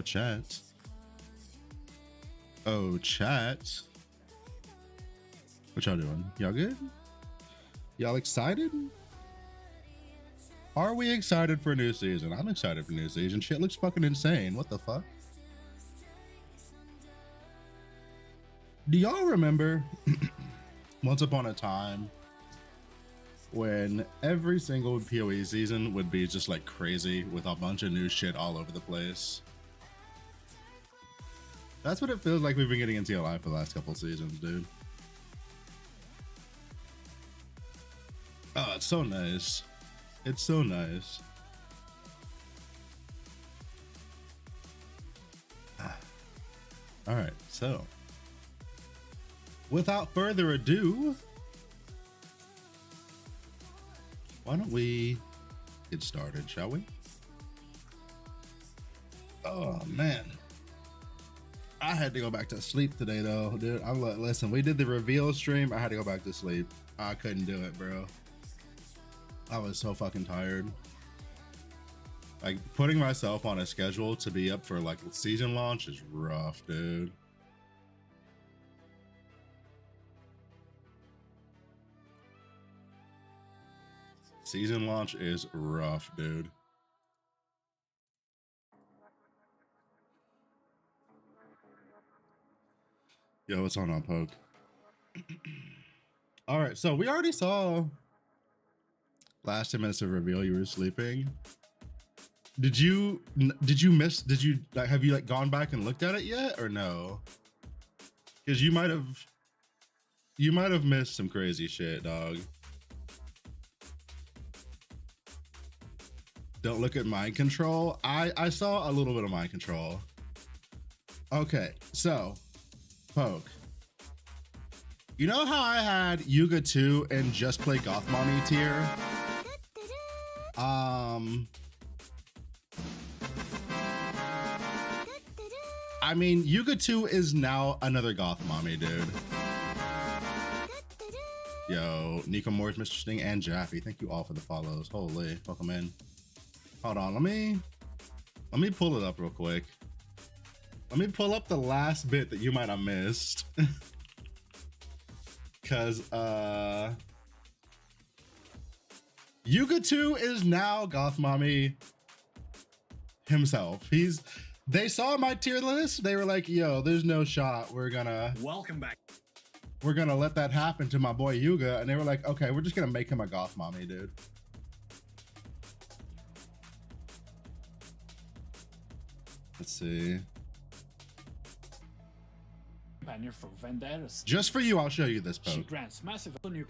Oh, chat. Oh, chat. What y'all doing? Y'all good? Y'all excited? Are we excited for a new season? I'm excited for a new season. Shit looks fucking insane. What the fuck? Do y'all remember once upon a time when every single PoE season would be just like crazy with a bunch of new shit all over the place? That's what it feels like we've been getting in TLI for the last couple seasons, dude. Oh, it's so nice. It's so nice. All right, so without further ado, why don't we get started, shall we? Oh man, I had to go back to sleep today though, dude. I'm like, listen, we did the reveal stream. I had to go back to sleep. I couldn't do it, bro. I was so fucking tired. Like, putting myself on a schedule to be up for like season launch is rough, dude. Season launch is rough, dude. Yo, what's on Poke? All right, so we already saw last 10 minutes of reveal. You were sleeping. Did you like, have you like gone back and looked at it yet or no? Because you might have missed some crazy shit, dog. Don't look at mind control. I saw a little bit of mind control. Okay, so Poke, you know how I had Yuga 2 and just play Goth Mommy tier? I mean, Yuga 2 is now another Goth Mommy, dude. Yo, Nico Morris, Mr. Sting, and Jaffe, thank you all for the follows. Holy, welcome in. Hold on, let me pull it up real quick. Let me pull up the last bit that you might have missed. Cause Yuga 2 is now Goth Mommy himself. They saw my tier list. They were like, yo, there's no shot. Welcome back. We're gonna let that happen to my boy Yuga. And they were like, okay, we're just gonna make him a Goth Mommy, dude. Let's see. For Vendettas. Just for you, I'll show you this She Poke. grants massive new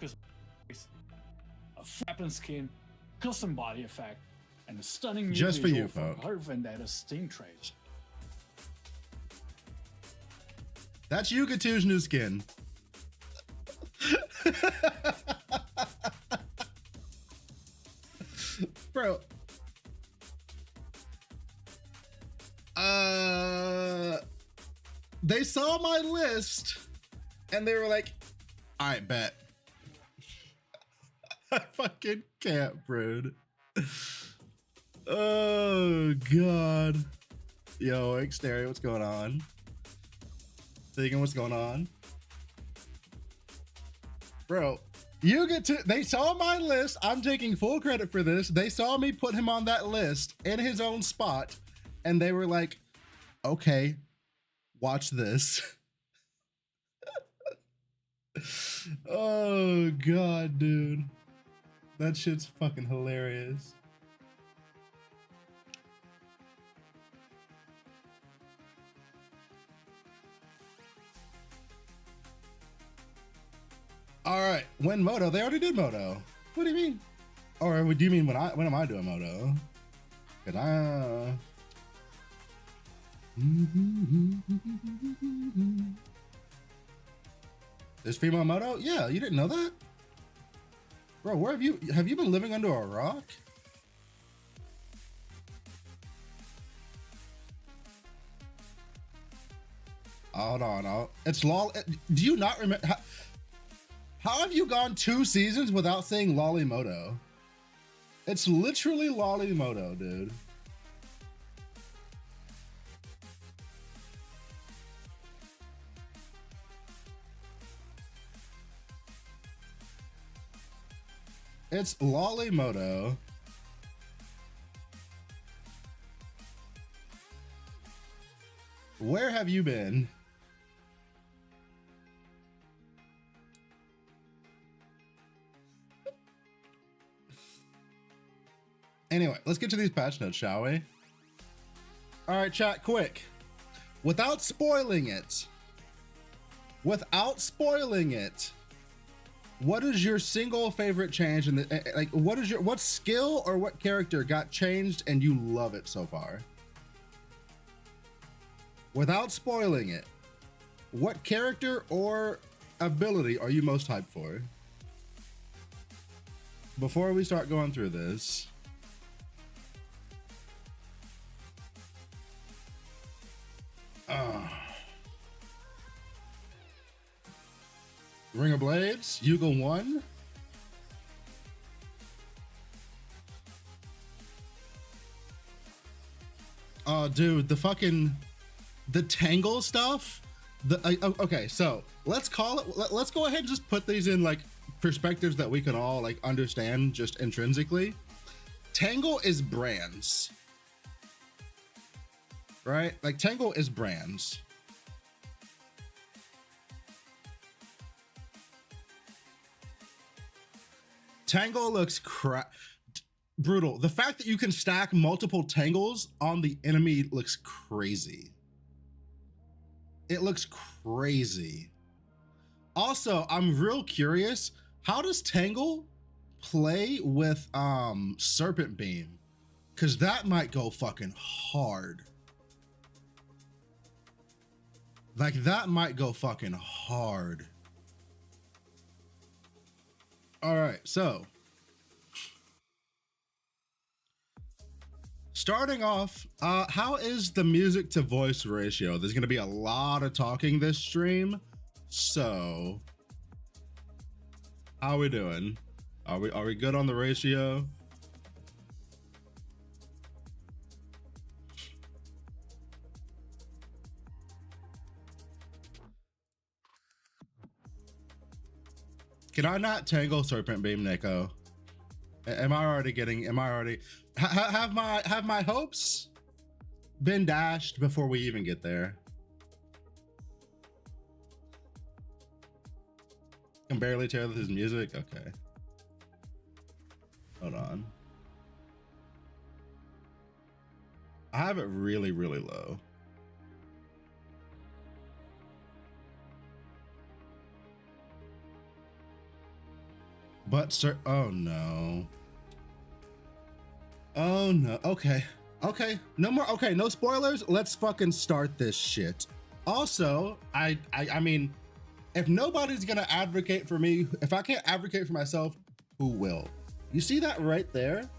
a weapon skin, custom body effect, and a stunning new Just for you, visual Poke. her Vendetta Steam trait. That's Yuga 2's new skin. Bro. They saw my list and they were like, all right, bet. I fucking can't, bro. Oh, God. Yo, Exteria, what's going on? Thinking what's going on? Bro, they saw my list. I'm taking full credit for this. They saw me put him on that list in his own spot. And they were like, okay, watch this. Oh, God, dude. That shit's fucking hilarious. All right, when Moto? They already did Moto. What do you mean? Or do you mean when am I doing Moto? Cause there's female Moto? Yeah, you didn't know that? Bro, where have you been living under a rock? Hold on, it's lol. Do you not remember? How have you gone 2 seasons without saying Lollymoto? It's literally Lollymoto, dude. It's Lolimoto. Where have you been? Anyway, let's get to these patch notes, shall we? All right, chat, quick. Without spoiling it, what is your single favorite change in the, like, what skill or what character got changed and you love it so far? Without spoiling it, what character or ability are you most hyped for? Before we start going through this, Ring of Blades, Yuga 1. Oh, dude, the Tangle stuff. Okay, so let's call it. Let's go ahead and just put these in like perspectives that we can all like understand just intrinsically. Tangle is brands, right? Like Tangle is brands. Tangle looks brutal. The fact that you can stack multiple Tangles on the enemy looks crazy. It looks crazy. Also, I'm real curious, how does Tangle play with Serpent Beam? Because that might go fucking hard. Like, that might go fucking hard. All right, so starting off, how is the music to voice ratio? There's gonna be a lot of talking this stream, so how are we doing? Are we good on the ratio? Can I not Tangle Serpent Beam, Nico? Have my hopes been dashed before we even get there? Can barely tell his music. Okay, hold on. I have it really, really low. But sir, oh no. Oh no. Okay. Okay. No more. Okay. No spoilers. Let's fucking start this shit. Also, I mean, if nobody's gonna advocate for me, if I can't advocate for myself, who will? You see that right there?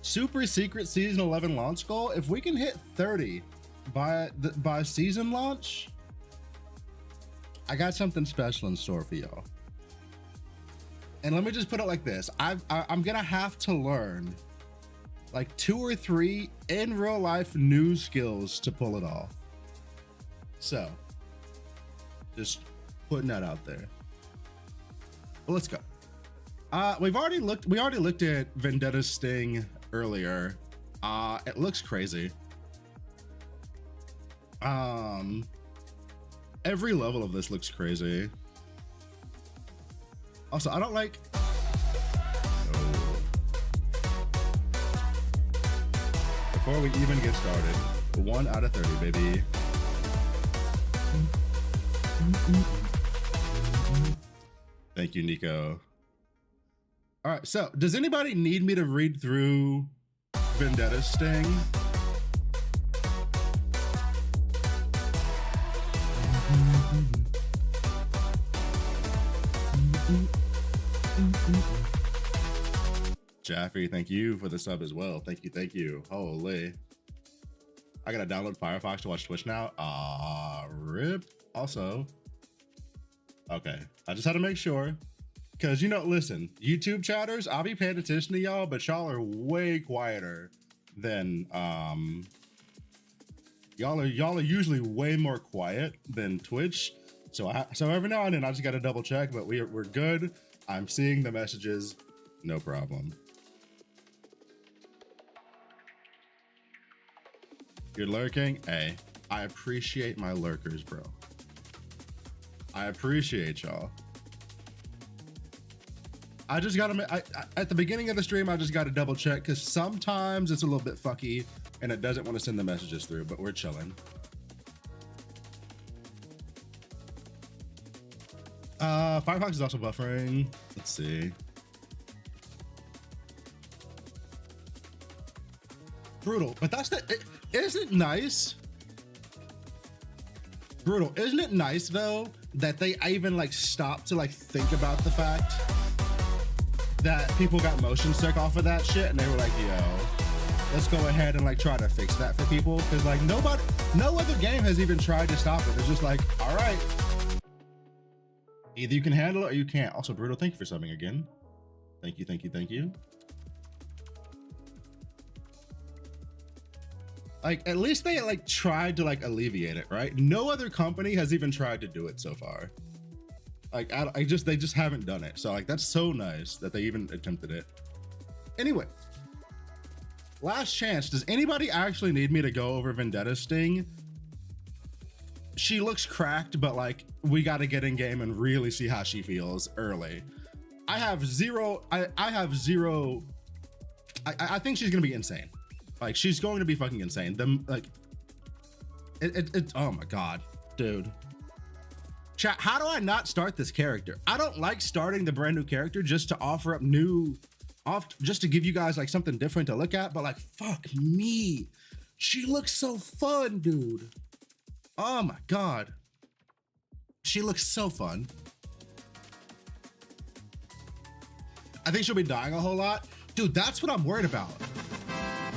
Super secret season 11 launch goal. If we can hit 30 by season launch, I got something special in store for y'all. And let me just put it like this. I'm gonna have to learn like 2 or 3 in real life new skills to pull it off. So just putting that out there. Well, let's go. We already looked at Vendetta's Sting earlier. It looks crazy. Every level of this looks crazy. Also, I don't like. Before we even get started, 1 out of 30, baby. Thank you, Nico. All right, so does anybody need me to read through Vendetta's Sting? Jaffrey, thank you for the sub as well. Thank you, thank you. Holy. I gotta download Firefox to watch Twitch now. RIP. Also, okay, I just had to make sure. Because, you know, listen, YouTube chatters, I'll be paying attention to y'all, but y'all are way quieter than, y'all are usually way more quiet than Twitch. So every now and then I just got to double check, but we're good. I'm seeing the messages. No problem. You're lurking? Hey, I appreciate my lurkers, bro. I appreciate y'all. I just gotta, at the beginning of the stream, I just gotta double check because sometimes it's a little bit fucky and it doesn't want to send the messages through, but we're chilling. Firefox is also buffering. Let's see. Brutal, but that's isn't it nice? Brutal, isn't it nice though that they even like stopped to like think about the fact that people got motion sick off of that shit and they were like, yo, let's go ahead and like try to fix that for people, because like no other game has even tried to stop it. It's just like, all right, either you can handle it or you can't. Also, Brutal, thank you for subbing again. Thank you, thank you, thank you. Like, at least they like tried to like alleviate it, right? No other company has even tried to do it so far. Like, they just haven't done it. So like, that's so nice that they even attempted it. Anyway, last chance. Does anybody actually need me to go over Vendetta's Sting? She looks cracked, but like, we got to get in game and really see how she feels early. I have zero. I think she's gonna be insane. Like, she's going to be fucking insane. Oh my god, dude. Chat, how do I not start this character? I don't like starting the brand new character just to offer up just to give you guys like something different to look at, but like, fuck me. She looks so fun, dude. Oh my god. She looks so fun. I think she'll be dying a whole lot. Dude, that's what I'm worried about.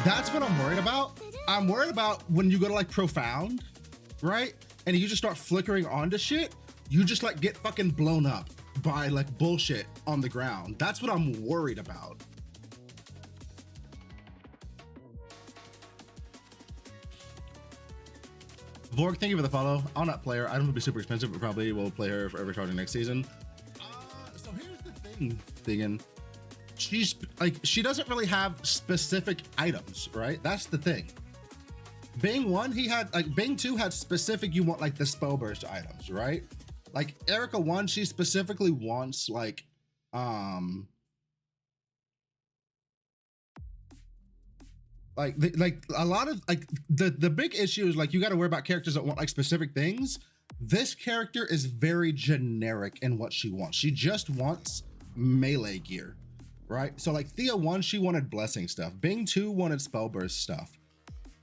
That's what I'm worried about. I'm worried about when you go to like profound, right? And you just start flickering onto shit, you just like get fucking blown up by like bullshit on the ground. That's what I'm worried about. Vork, thank you for the follow. I'll not play her. I don't know if it'll be super expensive, but probably will play her for overcharging next season. So here's the thing, she's like, she doesn't really have specific items, right? That's the thing. Bing 1, he had like, Bing 2 had specific, you want like the spell burst items, right? Like Erica 1, she specifically wants like a lot of like the big issue is like, you got to worry about characters that want like specific things. This character is very generic in what she wants. She just wants melee gear, right? So like Thea 1, she wanted blessing stuff. Bing 2 wanted spell burst stuff.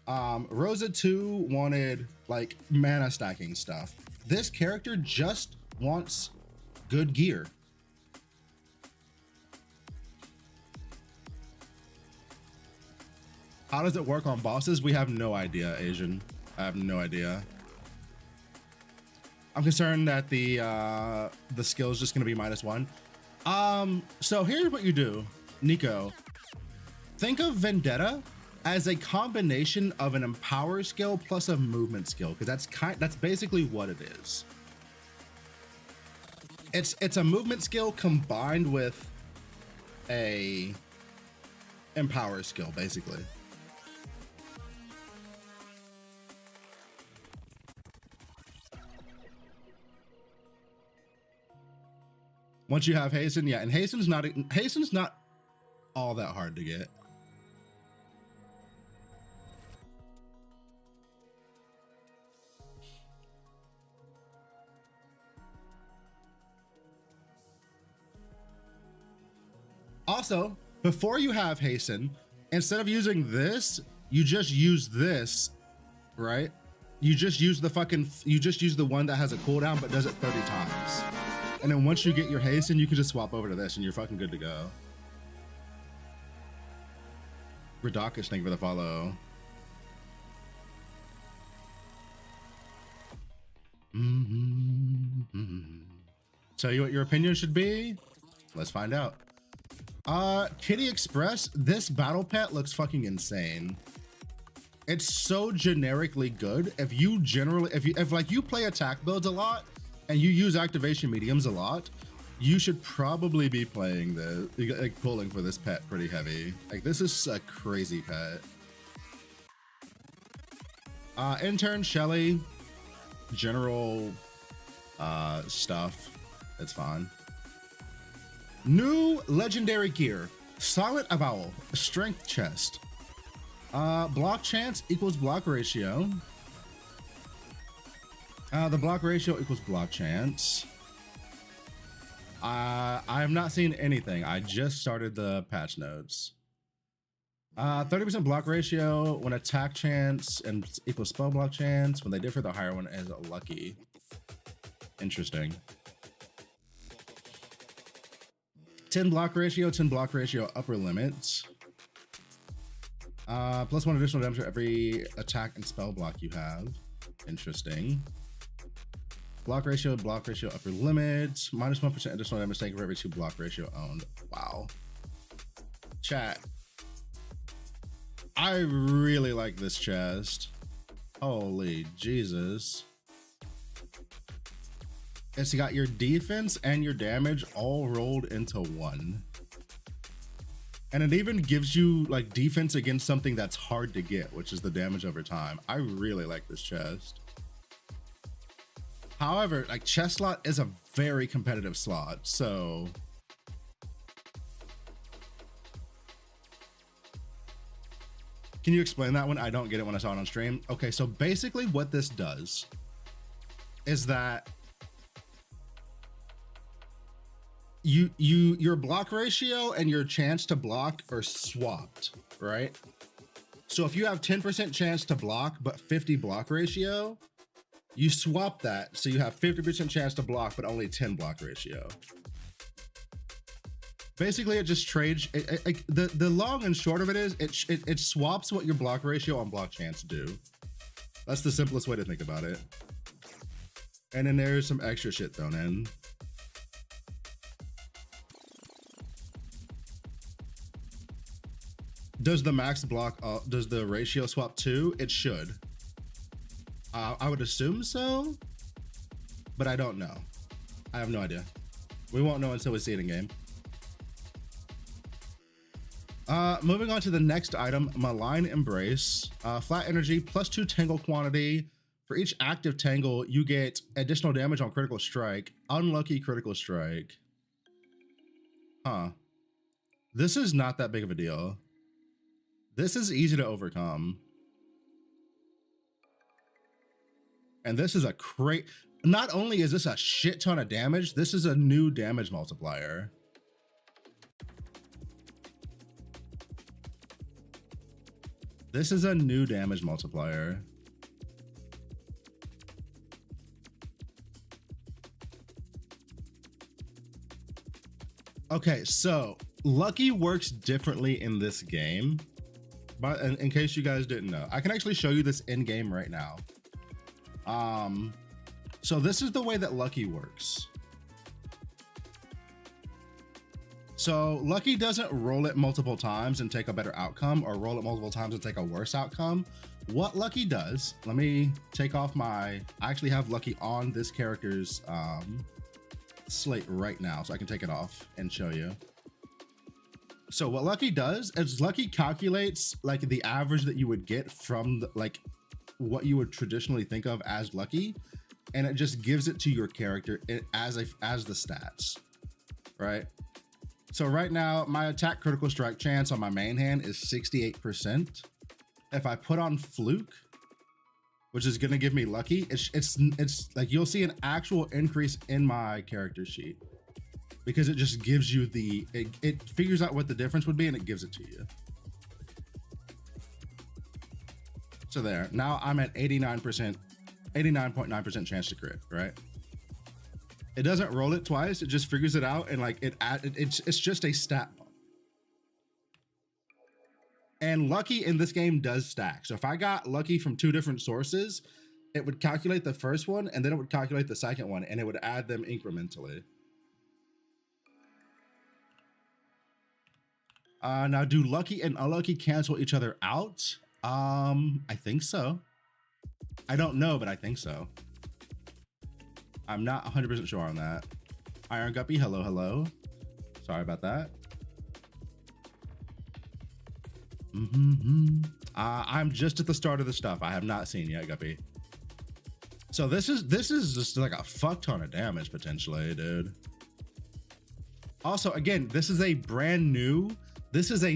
Rosa 2 wanted like mana stacking stuff. This character just wants good gear. How does it work on bosses? We have no idea, Asian. I have no idea. I'm concerned that the skill is just gonna be -1. So here's what you do, Nico. Think of Vendetta as a combination of an empower skill plus a movement skill, because that's basically what it is. It's a movement skill combined with a empower skill, basically. Once you have hasten, yeah, and hasten's not all that hard to get. Also, before you have hasten, instead of using this, you just use this, right? You just use the one that has a cooldown but does it 30 times. And then once you get your hasten, you can just swap over to this and you're fucking good to go. Redocus, thank you for the follow. Tell you what your opinion should be? Let's find out. Kitty Express, this battle pet looks fucking insane. It's so generically good. If like you play attack builds a lot and you use activation mediums a lot, you should probably be playing this, like pulling for this pet pretty heavy. Like this is a crazy pet. Intern Shelly, general stuff, it's fine. New legendary gear, Silent Avowal, strength chest. Block chance equals block ratio. The block ratio equals block chance. I have not seen anything. I just started the patch notes. 30% block ratio when attack chance and equals spell block chance. When they differ, the higher one is lucky. Interesting. 10 block ratio upper limits. Plus 1 additional damage for every attack and spell block you have. Interesting. Block ratio upper limit. Minus 1% additional damage taken for every 2 block ratio owned. Wow. Chat. I really like this chest. Holy Jesus. It's got your defense and your damage all rolled into one. And it even gives you like defense against something that's hard to get, which is the damage over time. I really like this chest. However, like chest slot is a very competitive slot, so can you explain that one? I don't get it when I saw it on stream. Okay, so basically what this does is that your block ratio and your chance to block are swapped, right? So if you have 10% chance to block but 50 block ratio, you swap that so you have 50% chance to block but only 10 block ratio. Basically, it just trades. The long and short of it is it swaps what your block ratio and block chance do. That's the simplest way to think about it. And then there's some extra shit thrown in. Does the max block, does the ratio swap too? It should. I would assume so, but I don't know. I have no idea. We won't know until we see it in game. Moving on to the next item, Malign Embrace. Flat energy, +2 tangle quantity. For each active tangle, you get additional damage on critical strike. Unlucky critical strike. Huh. This is not that big of a deal. This is easy to overcome. And this is a not only is this a shit ton of damage, this is a new damage multiplier. This is a new damage multiplier. Okay, so Lucky works differently in this game. But in case you guys didn't know, I can actually show you this in game right now. So this is the way that Lucky works. So Lucky doesn't roll it multiple times and take a better outcome, or roll it multiple times and take a worse outcome. What Lucky does, let me take off I actually have Lucky on this character's slate right now, so I can take it off and show you. So what Lucky does is Lucky calculates like the average that you would get from like what you would traditionally think of as Lucky, and it just gives it to your character as the stats, right? So right now my attack critical strike chance on my main hand is 68%. If I put on Fluke, which is gonna give me Lucky, it's like you'll see an actual increase in my character sheet, because it just gives you it figures out what the difference would be and it gives it to you. So there, now I'm at 89.9% chance to crit, right? It doesn't roll it twice, it just figures it out, and like it's just a stat bump. And Lucky in this game does stack. So if I got Lucky from 2 different sources, it would calculate the first one and then it would calculate the second one, and it would add them incrementally. Now, do Lucky and Unlucky cancel each other out? I think so. I don't know, but I think so. I'm not 100% sure on that. Iron Guppy, hello, hello. Sorry about that. I'm just at the start of the stuff I have not seen yet, Guppy. So this is just like a fuck ton of damage potentially, dude. Also, again, this is a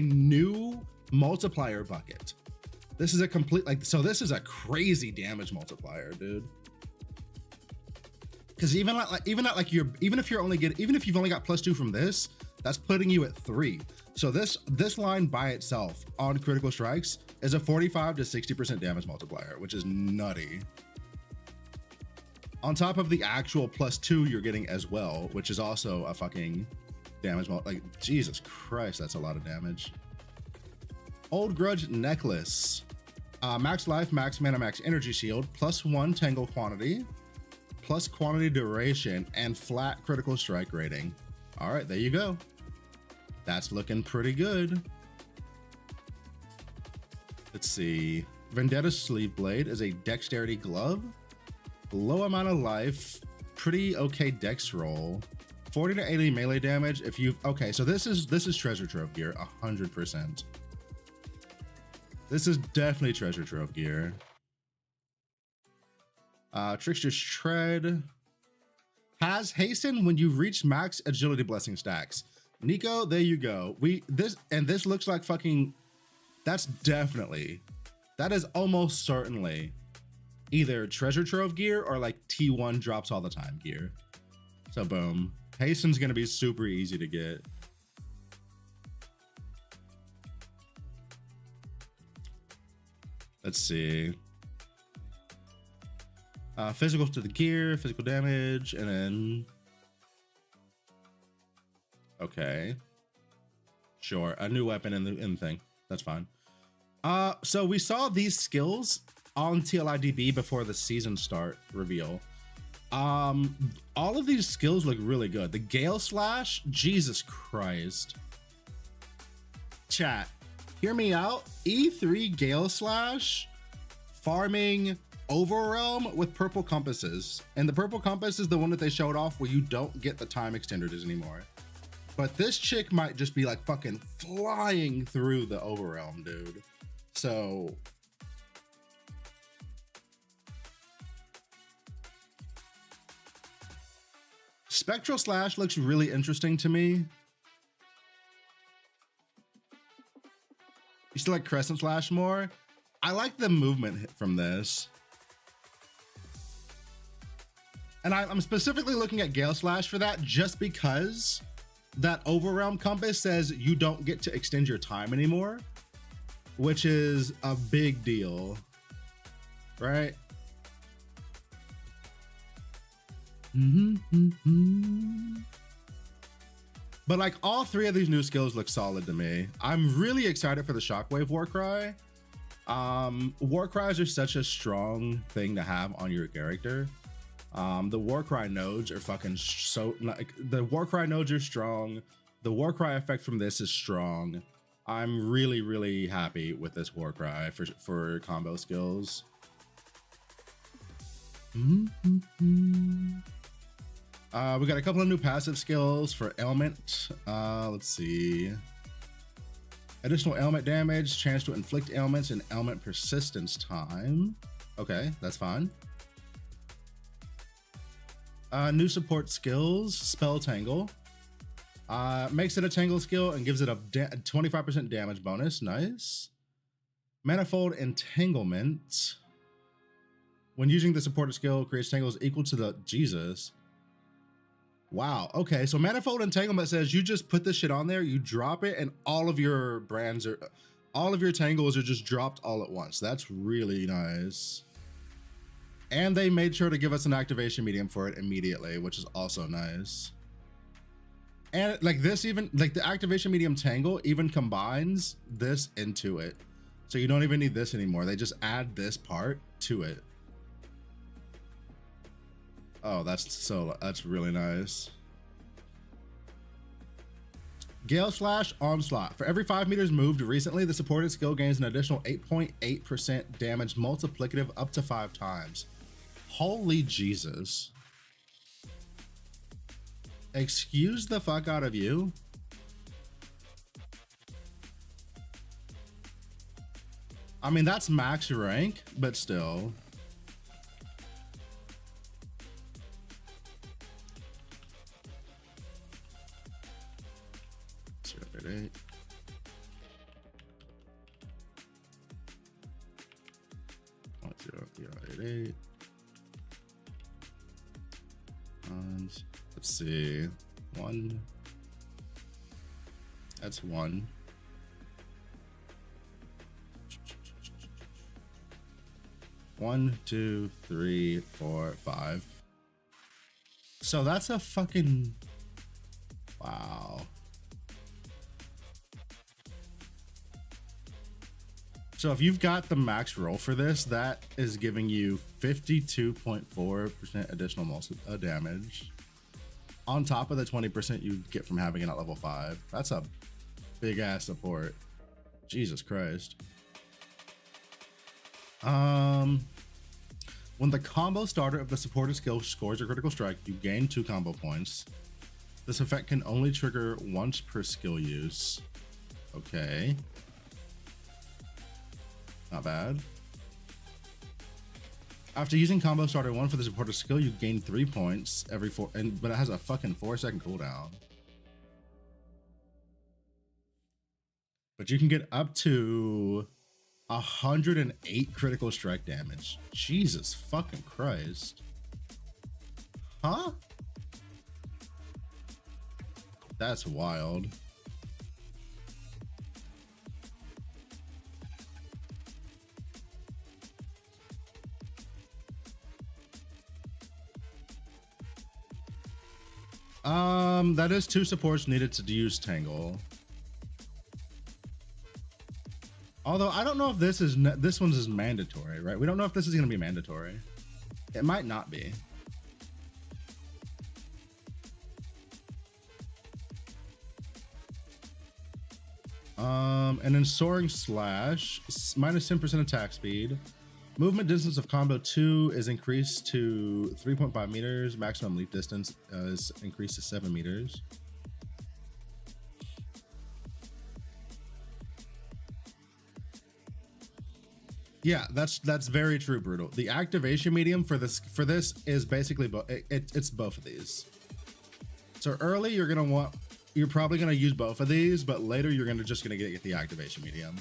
new multiplier bucket. This is a complete, like, so this is a crazy damage multiplier, dude. Because even if you've only got +2 from this, that's putting you at 3. So this line by itself on critical strikes is a 45 to 60% damage multiplier, which is nutty. On top of the actual +2 you're getting as well, which is also a fucking damage like Jesus Christ, that's a lot of damage. Old Grudge Necklace, max life, max mana, max energy shield, +1 tangle quantity, plus quantity duration, and flat critical strike rating. All right, there you go. That's looking pretty good. Let's see. Vendetta Sleeve Blade is a dexterity glove. Low amount of life, pretty okay dex roll. 40 to 80 melee damage if you okay, so this is treasure trove gear 100%. This is definitely treasure trove gear. Trickster's Tread has hasten when you reach max agility blessing stacks. Nico, there you go. This looks like fucking, that is almost certainly either treasure trove gear or like T1 drops all the time gear. So boom, hasten's gonna be super easy to get. Let's see. Physical to the gear, physical damage, and then okay, sure, a new weapon in the thing. That's fine. So we saw these skills on TLIDB before the season start reveal. All of these skills look really good. The Gale Slash, Jesus Christ. Chat, hear me out. E3 Gale Slash, farming Overrealm with purple compasses. And the purple compass is the one that they showed off where you don't get the time extenders anymore. But this chick might just be like fucking flying through the Overrealm, dude. So Spectral Slash looks really interesting to me. You still like Crescent Slash more? I like the movement from this. And I'm specifically looking at Gale Slash for that just because that Overrealm compass says you don't get to extend your time anymore, which is a big deal, right? But like all three of these new skills look solid to me. I'm really excited for the Shockwave Warcry. Warcries are such a strong thing to have on your character. The Warcry nodes are fucking so, like, the Warcry nodes are strong. The Warcry effect from this is strong. I'm really, really happy with this Warcry for combo skills. We got a couple of new passive skills for ailment. Let's see. Additional ailment damage, chance to inflict ailments and ailment persistence time. Okay, that's fine. New support skills, Spell Tangle. Makes it a tangle skill and gives it a 25% damage bonus. Nice. Manifold Entanglement. When using the supported skill, creates tangles equal to the Jesus. Wow. Okay, so Manifold Entanglement says you just put this shit on there, you drop it, and all of your tangles are just dropped all at once. That's really nice. And they made sure to give us an activation medium for it immediately, which is also nice. And like this, even like the activation medium tangle even combines this into it. So you don't even need this anymore. They just add this part to it. Oh, that's really nice. Gale Slash Onslaught. For every 5 meters moved recently, the supported skill gains an additional 8.8% damage multiplicative up to 5 times. Holy Jesus. Excuse the fuck out of you. I mean, that's max rank, but still. 088. .088. And let's see. 1. That's 1. 1, 2, 3, 4, 5. So that's a fucking wow. So if you've got the max roll for this, that is giving you 52.4% additional damage on top of the 20% you get from having it at level 5. That's a big ass support. Jesus Christ. When the combo starter of the supported skill scores a critical strike, you gain 2 combo points. This effect can only trigger once per skill use. Okay. Not bad. After using combo starter 1 for the supported skill, you gain 3 points every 4, but it has a fucking 4-second cooldown. But you can get up to 108 critical strike damage. Jesus fucking Christ. Huh? That's wild. That is 2 supports needed to use Tangle. Although I don't know if this one's is mandatory, right? We don't know if this is going to be mandatory. It might not be. And then Soaring Slash, minus 10% attack speed. Movement distance of combo 2 is increased to 3.5 meters. Maximum leap distance is increased to 7 meters. Yeah, that's very true, Brutal. The activation medium for this is basically it's both of these. So early you're probably gonna use both of these, but later you're just gonna get the activation medium.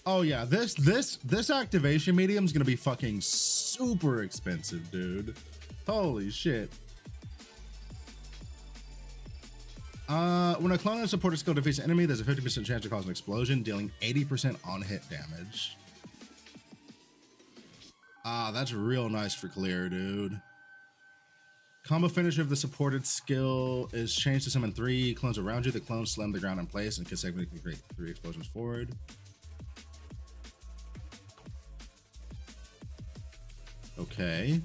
Oh yeah, this activation medium is gonna be fucking super expensive, dude. Holy shit. When a clone and supporter skill defeats an enemy, there's a 50% chance to cause an explosion, dealing 80% on hit damage. That's real nice for clear, dude. Combo finisher of the supported skill is changed to summon 3 clones around you. The clones slam the ground in place and consecutively create 3 explosions forward. Okay.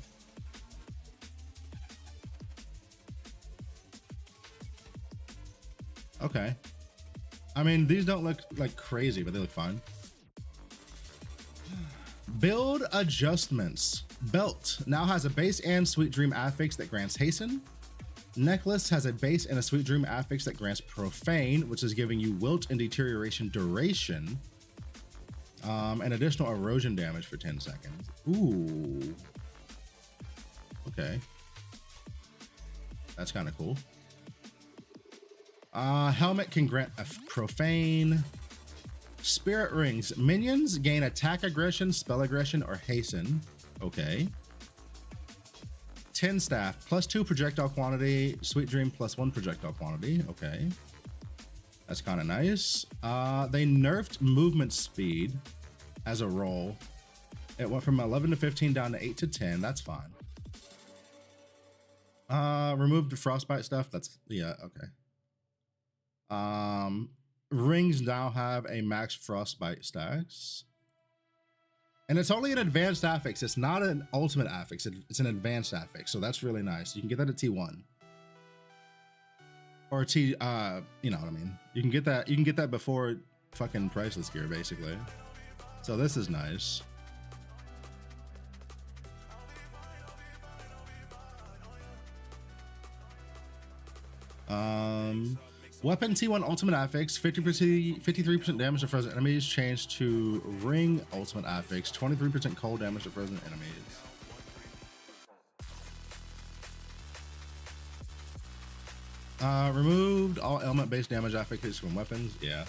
Okay. I mean, these don't look like crazy, but they look fine. Build adjustments. Belt now has a base and Sweet Dream affix that grants hasten. Necklace has a base and a Sweet Dream affix that grants profane, which is giving you wilt and deterioration duration. And additional erosion damage for 10 seconds. Ooh. Okay. That's kind of cool. Helmet can grant a profane. Spirit rings. Minions gain attack aggression, spell aggression, or hasten. Okay. 10 staff, +2 projectile quantity. Sweet Dream, +1 projectile quantity. Okay. That's kind of nice. They nerfed movement speed as a roll. It went from 11 to 15 down to 8 to 10. That's fine. Removed the frostbite stuff. That's, yeah, okay. Rings now have a max frostbite stacks. And it's only an advanced affix. It's not an ultimate affix. It's an advanced affix. So that's really nice. You can get that at T1. Or T, you know what I mean? You can get that before fucking priceless gear, basically. So this is nice. Weapon T1 ultimate affix, 53% damage to frozen enemies, changed to ring ultimate affix, 23% cold damage to frozen enemies. Removed all element based damage affixes from weapons. Yeah.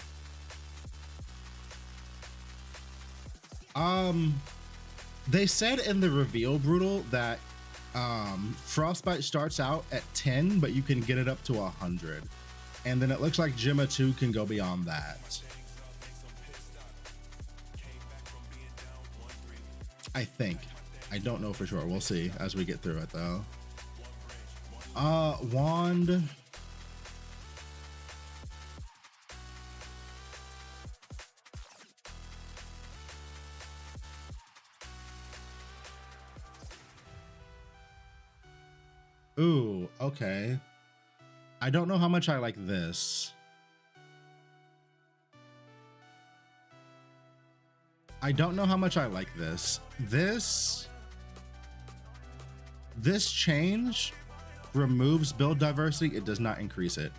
They said in the reveal brutal that Frostbite starts out at 10, but you can get it up to 100. And then it looks like Gemma 2 can go beyond that. I think. I don't know for sure. We'll see as we get through it though. Wand. Ooh, okay. I don't know how much I like this. I don't know how much I like this. This change removes build diversity. It does not increase it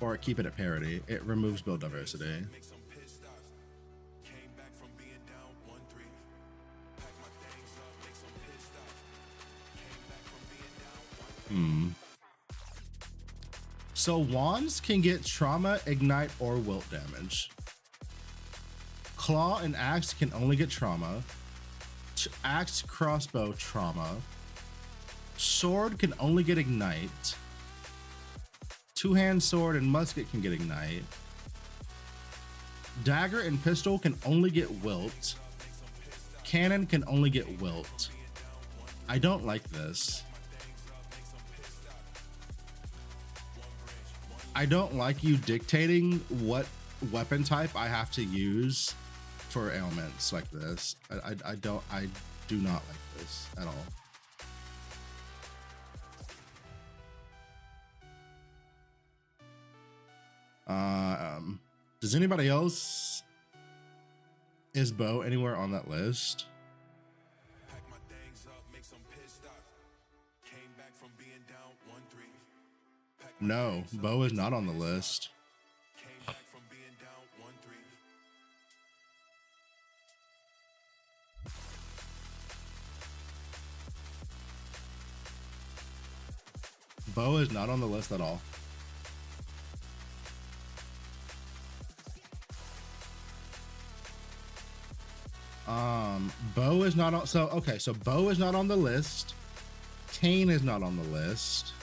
or keep it at parity. It removes build diversity. So wands can get trauma, ignite, or wilt damage. Claw and axe can only get trauma. Axe, crossbow, trauma. Sword can only get ignite. Two-hand sword and musket can get ignite. Dagger and pistol can only get wilt. Cannon can only get wilt. I don't like this. I don't like you dictating what weapon type I have to use for ailments like this. I do not like this at all. Does anybody else? Is bow anywhere on that list? No, bow is not on the list. Bow is not on the list at all. Bow is not on. So okay, so bow is not on the list. Cane is not on the list.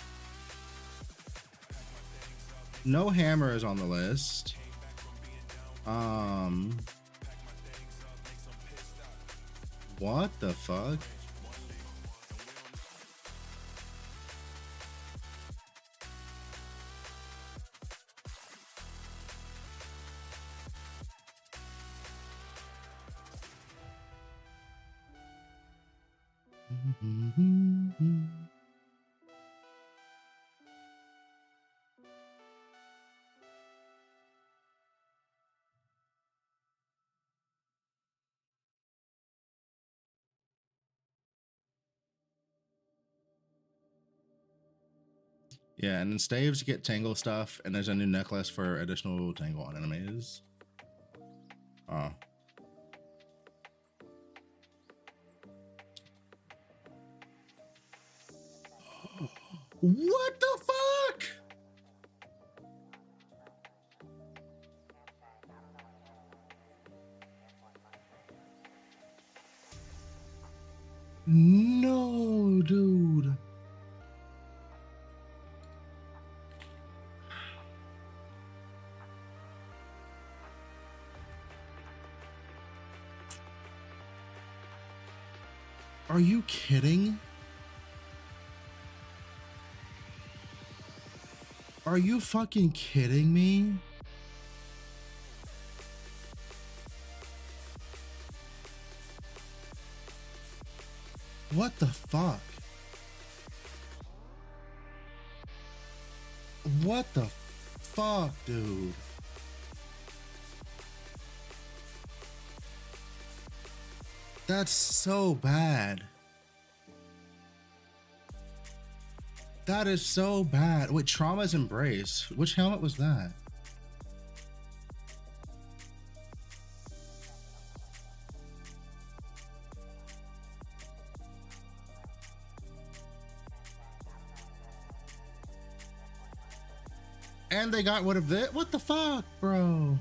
No hammer is on the list. What the fuck? Yeah, and then staves get tangle stuff, and there's a new necklace for additional tangle on enemies. Oh. What the fuck? No, dude. Are you kidding? Are you fucking kidding me? What the fuck? What the fuck, dude? That's so bad. That is so bad. Wait, Trauma's Embrace. Which helmet was that? And they got rid of it. What the fuck, bro?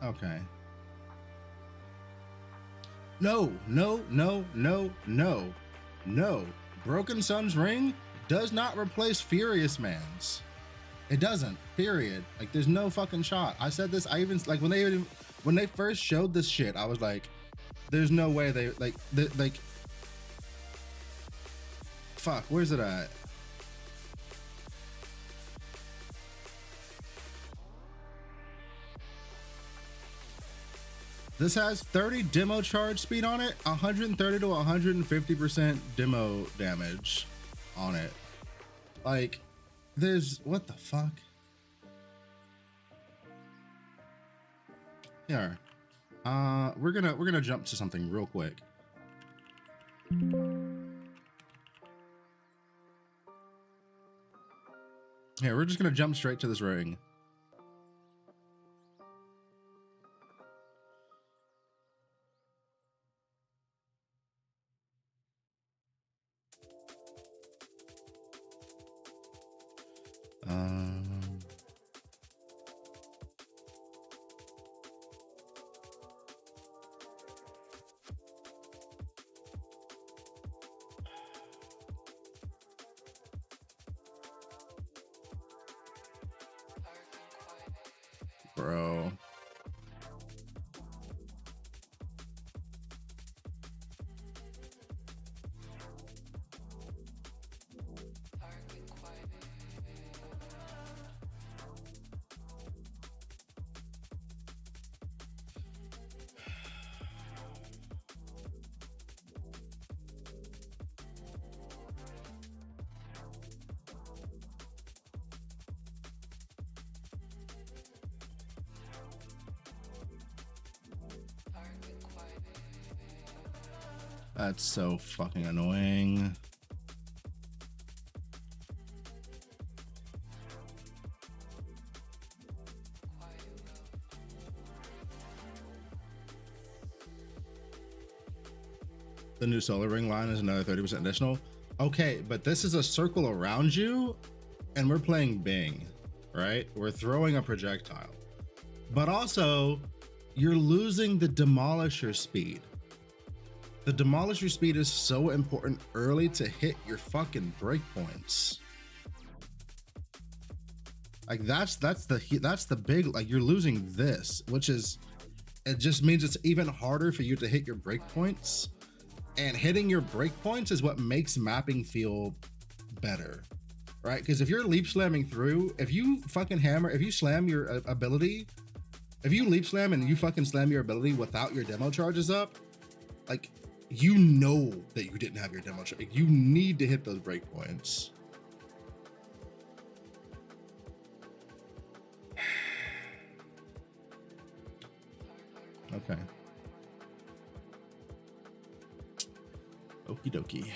Okay. No. Broken Sun's ring does not replace Furious Man's. It doesn't, period. Like, there's no fucking shot. I said this, I even, like, when they first showed this shit, I was like, there's no way they, like, fuck, where's it at? This has 30 demo charge speed on it, 130 to 150% demo damage on it. Like, there's, what the fuck? Here, we're gonna jump to something real quick. Here, we're just gonna jump straight to this ring. Bro. That's so fucking annoying. The new solar ring line is another 30% additional. Okay, but this is a circle around you and we're playing Bing, right? We're throwing a projectile, but also you're losing the demolisher speed. The demolisher speed is so important early to hit your fucking breakpoints. Like that's the big, like, you're losing this, which is, it just means it's even harder for you to hit your breakpoints, and hitting your breakpoints is what makes mapping feel better, right? Because if you're leap slamming through, if you fucking hammer, if you slam your ability, if you leap slam and you fucking slam your ability without your demo charges up, like, you know that you didn't have your demo charge. You need to hit those breakpoints. Okay. Okie dokie.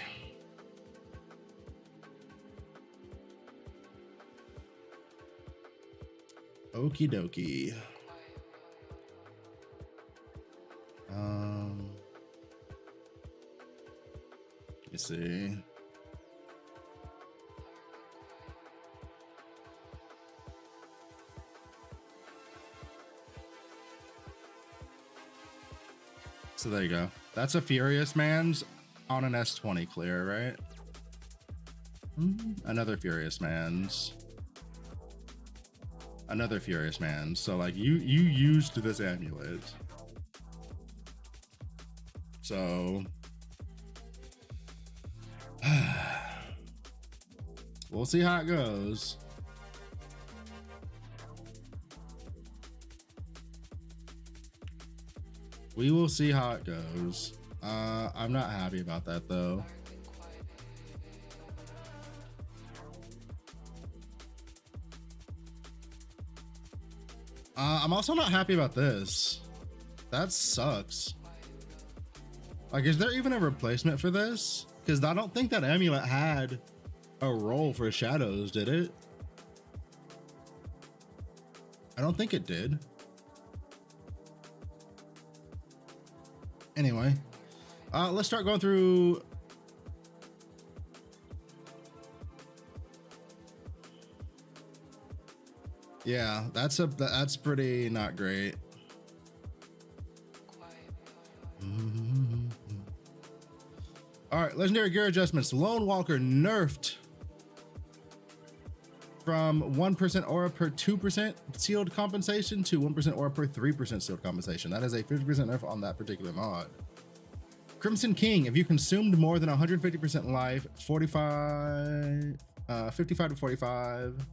Okie dokie. Let me see. So there you go. That's a Furious Man's on an S20 clear, right? Another Furious Man's. Another Furious Man's. So like you used this amulet. So we'll see how it goes. We will see how it goes. I'm not happy about that though. I'm also not happy about this. That sucks. Like, is there even a replacement for this? Because I don't think that amulet had a role for shadows, did it? I don't think it did. Anyway, let's start going through. Yeah, that's pretty not great. All right, legendary gear adjustments. Lone Walker nerfed from 1% aura per 2% sealed compensation to 1% aura per 3% sealed compensation. That is a 50% nerf on that particular mod. Crimson King, if you consumed more than 150% life, 55 to 45.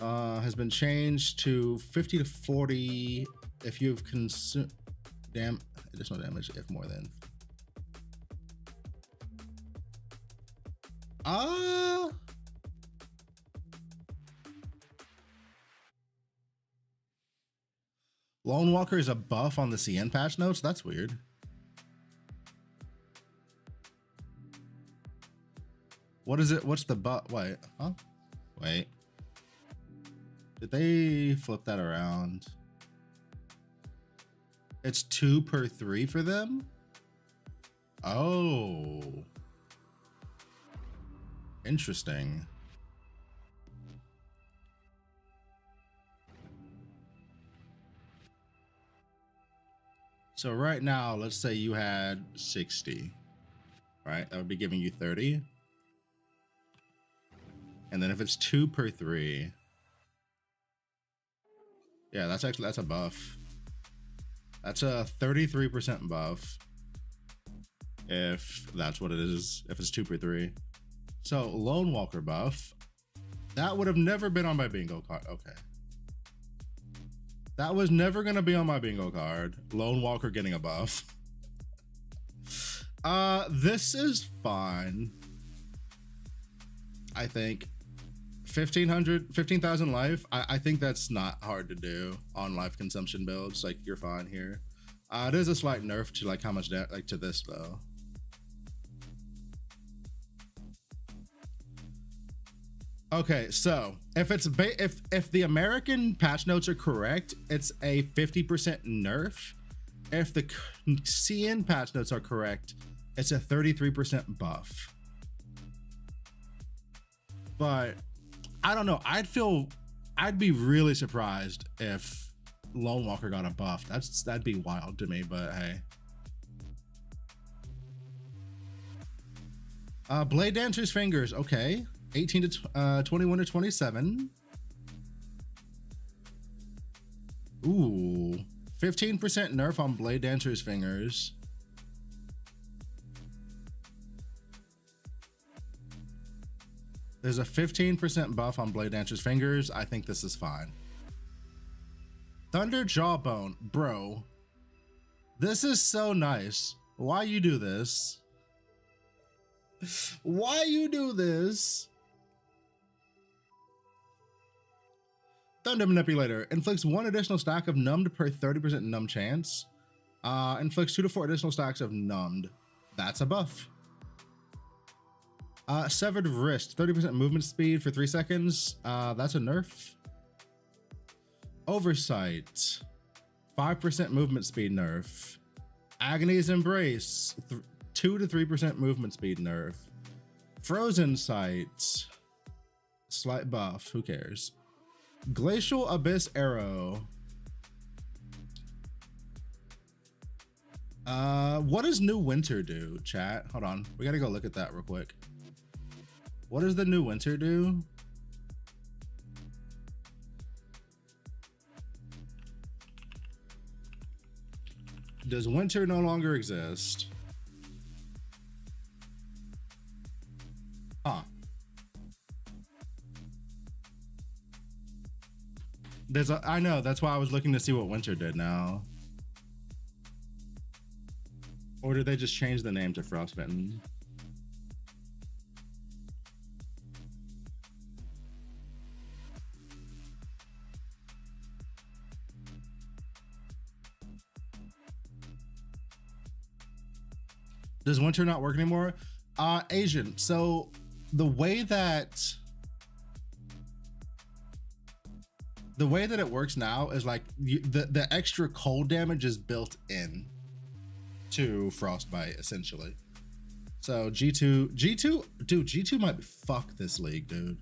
Has been changed to 50 to 40 if you've consumed additional damage if more than. Lone Walker is a buff on the CN patch notes. That's weird. What is it? What's the buff? Wait, huh? Wait. Did they flip that around? It's 2 per 3 for them? Oh. Interesting. So right now, let's say you had 60, right? That would be giving you 30. And then if it's 2 per 3, yeah, that's a buff. That's a 33% buff. If that's what it is, if it's 2 per 3. So Lone Walker buff, that would have never been on my bingo card. Okay. That was never gonna be on my bingo card. Lone Walker getting a buff. This is fine. I think 15,000 life. I think that's not hard to do on life consumption builds. Like, you're fine here. It is a slight nerf to like how much like to this though. Okay, so if it's if the American patch notes are correct, it's a 50% nerf. If the CN patch notes are correct, it's a 33% buff. But I don't know. I'd be really surprised if Lone Walker got a buff. That'd be wild to me, but hey. Blade Dancer's Fingers, okay. 18 to 21 to 27. Ooh, 15% nerf on Blade Dancer's Fingers. There's a 15% buff on Blade Dancer's Fingers. I think this is fine. Thunder Jawbone, bro. This is so nice. Why you do this? Why you do this? Thunder Manipulator inflicts 1 additional stack of numbed per 30% numb chance. Inflicts 2 to 4 additional stacks of numbed. That's a buff. Severed Wrist, 30% movement speed for 3 seconds. That's a nerf. Oversight, 5% movement speed nerf. Agony's Embrace, 2 to 3% movement speed nerf. Frozen Sight, slight buff, who cares? Glacial Abyss Arrow. What does New Winter do, chat? Hold on, we gotta go look at that real quick. What does the New Winter do? Does winter no longer exist? Huh. I know, that's why I was looking to see what winter did now. Or did they just change the name to Frostbitten? Does winter not work anymore? Asian. So the way that it works now is like the extra cold damage is built in to Frostbite essentially. So G2, dude, G2 might fuck this league, dude.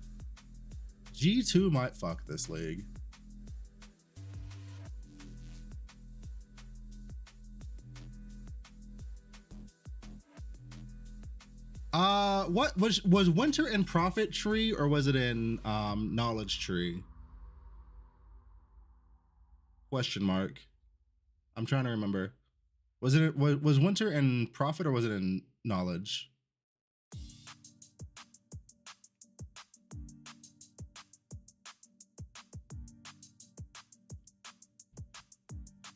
G2 might fuck this league. What was winter in Prophet Tree or was it in Knowledge Tree? Question mark. I'm trying to remember. Was winter in Prophet or was it in Knowledge?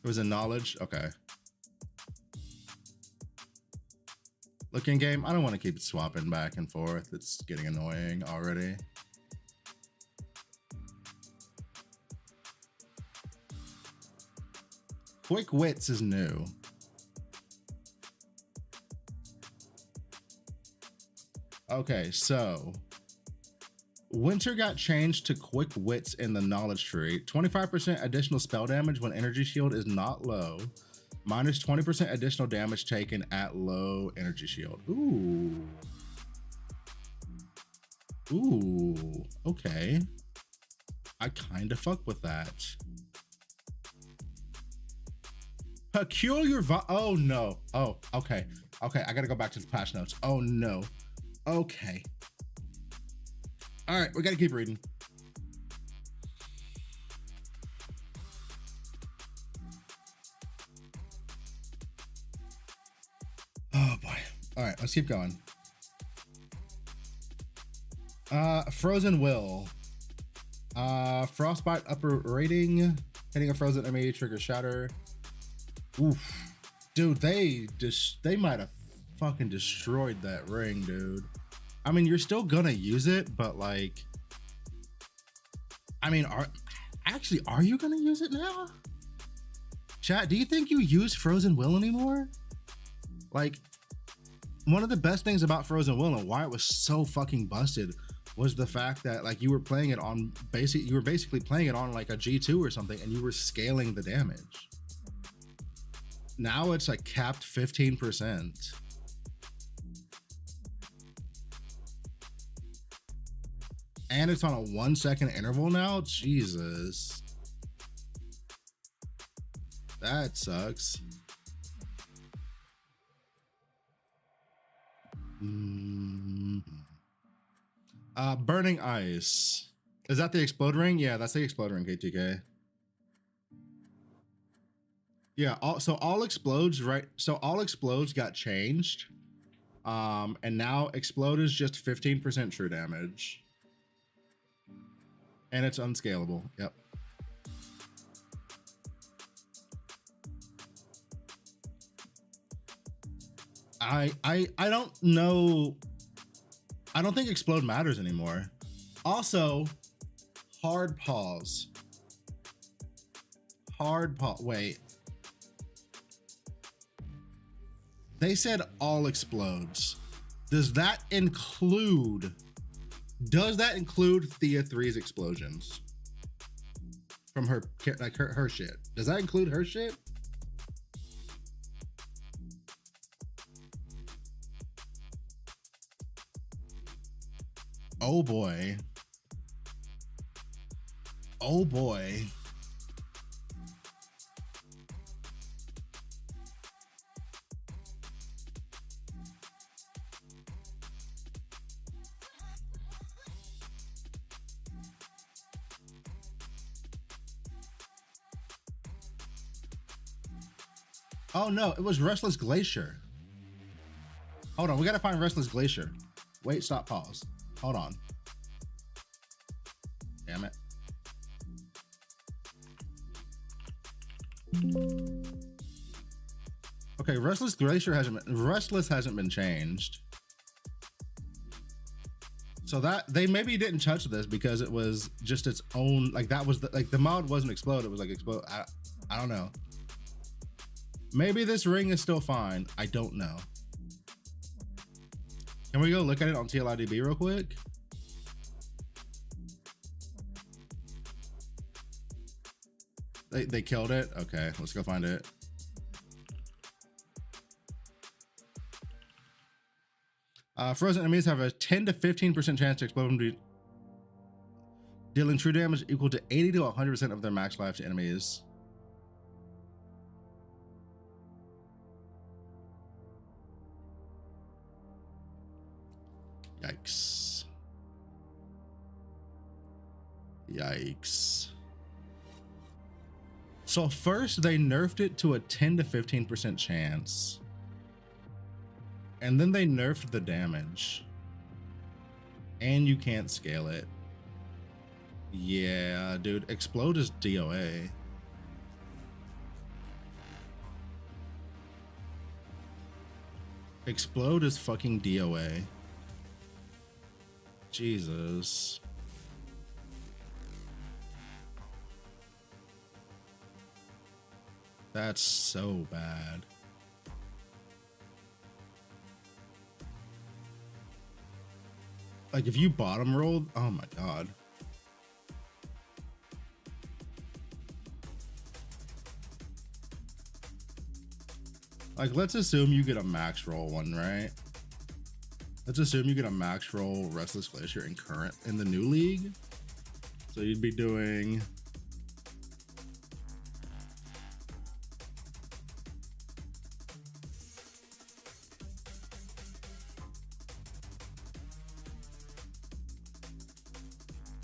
It was in Knowledge. Okay. Looking game, I don't want to keep swapping back and forth. It's getting annoying already. Quick Wits is new. Okay, so winter got changed to Quick Wits in the Knowledge Tree. 25% additional spell damage when energy shield is not low. Minus 20% additional damage taken at low energy shield. Ooh. Ooh, okay. I kind of fuck with that. Peculiar oh no. Oh, okay. Okay, I gotta go back to the patch notes. Oh no. Okay. All right, we gotta keep reading. Oh boy. All right, let's keep going. Frozen Will. Frostbite upper rating. Hitting a frozen enemy, trigger shatter. Oof. Dude, they might have fucking destroyed that ring, dude. I mean, you're still gonna use it, but like, I mean, are you gonna use it now? Chat, do you think you use Frozen Will anymore? Like, one of the best things about Frozen Will and why it was so fucking busted was the fact that like you were playing it on basically playing it on like a G2 or something and you were scaling the damage. Now it's like capped 15%. And it's on a 1 second interval now? Jesus. That sucks. Burning Ice. Is that the explode ring? Yeah, that's the explode ring, KTK. Yeah, so all explodes, right? So all explodes got changed. And now explode is just 15% true damage. And it's unscalable. Yep. I don't know. I don't think explode matters anymore. Also, hard pause. Hard pause. Wait. They said all explodes. Does that include Thea 3's explosions? From her, like her shit. Does that include her shit? Oh boy. Oh boy. Oh no, it was Restless Glacier. Hold on, we gotta find Restless Glacier. Wait, stop, pause. Hold on. Damn it. Okay, Restless hasn't been changed. So that they maybe didn't touch this because it was just its own, like that was the mod wasn't explode, it was like explode. I don't know. Maybe this ring is still fine. I don't know. Can we go look at it on TLIDB real quick? They killed it? Okay, let's go find it. Frozen enemies have a 10 to 15% chance to explode when dealing true damage equal to 80 to 100% of their max life to enemies. Yikes. Yikes. So first they nerfed it to a 10 to 15% chance. And then they nerfed the damage. And you can't scale it. Yeah, dude, explode is DOA. Explode is fucking DOA. Jesus. That's so bad. Like if you bottom rolled, oh my God. Like let's assume you get a max roll one, right? Let's assume you get a max roll Restless Glacier in the new league. So you'd be doing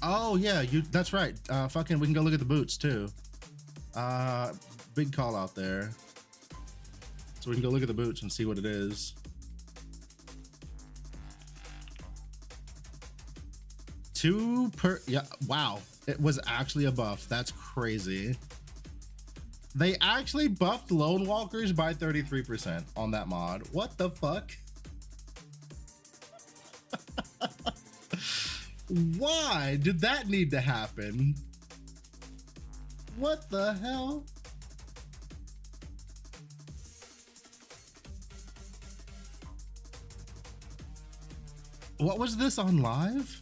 oh yeah, that's right. Fucking we can go look at the boots too. Big call out there. So we can go look at the boots and see what it is. Yeah, wow. It was actually a buff. That's crazy. They actually buffed Lone Walkers by 33% on that mod. What the fuck? Why did that need to happen? What the hell? What was this on live?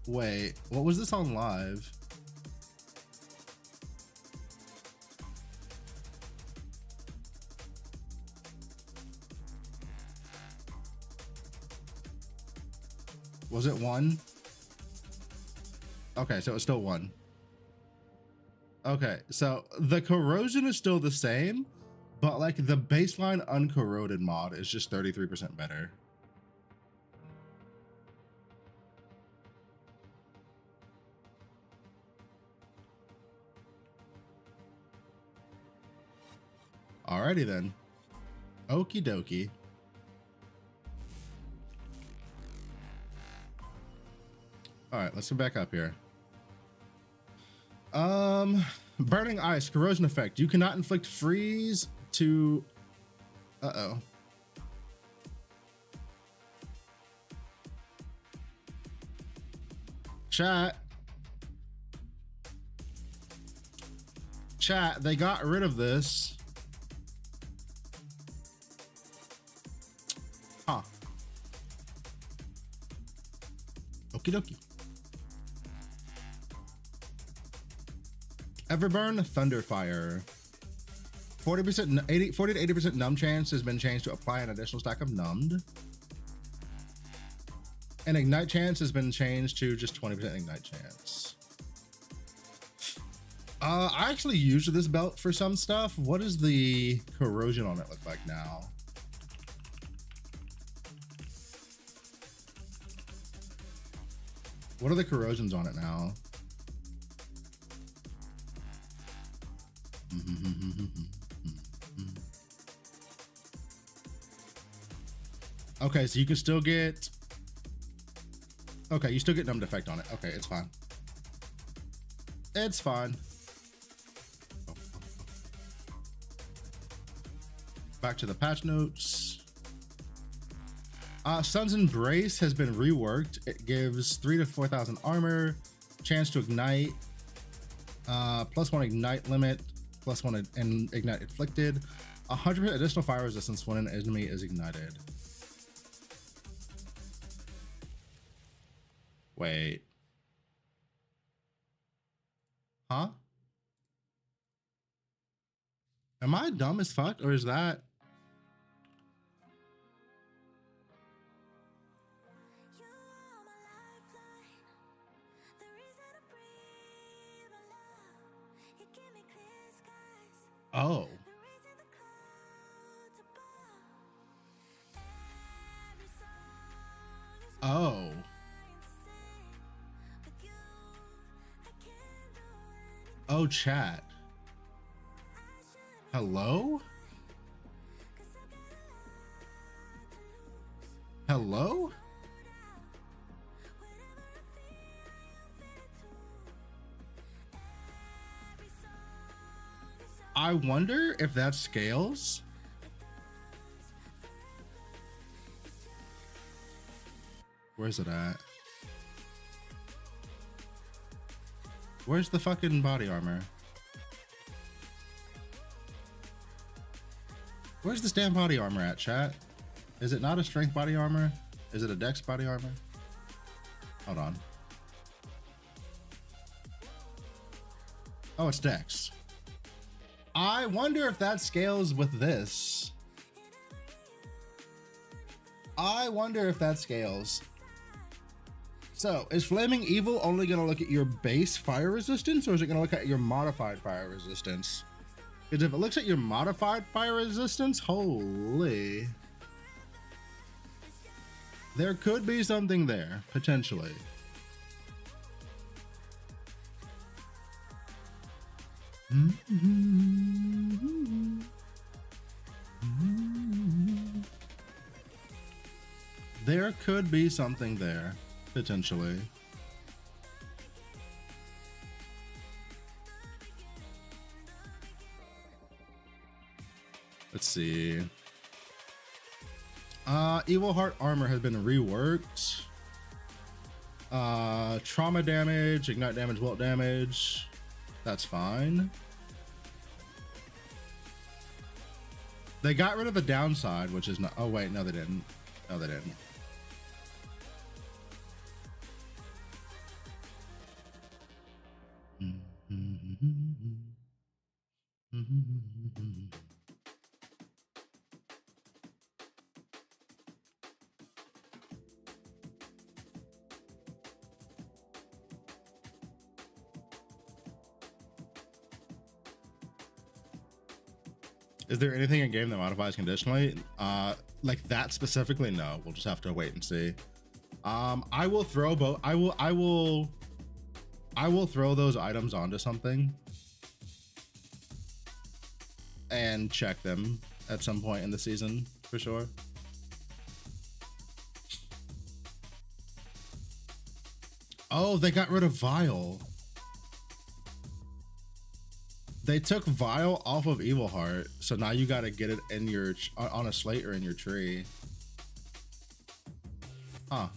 Wait, what was this on live? Was it 1? Okay, so it's still 1. Okay, so the corrosion is still the same, but like the baseline uncorroded mod is just 33% better. Alrighty then. Okie dokie. All right, let's go back up here. Burning ice, corrosion effect. You cannot inflict freeze to, uh-oh. Chat, they got rid of this. Huh. Okie dokie. Everburn Thunderfire. 40 to 80% numb chance has been changed to apply an additional stack of numbed. And ignite chance has been changed to just 20% ignite chance. I actually used this belt for some stuff. What does the corrosion on it look like now? What are the corrosions on it now? Okay, so you can still get, okay, you still get numbed effect on it. Okay, it's fine. It's fine. Back to the patch notes. Sun's Embrace has been reworked. It gives 3,000 to 4,000 armor, chance to ignite, +1 ignite limit, +1 ignite inflicted, 100% additional fire resistance when an enemy is ignited. Wait. Huh? Am I dumb as fuck, or is that? Oh. Oh. Oh, chat. Hello? Hello? I wonder if that scales. Where's it at? Where's the fucking body armor? Where's this damn body armor at, chat? Is it not a strength body armor? Is it a dex body armor? Hold on. Oh, it's dex. I wonder if that scales with this. I wonder if that scales. So, is Flaming Evil only going to look at your base fire resistance, or is it going to look at your modified fire resistance? Because if it looks at your modified fire resistance, holy. There could be something there, potentially. There could be something there, potentially. Let's see. Evil Heart armor has been reworked. Trauma damage, ignite damage, wilt damage. That's fine. They got rid of the downside, which is not. Oh wait, no, they didn't. No, they didn't. Is there anything in game that modifies conditionally? Like that specifically? No, we'll just have to wait and see. I will throw both. I will throw those items onto something and check them at some point in the season for sure. Oh, they got rid of Vile. They took Vile off of Evil Heart, so now you got to get it in your on a slate or in your tree. Huh.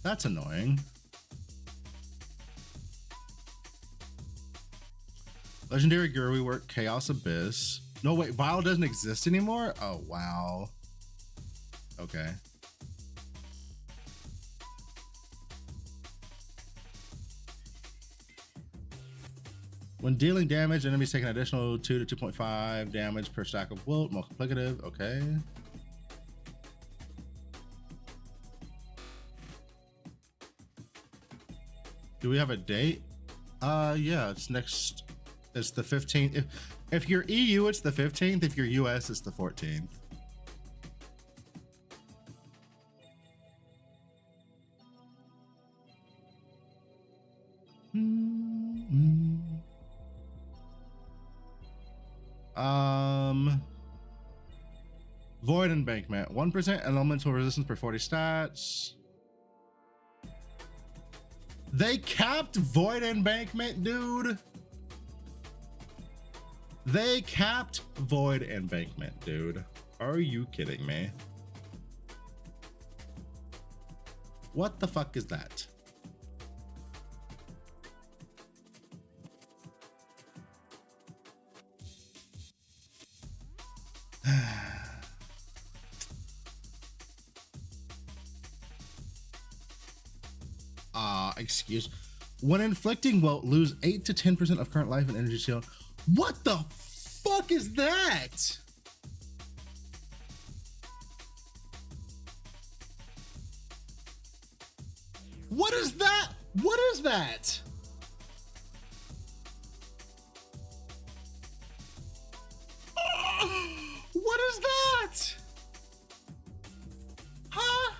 That's annoying. Legendary Gear rework Chaos Abyss. No, wait, Vile doesn't exist anymore? Oh, wow. Okay. When dealing damage, enemies take an additional 2 to 2.5 damage per stack of wilt, multiplicative. Okay. Do we have a date? Yeah, it's next. It's the 15th. If you're EU, it's the 15th. If you're US, it's the 14th. Void Embankment, 1% elemental resistance per 40 stats. They capped Void Embankment, dude. They capped Void Embankment, dude. Are you kidding me? What the fuck is that? Excuse. When inflicting wilt, lose 8 to 10% of current life and energy shield. What the fuck is that? What is that? What is that? What is that? Huh?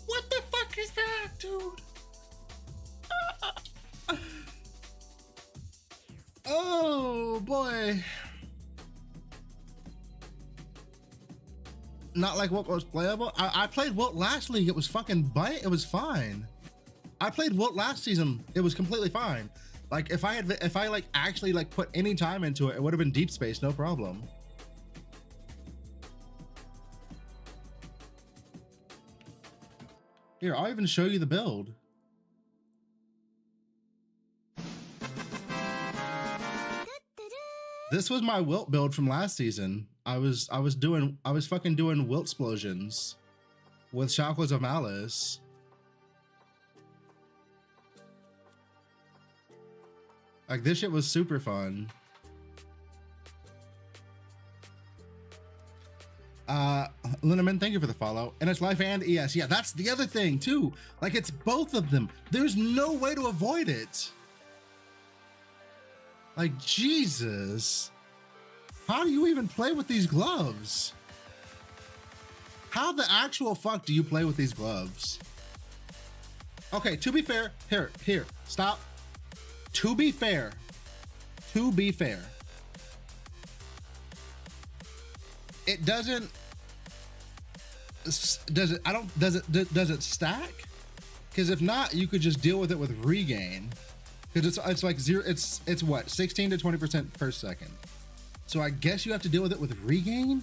What the fuck is that, dude? Oh boy. Not like what was playable. I played Wilt last league. It was fucking bite. It was fine. I played Wilt last season. It was completely fine. Like if I like actually like put any time into it, it would have been deep space, no problem. Here, I'll even show you the build. This was my Wilt build from last season. I was fucking doing Wilt explosions with Chakras of Malice. Like this shit was super fun. Linneman, thank you for the follow. And it's life and ES. Yeah, that's the other thing too. Like it's both of them. There's no way to avoid it. Like Jesus. How do you even play with these gloves? How the actual fuck do you play with these gloves? Okay, to be fair, here, stop. To be fair, it doesn't, does it stack? Because if not, you could just deal with it with regain. Because it's like zero, it's what, 16 to 20% per second. So I guess you have to deal with it with regain,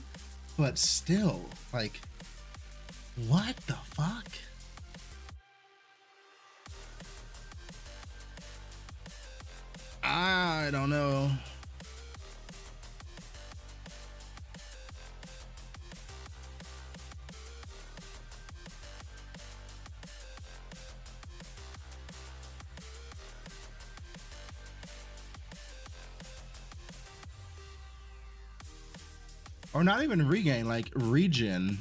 but still, like, what the fuck? I don't know. Or not even regain, like regen.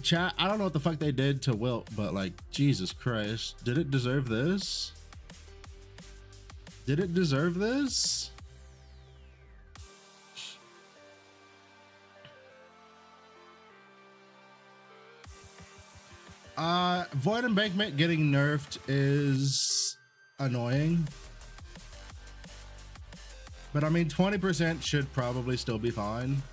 Chat, I don't know what the fuck they did to Wilt, but like, Jesus Christ. Did it deserve this? Did it deserve this? Void Embankment getting nerfed is annoying. But I mean, 20% should probably still be fine.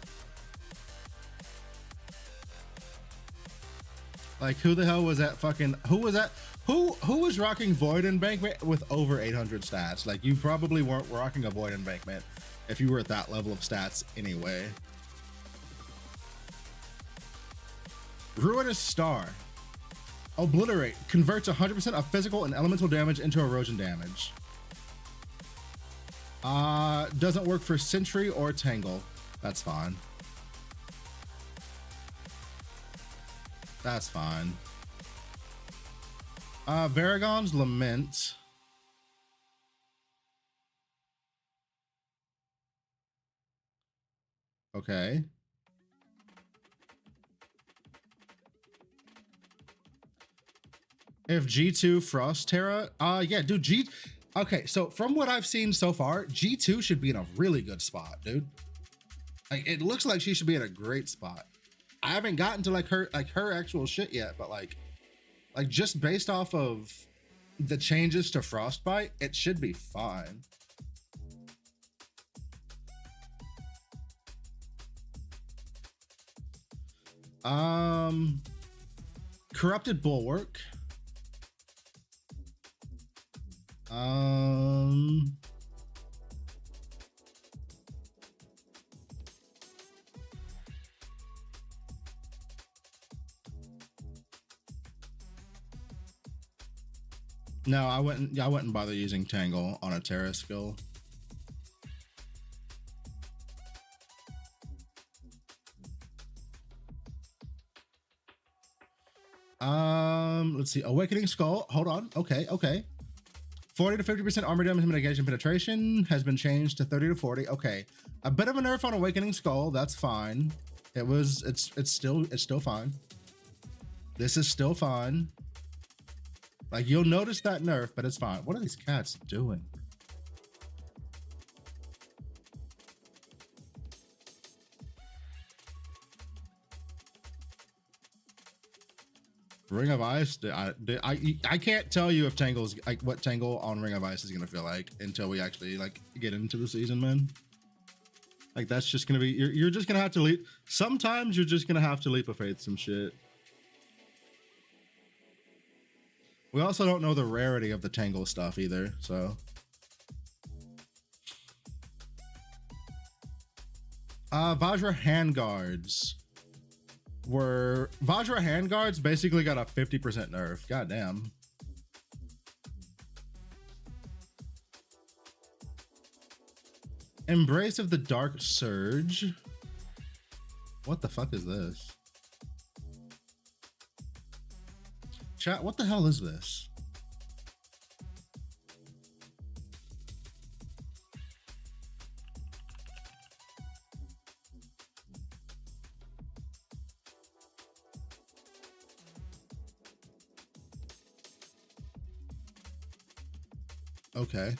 Like, who the hell was that fucking, who was that? Who was rocking Void Embankment with over 800 stats? Like, you probably weren't rocking a Void Embankment if you were at that level of stats anyway. Ruinous Star. Obliterate. Converts 100% of physical and elemental damage into erosion damage. Doesn't work for Sentry or Tangle. That's fine. That's fine. Varagon's Lament. Okay. If G2 Frost Terra, yeah, dude, okay, so from what I've seen so far, G2 should be in a really good spot, dude. Like, it looks like she should be in a great spot. I haven't gotten to like her actual shit yet, but like just based off of the changes to Frostbite, it should be fine. Corrupted Bulwark. Um, no, I wouldn't bother using Tangle on a Terra skill. Let's see. Awakening Skull. Hold on. Okay. 40 to 50% armor damage mitigation penetration has been changed to 30 to 40. Okay. A bit of a nerf on Awakening Skull. That's fine. It's still fine. This is still fine. Like, you'll notice that nerf, but it's fine. What are these cats doing? Ring of Ice. I can't tell you if Tangle's like what Tangle on Ring of Ice is gonna feel like until we actually like get into the season, man. Like, that's just gonna be you're just gonna have to leap. Sometimes you're just gonna have to leap of faith some shit. We also don't know the rarity of the Tangle stuff either, so. Vajra handguards. Vajra handguards basically got a 50% nerf. Goddamn. Embrace of the Dark Surge. What the fuck is this? Chat, what the hell is this? Okay.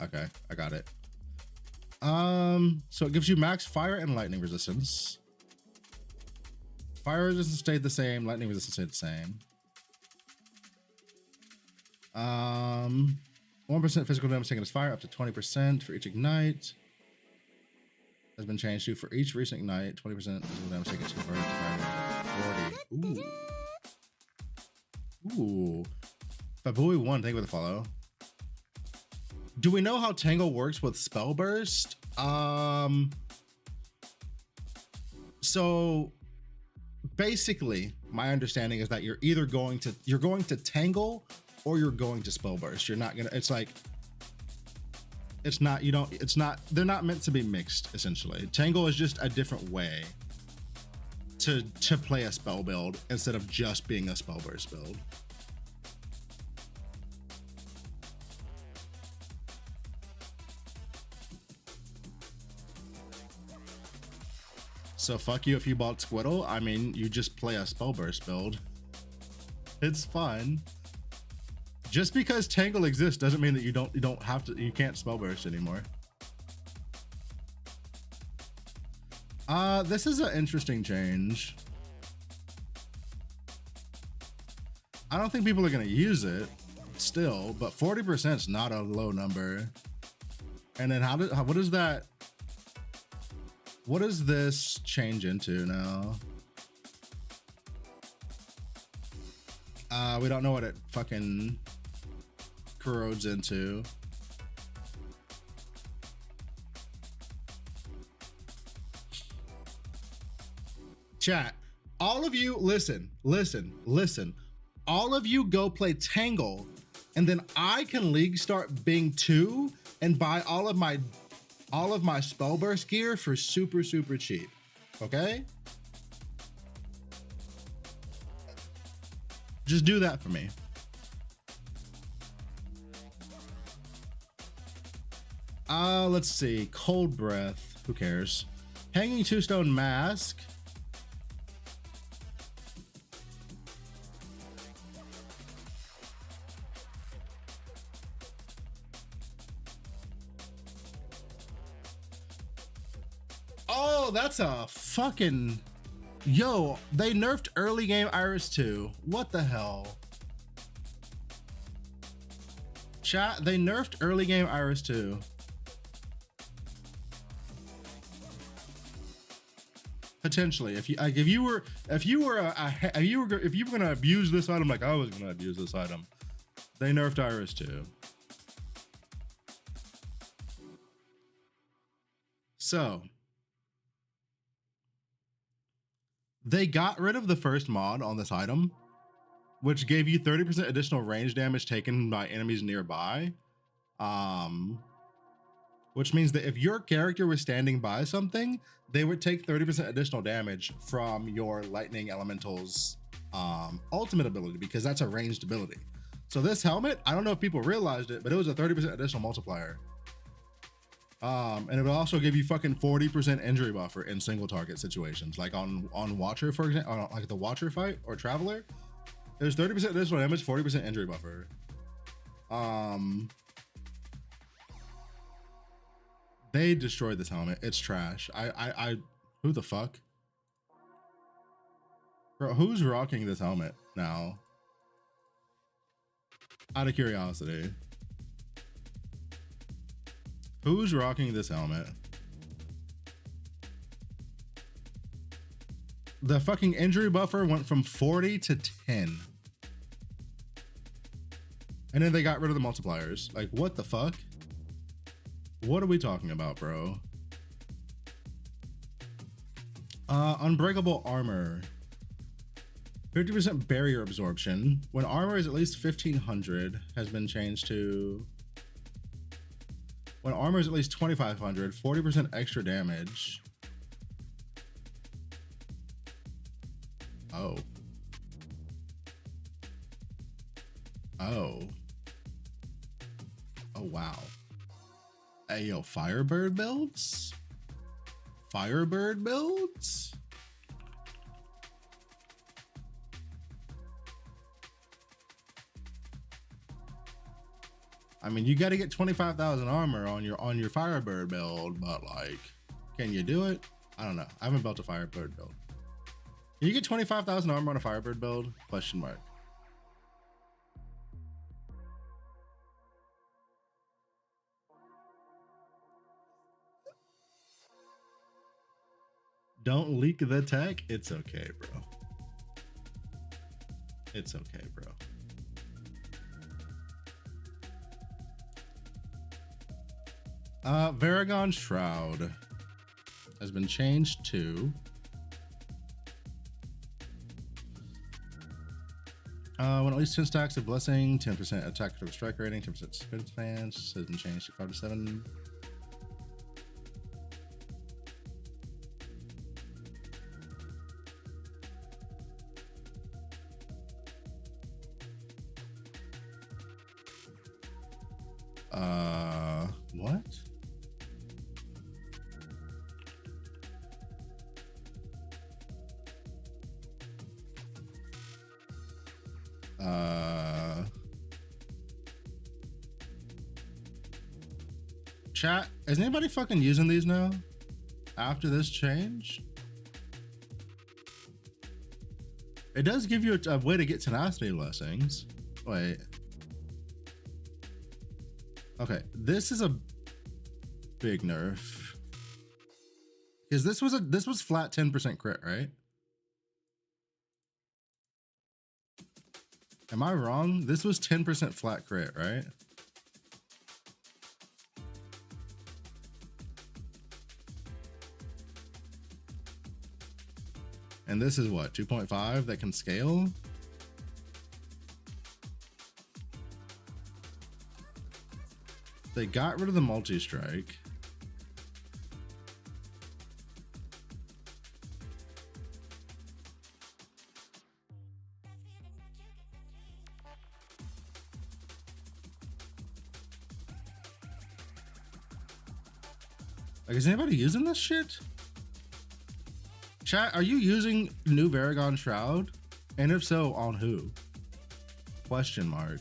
Okay, I got it. So it gives you max fire and lightning resistance. Fire resistance stayed the same, lightning resistance stayed the same. 1% physical damage taken as fire, up to 20% for each ignite. Has been changed to for each recent ignite, 20% physical damage taken is converted to fire damage 40. Ooh. Babui 1, thank you for the follow. Do we know how Tangle works with Spell Burst? So basically, my understanding is that you're either going to Tangle or you're going to Spell Burst. You're not gonna. It's like it's not. You don't. It's not. They're not meant to be mixed. Essentially, Tangle is just a different way to play a spell build instead of just being a Spell Burst build. So fuck you if you bought Squiddle. I mean, you just play a Spell Burst build. It's fun. Just because Tangle exists doesn't mean that you don't have to. You can't Spell Burst anymore. This is an interesting change. I don't think people are gonna use it still, but 40% is not a low number. And then what is that? What does this change into now? We don't know what it fucking corrodes into. Chat, all of you listen. All of you go play Tangle, and then I can League start Bing 2 and buy all of my Spell Burst gear for super cheap. Okay? Just do that for me. Let's see. Cold Breath. Who cares? Hanging Two-Stone Mask. Yo, that's a fucking... Yo, they nerfed early game Iris 2. What the hell? Chat, they nerfed early game Iris 2. Potentially, if you were gonna abuse this item like I was gonna abuse this item, they nerfed Iris 2. So they got rid of the first mod on this item, which gave you 30% additional range damage taken by enemies nearby. Which means that if your character was standing by something, they would take 30% additional damage from your lightning elemental's ultimate ability, because that's a ranged ability. So this helmet, I don't know if people realized it, but it was a 30% additional multiplier. And it will also give you fucking 40% injury buffer in single target situations, like on Watcher, for example, like the Watcher fight or Traveler. There's 30% additional damage, 40% injury buffer. They destroyed this helmet. It's trash. Who the fuck? Bro, who's rocking this helmet now? Out of curiosity. Who's rocking this helmet? The fucking injury buffer went from 40 to 10. And then they got rid of the multipliers. Like, what the fuck? What are we talking about, bro? Unbreakable armor. 50% barrier absorption. When armor is at least 1500 has been changed to... When armor is at least 2500, 40% extra damage. Oh. Oh. Oh, wow. Hey, yo, Firebird builds? Firebird builds? I mean, you got to get 25,000 armor on your Firebird build, but like, can you do it? I don't know. I haven't built a Firebird build. Can you get 25,000 armor on a Firebird build? Question mark. Don't leak the tech. It's okay, bro. It's okay, bro. Varagon Shroud has been changed to when at least 10 stacks of blessing, 10% attack critical strike rating, 10% spin stance has been changed to 5 to 7. What? Chat, is anybody fucking using these now? After this change? It does give you a way to get tenacity blessings. Wait. Okay, this is a big nerf. Because this was flat 10% crit, right? Am I wrong? This was 10% flat crit, right? And this is what, 2.5 that can scale? They got rid of the multi-strike. Like, is anybody using this shit? Chat, are you using new Varagon Shroud? And if so, on who? Question mark.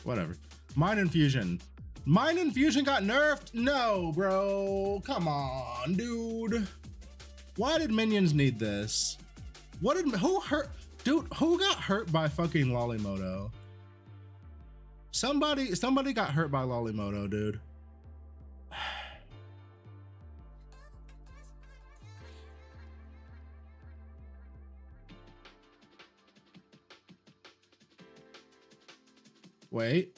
Whatever. Mind Infusion. Mind Infusion got nerfed? No, bro. Come on, dude. Why did minions need this? Who hurt? Dude, who got hurt by fucking Lolimoto? Somebody got hurt by Lolimoto, dude. Wait.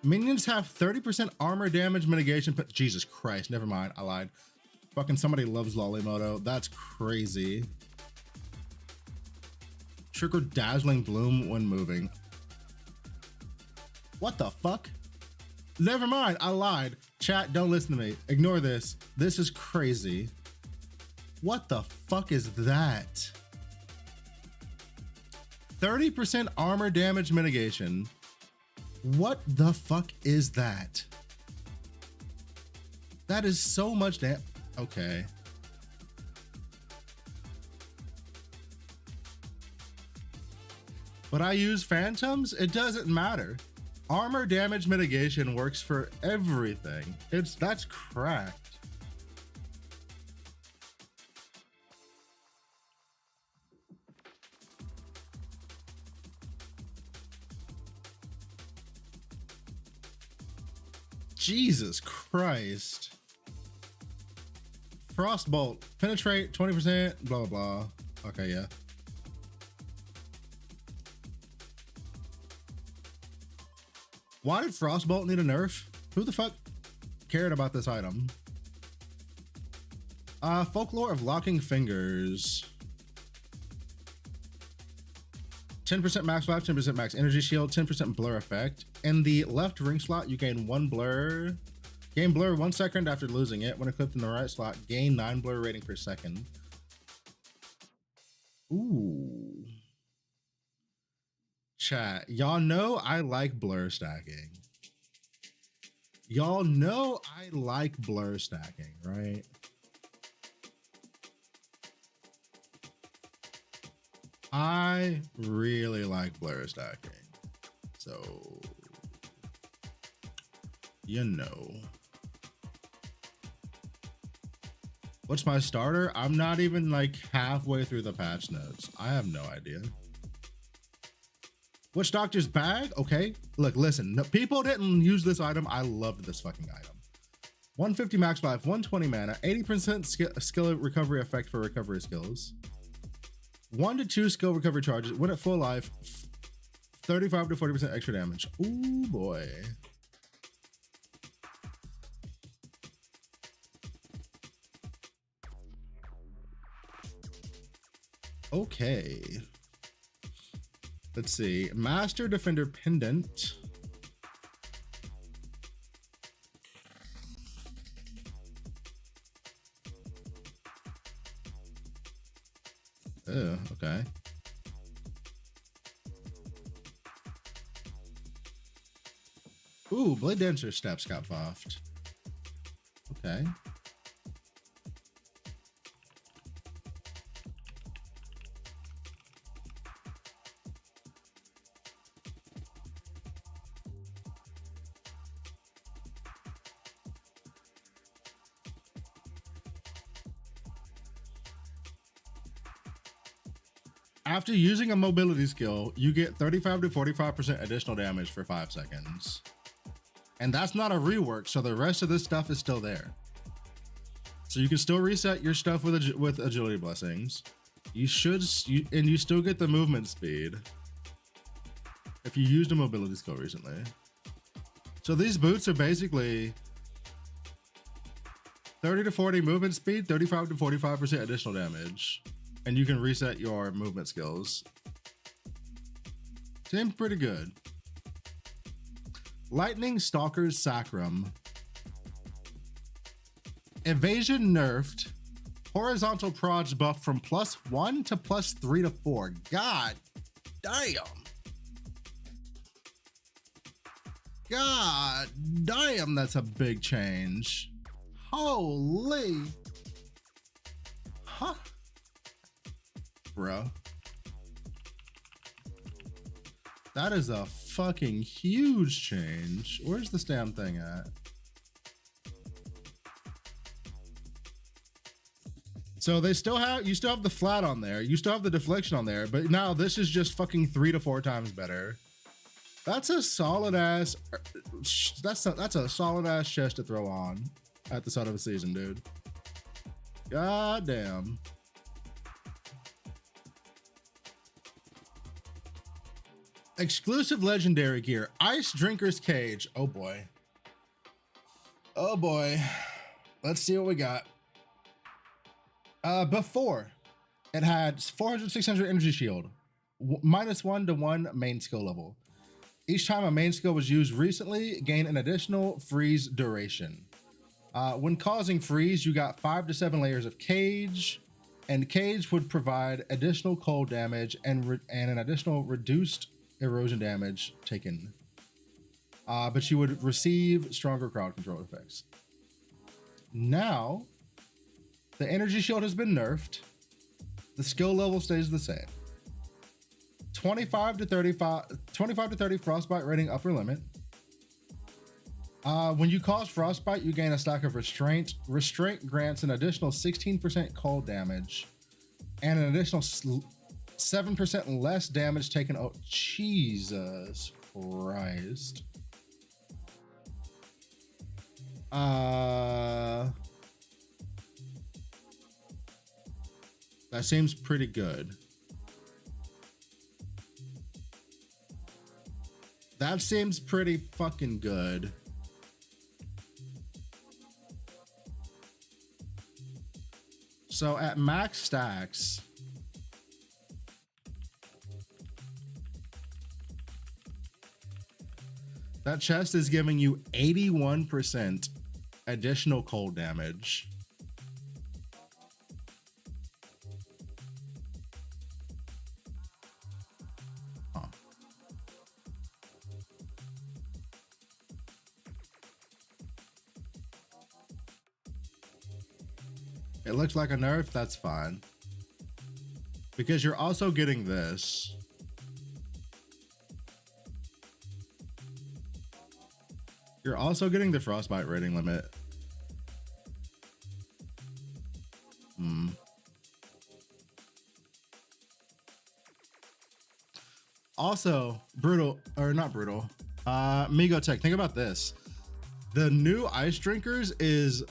Minions have 30% armor damage mitigation. Jesus Christ, never mind. I lied. Fucking somebody loves Lolimoto. That's crazy. Trigger Dazzling Bloom when moving. What the fuck? Never mind. I lied. Chat, don't listen to me. Ignore this. This is crazy. What the fuck is that? 30% armor damage mitigation. What the fuck is that? That is so much damn. Okay. But I use phantoms, it doesn't matter. Armor damage mitigation works for everything. That's cracked. Jesus Christ. Frostbolt, penetrate 20%, blah, blah, blah. Okay, yeah. Why did Frostbolt need a nerf? Who the fuck cared about this item? Folklore of Locking Fingers. 10% max life, 10% max energy shield, 10% blur effect. In the left ring slot, you gain 1 blur. Gain blur 1 second after losing it. When equipped in the right slot, gain 9 blur rating per second. Ooh. Chat, y'all know I like blur stacking. Y'all know I like blur stacking, right? I really like blur stacking. So, you know. What's my starter? I'm not even like halfway through the patch notes. I have no idea. Witch Doctor's bag? Okay. Look, listen. No, people didn't use this item. I loved this fucking item. 150 max life, 120 mana, 80% skill recovery effect for recovery skills. 1 to 2 skill recovery charges. When at full life, 35 to 40% extra damage. Ooh, boy. Okay. Let's see. Master Defender Pendant. Oh, okay. Ooh, Blade Dancer steps got buffed. Okay. After using a mobility skill, you get 35 to 45% additional damage for 5 seconds. And that's not a rework, so the rest of this stuff is still there. So you can still reset your stuff with agility blessings. You still get the movement speed if you used a mobility skill recently. So these boots are basically 30 to 40 movement speed, 35 to 45% additional damage. And you can reset your movement skills. Seems pretty good. Lightning Stalker's Sacrum. Evasion nerfed. Horizontal proj buff from +1 to +3 to 4. God damn. God damn, that's a big change. Holy. Huh? Bro. That is a fucking huge change. Where's this damn thing at? So they still have, you still have the flat on there. You still have the deflection on there, but now this is just fucking 3 to 4 times better. That's a solid ass, that's a solid ass chest to throw on at the start of a season, dude. God damn. Exclusive legendary gear, Ice Drinker's Cage. Oh boy. Oh boy. Let's see what we got. Before, it had 400, 600 energy shield, -1 to 1 main skill level. Each time a main skill was used recently, gain an additional freeze duration. When causing freeze, you got 5 to 7 layers of cage, and cage would provide additional cold damage and an additional reduced erosion damage taken. But you would receive stronger crowd control effects. Now, the energy shield has been nerfed. The skill level stays the same. 25 to 30 frostbite rating upper limit. When you cause frostbite, you gain a stack of restraint. Restraint grants an additional 16% cold damage and an additional 7% less damage taken. Oh, Jesus Christ. That seems pretty good. That seems pretty fucking good. So at max stacks, that chest is giving you 81% additional cold damage. It looks like a nerf, that's fine. Because you're also getting this. You're also getting the frostbite rating limit. Also, brutal, or not brutal, Migo Tech, think about this. The new Ice Drinkers is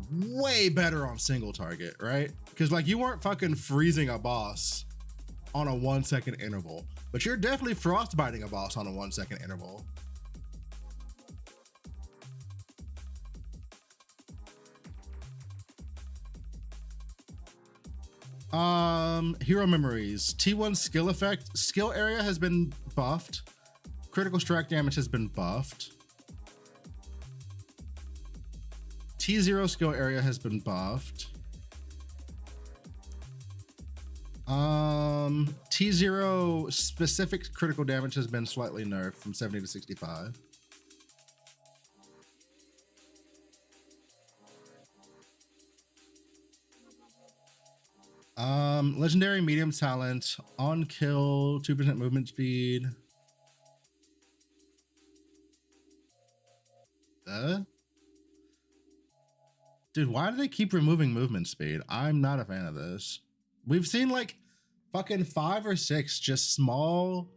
way better on single target, right? Because like you weren't fucking freezing a boss on a 1 second interval, but you're definitely frostbiting a boss on a 1 second interval. Hero memories. T1 skill effect. Skill area has been buffed. Critical strike damage has been buffed. T0 skill area has been buffed. T0 specific critical damage has been slightly nerfed from 70 to 65. Legendary medium talent, on kill, 2% movement speed. Dude, why do they keep removing movement speed? I'm not a fan of this. We've seen like fucking 5 or 6 just small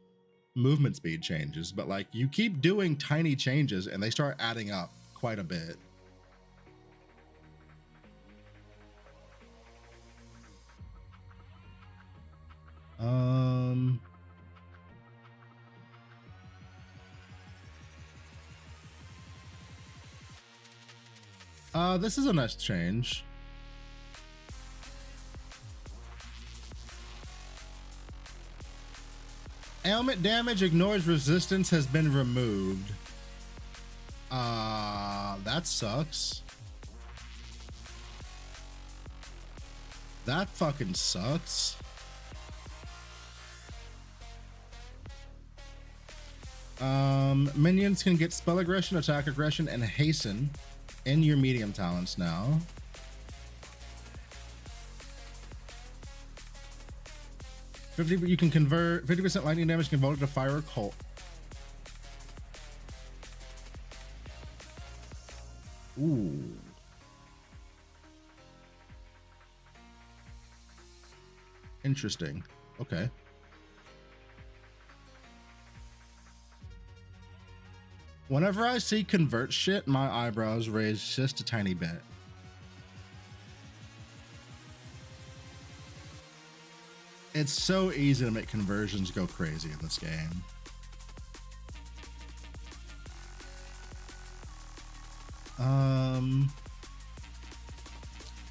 movement speed changes, but like you keep doing tiny changes and they start adding up quite a bit. This is a nice change. Ailment damage ignores resistance has been removed. That sucks. That fucking sucks. Minions can get spell aggression, attack aggression, and hasten in your medium talents now. You can convert 50% lightning damage converted to fire or cold. Ooh. Interesting. Okay. Whenever I see convert shit, my eyebrows raise just a tiny bit. It's so easy to make conversions go crazy in this game.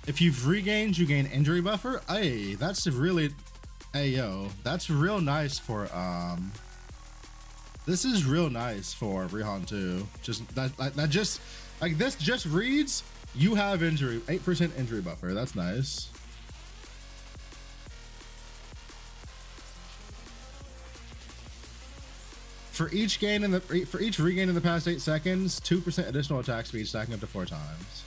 If you've regained, you gain injury buffer. Hey, that's really, hey yo, that's real nice for this is real nice for Rihan 2. Just that just like this just reads you have injury 8% injury buffer. That's nice. For each regain in the past 8 seconds, 2% additional attack speed, stacking up to 4 times.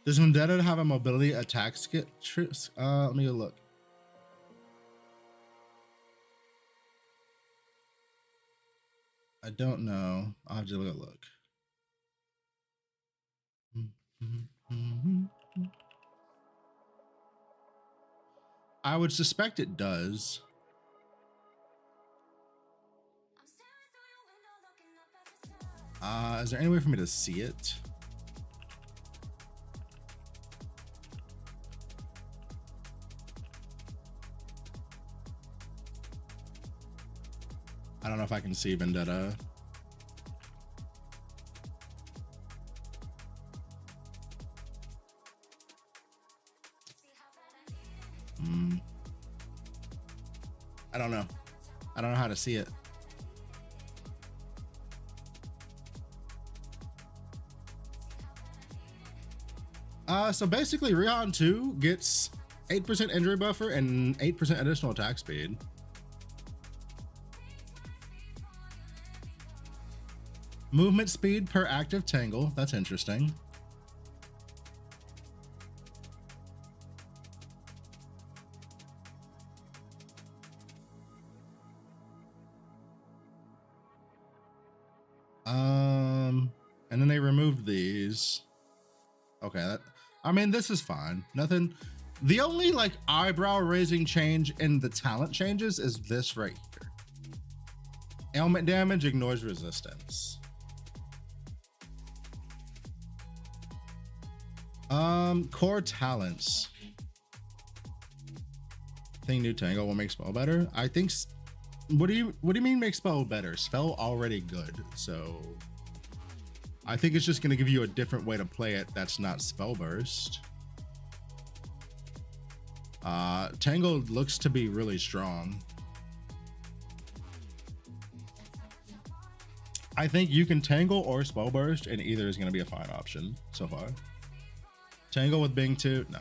Does Vendetta have a mobility attack skit? Let me go look. I don't know. I'll have to look. I would suspect it does. Is there any way for me to see it? I don't know if I can see Vendetta. I don't know. I don't know how to see it. So basically Rihan 2 gets 8% injury buffer and 8% additional attack speed. Movement speed per active tangle. That's interesting. And then they removed these. Okay, I mean, this is fine. Nothing. The only like eyebrow raising change in the talent changes is this right here. Ailment damage ignores resistance. Core talents. Think new tangle will make spell better. I think. What do you mean make spell better? Spell already good, so I think it's just going to give you a different way to play it that's not spell burst. Tangle looks to be really strong. I think you can tangle or spell burst, and either is going to be a fine option so far. Tangle with Bing 2, no.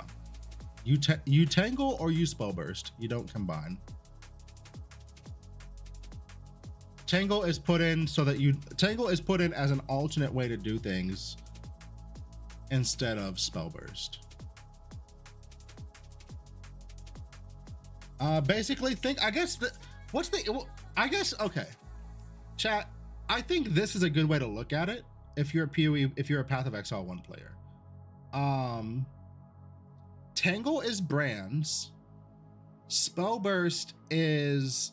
You tangle or you spell burst. You don't combine. Tangle is put in so that Tangle is put in as an alternate way to do things instead of spell burst. Basically I guess okay. Chat, I think this is a good way to look at it if you're a PoE, if you're a Path of Exile 1 player. Tangle is brands. Spell burst is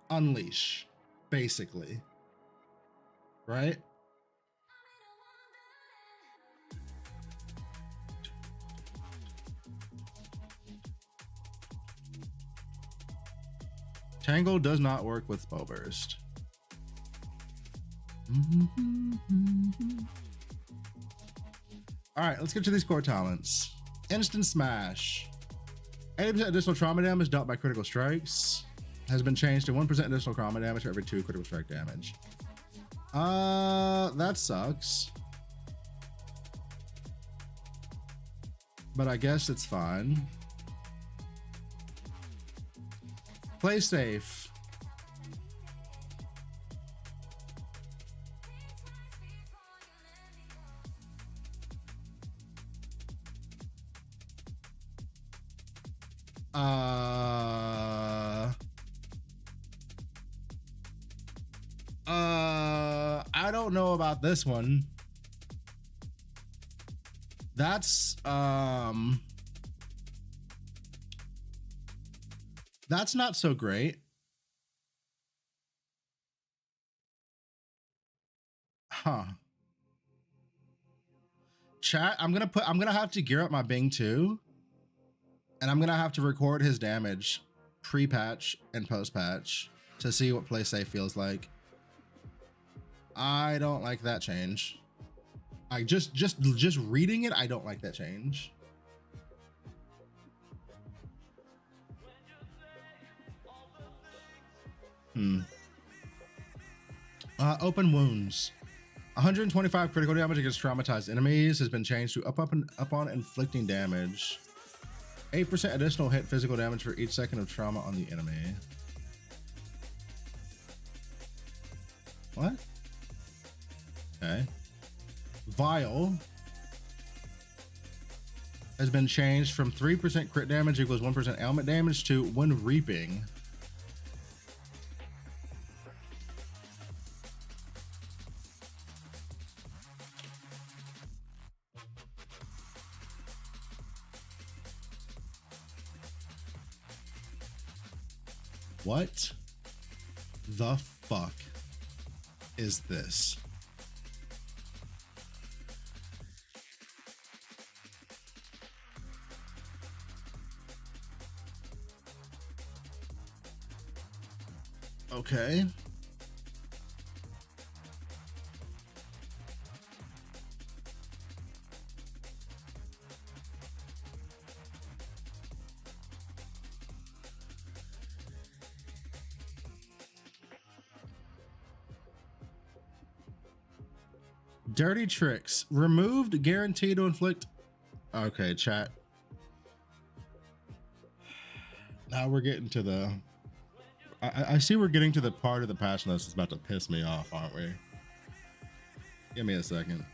unleash, basically, right? Tangle does not work with spell burst. All right, let's get to these core talents. Instant Smash. 80% additional trauma damage dealt by critical strikes. Has been changed to 1% additional trauma damage for every 2 critical strike damage. That sucks. But I guess it's fine. Play safe. don't know about this one. That's not so great. Huh. Chat, I'm gonna have to gear up my Bing too. And I'm gonna have to record his damage pre-patch and post-patch to see what play safe feels like. I don't like that change. I just reading it, I don't like that change. Open wounds. 125 critical damage against traumatized enemies has been changed to up on inflicting damage. 8% additional hit physical damage for each second of trauma on the enemy. What? Okay. Vial has been changed from 3% crit damage equals 1% ailment damage to when reaping. What the fuck is this? Okay. Dirty tricks removed, guaranteed to inflict. Okay, chat. Now we're getting to the. I see we're getting to the part of the patch notes that's about to piss me off, aren't we? Give me a second.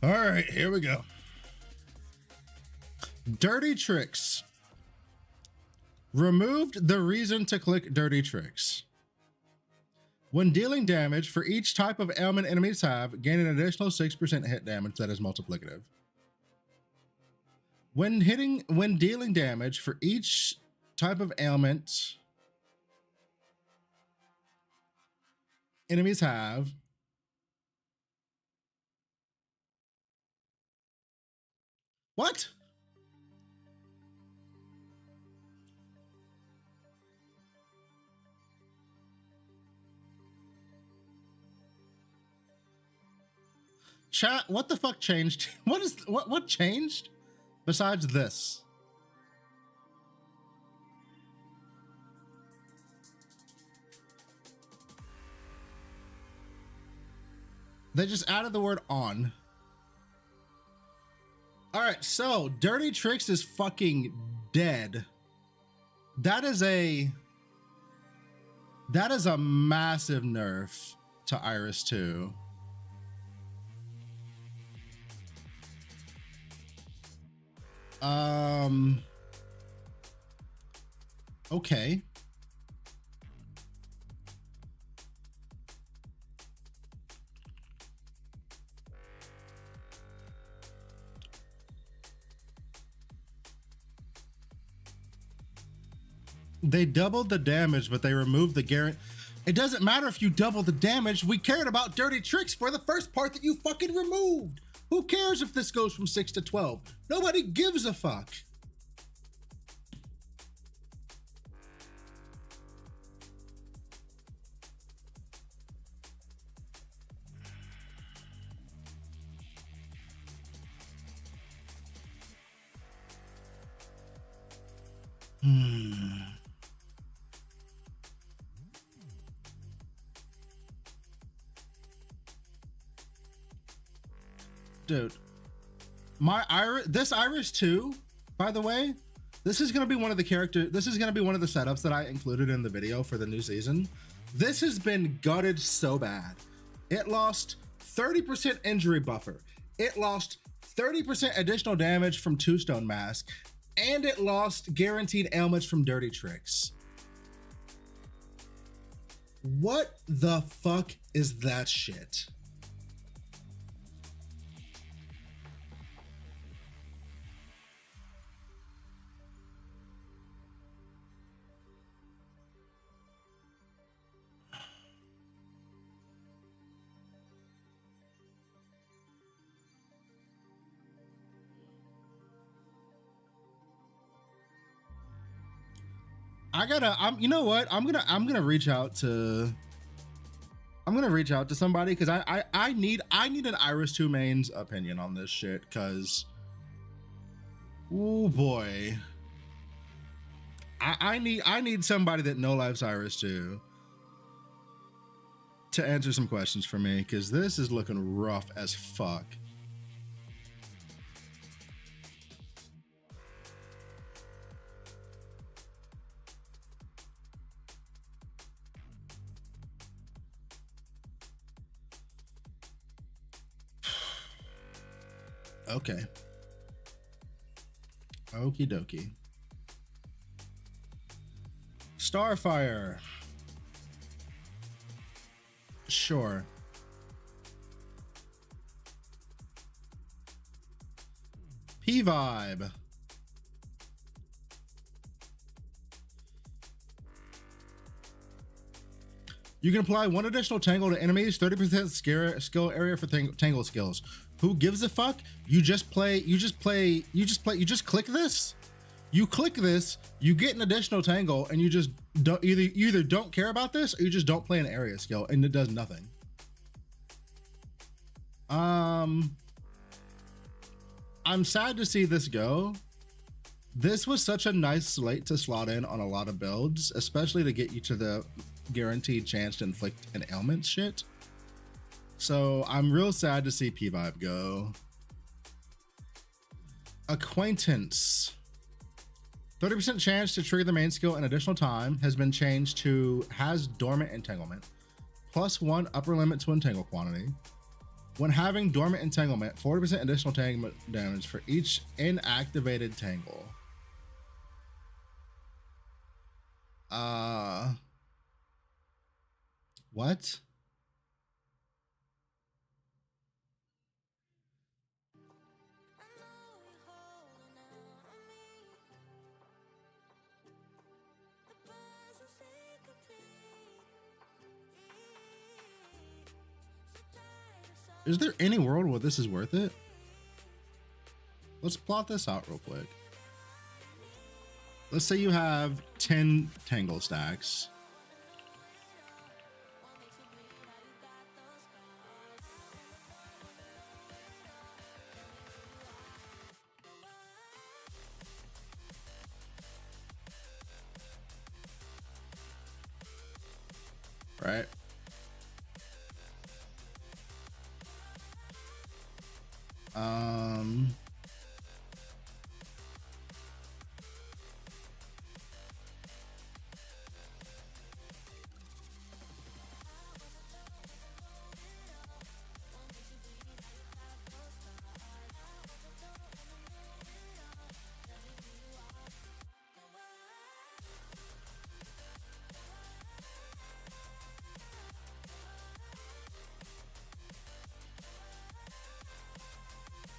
All right, here we go. Dirty tricks. Removed the reason to click dirty tricks. When dealing damage for each type of ailment enemies have, gain an additional 6% hit damage that is multiplicative. When dealing damage for each type of ailment enemies have, what? Chat, what the fuck changed? What changed besides this? They just added the word on. All right, so Dirty Tricks is fucking dead. That is a massive nerf to Iris 2. Okay. They doubled the damage, but they removed the guarantee. It doesn't matter if you double the damage. We cared about dirty tricks for the first part that you fucking removed. Who cares if this goes from 6 to 12? Nobody gives a fuck. Dude, this Iris 2, by the way, this is gonna be one of the setups that I included in the video for the new season. This has been gutted so bad. It lost 30% injury buffer. It lost 30% additional damage from Two Stone Mask, and it lost guaranteed ailments from dirty tricks. What the fuck is that shit? You know what? I'm gonna reach out to somebody because I need an Iris 2 main's opinion on this shit because, oh boy, I need somebody that no life's Iris 2 to answer some questions for me because this is looking rough as fuck. Okay. Okie dokie. Starfire. Sure. P-Vibe. You can apply one additional tangle to enemies, 30% skill area for tangle skills. Who gives a fuck? You just click this. You click this, you get an additional tangle, and you just don't either don't care about this or you just don't play an area skill and it does nothing. I'm sad to see this go. This was such a nice slate to slot in on a lot of builds, especially to get you to the guaranteed chance to inflict an ailment shit. So I'm real sad to see P-Vibe go. Acquaintance. 30% chance to trigger the main skill in additional time has been changed to has dormant entanglement. +1 upper limit to entangle quantity. When having dormant entanglement, 40% additional tangle damage for each inactivated tangle. What? Is there any world where this is worth it? Let's plot this out real quick. Let's say you have 10 tangle stacks. Right?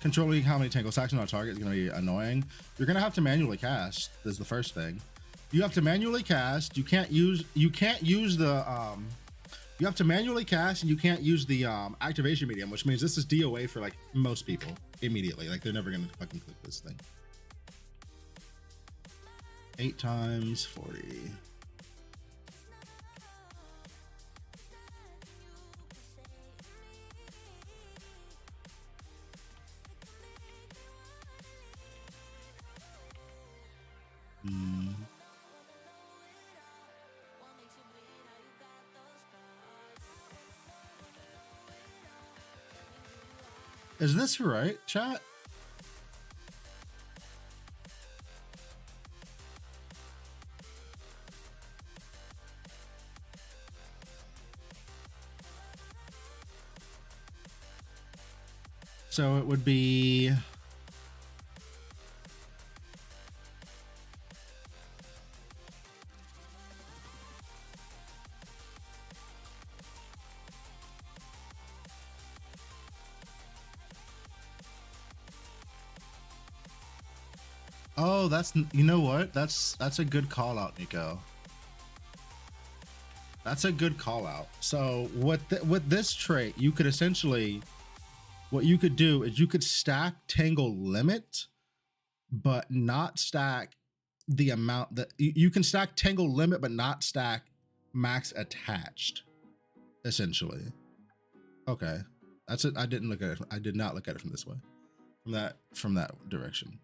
Controlling how many tangle stacks on a target is going to be annoying. You're going to have to manually cast, is the first thing. You have to manually cast. You can't use the you have to manually cast, and you can't use the activation medium, which means this is DOA for like most people immediately. Like they're never gonna fucking click this thing. 8 times 40. Is this right, chat? So it would be oh, that's, you know what? That's a good call out, Nico. That's a good call out. So with this trait, you could essentially, what you could do is you could stack Tangle Limit, but not stack the amount that you can stack Tangle Limit, but not stack Max Attached, essentially. Okay, that's it. I didn't look at it. I did not look at it from this way, from that direction.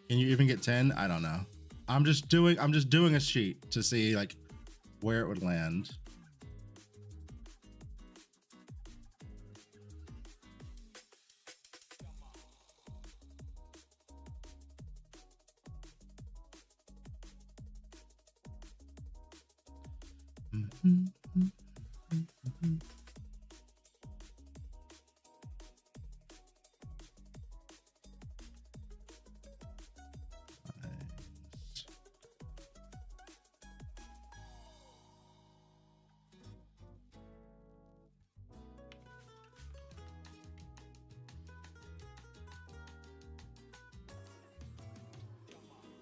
Can you even get 10? I don't know. I'm just doing a sheet to see like where it would land.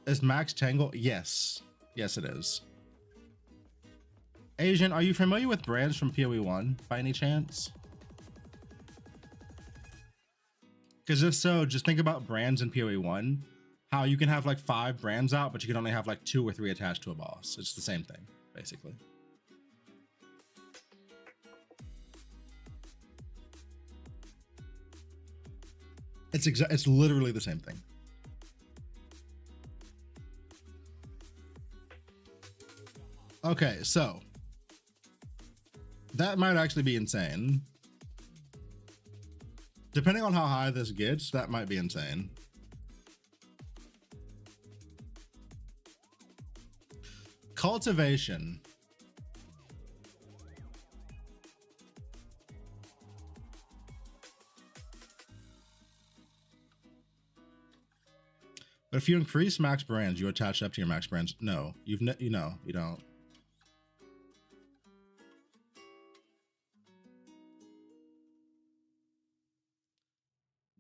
Is Max Tangle? Yes. Yes, it is. Asian, are you familiar with brands from PoE 1 by any chance? Because if so, just think about brands in PoE 1. How you can have like 5 brands out, but you can only have like 2 or 3 attached to a boss. It's the same thing, basically. It's literally the same thing. Okay, so that might actually be insane. Depending on how high this gets, that might be insane. Cultivation. But if you increase max brands, you attach up to your max brands. No, you don't.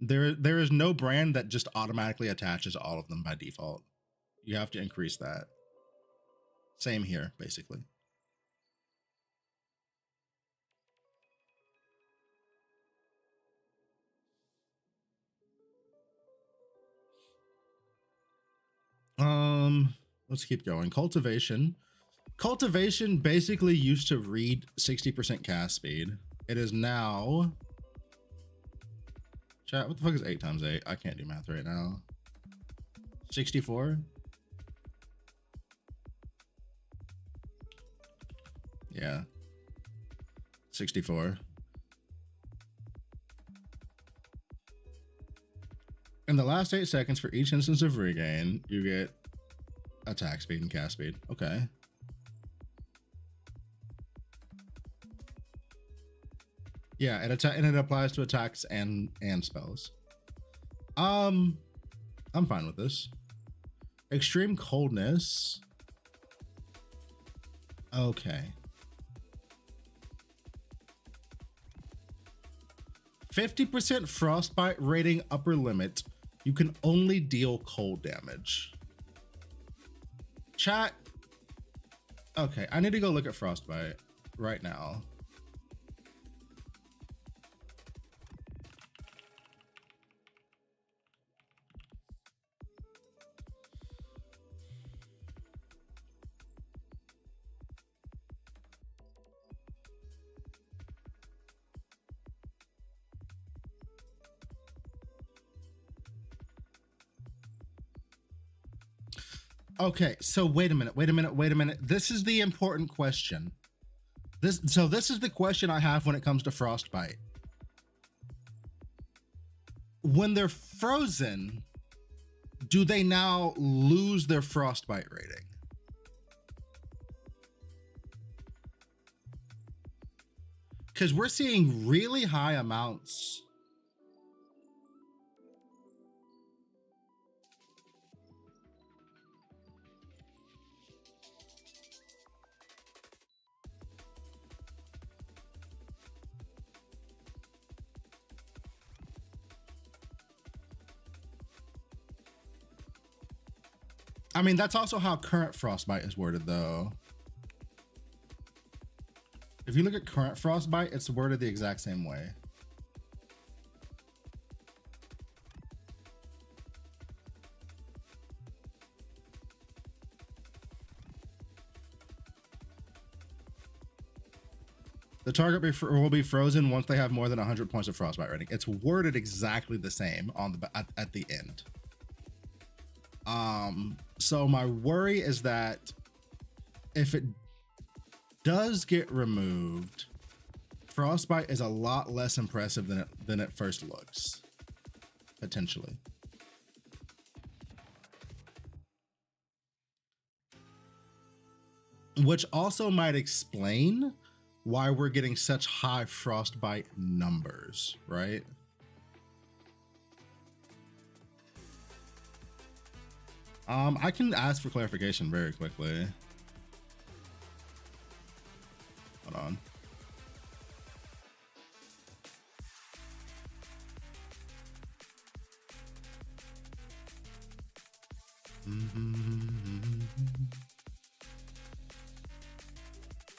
There is no brand that just automatically attaches all of them by default. You have to increase that. Same here, basically. Let's keep going. Cultivation. Cultivation basically used to read 60% cast speed. It is now... Chat, what the fuck is 8 times 8? I can't do math right now. 64? Yeah. 64. In the last 8 seconds for each instance of regain, you get attack speed and cast speed. Okay. Yeah, and it applies to attacks and spells. I'm fine with this. Extreme coldness. Okay. 50% frostbite rating upper limit. You can only deal cold damage. Chat. Okay, I need to go look at frostbite right now. Okay, so wait a minute. This is the important question. This is the question I have when it comes to frostbite. When they're frozen, do they now lose their frostbite rating? Because we're seeing really high amounts. I mean, that's also how current frostbite is worded, though. If you look at current frostbite, it's worded the exact same way. The target will be frozen once they have more than 100 points of frostbite rating. It's worded exactly the same on the at the end. So my worry is that if it does get removed, frostbite is a lot less impressive than it first looks, potentially. Which also might explain why we're getting such high frostbite numbers, right? I can ask for clarification very quickly. Hold on.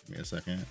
Give me a second.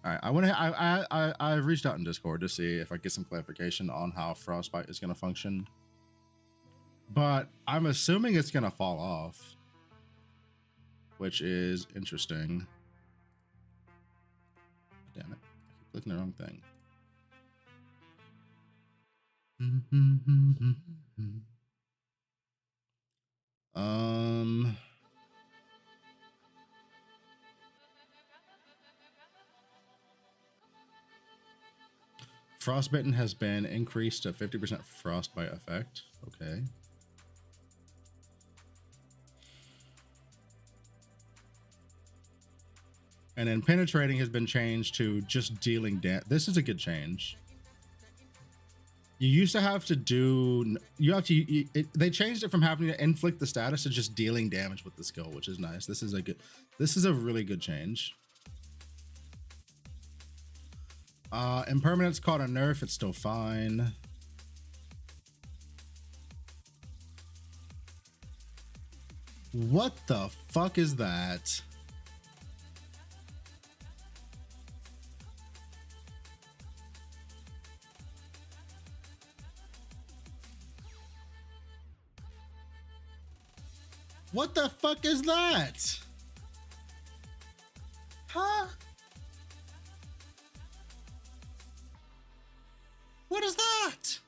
All right, I reached out in Discord to see if I get some clarification on how frostbite is going to function, but I'm assuming it's going to fall off, which is interesting. Damn it, I keep clicking the wrong thing. Frostbitten has been increased to 50% frost by effect. Okay. And then penetrating has been changed to just dealing damage. This is a good change. You used to have to do, they changed it from having to inflict the status to just dealing damage with the skill, which is nice. This is a really good change. Impermanence caught a nerf, it's still fine. What the fuck is that? What the fuck is that? Huh? What is that?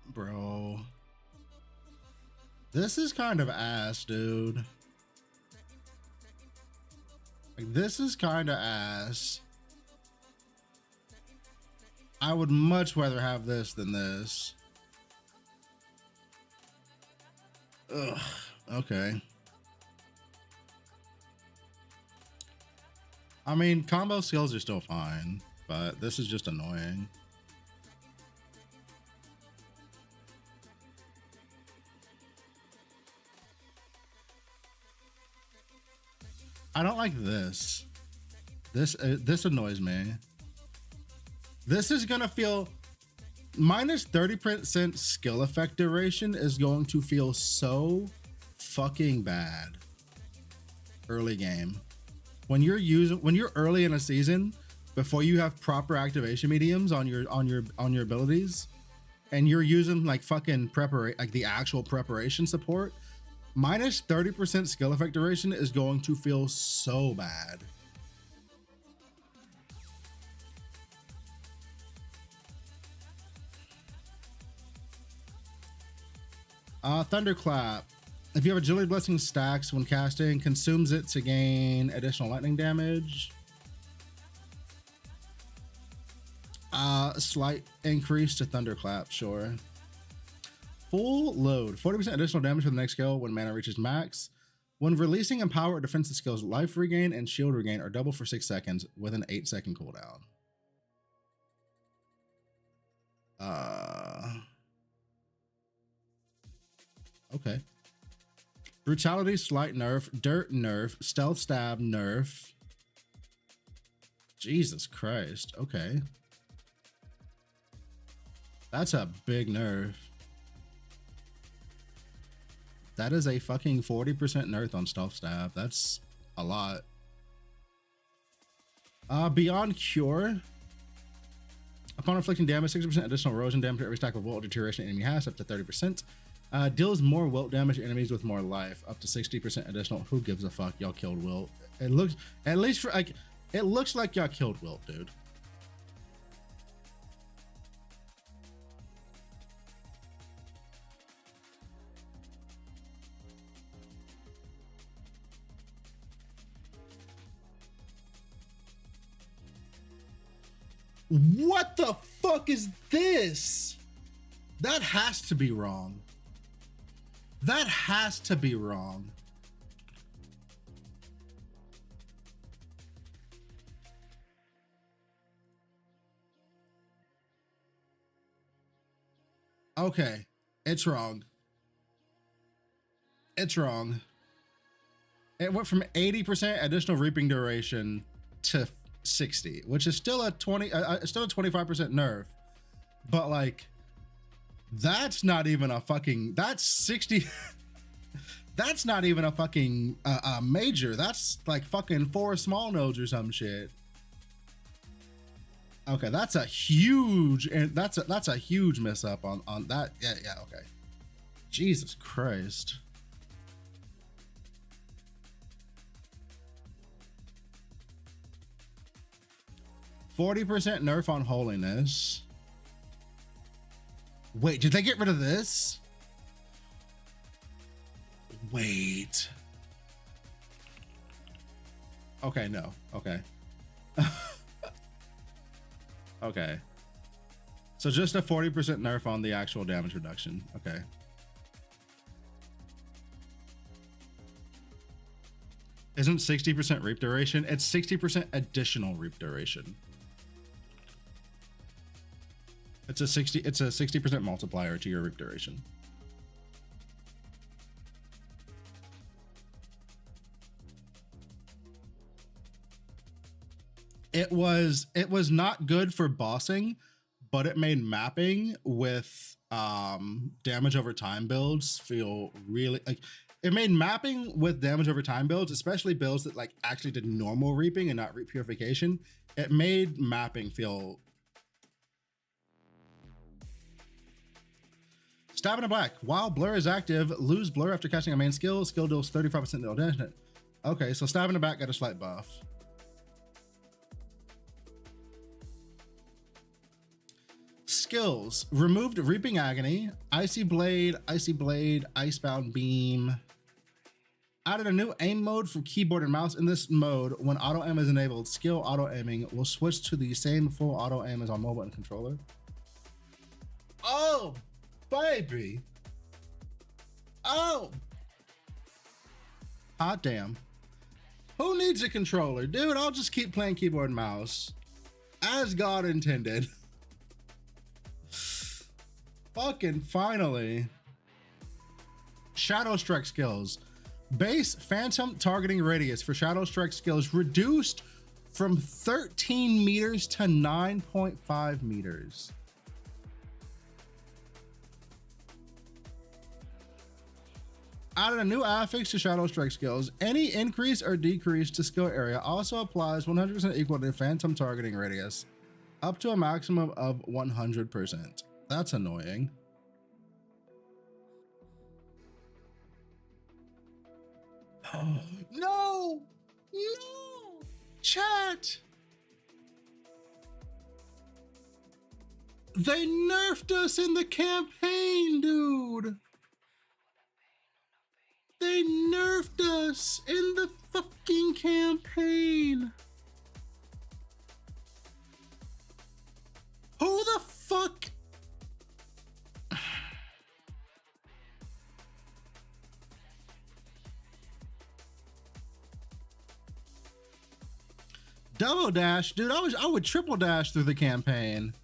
Bro. This is kind of ass, dude. Like, this is kind of ass. I would much rather have this than this. Ugh, okay. I mean, combo skills are still fine, but this is just annoying. I don't like this. This annoys me. This is gonna feel minus 30% skill effect duration is going to feel so fucking bad early game. When you're early in a season, before you have proper activation mediums on your abilities, and you're using like fucking like the actual preparation support, minus 30% skill effect duration is going to feel so bad. Thunderclap. If you have Agility Blessing stacks when casting, consumes it to gain additional lightning damage. Slight increase to Thunderclap, sure. Full load. 40% additional damage for the next skill when mana reaches max. When releasing empower or defensive skills, life regain and shield regain are double for 6 seconds with an 8-second cooldown. Okay. Brutality, slight nerf. Dirt, nerf. Stealth stab, nerf. Jesus Christ. Okay. That's a big nerf. That is a fucking 40% nerf on stealth stab. That's a lot. Beyond Cure. Upon inflicting damage, 60% additional erosion damage to every stack of wilt deterioration enemy has, up to 30%. Deals more wilt damage to enemies with more life, up to 60% additional. Who gives a fuck? Y'all killed wilt. It looks, at least for like, it looks like y'all killed wilt, dude. What the fuck is this? That has to be wrong. That has to be wrong. Okay, it's wrong. It's wrong. It went from 80% additional reaping duration to 60, which is still a 25% nerf, but like, that's not even a fucking, that's 60. That's not even a fucking major. That's like fucking 4 small nodes or some shit. Okay, that's a huge, and that's a huge mess up on that. Yeah, okay. Jesus Christ. %40 nerf on holiness. Wait, did they get rid of this? Wait. Okay, no. Okay. Okay. So just a 40% nerf on the actual damage reduction. Okay. Isn't 60% reap duration? It's 60% additional reap duration. It's a 60% multiplier to your reap duration. It was not good for bossing, but it made mapping with damage over time builds feel really like it made mapping with damage over time builds, especially builds that like actually did normal reaping and not reap purification. It made mapping feel. Stab in the black. While blur is active, lose blur after casting a main skill. Skill deals 35% deal damage. Okay, so stab in the back got a slight buff. Skills. Removed Reaping Agony, Icy Blade, Icebound Beam. Added a new aim mode for keyboard and mouse. In this mode, when auto aim is enabled, skill auto aiming will switch to the same full auto aim as on mobile and controller. Oh, baby. Oh. Hot damn. Who needs a controller? Dude, I'll just keep playing keyboard and mouse. As God intended. Fucking finally. Shadow Strike skills. Base phantom targeting radius for Shadow Strike skills reduced from 13 meters to 9.5 meters. Added a new affix to Shadow Strike skills. Any increase or decrease to skill area also applies 100% equal to phantom targeting radius, up to a maximum of 100%. That's annoying. No! No! Chat! They nerfed us in the campaign, dude! They nerfed us in the fucking campaign! Who the fuck? Double dash, dude. I would triple dash through the campaign.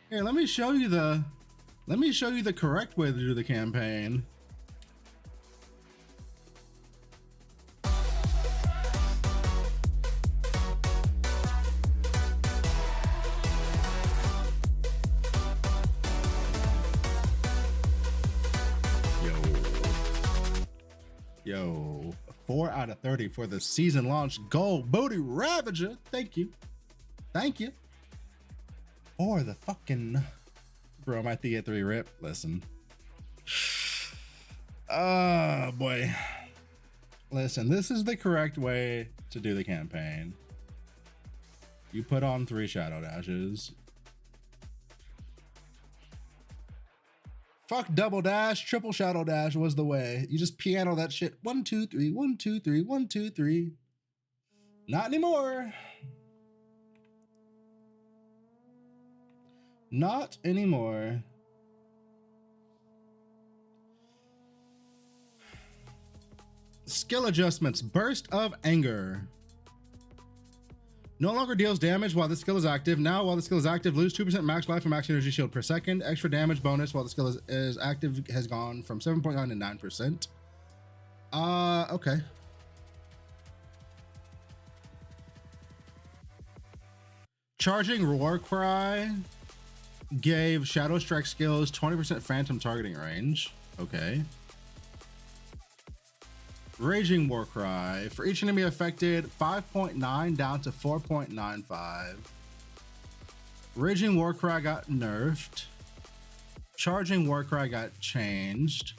Here, let me show you the correct way to do the campaign. Yo, 4 out of 30 for the season launch gold booty ravager. Thank you. Thank you. Or the fucking bro, my Thea 3 rip. Listen. Oh boy. Listen, this is the correct way to do the campaign. You put on 3 shadow dashes. Fuck double dash, triple shadow dash was the way. You just piano that shit. 1, 2, 3, 1, 2, 3, 1, 2, 3. Not anymore. Not anymore. Skill adjustments. Burst of Anger. No longer deals damage while the skill is active. Now, while the skill is active, lose 2% max life and max energy shield per second. Extra damage bonus while the skill is active has gone from 7.9 to 9%. Okay. Charging War Cry gave Shadow Strike skills 20% phantom targeting range. Okay. Raging Warcry. For each enemy affected, 5.9 down to 4.95. Raging Warcry got nerfed. Charging Warcry got changed.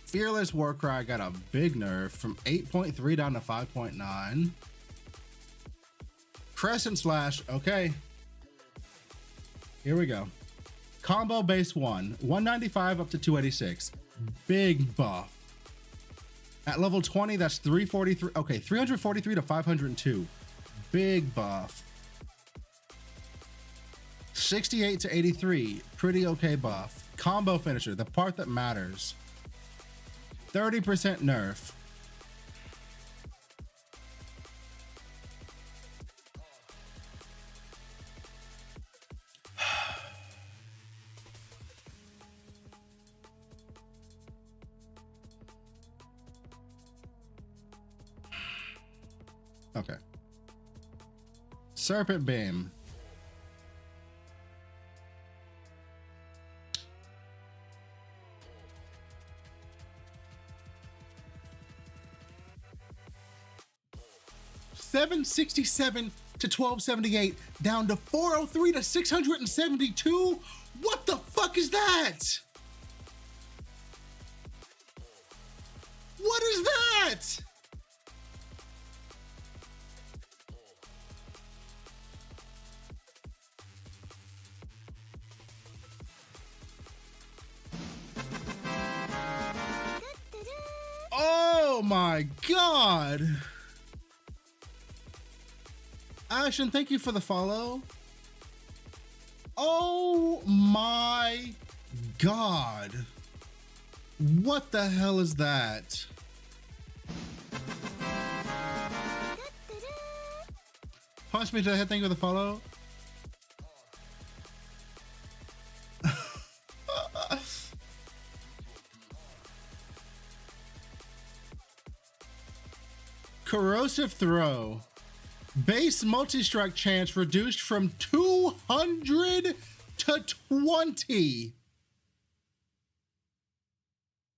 Fearless Warcry got a big nerf from 8.3 down to 5.9. Crescent Slash, okay. Here we go. Combo base 1, 195 up to 286. Big buff. At level 20, that's 343. Okay, 343 to 502. Big buff. 68 to 83. Pretty okay buff. Combo finisher, the part that matters. 30% nerf. Okay. Serpent Beam. $767 to $1278, down to $403 to $672. What the fuck is that? What is that? Oh my God. Ashton, thank you for the follow. Oh my God. What the hell is that? Punch me to the head, thank you for the follow. Corrosive Throw. Base multi-strike chance reduced from 200 to 20.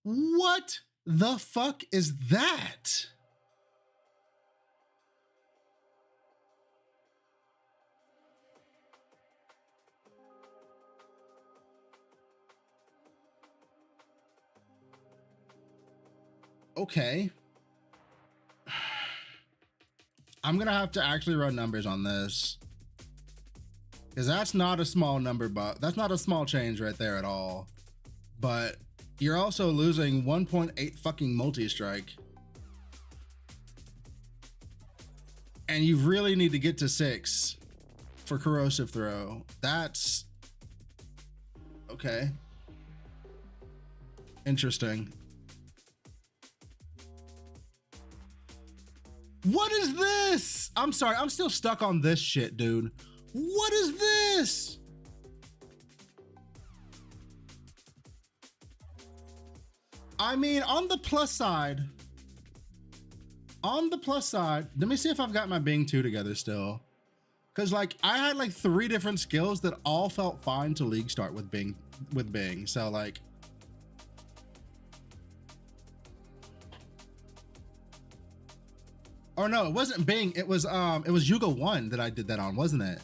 What the fuck is that? Okay. I'm gonna have to actually run numbers on this, because that's not a small number, but that's not a small change right there at all. But you're also losing 1.8 fucking multi-strike, and you really need to get to 6 for Corrosive Throw. That's okay. Interesting. What is this? I'm sorry, I'm still stuck on this shit, dude. What is this? I mean, on the plus side, let me see if I've got my Bing 2 together still. Cause like I had like 3 different skills that all felt fine to league start with Bing. So like, or no, it wasn't Bing. It was Yuga 1 that I did that on, wasn't it?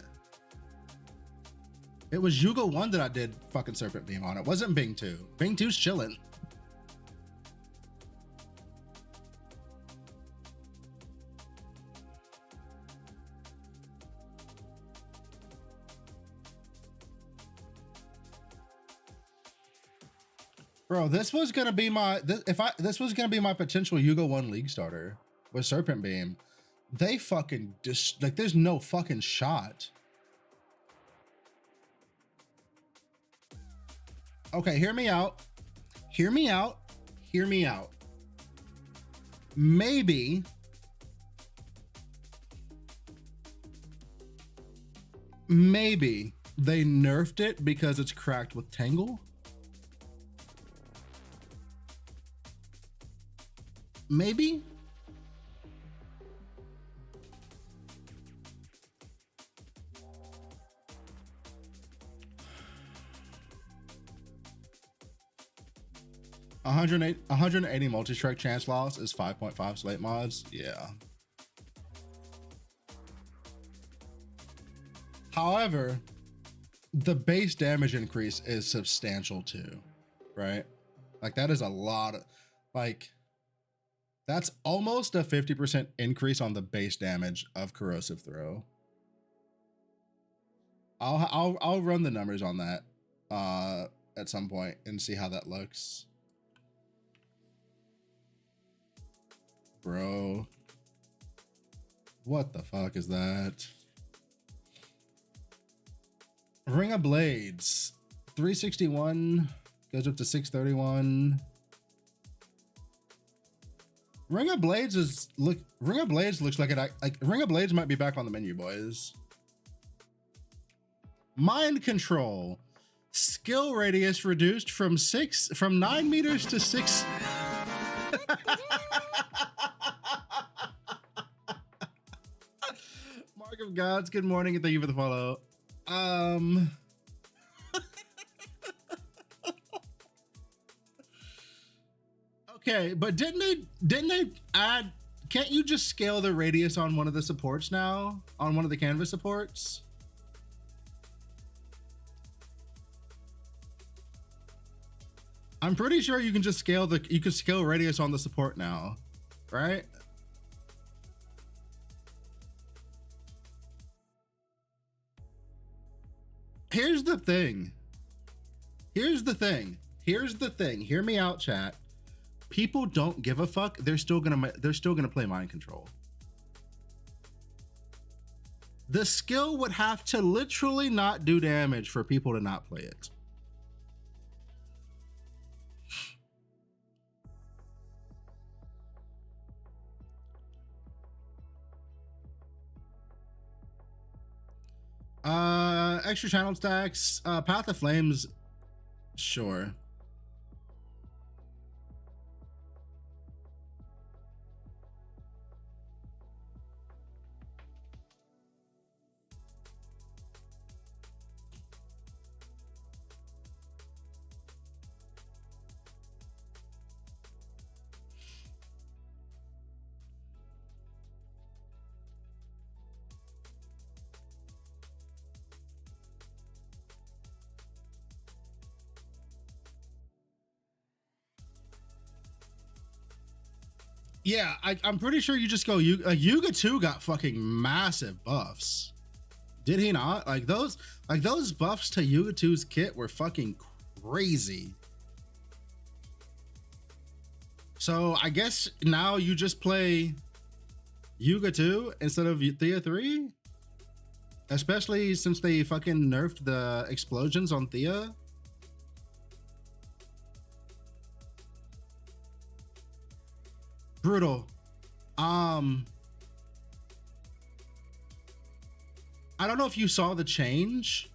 It was Yuga 1 that I did fucking Serpent Beam on. It wasn't Bing 2. Bing 2's chilling. Bro, this was gonna be my this was gonna be my potential Yuga 1 league starter with Serpent Beam. They fucking just like there's no fucking shot. Okay, hear me out. Hear me out. Hear me out. Maybe they nerfed it because it's cracked with Tangle. Maybe. $180 multi-strike chance loss is 5.5 slate mods. Yeah. However, the base damage increase is substantial too, right? Like that is a lot of, like, that's almost a 50% increase on the base damage of Corrosive Throw. I'll run the numbers on that at some point and see how that looks. bro. What the fuck is that? Ring of Blades. 361 goes up to 631. Ring of Blades looks like Ring of Blades might be back on the menu, boys. Mind control. Skill radius reduced from 9 meters to 6. Mark of Gods, good morning and thank you for the follow. Okay, but didn't they add, can't you just scale the radius on one of the supports now? On one of the canvas supports? I'm pretty sure you can just scale radius on the support now, right? Here's the thing. Hear me out, chat. People don't give a fuck. They're still gonna play mind control. The skill would have to literally not do damage for people to not play it. Extra channel stacks, Path of Flames, sure. Yeah, I'm pretty sure you just go, Yuga 2 got fucking massive buffs. Did he not? Like those buffs to Yuga 2's kit were fucking crazy. So I guess now you just play Yuga 2 instead of Thea 3? Especially since they fucking nerfed the explosions on Thea. Brutal. I don't know if you saw the change.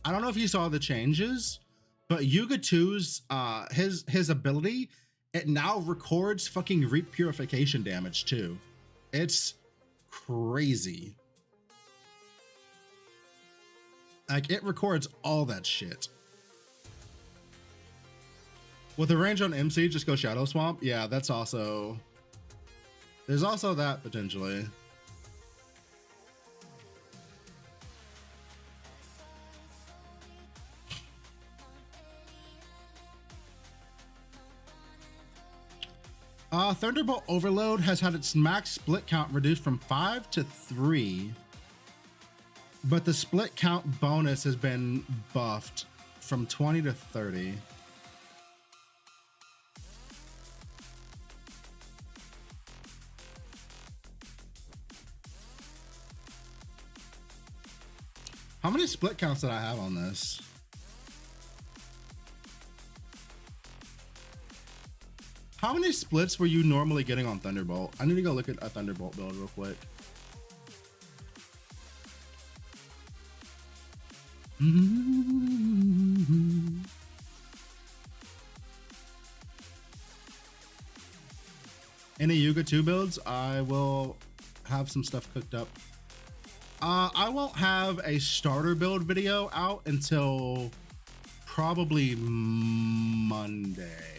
I don't know if you saw the changes, but Yuga 2's his ability, it now records fucking reap purification damage too. It's crazy. Like it records all that shit. With the range on MC, just go Shadow Swamp. Yeah, that's also... There's also that, potentially. Thunderbolt Overload has had its max split count reduced from 5 to 3. But the split count bonus has been buffed from 20 to 30. How many split counts did I have on this? How many splits were you normally getting on Thunderbolt? I need to go look at a Thunderbolt build real quick. Any Yuga 2 builds? I will have some stuff cooked up. I won't have a starter build video out until probably Monday.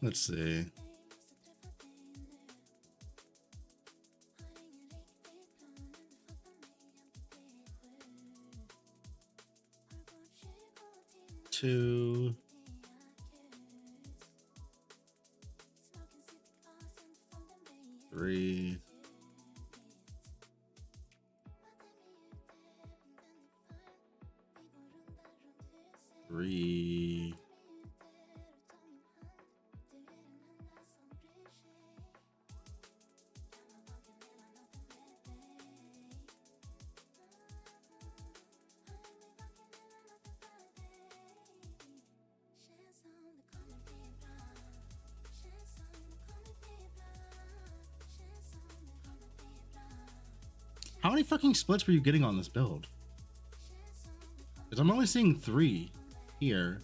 Let's see. Two. Three. Three. How many fucking splits were you getting on this build? Because I'm only seeing 3 here.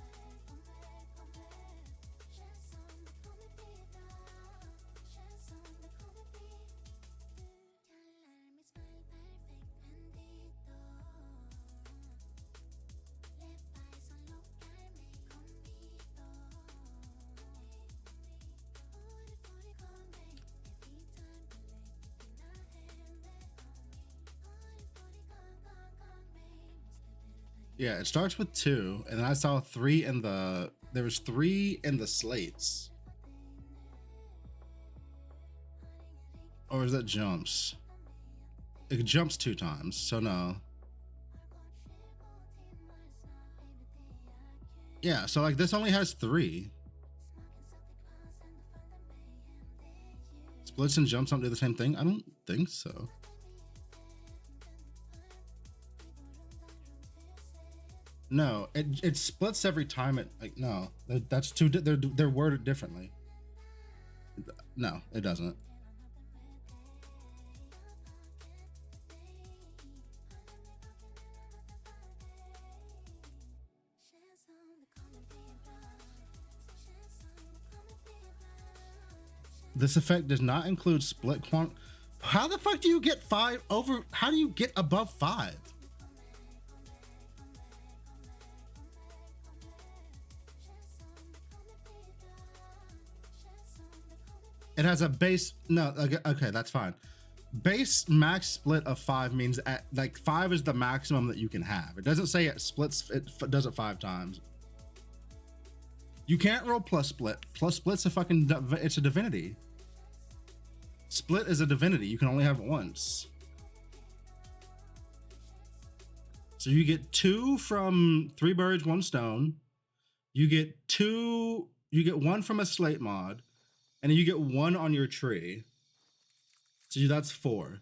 Yeah, it starts with 2, and then I saw 3 in the... There was 3 in the slates. Or is that jumps? It jumps 2 times, so no. Yeah, so like this only has 3. Splits and jumps don't do the same thing? I don't think so. No, it splits every time. It like no, that's too. They're worded differently. No, it doesn't. This effect does not include split quant. How the fuck do you get 5 over? How do you get above 5? It has a base. No, okay, that's fine. Base max split of 5 means at like 5 is the maximum that you can have. It doesn't say it splits. It does it 5 times. You can't roll plus split. Plus split's a fucking. It's a divinity. Split is a divinity. You can only have it once. So you get 2 from 3 birds, 1 stone. You get 2. You get 1 from a slate mod. And then you get 1 on your tree. So that's 4.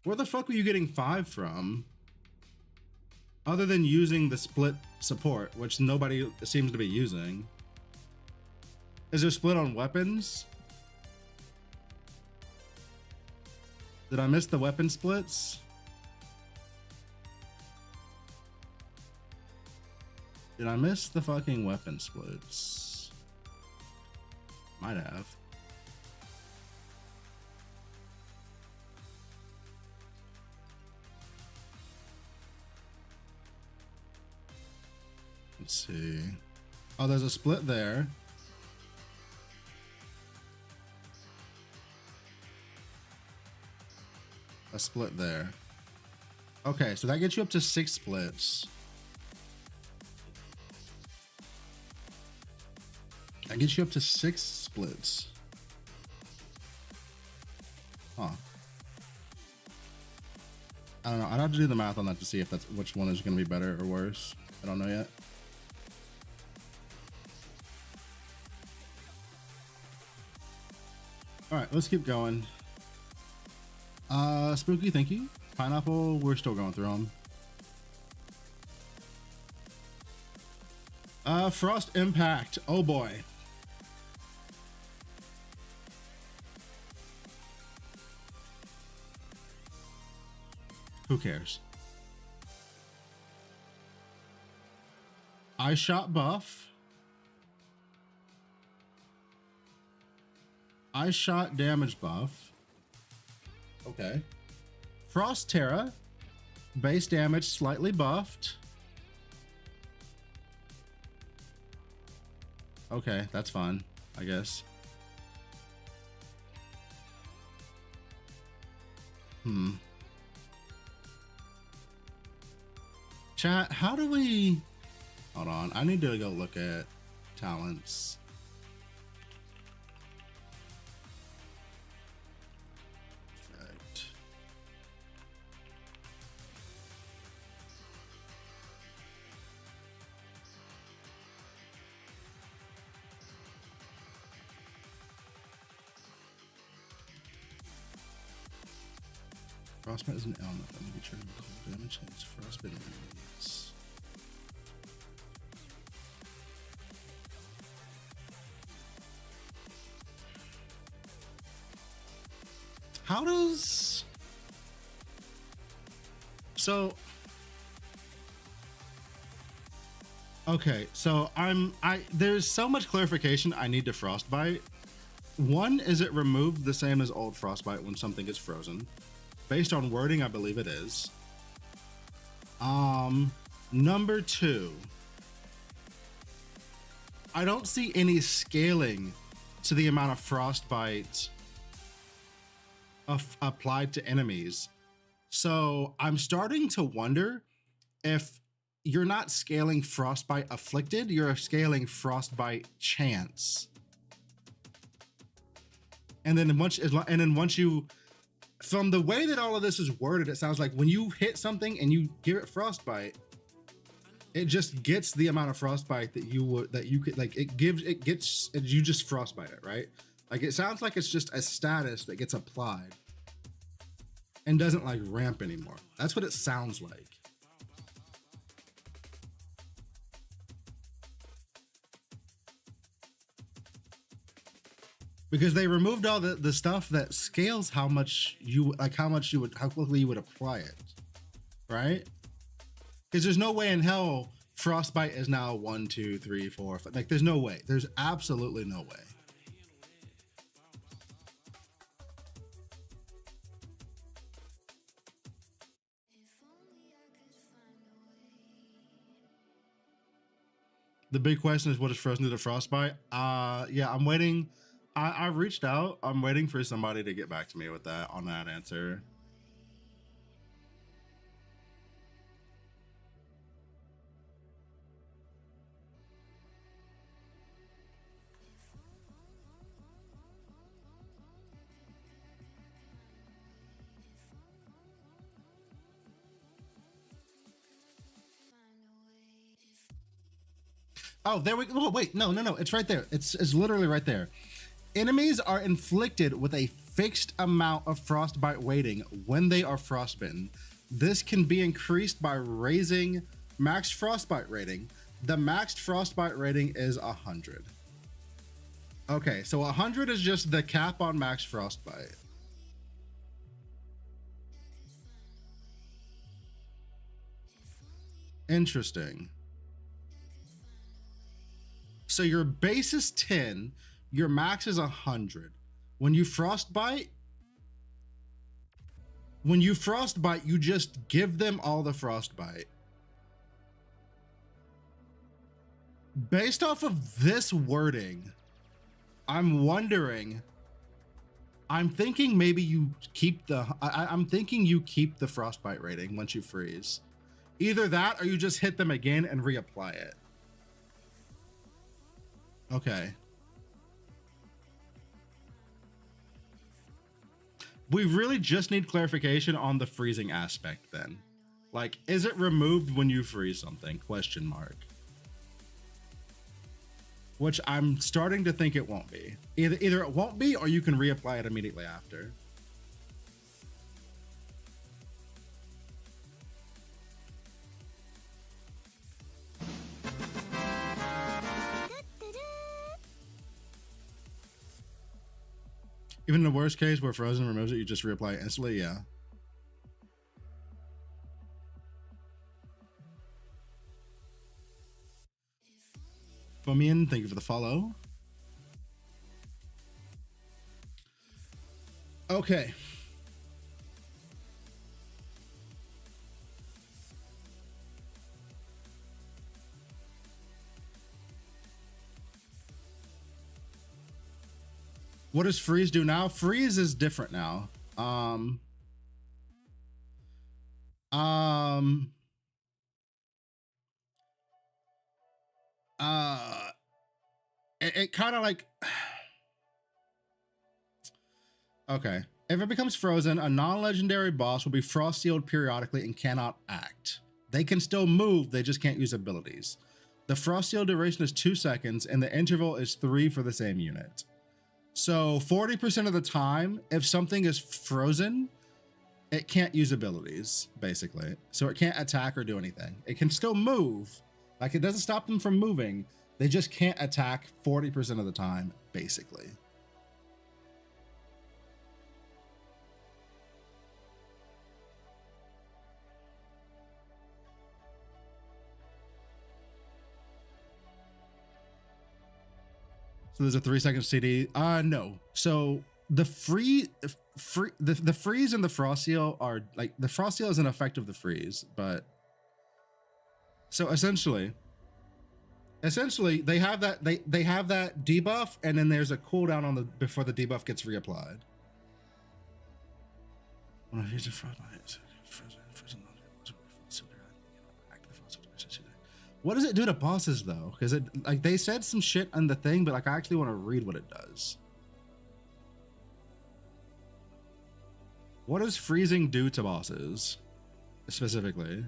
Where the fuck were you getting 5 from? Other than using the split support, which nobody seems to be using. Is there split on weapons? Did I miss the weapon splits? Did I miss the fucking weapon splits? Might have. Let's see. Oh, there's a split there. A split there. Okay, so that gets you up to 6 splits. That gets you up to 6 splits. Huh. I don't know. I'd have to do the math on that to see if that's which one is going to be better or worse. I don't know yet. All right, let's keep going. Spooky, thank you. Pineapple, we're still going through them. Frost Impact. Oh boy. Who cares? Eye shot buff. Eye shot damage buff. Okay. Frost Terra. Base damage slightly buffed. Okay, that's fine. I guess. Chat, how do we... Hold on, I need to go look at talents. Perfect. Frostbite is an element that may be triggered by cold damage against frostbitten enemies. How does... So... Okay, so there's so much clarification I need to frostbite. One, is it removed the same as old frostbite when something is frozen? Based on wording, I believe it is. Number two, I don't see any scaling to the amount of frostbite applied to enemies. So I'm starting to wonder if you're not scaling frostbite afflicted, you're scaling frostbite chance. And then once you, from the way that all of this is worded, it sounds like when you hit something and you give it frostbite, it just gets the amount of frostbite that you could, like, you just frostbite it, right? Like, it sounds like it's just a status that gets applied and doesn't like ramp anymore. That's what it sounds like. Because they removed all the stuff that scales how quickly you would apply it, right? Because there's no way in hell frostbite is now 1, 2, 3, 4, 5. Like, there's no way. There's absolutely no way. The big question is, what is frozen to the frostbite? Yeah, I'm waiting. I reached out. I'm waiting for somebody to get back to me with that on that answer. Oh, there we go. Oh, wait, no. It's right there. It's literally right there. Enemies are inflicted with a fixed amount of frostbite weighting when they are frostbitten. This can be increased by raising max frostbite rating. The maxed frostbite rating is 100. Okay, so 100 is just the cap on max frostbite. Interesting. So your base is 10, your max is 100. When you frostbite, you just give them all the frostbite. Based off of this wording, I'm thinking maybe you keep I'm thinking you keep the frostbite rating once you freeze. Either that or you just hit them again and reapply it. Okay. We really just need clarification on the freezing aspect then. Like, is it removed when you freeze something? Question mark. Which I'm starting to think it won't be. Either it won't be, or you can reapply it immediately after. Even in the worst case where Frozen removes it, you just reapply it instantly, yeah. Fomian, thank you for the follow. Okay. What does freeze do now? Freeze is different now. It kind of like, okay. If it becomes frozen, a non-legendary boss will be frost sealed periodically and cannot act. They can still move, they just can't use abilities. The frost seal duration is 2 seconds and the interval is 3 for the same unit. So 40% of the time, if something is frozen, it can't use abilities, basically. So it can't attack or do anything. It can still move. Like, it doesn't stop them from moving. They just can't attack 40% of the time, basically. So there's a 3-second CD. No. So the freeze and the frost seal are like, the frost seal is an effect of the freeze, but so essentially they have that they have that debuff, and then there's a cooldown on the before the debuff gets reapplied. What does it do to bosses though? Because it, like, they said some shit on the thing, but like, I actually want to read what it does. What does freezing do to bosses specifically?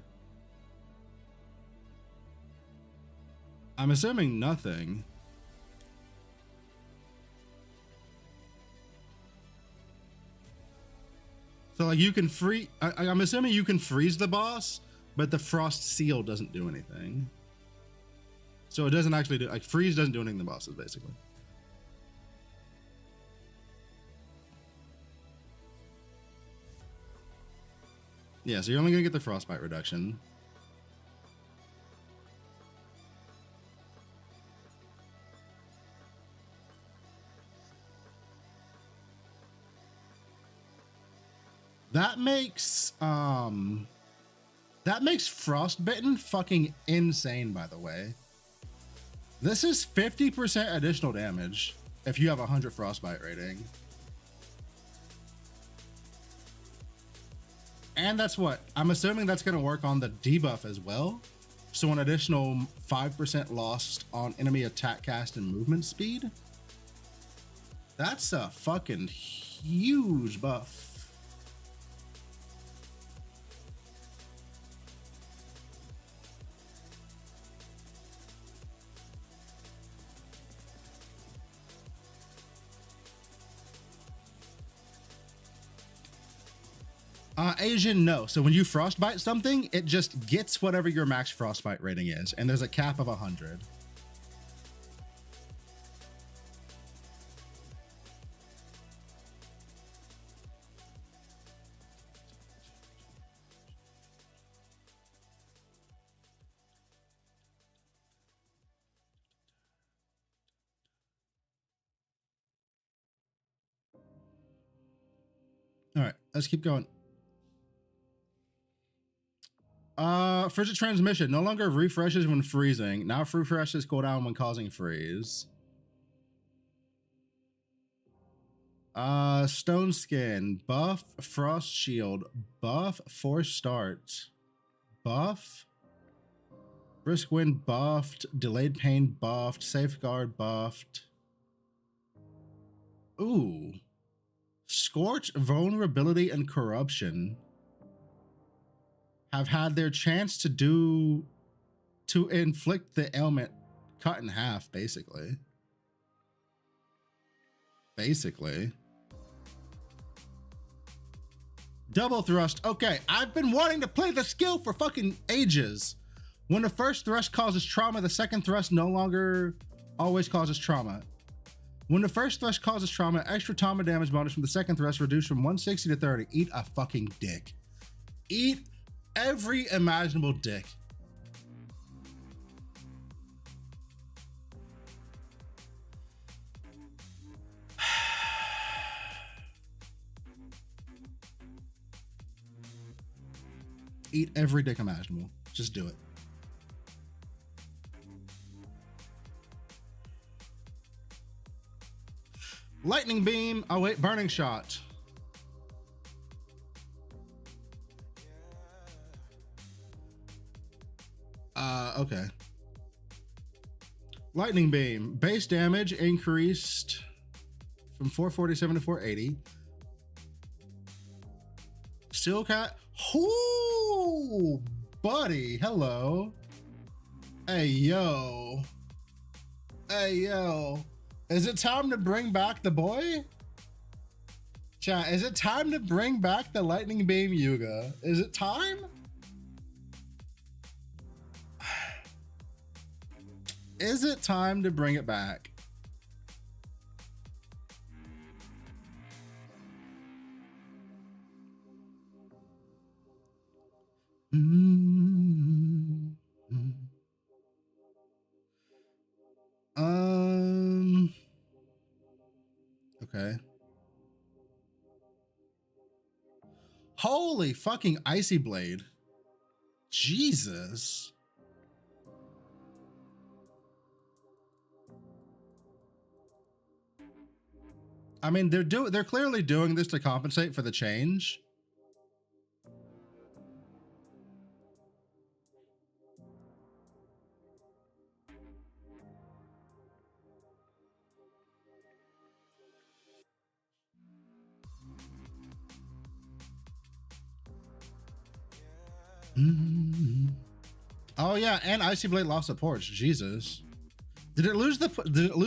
I'm assuming nothing. So like, you can I'm assuming you can freeze the boss, but the frost seal doesn't do anything. So it doesn't actually do, like, freeze doesn't do anything to bosses, basically. Yeah, so you're only gonna get the frostbite reduction. That makes frostbitten fucking insane, by the way. This is 50% additional damage if you have 100 frostbite rating. And that's what I'm assuming that's going to work on the debuff as well. So an additional 5% lost on enemy attack, cast, and movement speed. That's a fucking huge buff. Asian, no. So when you frostbite something, it just gets whatever your max frostbite rating is, and there's a cap of 100. All right, let's keep going. Frigid transmission no longer refreshes when freezing. Now refreshes cooldown when causing freeze. Stone skin buff, frost shield buff, force start buff, brisk wind buffed, delayed pain buffed, safeguard buffed. Ooh, scorch, vulnerability, and corruption have had their chance to inflict the ailment cut in half, basically. Double thrust. Okay, I've been wanting to play the skill for fucking ages. When the first thrust causes trauma, the second thrust no longer always causes trauma. When the first thrust causes trauma, extra trauma damage bonus from the second thrust reduced from 160 to 30. Eat a fucking dick. Eat every imaginable dick. Eat every dick imaginable. Just do it. Lightning beam. Oh wait, burning shot. Okay. Lightning beam. Base damage increased from 447 to 480. Steel cat. Ooh, buddy. Hello. Hey, yo. Hey, yo. Is it time to bring back the boy? Chat, is it time to bring back the Lightning Beam Yuga? Is it time? Is it time to bring it back? Okay. Holy fucking Icy Blade. Jesus. I mean, they're clearly doing this to compensate for the change. Oh yeah, and Icy Blade lost supports. Jesus. Did it lose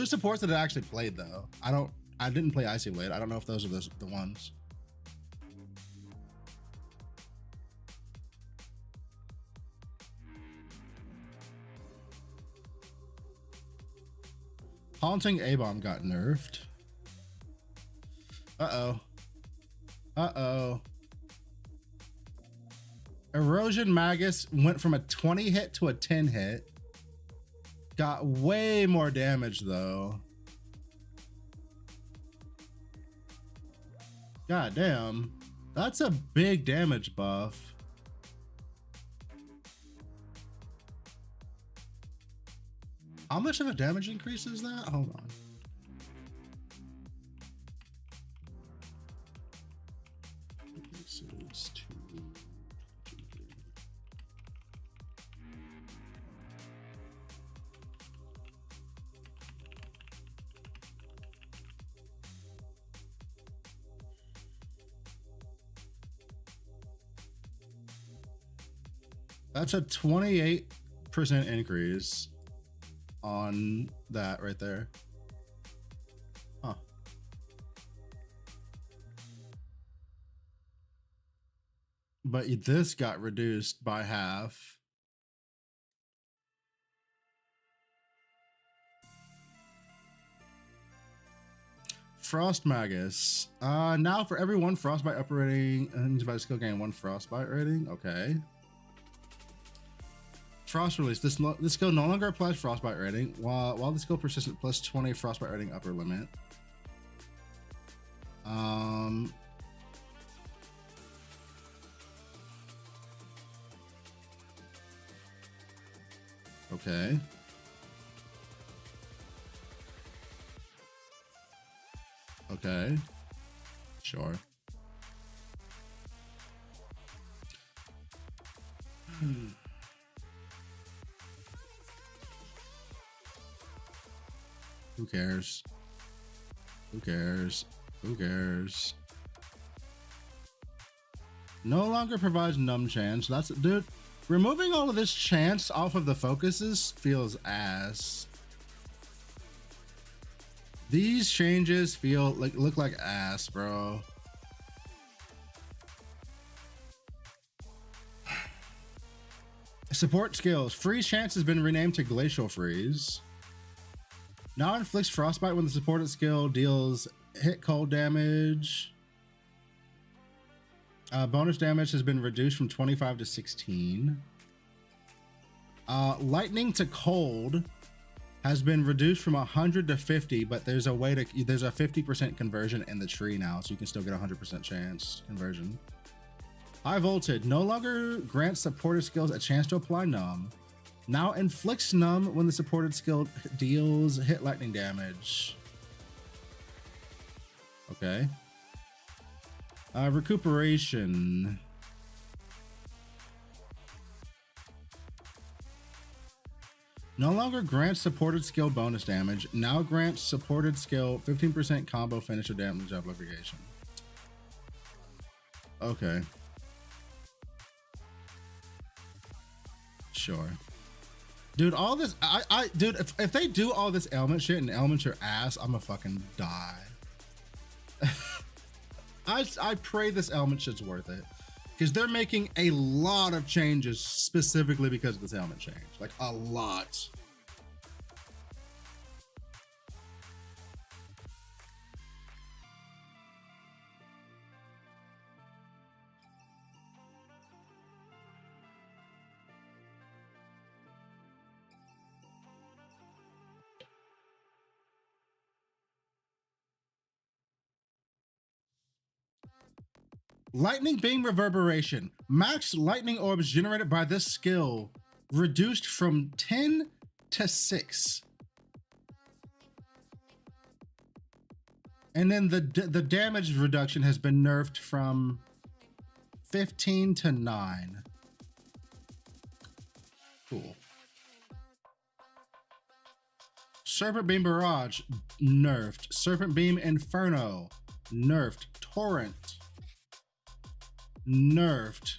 supports that it actually played though? I didn't play Icy Blade. I don't know if those are the ones. Haunting A-Bomb got nerfed. Uh-oh. Uh-oh. Erosion Magus went from a 20 hit to a 10 hit. Got way more damage though. God damn. That's a big damage buff. How much of a damage increase is that? Hold on. This is 2. That's a 28% increase on that right there. Huh. But this got reduced by half. Frost Magus. Now for every 1 frostbite operating by skill gain 1 frostbite rating. Okay. Frost release. This skill no longer applies frostbite rating while the skill persistent plus 20 frostbite rating upper limit. Okay. Okay. Sure. Who cares? Who cares? Who cares? No longer provides numb chance. That's dude. Removing all of this chance off of the focuses feels ass. These changes look like ass, bro. Support skills. Freeze chance has been renamed to Glacial Freeze. Now inflicts frostbite when the supported skill deals hit cold damage. Bonus damage has been reduced from 25 to 16. Lightning to cold has been reduced from 100 to 50, but there's a 50% conversion in the tree now, so you can still get 100% chance conversion. High voltage no longer grants supported skills a chance to apply numb. Now inflicts numb when the supported skill deals hit lightning damage. Okay. Recuperation. No longer grants supported skill bonus damage. Now grants supported skill 15% combo finisher damage amplification. Okay. Sure. Dude, all this, dude, if they do all this ailment shit and ailments your ass, I'm gonna fucking die. I pray this ailment shit's worth it. Because they're making a lot of changes specifically because of this ailment change. Like, a lot. Lightning beam reverberation. Max lightning orbs generated by this skill reduced from 10 to 6. And then the damage reduction has been nerfed from 15 to 9. Cool. Serpent Beam Barrage, nerfed. Serpent Beam Inferno, nerfed. Torrent, nerfed.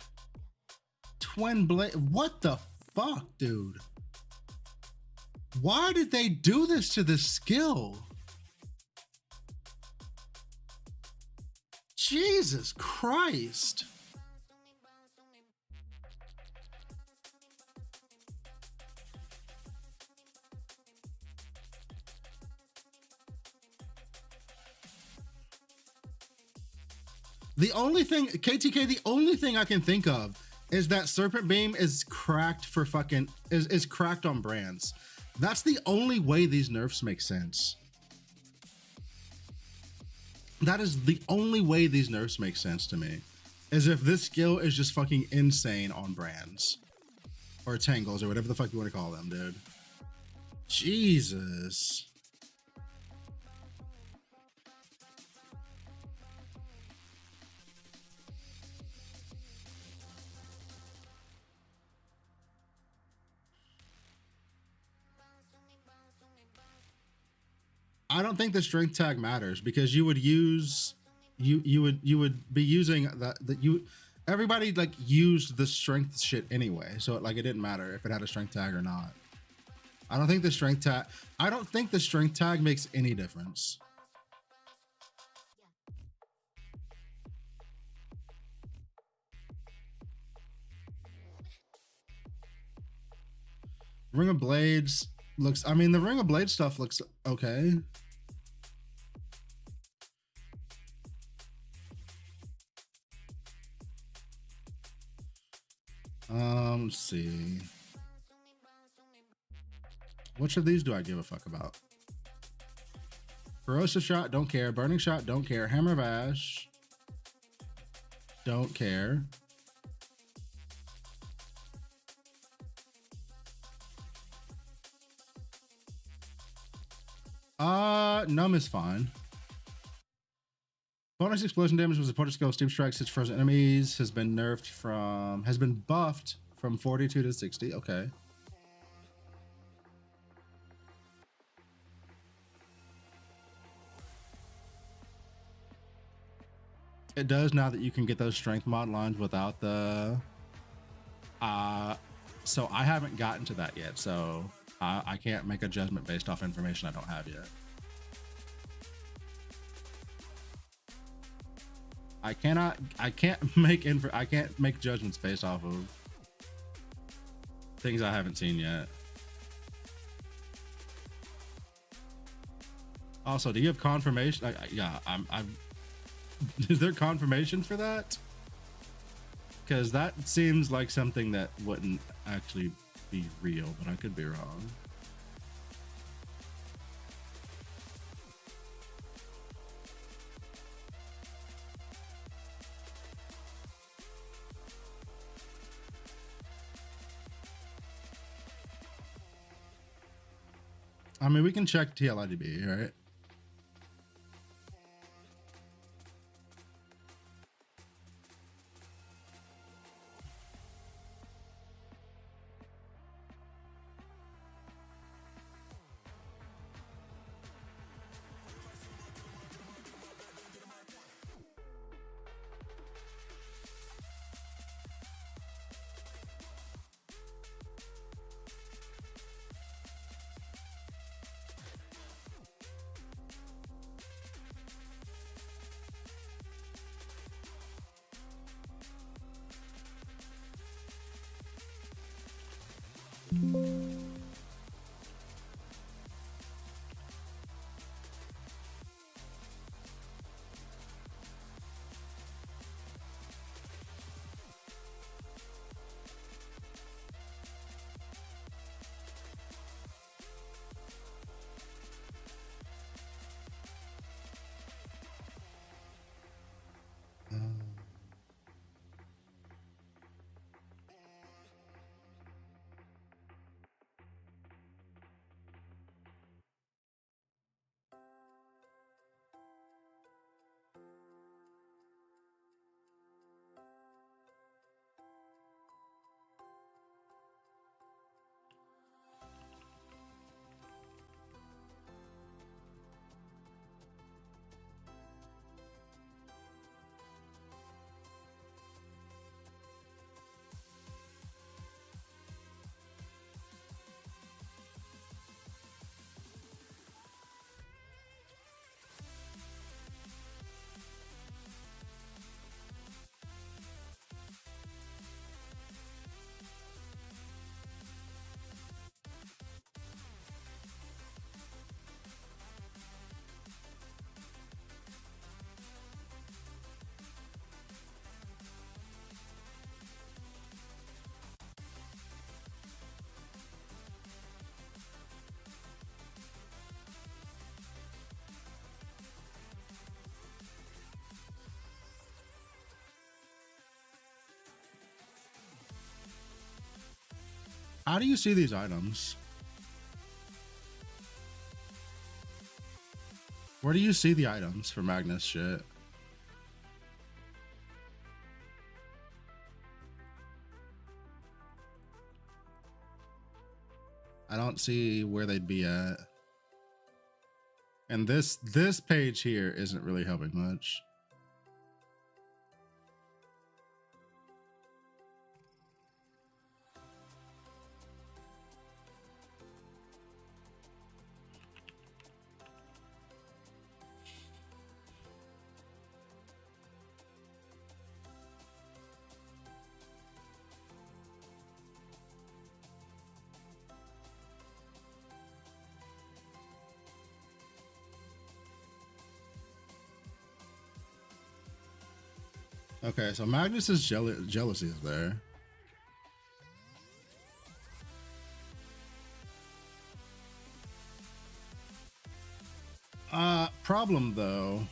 Twin Blade, what the fuck, dude? Why did they do this to this skill? Jesus Christ. The only thing, KTK, the only thing I can think of is that Serpent Beam is cracked for fucking, is cracked on brands. That's the only way these nerfs make sense. That is the only way these nerfs make sense to me, is if this skill is just fucking insane on brands. Or tangles, or whatever the fuck you want to call them, dude. Jesus. I don't think the strength tag matters because you would use you would be using that everybody like used the strength shit anyway, so it didn't matter if it had a strength tag or not. I don't think the strength tag makes any difference. Ring of Blades looks, I mean, the Ring of Blades stuff looks okay. Let's see. Which of these do I give a fuck about? Corrosive Shot, don't care. Burning Shot, don't care. Hammer of Ash, don't care. Numb is fine. Bonus explosion damage was a supported skill. Steam Strike, 6 frozen enemies has been nerfed from, has been buffed from 42 to 60. Okay. It does now that you can get those strength mod lines without the, so I haven't gotten to that yet. So I can't make a judgment based off information I don't have yet. I can't make judgments based off of things I haven't seen yet. Also, do you have confirmation? Yeah, is there confirmation for that? Because that seems like something that wouldn't actually be real, but I could be wrong. I mean, we can check TLIDB, right? How do you see these items? Where do you see the items for Magnus shit? I don't see where they'd be at. And this page here isn't really helping much. Okay, so Magnus's jealousy is there. Problem though,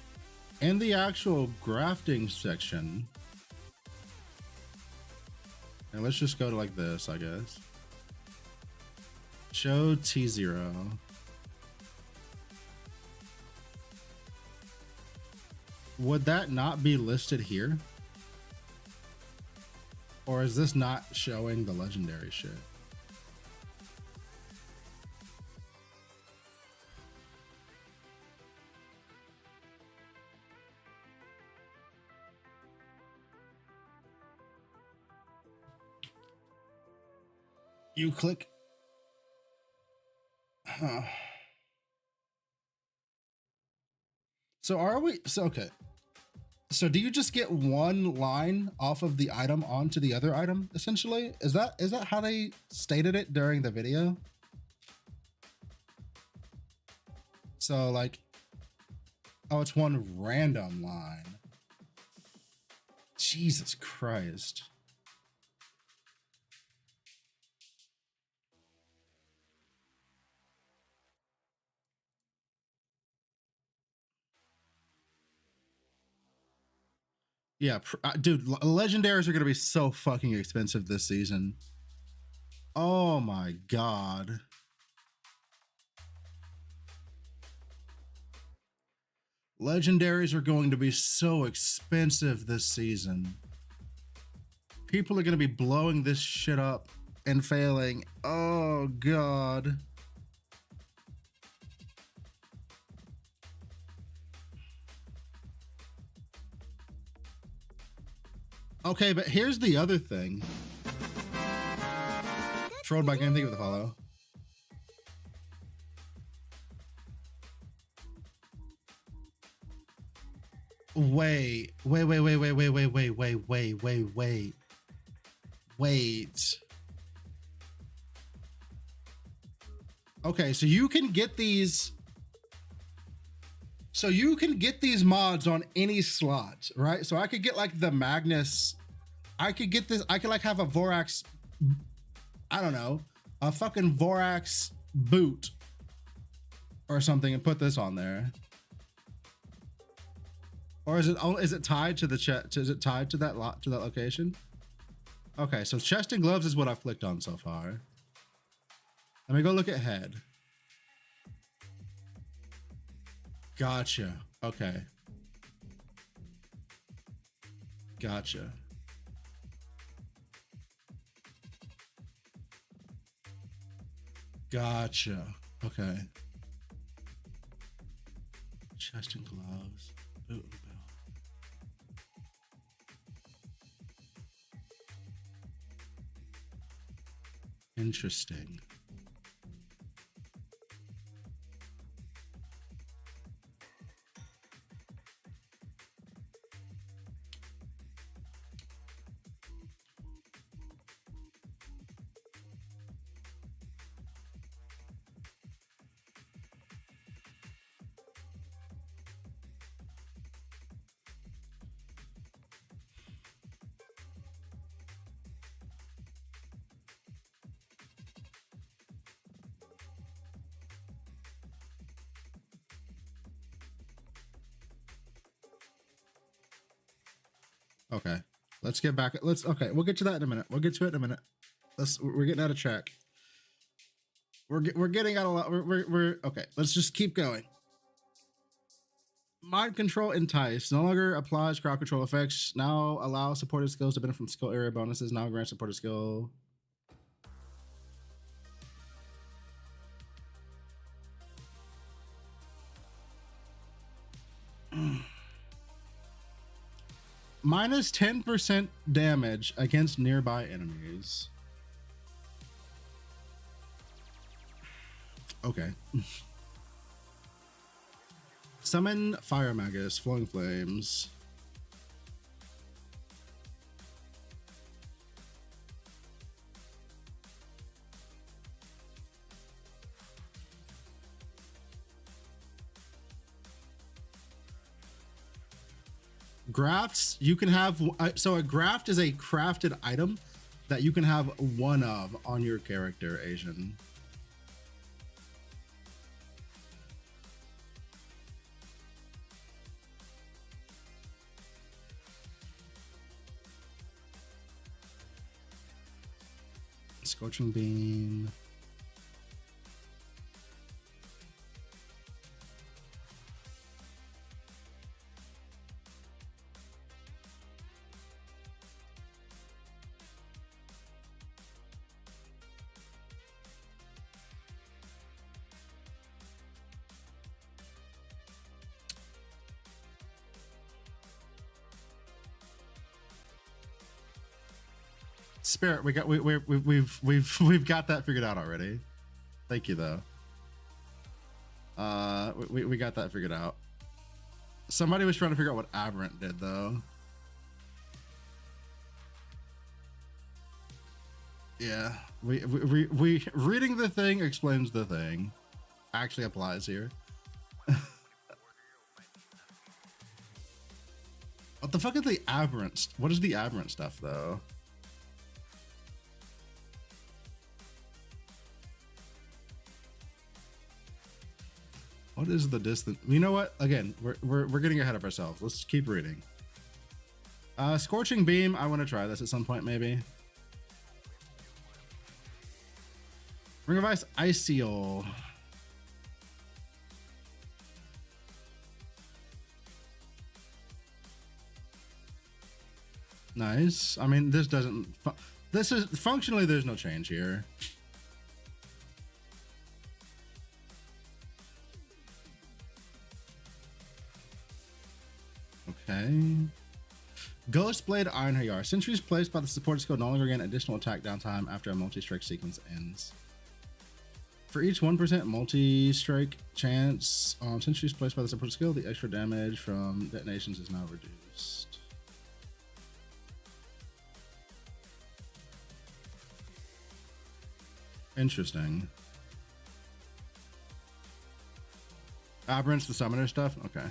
in the actual grafting section, and let's just go to like this, I guess. Show T0. Would that not be listed here? Or is this not showing the legendary shit? You click. Huh. So are we? So, okay. So do you just get one line off of the item onto the other item, essentially? Is that how they stated it during the video? So like, oh, it's one random line. Jesus Christ. Yeah, dude, legendaries are going to be so fucking expensive this season. Oh my God. Legendaries are going to be so expensive this season. People are going to be blowing this shit up and failing. Oh God. Okay, but here's the other thing. Trolled by Game, thank you for the follow. Wait. Okay, so you can get these. So you can get these mods on any slot, right? So I could get like the Magnus. I could get this. I could like have a Vorax. I don't know, a fucking Vorax boot or something, and put this on there. Or is it tied to the chest? Is it tied to that location? Okay, so chest and gloves is what I've clicked on so far. Let me go look at head. Gotcha. Okay. Gotcha. Gotcha. Okay. Chest and gloves. Boot and belt. Interesting. Okay, let's get back. Okay, we'll get to that in a minute. We'll get to it in a minute. We're getting out of track. We're getting out a lot. We're okay. Let's just keep going. Mind control entice no longer applies crowd control effects. Now allow supported skills to benefit from skill area bonuses. Now grant supported skill. Minus 10% damage against nearby enemies. Okay. Summon Fire Magus, Flowing Flames. Grafts, you can have, so a graft is a crafted item that you can have one of on your character, Asian. Scorching Beam. Spirit, we've got that figured out already. Thank you though. We got that figured out. Somebody was trying to figure out what Aberrant did though. Yeah, we reading the thing explains the thing. Actually applies here. What the fuck is the Aberrant? What is the Aberrant stuff though? What is the distance? You know what? Again, we're getting ahead of ourselves. Let's keep reading. Scorching Beam. I want to try this at some point, maybe. Ring of Ice, Iceal. Nice. I mean, this doesn't. This is functionally. There's no change here. Okay. Ghost Blade Iron Hayar. Sentries placed by the supported skill no longer gain additional attack downtime after a multi-strike sequence ends. For each 1% multi-strike chance on sentries placed by the supported skill, the extra damage from detonations is now reduced. Interesting. Aberrant's the summoner stuff? Okay.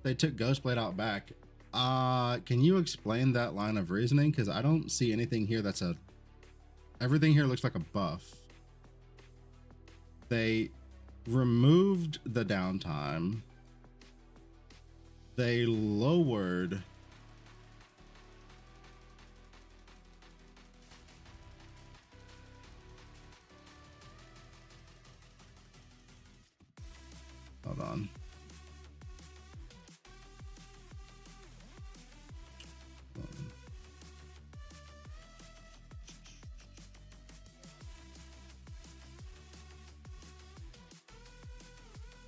They took Ghostblade out back. Can you explain that line of reasoning? Because I don't see anything here that's a... Everything here looks like a buff. They removed the downtime. They lowered... Hold on.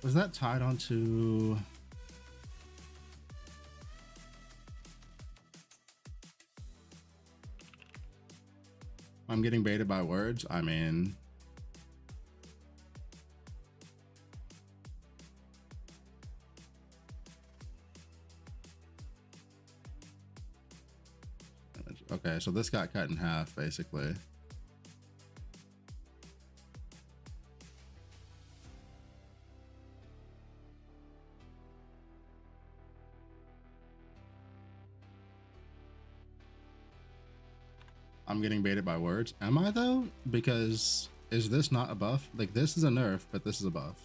Was that tied onto... I'm getting baited by words. I mean... Okay, so this got cut in half, basically. I'm getting baited by words. Am I though? Because is this not a buff? Like this is a nerf, but this is a buff.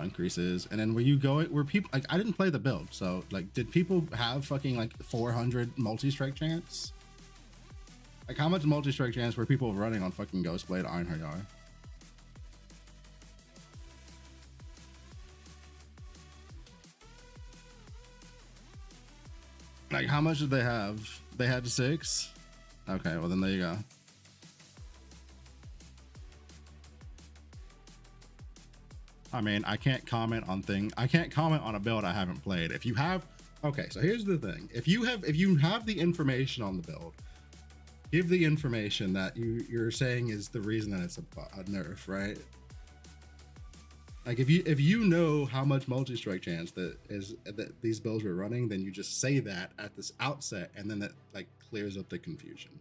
Increases. And then were you going, were people like, I didn't play the build. So like, did people have fucking like 400 multi-strike chance? Like how much multi-strike chance were people running on fucking Ghostblade Ironheart? Like how much did they have? They had 6? Okay, well then there you go. I mean, I can't comment on a build I haven't played. If you have, okay, so here's the thing. If you have the information on the build, give the information that you're saying is the reason that it's a nerf, right? Like if you know how much multi-strike chance that these builds were running, then you just say that at this outset, and then that like clears up the confusion.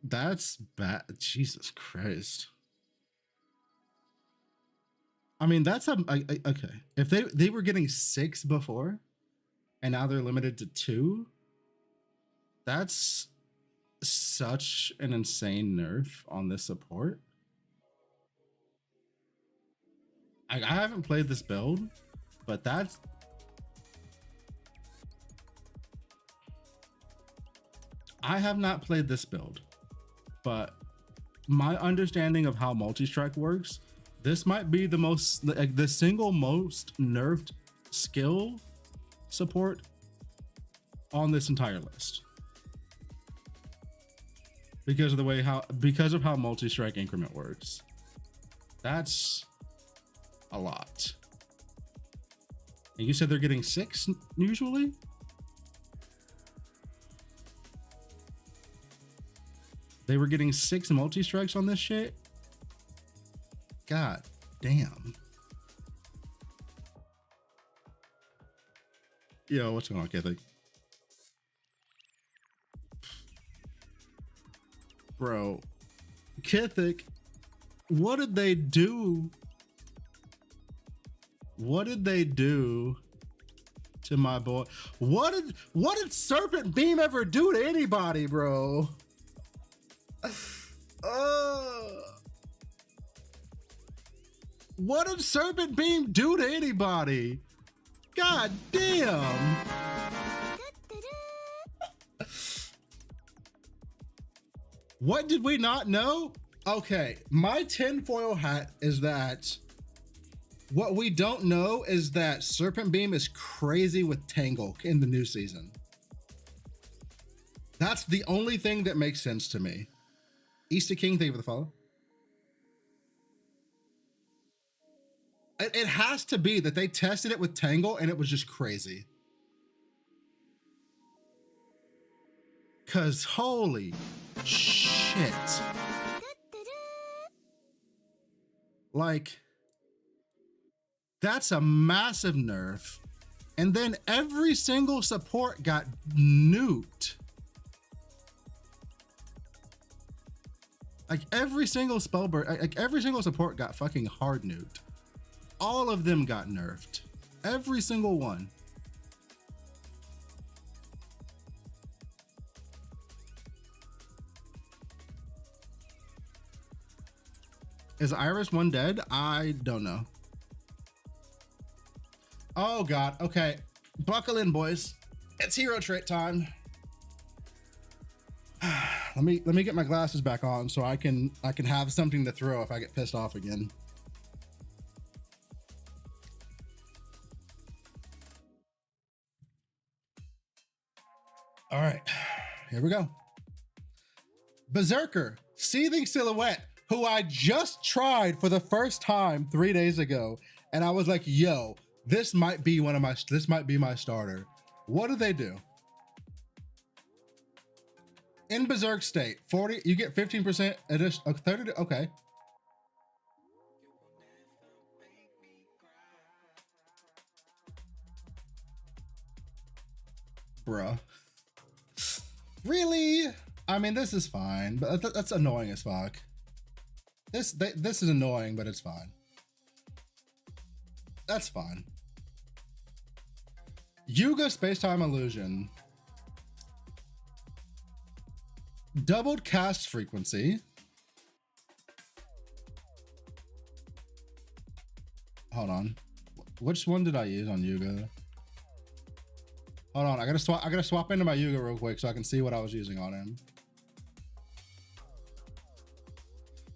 That's bad. Jesus Christ. I mean, that's okay. If they were getting 6 before, and now they're limited to 2, that's such an insane nerf on this support. I haven't played this build, but that's... I have not played this build, but my understanding of how multi-strike works, this might be the most, like the single most nerfed skill support on this entire list. Because of the way because of how multi-strike increment works. That's a lot. And you said they're getting 6 usually? They were getting 6 multi-strikes on this shit? God damn. Yo, what's going on, Kathy? Bro, Kithic, what did they do? What did they do to my boy? What did Serpent Beam ever do to anybody, bro? What did Serpent Beam do to anybody? God damn. What did we not know? Okay, my tinfoil hat is that what we don't know is that Serpent Beam is crazy with Tangle in the new season. That's the only thing that makes sense to me. Easter King, thank you for the follow. It has to be that they tested it with Tangle and it was just crazy. Cause holy shit. Like, that's a massive nerf. And then every single support got nuked. Like every single spellbird, like every single support got fucking hard nuked. All of them got nerfed. Every single one. Is Iris 1 dead? I don't know. Oh God, okay. Buckle in, boys. It's hero trait time. Let me get my glasses back on so I can have something to throw if I get pissed off again. All right, here we go. Berserker, Seething Silhouette, who I just tried for the first time 3 days ago, and I was like, yo, this might be my starter. What do they do? In Berserk state, 40, you get 15% addition, 30, okay. Bruh. Really? I mean, this is fine, but that's annoying as fuck. This is annoying, but it's fine. That's fine. Yuga Spacetime Illusion. Doubled cast frequency. Hold on. Which one did I use on Yuga? Hold on, I gotta swap into my Yuga real quick so I can see what I was using on him.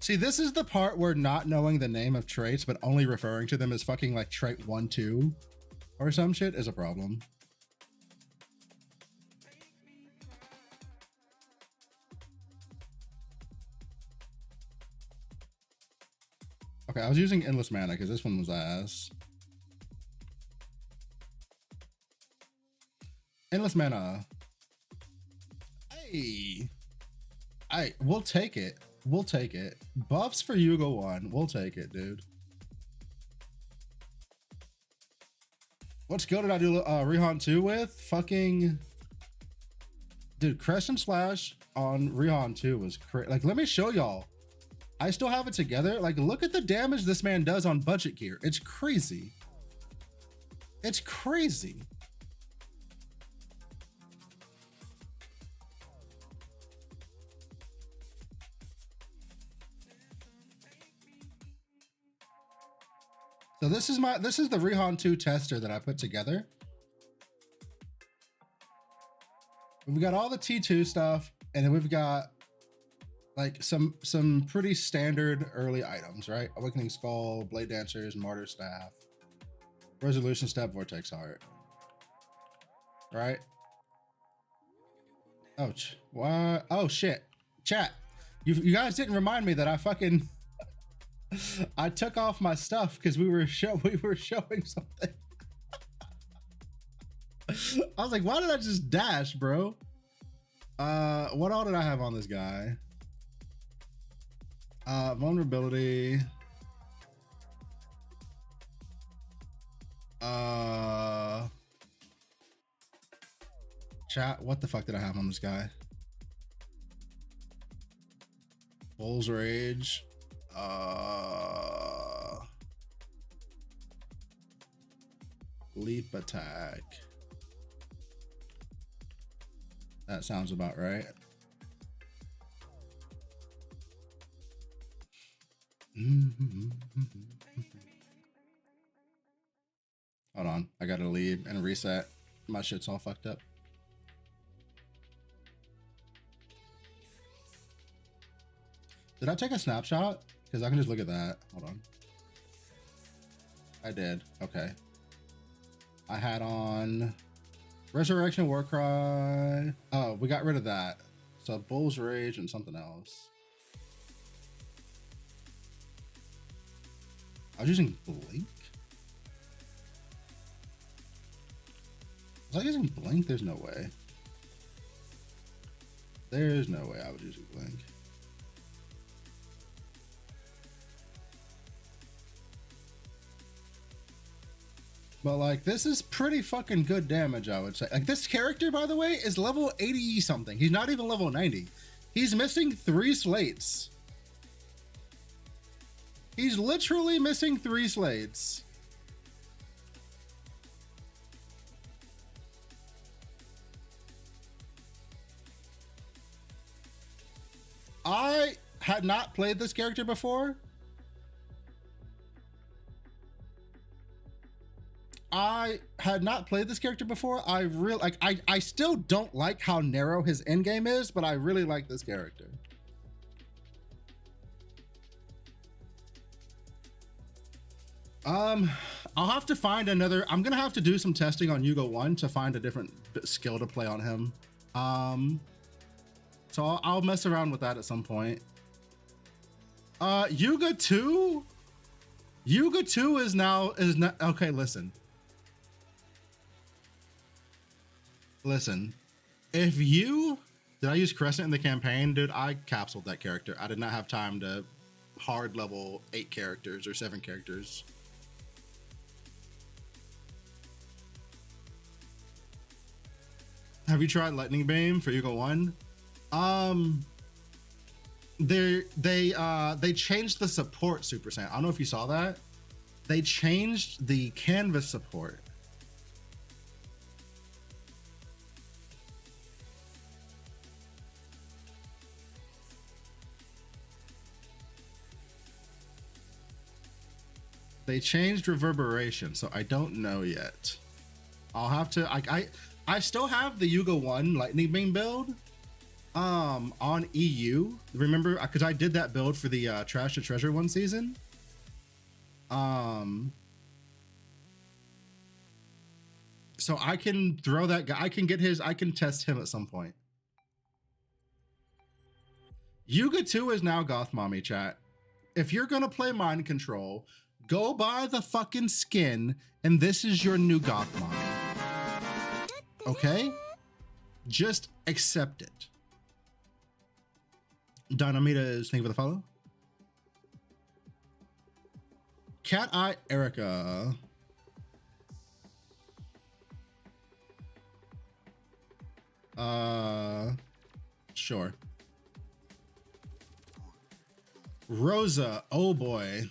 See, this is the part where not knowing the name of traits but only referring to them as fucking like trait 1, 2 or some shit is a problem. Okay, I was using Endless Mana because this one was ass. Endless Mana. Hey. We'll take it. We'll take it. Buffs for Yuga 1. We'll take it, dude. What skill did I do Rihan 2 with? Fucking... Dude, Crescent Slash on Rihan 2 was crazy. Like, let me show y'all. I still have it together. Like, look at the damage this man does on budget gear. It's crazy. It's crazy. So this is the Rihan 2 tester that I put together. We've got all the T2 stuff, and then we've got like some pretty standard early items, right? Awakening Skull, Blade Dancers, Martyr Staff, Resolution Step, Vortex Heart. Right? Oh, what? Oh shit. Chat. You guys didn't remind me that I fucking I took off my stuff because we were showing something. I was like, why did I just dash, bro? What all did I have on this guy? Vulnerability. Chat, what the fuck did I have on this guy? Bull's Rage. Leap Attack. That sounds about right. Hold Hold on, I gotta leave and reset. My shit's all fucked up. Did I take a snapshot? Because I can just look at that. Hold on. I did. Okay. I had on Resurrection, Warcry. Oh, we got rid of that. So Bull's Rage and something else. I was using Blink. Was I using Blink? There's no way. There's no way I was using Blink. But like, this is pretty fucking good damage, I would say. Like, this character, by the way, is level 80 something. He's not even level 90. He's missing 3 slates. He's literally missing 3 slates. I had not played this character before. I had not played this character before. I really like. I still don't like how narrow his end game is, but I really like this character. I'll have to find another. I'm gonna have to do some testing on Yuga 1 to find a different skill to play on him. So I'll mess around with that at some point. Yuga 2. Yuga 2 is not okay. Listen, if you, did I use Crescent in the campaign? Dude, I capsuled that character. I did not have time to hard level 8 characters or 7 characters. Have you tried Lightning Beam for Yuga 1? They changed the support, Super Saiyan. I don't know if you saw that. They changed the canvas support. They changed reverberation, so I don't know yet. I'll have to. I still have the Yuga 1 Lightning Beam build on EU. Remember, because I did that build for the Trash to Treasure 1 season. So I can throw that guy. I can test him at some point. Yuga 2 is now Goth Mommy, chat. If you're gonna play Mind Control, go buy the fucking skin, and this is your new Goth Mommy. Okay? Just accept it. Dynamita, thank you for the follow. Cat Eye Erica. Sure. Rosa, oh boy.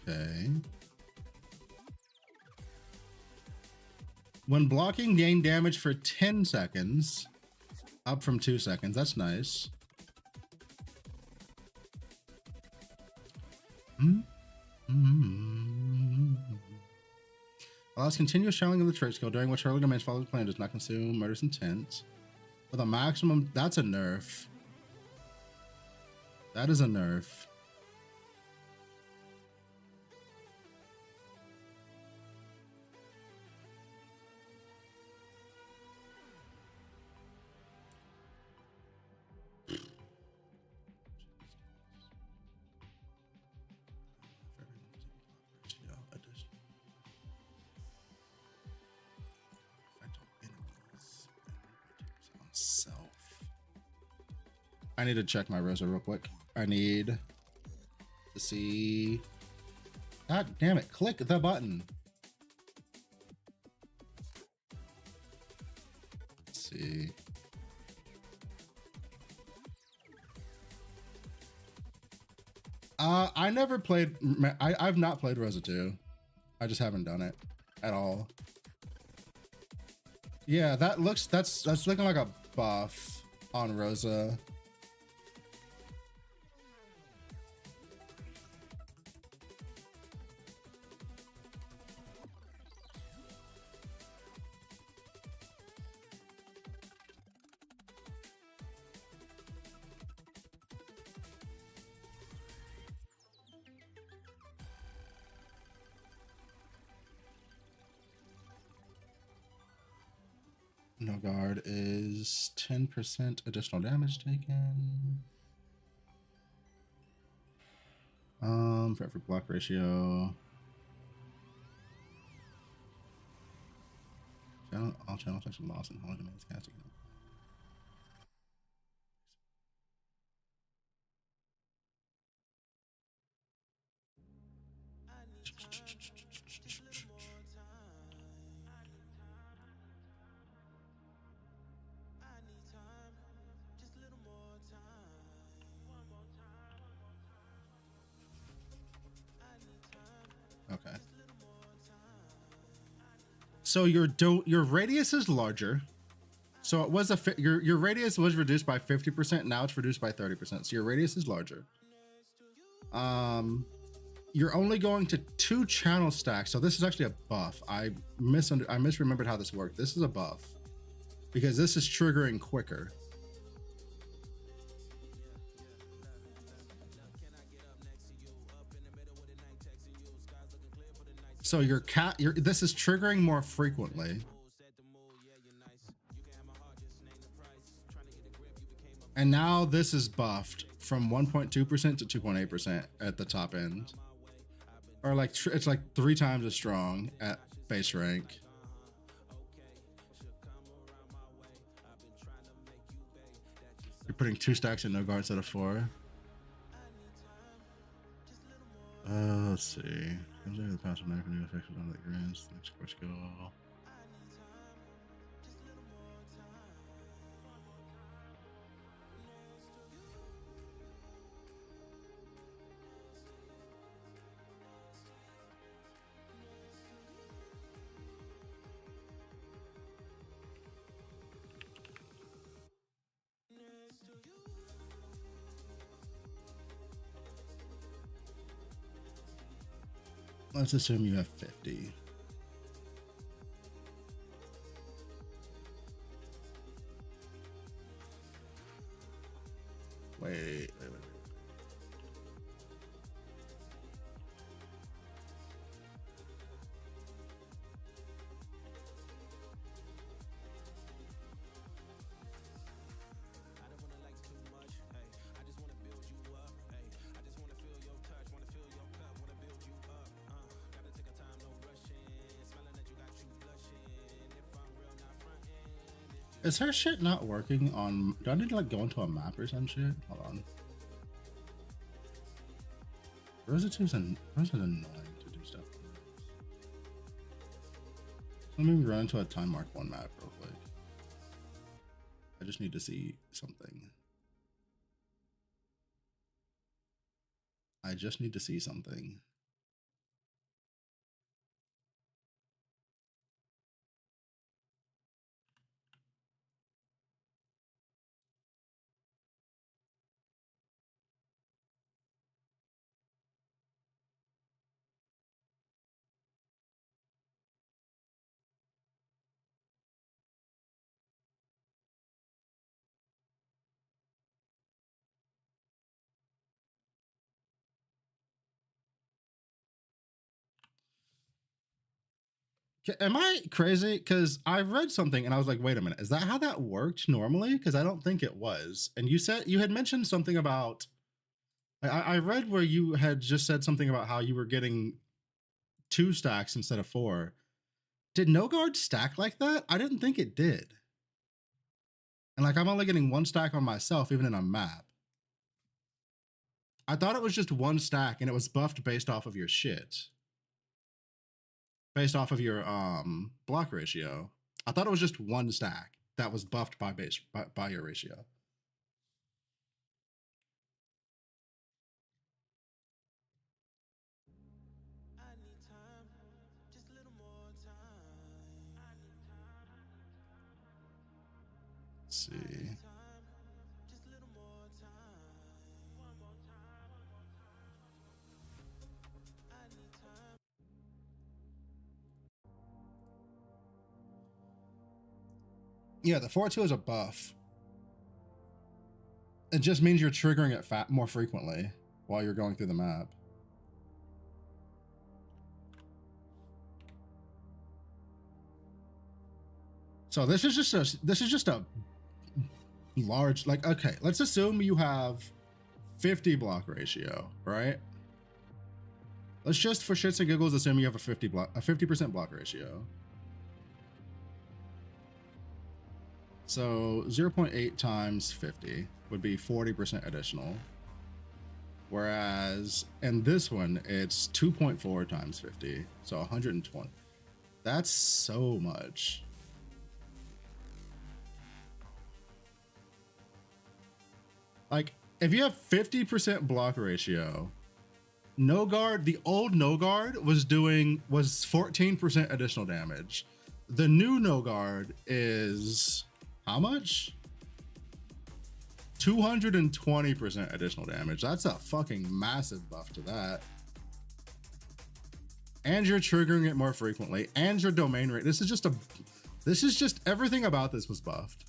Okay. When blocking, gain damage for 10 seconds, up from 2 seconds. That's nice. Allows continuous channeling of the trait skill, during which early domains follow the plan, does not consume murderous intent. With a maximum, that's a nerf. That is a nerf. I need to check my Rosa real quick. I need to see. God damn it. Click the button. Let's see. I never played. I've not played Rosa 2. I just haven't done it at all. Yeah, that's looking like a buff on Rosa. No guard is 10% additional damage taken. For every block ratio. All channel section loss and holy domains casting. Okay. So your radius is larger. So it was your radius was reduced by 50%. Now it's reduced by 30%. So your radius is larger. You're only going to 2 channel stacks. So this is actually a buff. I misremembered how this worked. This is a buff because this is triggering quicker. So this is triggering more frequently. And now this is buffed from 1.2% to 2.8% at the top end. Or like, it's like 3 times as strong at base rank. You're putting 2 stacks in no guard instead of 4. Let's see. Comes over the past of knife and new effects on the grants. Next quick skill. Let's assume you have 50. Wait. Is her shit not working on? Do I need to like go into a map or some shit? Hold on. Rosa is annoying to do stuff. Let me run into a time mark 1 map real quick. I just need to see something. I just need to see something. Am I crazy? Because I read something and I was like, wait a minute, is that how that worked normally? Because I don't think it was. And you had mentioned something about, I read where you had just said something about how you were getting 2 stacks instead of 4. Did no guard stack like that? I didn't think it did. And like, I'm only getting 1 stack on myself, even in a map. I thought it was just 1 stack and it was buffed based off of your shit. Based off of your block ratio. I thought it was just 1 stack that was buffed by your ratio. Let's see. Yeah, the 4-2 is a buff. It just means you're triggering it more frequently while you're going through the map. So this is just a large, like, okay, let's assume you have 50 block ratio, right? Let's just, for shits and giggles, assume you have a 50% block ratio. So 0.8 times 50 would be 40% additional. Whereas in this one, it's 2.4 times 50, so 120. That's so much. Like, if you have 50% block ratio, no guard, the old no guard was 14% additional damage. The new no guard is how much? 220% additional damage. That's a fucking massive buff to that. And you're triggering it more frequently, and your domain rate. This is just everything about this was buffed.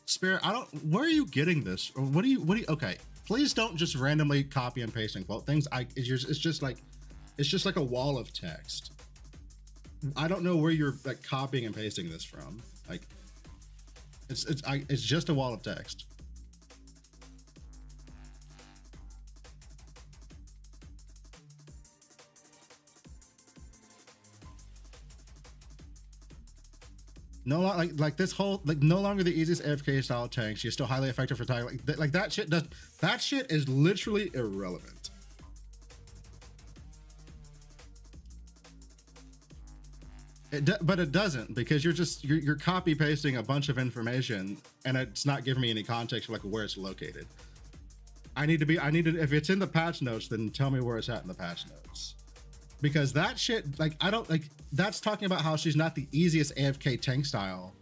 Spirit, where are you getting this? Or what do you, okay, please don't just randomly copy and paste and quote things. It's just like a wall of text. I don't know where you're like copying and pasting this from. Like, it's just a wall of text. No, like this whole, like, no longer the easiest AFK style tank. She's still highly effective for tagging. Like that shit is literally irrelevant. But it doesn't, because you're copy pasting a bunch of information and it's not giving me any context for like where it's located. If it's in the patch notes, then tell me where it's at in the patch notes. Because that shit, like, I don't, like, that's talking about how she's not the easiest AFK tank style.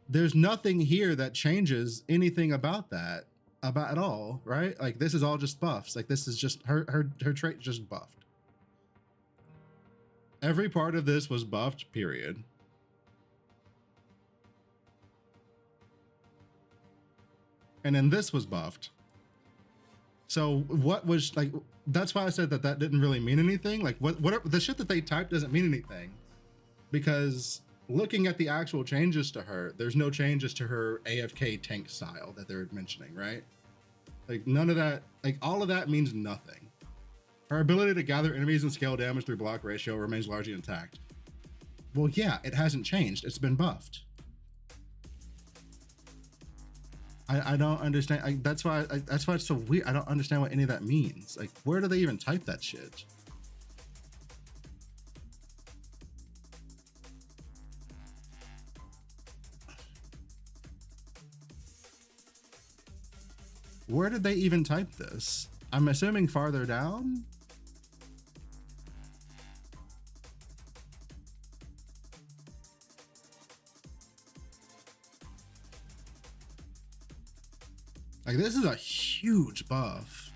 There's nothing here that changes anything about that, at all, right? Like, this is all just buffs. Like, this is just her trait just buffed. Every part of this was buffed, period. And then this was buffed. So what was, like, that's why I said that didn't really mean anything. Like, whatever the shit that they typed doesn't mean anything, because looking at the actual changes to her, there's no changes to her AFK tank style that they're mentioning, right? Like, none of that, like, all of that means nothing. Her ability to gather enemies and scale damage through block ratio remains largely intact. Well, yeah, it hasn't changed. It's been buffed. I don't understand. That's why it's so weird. I don't understand what any of that means. Like, where do they even type that shit? Where did they even type this? I'm assuming farther down. Like, this is a huge buff.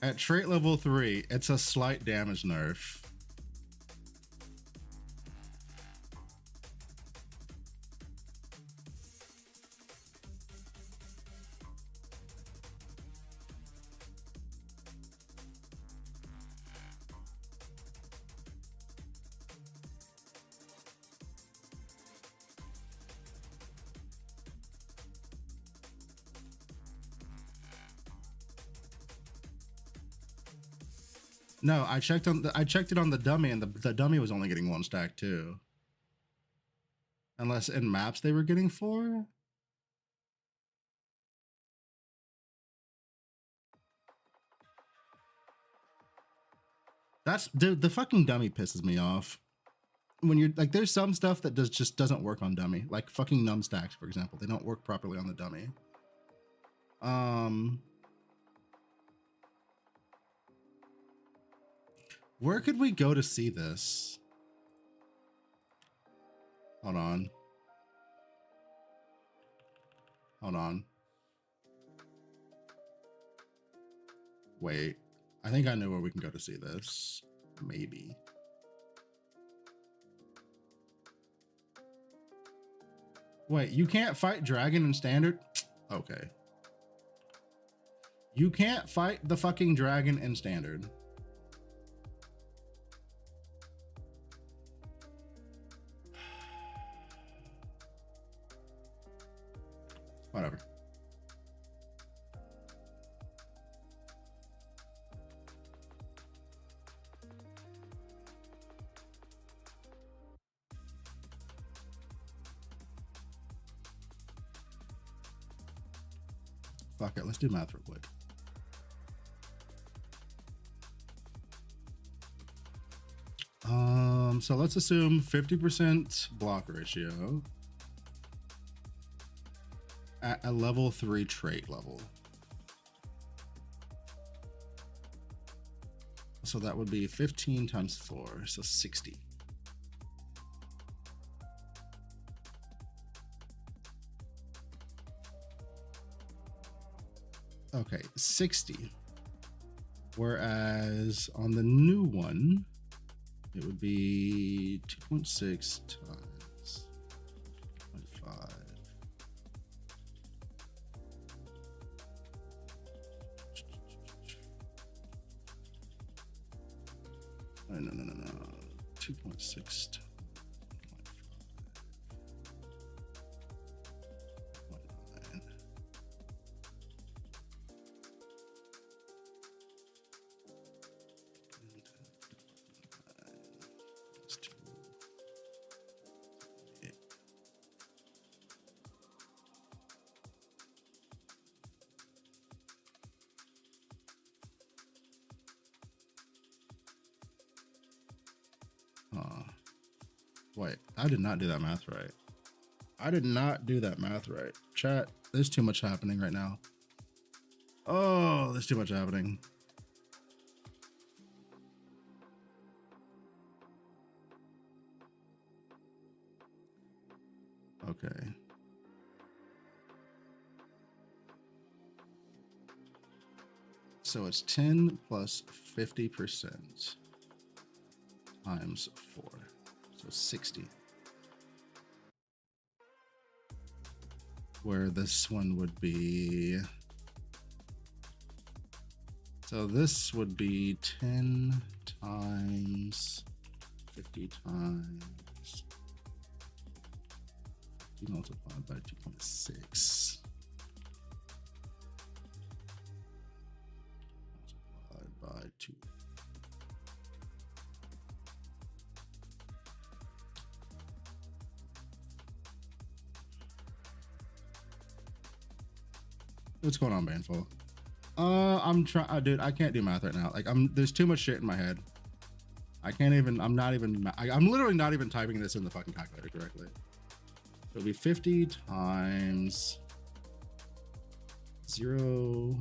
At trait level 3, it's a slight damage nerf. No, I checked it on the dummy, and the dummy was only getting 1 stack too. Unless in maps they were getting 4. Dude, the fucking dummy pisses me off. When you're like, there's some stuff that just doesn't work on dummy, like fucking num stacks, for example. They don't work properly on the dummy. Where could we go to see this? Hold on. Hold on. Wait. I think I know where we can go to see this. Maybe. Wait, you can't fight dragon in standard? Okay. You can't fight the fucking dragon in standard. Whatever. Fuck it, let's do math real quick. So let's assume 50% block ratio at a level 3 trait level. So that would be 15 times 4, so 60. Okay, 60. Whereas on the new one, it would be 2.6 times 0.5. No. 2.6 times 0.5. Wait, I did not do that math right. I did not do that math right. Chat, there's too much happening right now. Oh, there's too much happening. Okay. So it's 10 plus 50% times 4. So 60. Where this one would be. So this would be 10 times 50 times 50 multiplied by 2.6. Multiplied by 2. What's going on, Banful? I'm trying, dude. I can't do math right now. Like, there's too much shit in my head. I can't even. I'm literally not even typing this in the fucking calculator correctly. So it'll be 50 times 0.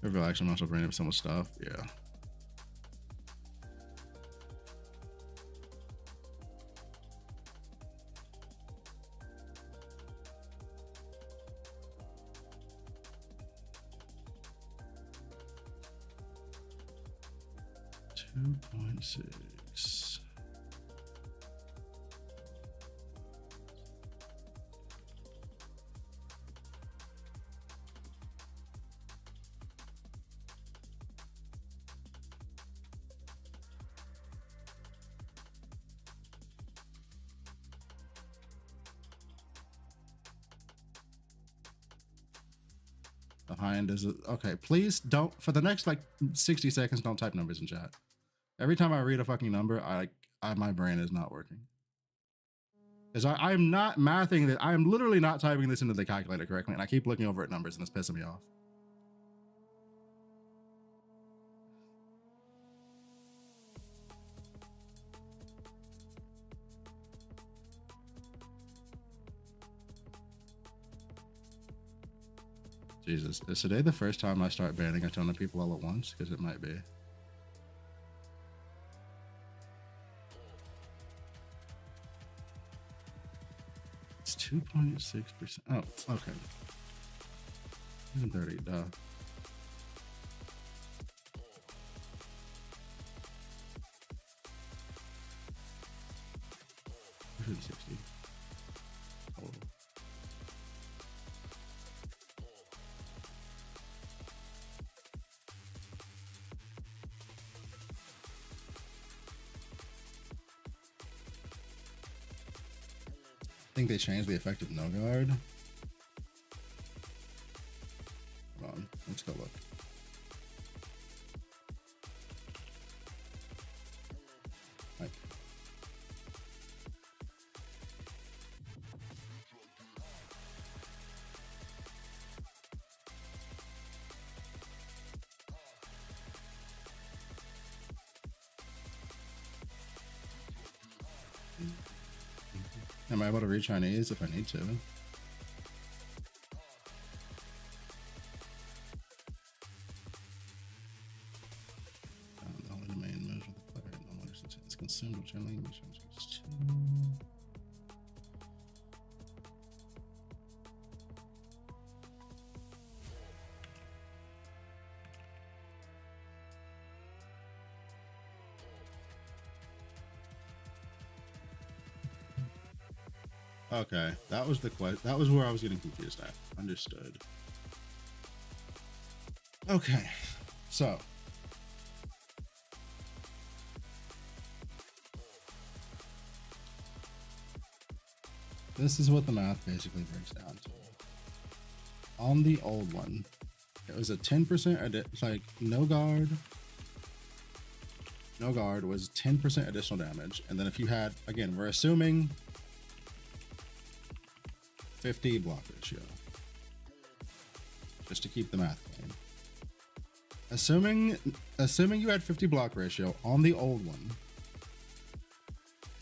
Relax, I'm also bringing up so much stuff. Yeah. $2.6. The high end is okay. Please don't, for the next like 60 seconds, don't type numbers in chat. Every time I read a fucking number, my brain is not working. Because I'm not mathing that. I'm literally not typing this into the calculator correctly, and I keep looking over at numbers, and it's pissing me off. Jesus, is today the first time I start banning a ton of people all at once? Because it might be. It's 2.6%. Oh, okay. 30, duh. $160. Oh. I think they changed the effect of no guard. Hold on, let's go look. Right. Am I able to read Chinese if I need to? Only the main move of the player. No more since it's consumed, which only changes to. Okay, that was the question. That was where I was getting confused at. Understood. Okay, so this is what the math basically breaks down to. On the old one, it was a 10% like no guard. No guard was 10% additional damage, and then if you had, again, we're assuming 50 block ratio, just to keep the math clean. Assuming you had 50 block ratio on the old one,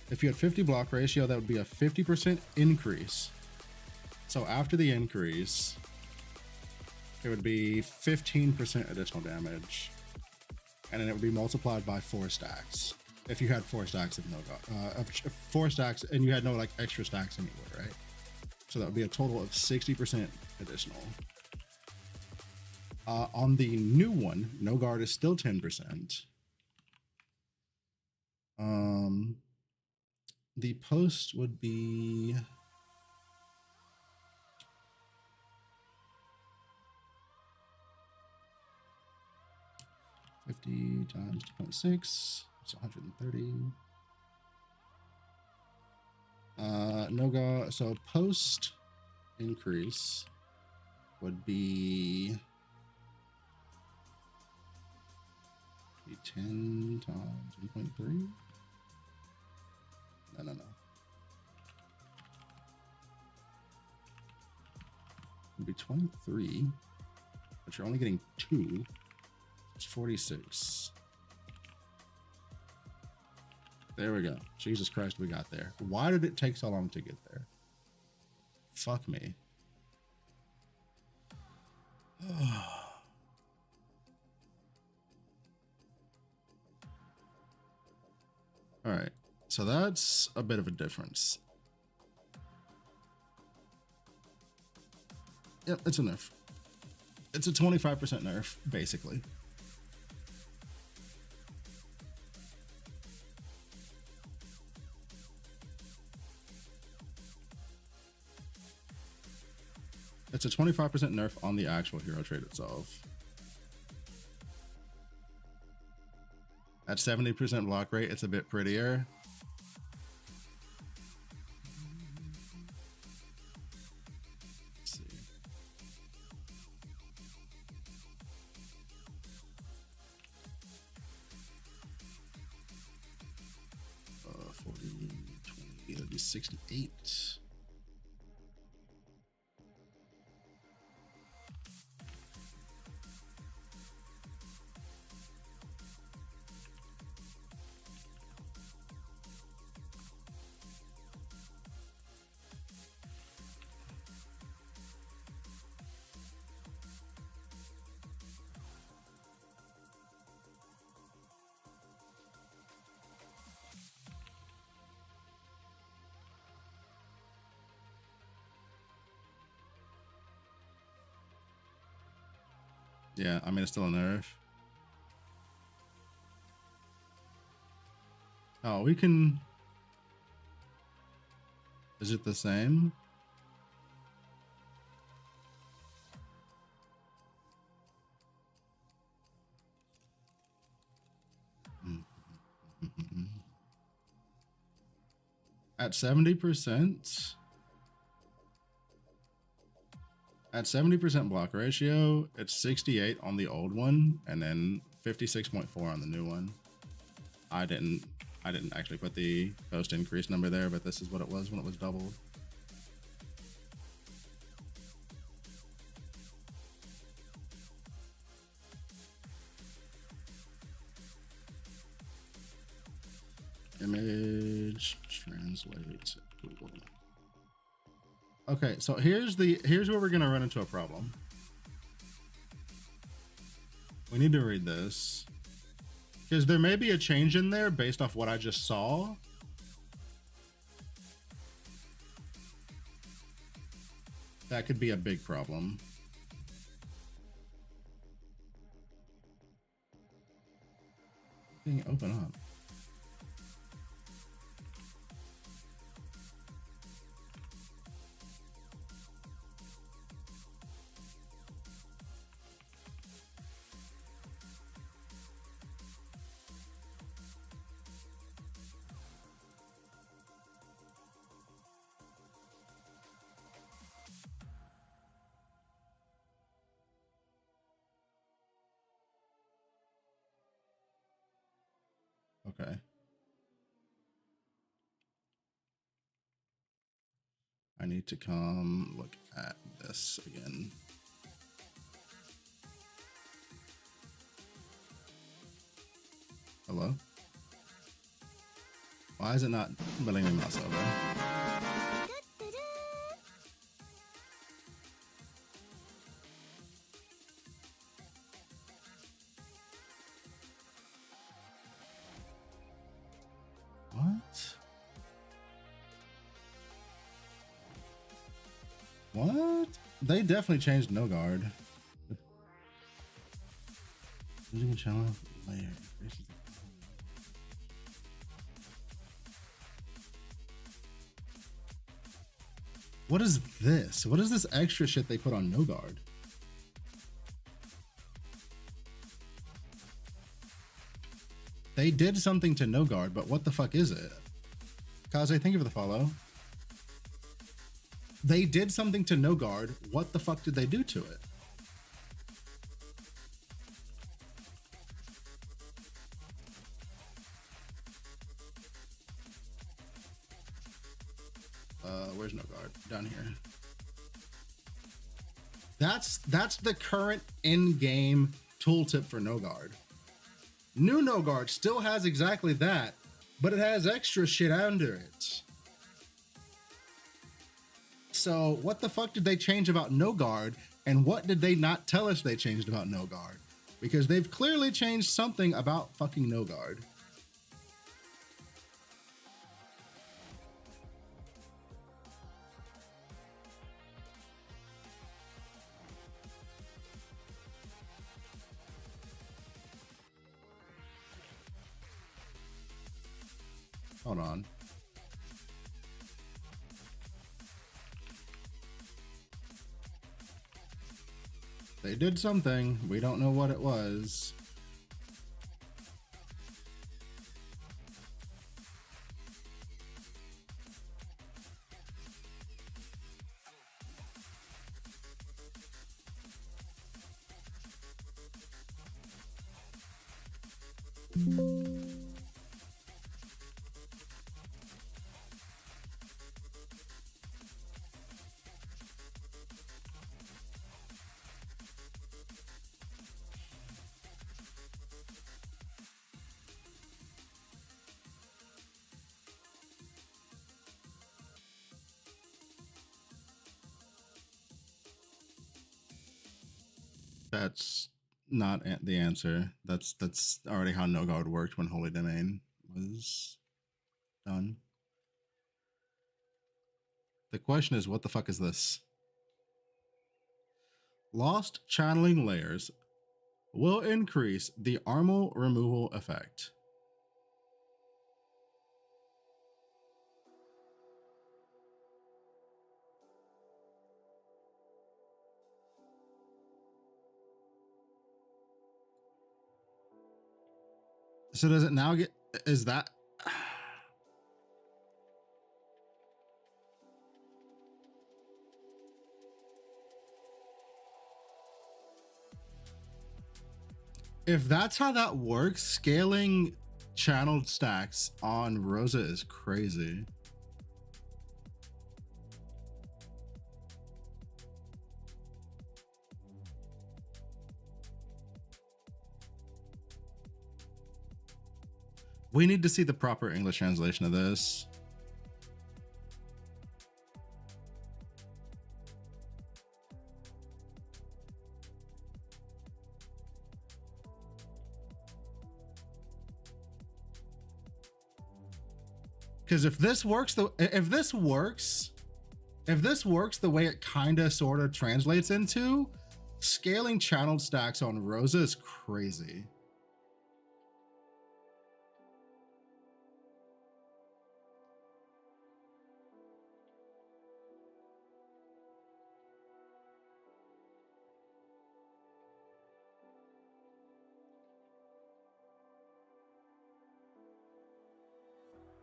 if you had 50 block ratio, that would be a 50% increase. So after the increase, it would be 15% additional damage, and then it would be multiplied by 4 stacks. If you had 4 stacks of no god, 4 stacks, and you had no like extra stacks anywhere, right? So that would be a total of 60% additional. On the new one, no guard is still 10%. The post would be $50 times 2.6, it's 130. No guard, so post increase would be 10 times 1.3. No. It'd be 23, but you're only getting 2. It's 46. There we go. Jesus Christ, we got there. Why did it take so long to get there? Fuck me. All right. So that's a bit of a difference. Yep, it's a nerf. It's a 25% nerf, basically. It's a 25% nerf on the actual hero trait itself. At 70% block rate, it's a bit prettier. Let's see. Uh, 40, 20, that'd be 68. Yeah, I mean, it's still a nerf. Oh, we can... Is it the same? At 70%... At 70% block ratio, it's 68 on the old one, and then 56.4 on the new one. I didn't actually put the post increase number there, but this is what it was when it was doubled. Image translate Google. Okay, so here's where we're gonna run into a problem. We need to read this because there may be a change in there based off what I just saw. That could be a big problem. Dang, open up. Okay. I need to come look at this again. Hello? Why is it not letting me mouse over? What? They definitely changed no guard. Losing a channel layer. What is this? What is this extra shit they put on no guard? They did something to no guard, but what the fuck is it? Kaze, thank you for the follow. They did something to no guard. What the fuck did they do to it? Where's no guard? Down here. That's the current in-game tooltip for no guard. New no guard still has exactly that, but it has extra shit under it. So what the fuck did they change about no guard, and what did they not tell us they changed about no guard? Because they've clearly changed something about fucking no guard. Hold on. They did something. We don't know what it was. That's not the answer. That's already how no guard worked when Holy Domain was done. The question is, what the fuck is this? Lost channeling layers will increase the armor removal effect. So does it now get, is that? If that's how that works, scaling channeled stacks on Rosa is crazy. We need to see the proper English translation of this. Because if this works the way it kind of sort of translates into, scaling channeled stacks on Rosa is crazy.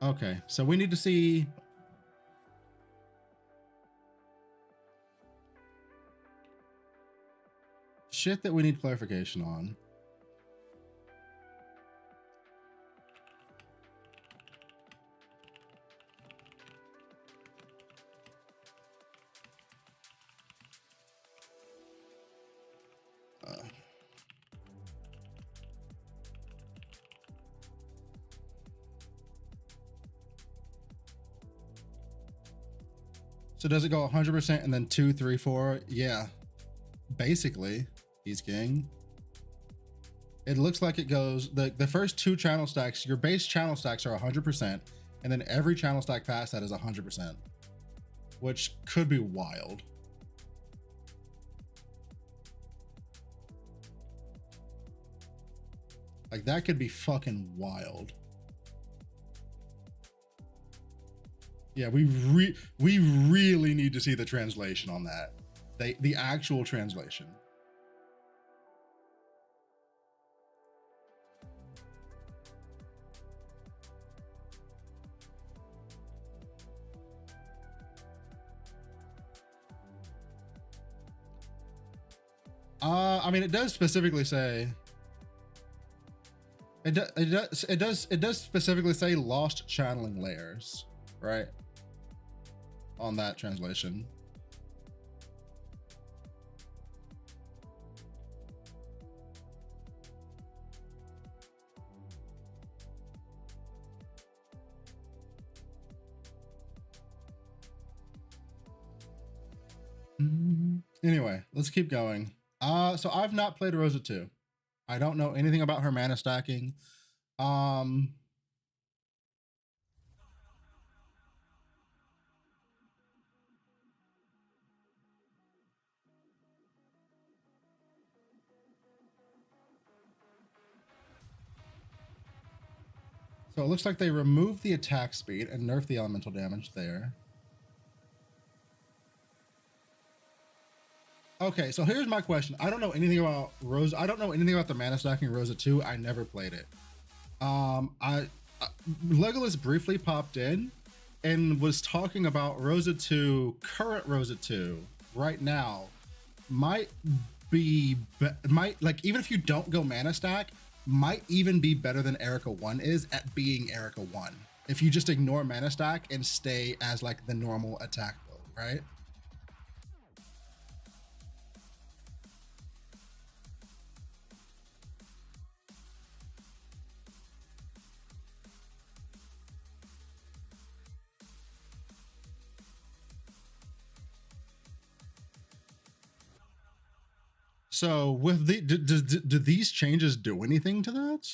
Okay, so we need to see shit that we need clarification on. So does it go 100% and then 2, 3, 4? Yeah, basically, he's king. It looks like it goes, the first 2 channel stacks, your base channel stacks are 100%, and then every channel stack past that is 100%, which could be wild. Like that could be fucking wild. Yeah, we really need to see the translation on that. The actual translation. I mean, it does specifically say it does specifically say lost channeling layers, right? On that translation. Anyway, let's keep going. So I've not played Rosa 2. I don't know anything about her mana stacking. So it looks like they removed the attack speed and nerfed the elemental damage there. Okay, so here's my question. I don't know anything about Rosa. I don't know anything about the mana stacking Rosa 2. I never played it. Legolas briefly popped in and was talking about Rosa 2, current Rosa 2, right now, might like, even if you don't go mana stack, might even be better than Erica 1 is at being Erica 1. If you just ignore mana stack and stay as like the normal attack build, right? So with the do these changes do anything to that?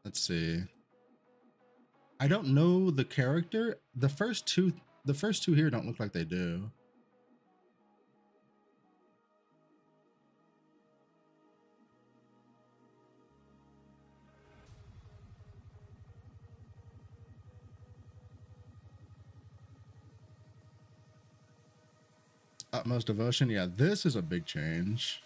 Let's see. I don't know the character. The first the first two here don't look like they do. Utmost devotion. Yeah, this is a big change.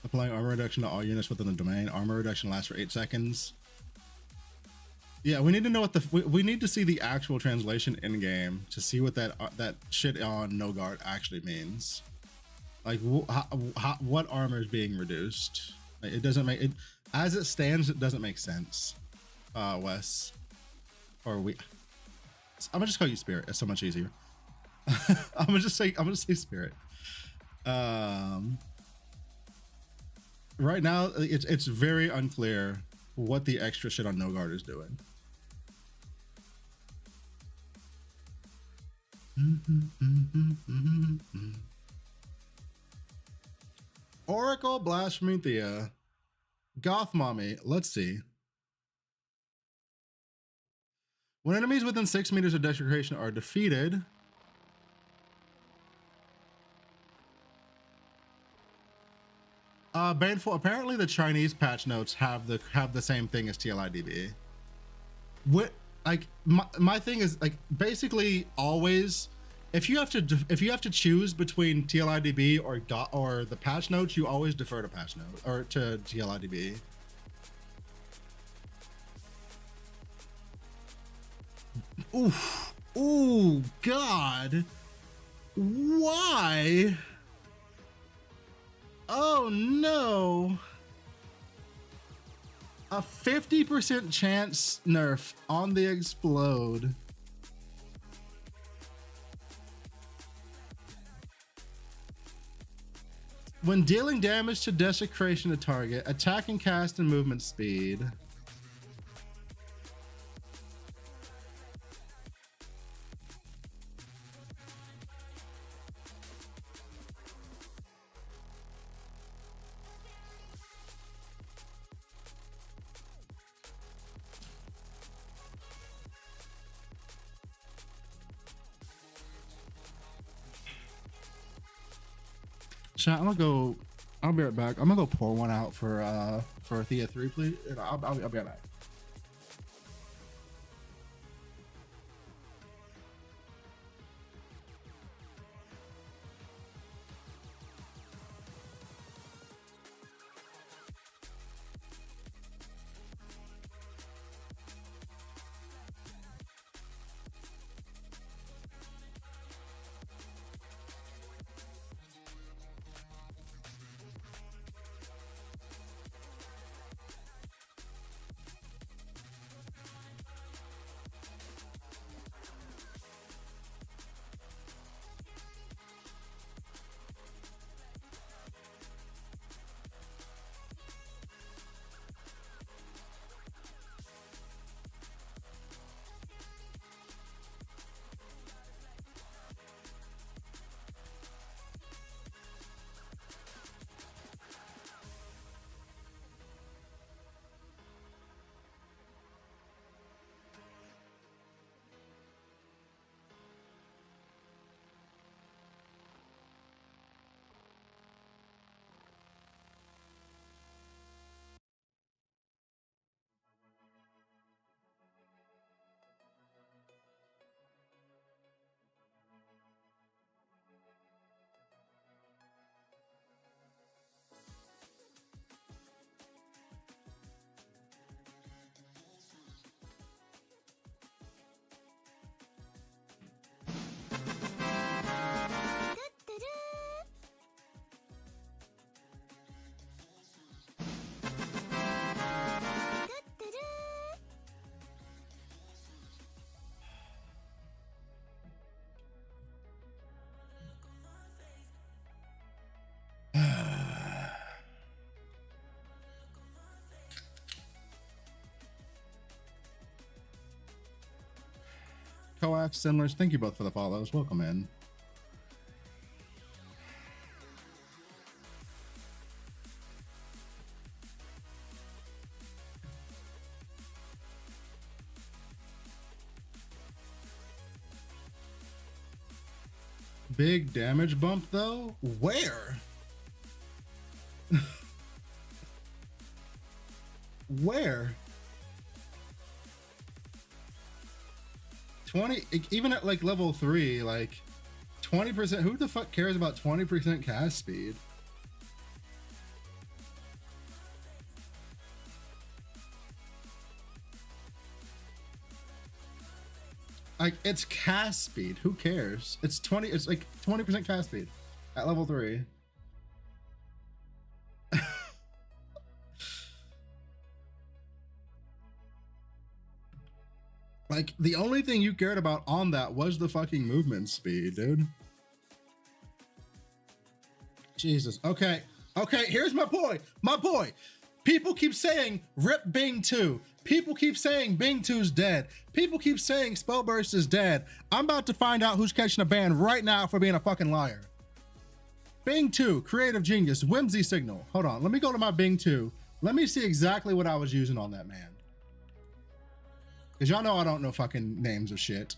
Applying armor reduction to all units within the domain. Armor reduction lasts for 8 seconds. Yeah, we need to know what the we need to see the actual translation in game to see what that shit on no guard actually means. Like what armor is being reduced? Like, it doesn't make it as it stands. It doesn't make sense. Wes, or we. I'm gonna just call you Spirit. It's so much easier. I'm gonna say Spirit. Right now, it's very unclear what the extra shit on no guard is doing. Oracle Blasphemethea, Goth Mommy. Let's see. When enemies within 6 meters of desecration are defeated, Baneful. Apparently, the Chinese patch notes have the same thing as TLIDB. What like my thing is like basically always, if you have to choose between TLIDB or the patch notes, you always defer to patch note or to TLIDB. Oof. Ooh, God. Why? Oh no. A 50% chance nerf on the explode. When dealing damage to desecration to target, attack and cast and movement speed. Chat, I'll be right back. I'm gonna go pour one out for Thea 3, please. And I'll be right back. Coax, Simlers, thank you both for the follows. Welcome in. Big damage bump though? Where? Where? 20, even at like level 3, like 20%, who the fuck cares about 20% cast speed? Like, it's cast speed, who cares? It's like 20% cast speed at level 3. Like, the only thing you cared about on that was the fucking movement speed, dude. Jesus. Okay. Okay, here's my point. My point. People keep saying rip Bing 2. People keep saying Bing 2's dead. People keep saying Spellburst is dead. I'm about to find out who's catching a ban right now for being a fucking liar. Bing 2, Creative Genius, Whimsy Signal. Hold on, let me go to my Bing 2. Let me see exactly what I was using on that man. Because y'all know I don't know fucking names of shit.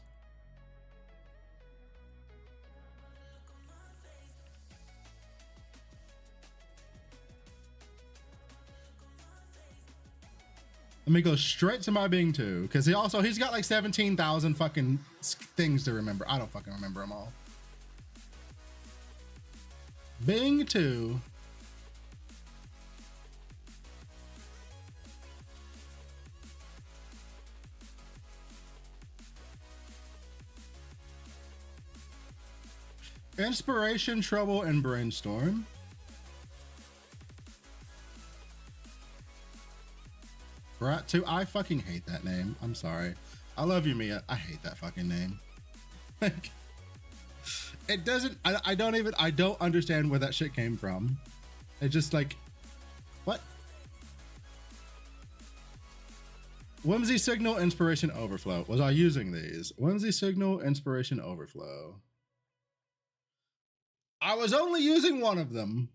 Let me go straight to my Bing 2, because he's got like 17,000 fucking things to remember. I don't fucking remember them all. Bing 2. Inspiration, Trouble, and Brainstorm. Brat 2, I fucking hate that name. I'm sorry. I love you, Mia. I hate that fucking name. Like, it doesn't, I don't understand where that shit came from. It just like, what? Whimsy Signal, Inspiration, Overflow. Was I using these? Whimsy Signal, Inspiration, Overflow. I was only using one of them.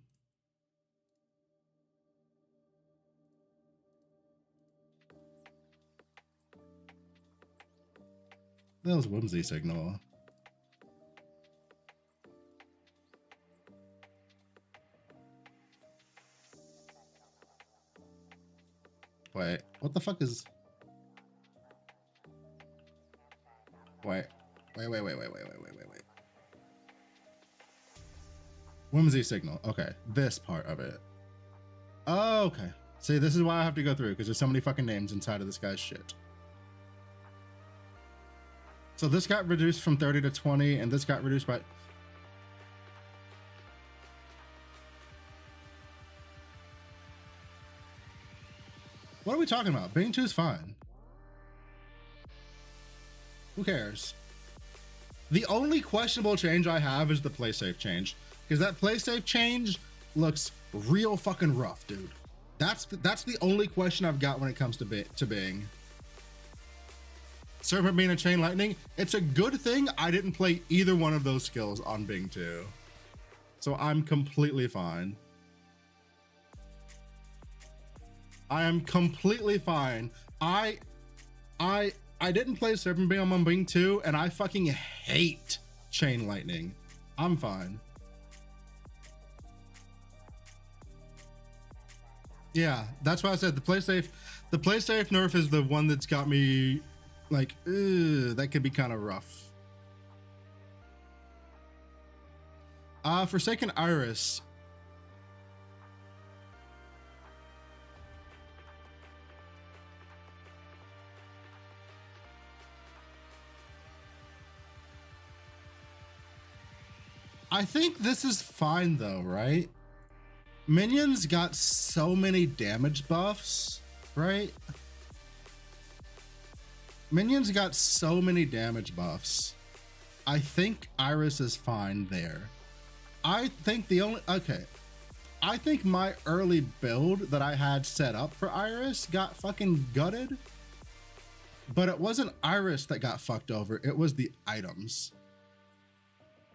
That was Whimsy Signal. Wait, what the fuck is... Wait. Whimsy Signal. Okay, this part of it. Oh, okay. See, this is why I have to go through, because there's so many fucking names inside of this guy's shit. So this got reduced from 30 to 20, and this got reduced by... What are we talking about? Bing 2 is fine. Who cares? The only questionable change I have is the play safe change, because that play safe change looks real fucking rough, dude. That's the only question I've got when it comes to Bing. Serpent Beam and Chain Lightning, it's a good thing I didn't play either one of those skills on Bing 2. So I'm completely fine. I am completely fine. I didn't play Serpent Beam on Bing 2, and I fucking hate Chain Lightning. I'm fine. Yeah, that's why I said the play safe nerf is the one that's got me like, that could be kind of rough. Forsaken Iris. I think this is fine though, right? Minions got so many damage buffs, right? Minions got so many damage buffs. I think Iris is fine there. I think I think my early build that I had set up for Iris got fucking gutted, but it wasn't Iris that got fucked over. It was the items.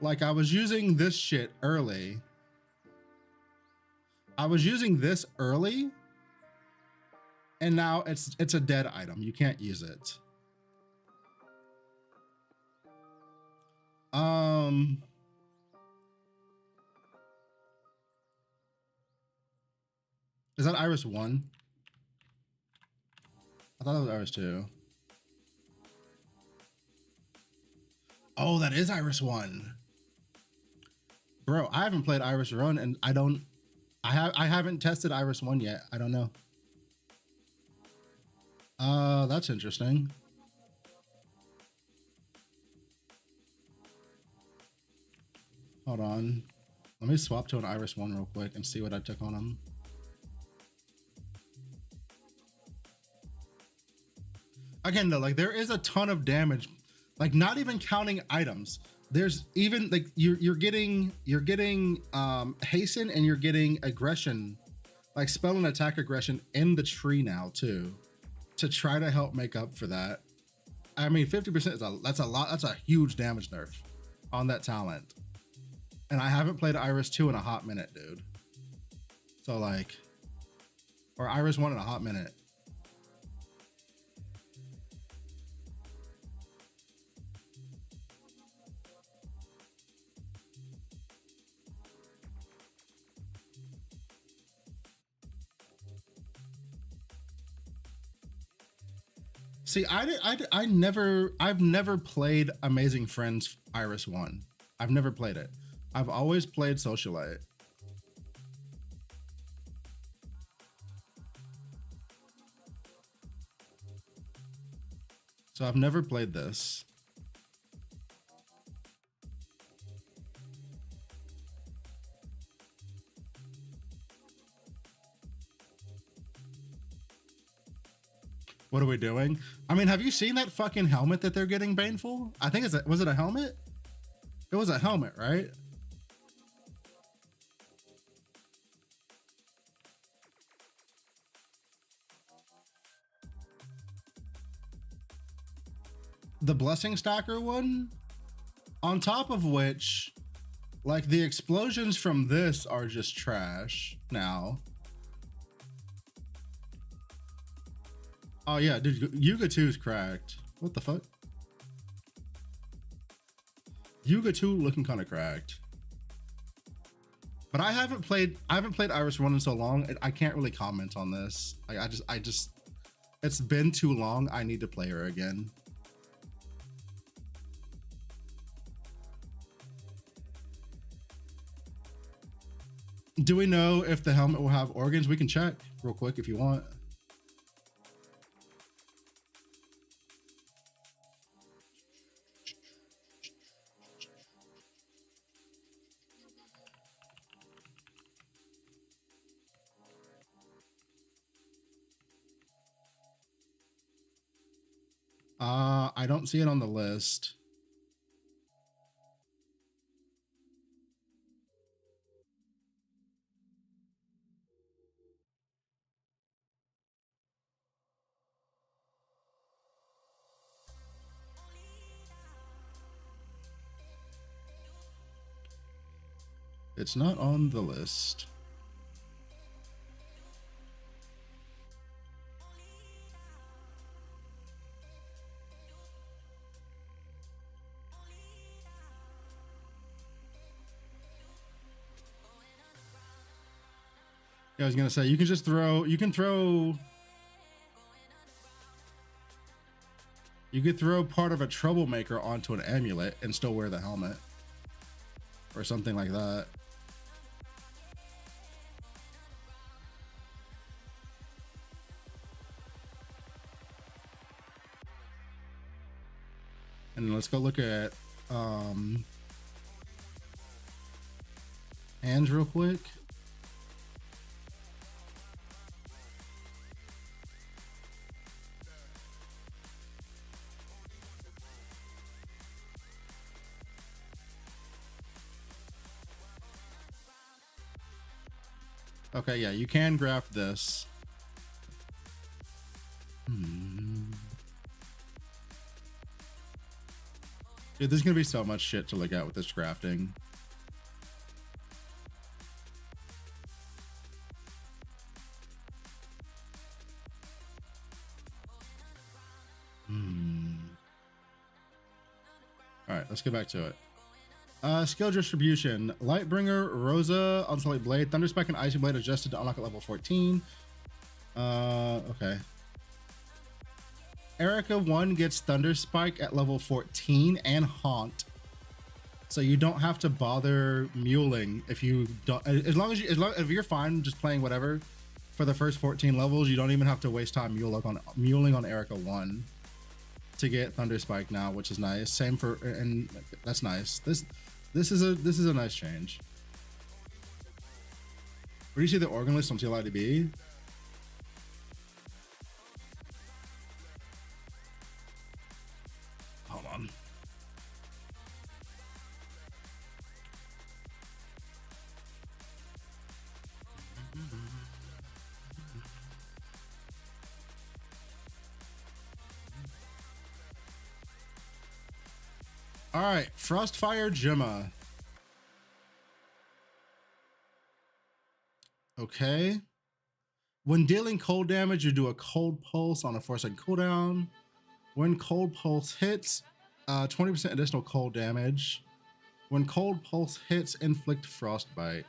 Like, I was using this shit early. I was using this early, and now it's a dead item. You can't use it. Is that Iris 1? I thought it was Iris 2. Oh, that is Iris 1. Bro, I haven't played Iris Run and I haven't tested Iris 1 yet. I don't know. That's interesting. Hold on. Let me swap to an Iris 1 real quick and see what I took on him. Again, though, like there is a ton of damage, like not even counting items. There's even like you're getting hasten and you're getting aggression, like spell and attack aggression in the tree now too, to try to help make up for that. I mean, 50% is that's a lot. That's a huge damage nerf on that talent. And I haven't played Iris 2 in a hot minute, dude. So like, or Iris 1 in a hot minute. See, I've never played Amazing Friends Iris 1. I've never played it. I've always played Socialite. So I've never played this. What are we doing? I mean, have you seen that fucking helmet that they're getting baneful? I think was it a helmet? It was a helmet, right? The Blessing Stacker one? On top of which, like the explosions from this are just trash now. Oh yeah, dude, Yuga 2 is cracked. What the fuck? Yuga 2 looking kind of cracked. But I haven't played Iris 1 in so long, I can't really comment on this. I just it's been too long. I need to play her again. Do we know if the helmet will have organs? We can check real quick if you want. I don't see it on the list. It's not on the list. Yeah, I was gonna say you can just throw. You could throw part of a troublemaker onto an amulet and still wear the helmet, or something like that. And let's go look at hands real quick. Okay, yeah, you can graft this. Dude, there's gonna be so much shit to look at with this grafting. All right, let's get back to it. Skill distribution. Lightbringer, Rosa, Ultimate Blade, Thunderspike, and Icy Blade adjusted to unlock at level 14. Okay. Erica 1 gets Thunderspike at level 14 and Haunt. So you don't have to bother muling if you don't, if you're fine just playing whatever for the first 14 levels, you don't even have to waste time muling on Erica 1 to get Thunderspike now, which is nice. Same for, and that's nice. This is a nice change. Where do you see the organ list on TLIDB? Hold on. All right, Frostfire Gemma. Okay. When dealing cold damage, you do a cold pulse on a 4-second cooldown. When cold pulse hits, 20% additional cold damage. When cold pulse hits, inflict frostbite.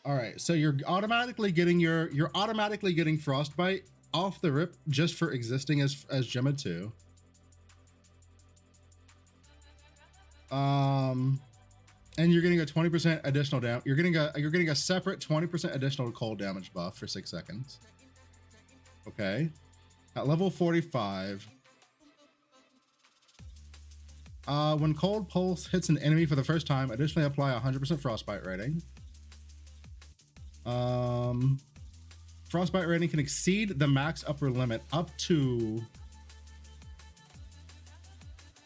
All right, so you're automatically getting frostbite off the rip just for existing as Gemma 2. And you're getting a 20% additional damage. You're getting a separate 20% additional cold damage buff for 6 seconds. Okay. At level 45. When cold pulse hits an enemy for the first time, additionally apply 100% frostbite rating. Frostbite rating can exceed the max upper limit up to.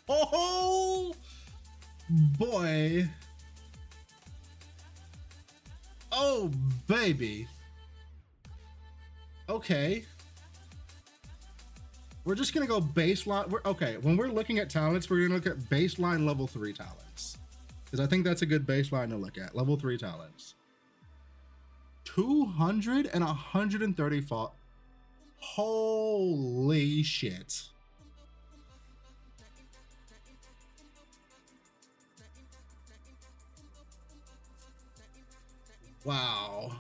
Oh boy. Oh baby. Okay. We're just gonna go baseline. Okay, when we're looking at talents, we're gonna look at baseline level 3 talents. Because I think that's a good baseline to look at. Level 3 talents. 200 and 134. Holy shit. Wow.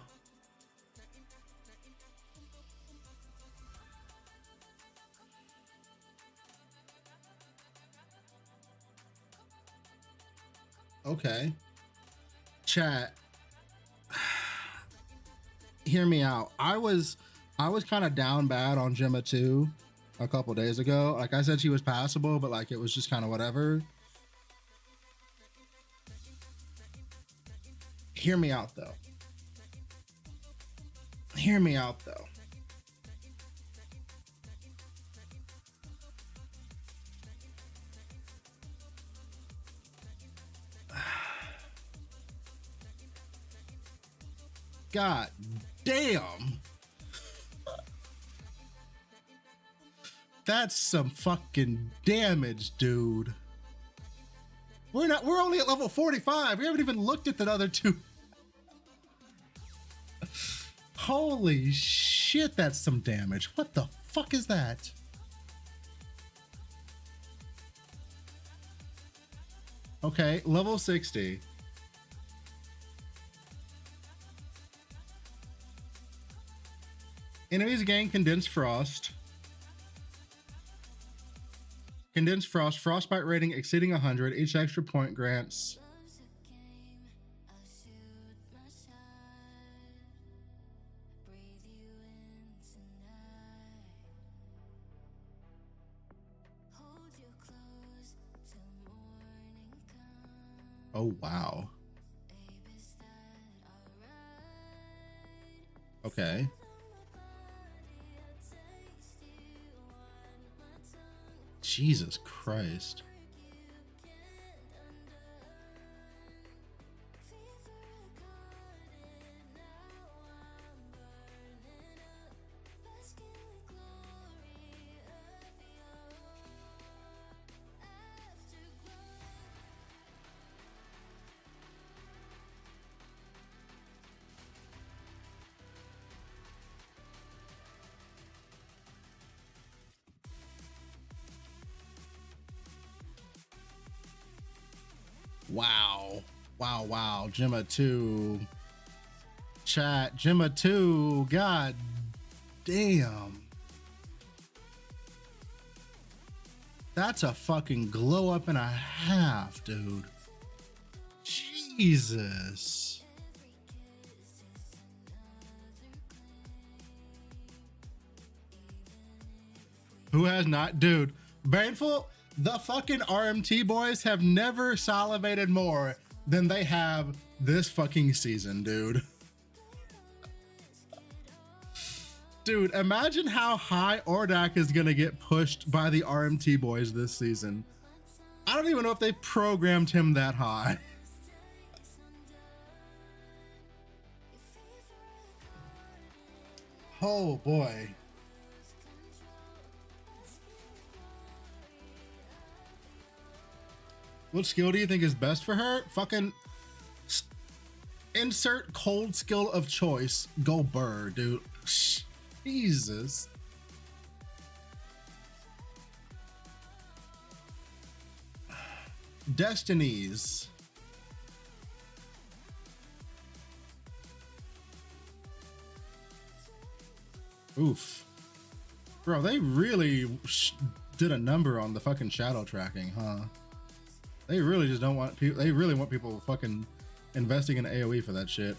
Okay. Chat. Hear me out. I was kind of down bad on Gemma 2 a couple days ago. Like I said, she was passable, but like it was just kind of whatever. Hear me out though. Hear me out though. God damn. That's some fucking damage, dude. We're only at level 45. We haven't even looked at the other two. Holy shit, that's some damage. What the fuck is that? Okay, level 60. Enemies gain condensed frost. Condensed frost, frostbite rating exceeding 100. Each extra point grants. Oh, wow. Okay. Jesus Christ. Wow. Wow, wow. Gemma 2. Chat. Gemma 2. God damn. That's a fucking glow up and a half, dude. Jesus. Who has not? Dude, Baneful, the fucking RMT boys have never salivated more than they have this fucking season, dude. Dude, imagine how high Ordak is gonna get pushed by the RMT boys this season. I don't even know if they programmed him that high. Oh boy. What skill do you think is best for her? Fucking insert cold skill of choice. Go Burr, dude. Jesus. Destinies. Oof. Bro, they really did a number on the fucking shadow tracking, huh? They really just don't want people, they really want people fucking investing in AoE for that shit.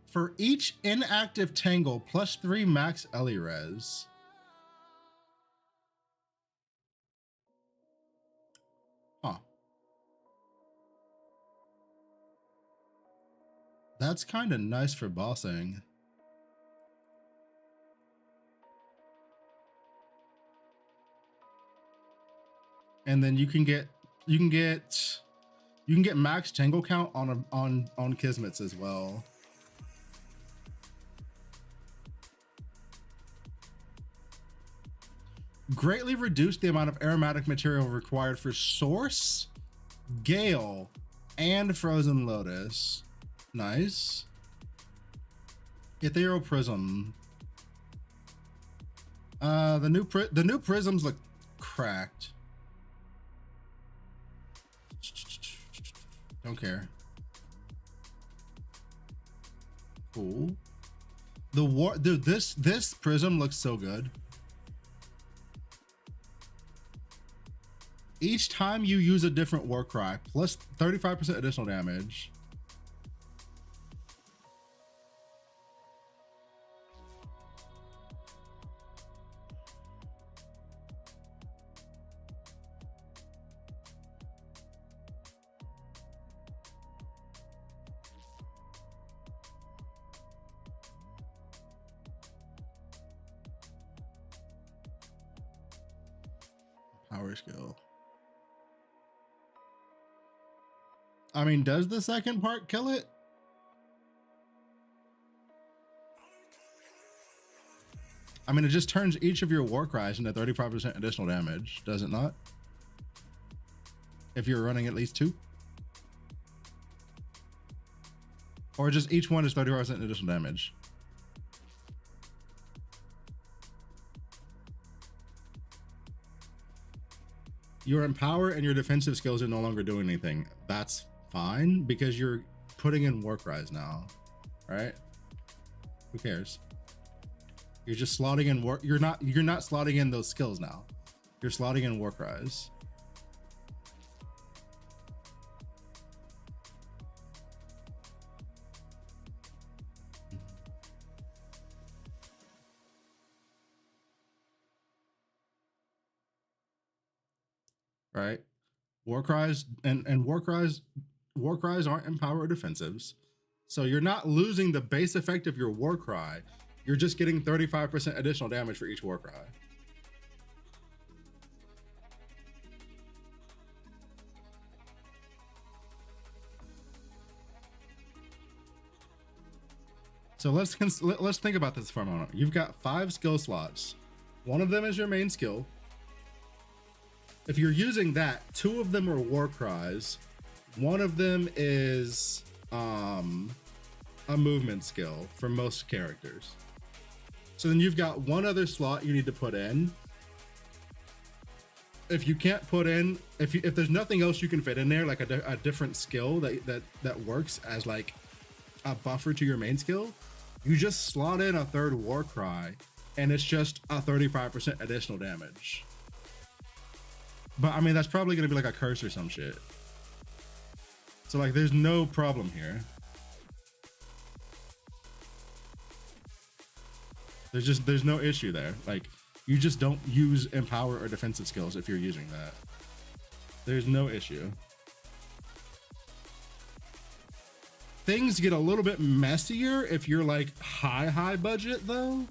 For each inactive tangle, +3 max Ellie res. Huh. That's kind of nice for bossing. And then you can get max tangle count on Kismet's as well. Greatly reduced the amount of aromatic material required for Source, Gale, and Frozen Lotus. Nice. Ethereal Prism. The new prisms look cracked. Don't care. Cool. Dude, this prism looks so good. Each time you use a different war cry, plus 35% additional damage. Power skill. I mean, does the second part kill it? I mean, it just turns each of your war cries into 35% additional damage, does it not? If you're running at least 2? Or just each one is 35% additional damage? Your empower and your defensive skills are no longer doing anything. That's fine because you're putting in war cries now, right? Who cares? You're just slotting in war. You're not slotting in those skills now. You're slotting in war cries. Right? War cries and war cries aren't empower defensives. So you're not losing the base effect of your war cry. You're just getting 35% additional damage for each war cry. So let's think about this for a moment. You've got 5 skill slots. One of them is your main skill. if you're using that, 2 of them are war cries. 1 of them is a movement skill for most characters. So then you've got 1 other slot you need to put in. If you can't put in, if there's nothing else you can fit in there, like a different skill that works as like a buffer to your main skill, you just slot in a 3rd war cry, and it's just a 35% additional damage. But I mean, that's probably gonna be like a curse or some shit. So like, there's no problem here. There's no issue there. Like, you just don't use empower or defensive skills if you're using that. There's no issue. Things get a little bit messier if you're like high budget though.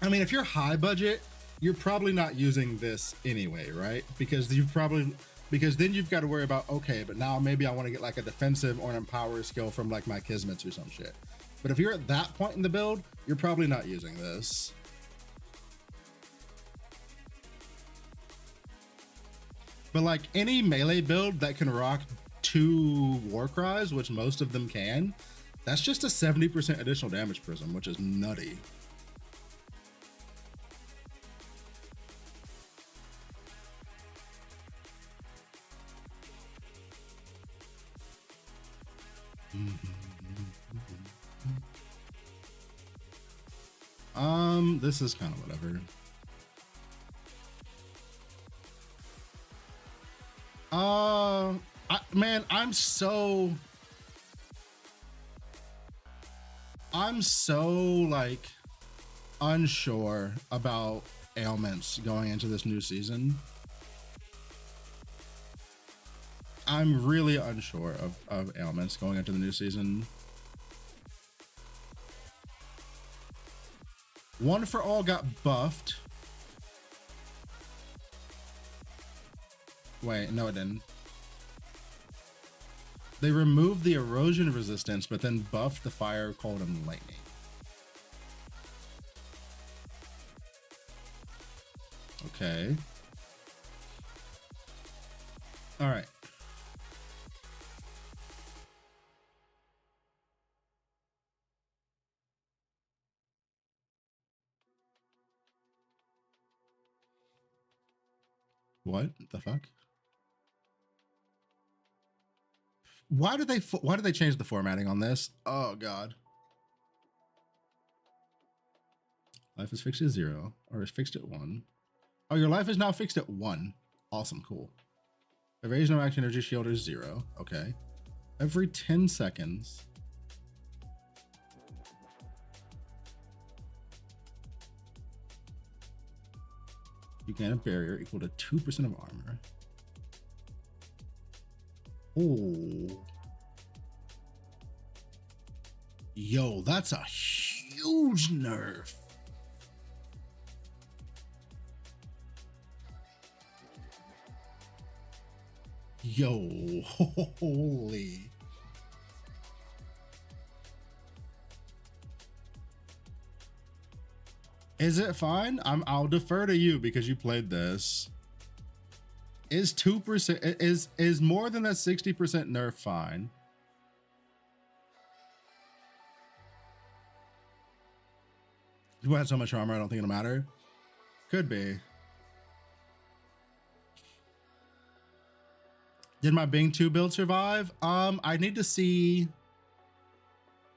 I mean, if you're high budget, you're probably not using this anyway, right? Because then you've got to worry about, okay, but now maybe I want to get like a defensive or an empower skill from like my Kismets or some shit. But if you're at that point in the build, you're probably not using this. But like any melee build that can rock 2 war cries, which most of them can, that's just a 70% additional damage prism, which is nutty. This is kind of whatever. Man, I'm so like unsure about ailments going into this new season. I'm really unsure of ailments going into the new season. One for All got buffed. Wait, no it didn't. They removed the erosion resistance, but then buffed the fire, cold, and lightning. Okay. All right. What the fuck? Why did they change the formatting on this? Oh god. Life is fixed at 0, or is fixed at 1. Oh, your life is now fixed at 1. Awesome, cool. Evasion of action energy shield is 0. Okay. Every 10 seconds. You gain a barrier equal to 2% of armor. Oh. Yo, that's a huge nerf. Yo, holy. Is it fine? I'll defer to you because you played this. Is 2% is more than a 60% nerf fine? You had so much armor, I don't think it'll matter. Could be. Did my Bing 2 build survive? I need to see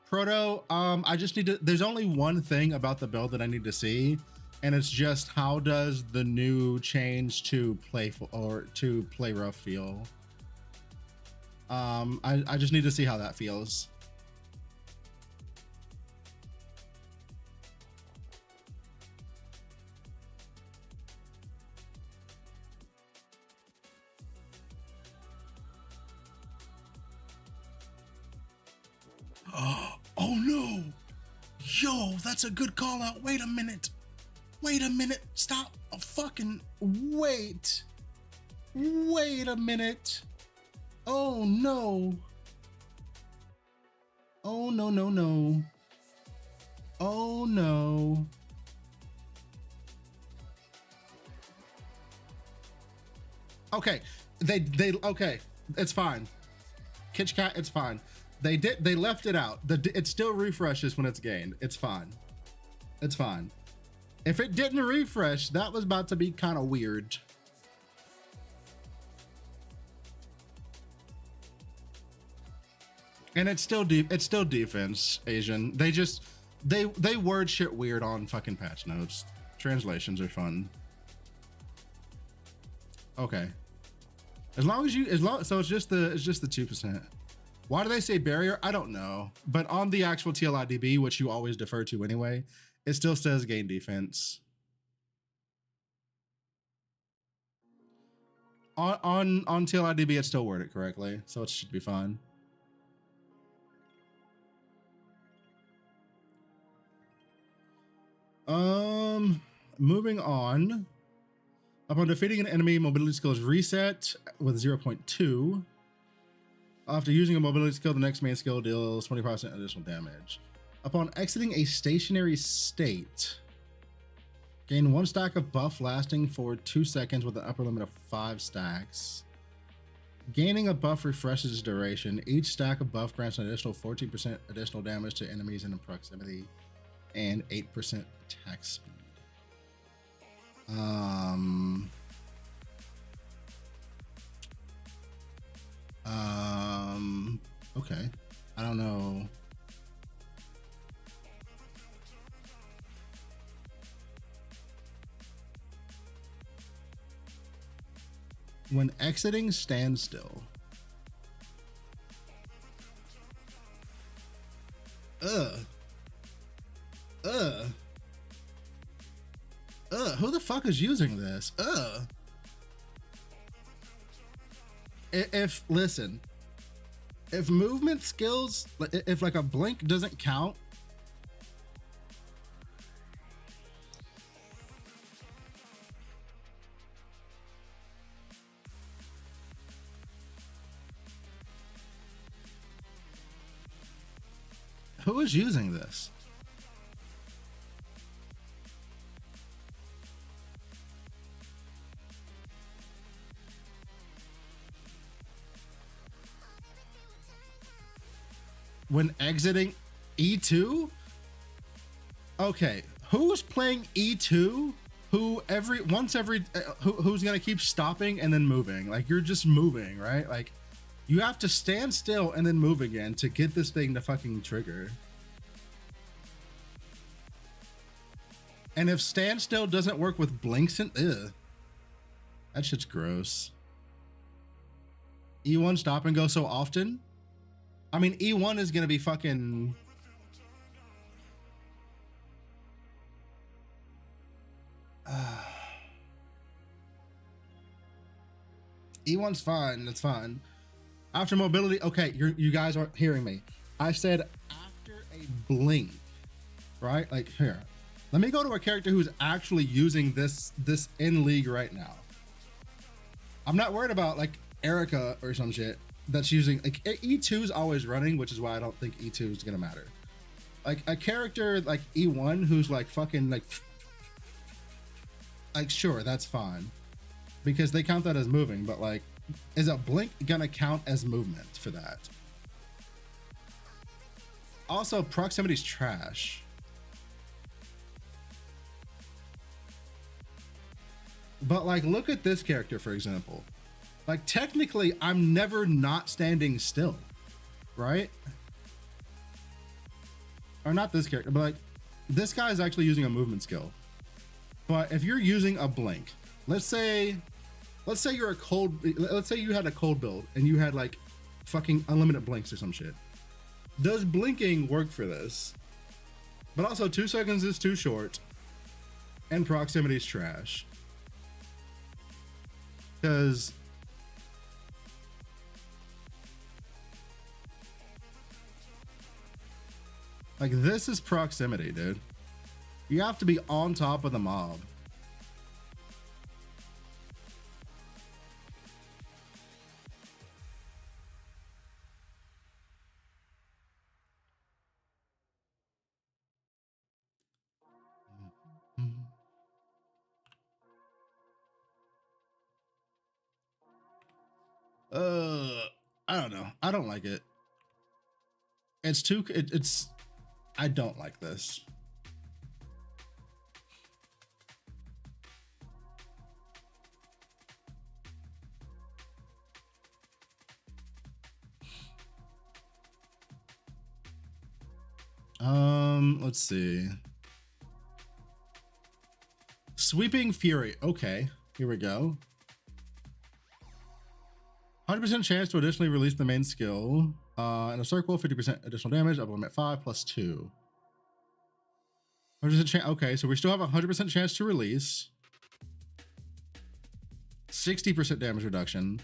Proto. I just need to, there's only one thing about the build that I need to see, and it's just how does the new change to playful or to play rough feel? I just need to see how that feels. Oh no! Yo, that's a good call out. Wait a minute. Wait a minute. Stop. Oh, fucking wait. Wait a minute. Oh no. Oh no, no, no. Oh no. Okay, they okay, it's fine. Kitch Cat, it's fine. They left it out. It still refreshes when it's gained. It's fine. It's fine. If it didn't refresh, that was about to be kind of weird. And it's still deep. It's still defense, Asian. They word shit weird on fucking patch notes. Translations are fun. Okay. So it's just the 2%. Why do they say barrier? I don't know. But on the actual TLIDB, which you always defer to anyway, it still says gain defense. On TLIDB, it still worded correctly, so it should be fine. Moving on. Upon defeating an enemy, mobility skill is reset with 0.2. After using a mobility skill, the next main skill deals 25% additional damage. Upon exiting a stationary state, gain 1 stack of buff lasting for 2 seconds with an upper limit of 5 stacks. Gaining a buff refreshes its duration. Each stack of buff grants an additional 14% additional damage to enemies in proximity and 8% attack speed. Okay. I don't know. When exiting standstill. Who the fuck is using this? Listen, if movement skills, if like a blink doesn't count, who is using this? When exiting E2? Okay, who's playing E2? Who's gonna keep stopping and then moving? Like, you're just moving, right? Like, you have to stand still and then move again to get this thing to fucking trigger. And if standstill doesn't work with blinks and that shit's gross. E1 stop and go so often? I mean, E1 is gonna be fucking. E1's fine. That's fine. After mobility, okay, you guys aren't hearing me. I said after a blink, right? Like here, let me go to a character who's actually using this in league right now. I'm not worried about like Erica or some shit that's using, like, E2 is always running, which is why I don't think E2 is gonna matter. Like a character like E1 who's like fucking like sure, that's fine because they count that as moving, but like, is a blink gonna count as movement for that? Also, proximity's trash. But like, look at this character, for example. Like, technically, I'm never not standing still, right? Or not this character, but like, this guy is actually using a movement skill. But if you're using a blink, let's say you're a cold, let's say you had a cold build and you had like fucking unlimited blinks or some shit. Does blinking work for this? But also 2 seconds is too short and proximity is trash. Because like, this is proximity, dude. You have to be on top of the mob. I don't know. I don't like it. It's too. It's. I don't like this. Let's see. Sweeping Fury. Okay, here we go. 100% chance to additionally release the main skill. In a circle, 50% additional damage, up limit 5 plus 2. 100% chance. Okay, so we still have a 100% chance to release. 60% damage reduction.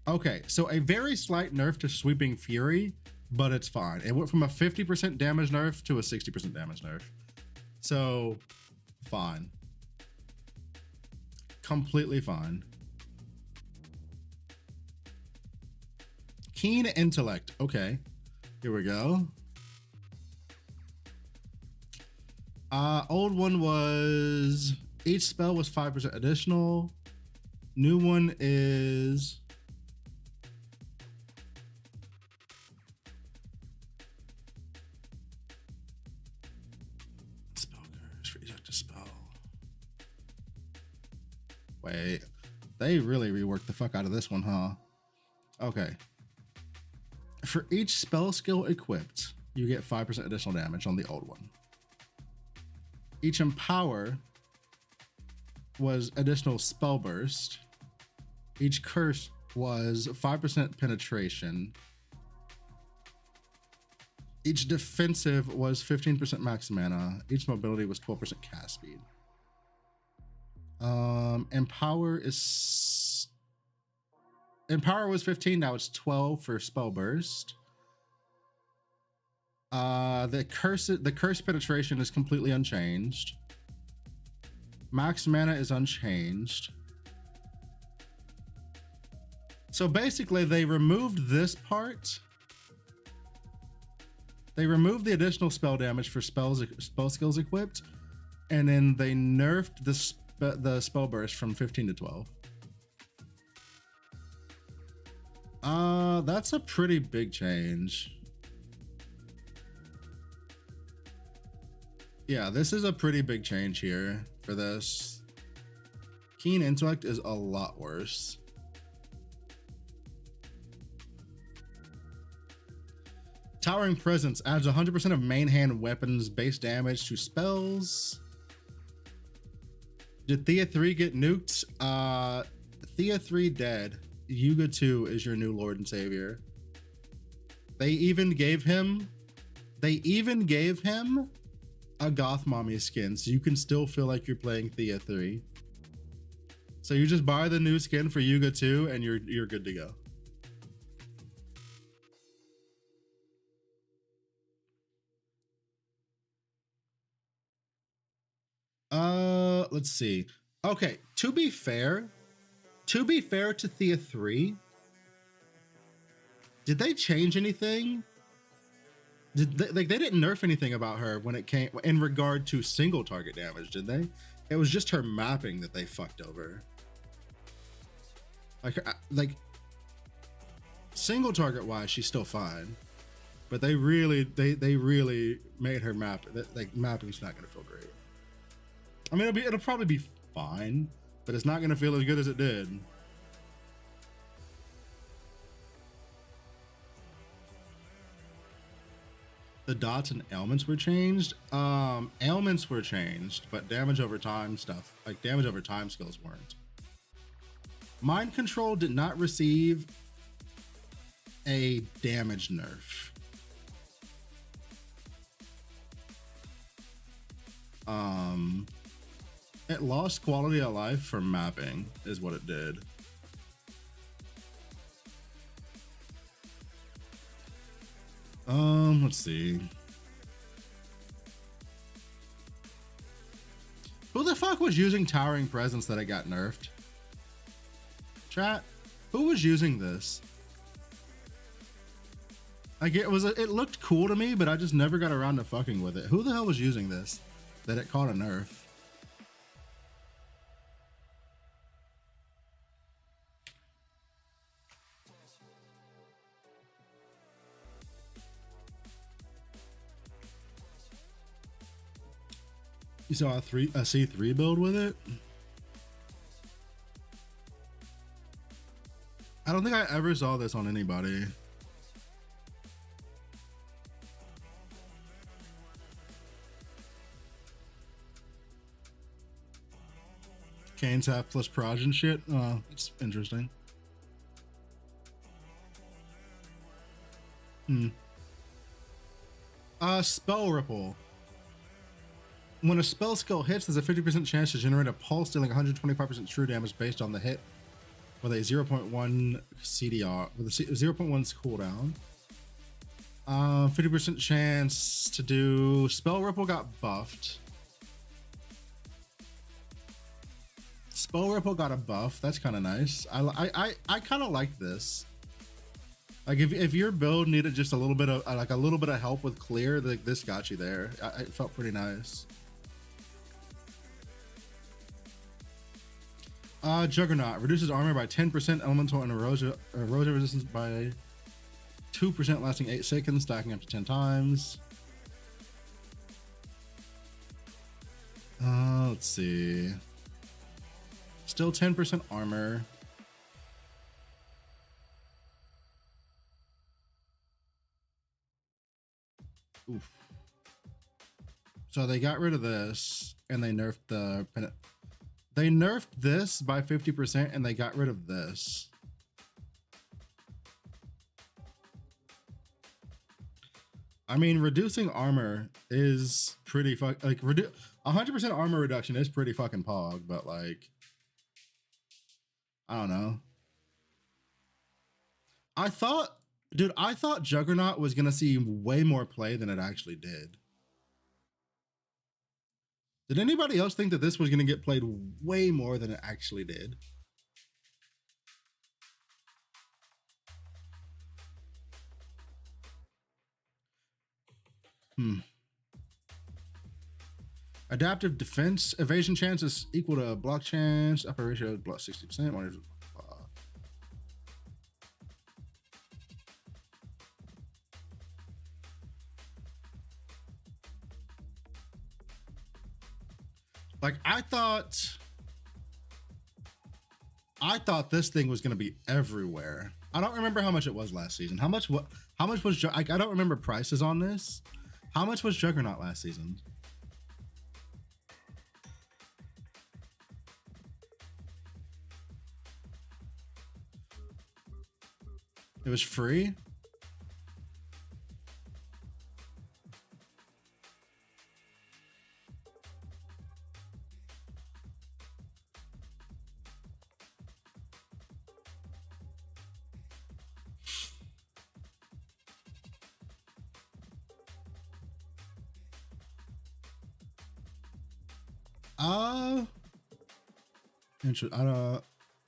Okay, so a very slight nerf to Sweeping Fury, but it's fine. It went from a 50% damage nerf to a 60% damage nerf. So, fine. Completely fine. Keen Intellect. Okay, here we go. Old one was each spell was 5% additional. New one is spell curse, reject a spell. Wait, they really reworked the fuck out of this one, huh? Okay. For each spell skill equipped, you get 5% additional damage on the old one. Each Empower was additional spell burst. Each curse was 5% penetration. Each defensive was 15% max mana. Each mobility was 12% cast speed. Empower was 15, now it's 12 for spell burst. The curse penetration is completely unchanged. Max mana is unchanged. So basically they removed this part. They removed the additional spell damage for spell skills equipped, and then they nerfed the spell burst from 15 to 12. That's a pretty big change. Yeah, this is a pretty big change here for this. Keen Intellect is a lot worse. Towering Presence adds 100% of main hand weapons base damage to spells. Did Thea 3 get nuked? Thea 3 dead. Yuga 2 is your new Lord and Savior. They even gave him a Goth Mommy skin, so you can still feel like you're playing Thea 3. So you just buy the new skin for Yuga 2 and you're good to go. Let's see. Okay, to be fair to Thea 3, did they change anything? They didn't nerf anything about her when it came in regard to single target damage, did they? It was just her mapping that they fucked over. Like single target wise, she's still fine, but they really made her map. Like mapping's not gonna feel great. I mean, it'll probably be fine, but it's not gonna feel as good as it did. The dots and ailments were changed. Ailments were changed, but damage over time stuff, like damage over time skills weren't. Mind Control did not receive a damage nerf. It lost quality of life for mapping is what it did. Let's see. Who the fuck was using Towering Presence that it got nerfed? Chat, who was using this? Like it looked cool to me, but I just never got around to fucking with it. Who the hell was using this that it caught a nerf? You saw a C3 build with it? I don't think I ever saw this on anybody. Kane's half plus proj and shit. Oh, it's interesting. Spell Ripple. When a spell skill hits, there's a 50% chance to generate a pulse dealing 125% true damage based on the hit with a 0.1 CDR, with a 0.1 cooldown. 50% chance to do Spell Ripple got buffed. Spell Ripple got a buff. That's kind of nice. I kind of like this. Like if your build needed just a little bit of help with clear, like this got you there. It felt pretty nice. Juggernaut reduces armor by 10%, elemental and erosion resistance by 2%, lasting 8 seconds, stacking up to 10 times. Let's see. Still 10% armor. Oof. So they got rid of this and they nerfed the They nerfed this by 50% and they got rid of this. I mean, reducing armor is pretty like 100% armor reduction is pretty fucking pog, but like, I don't know. I thought Juggernaut was gonna see way more play than it actually did. Did anybody else think that this was gonna get played way more than it actually did? Adaptive defense evasion chance is equal to block chance. Upper ratio plus 60%. Like I thought this thing was going to be everywhere. I don't remember how much it was last season. How much was I don't remember prices on this. How much was Juggernaut last season? It was free.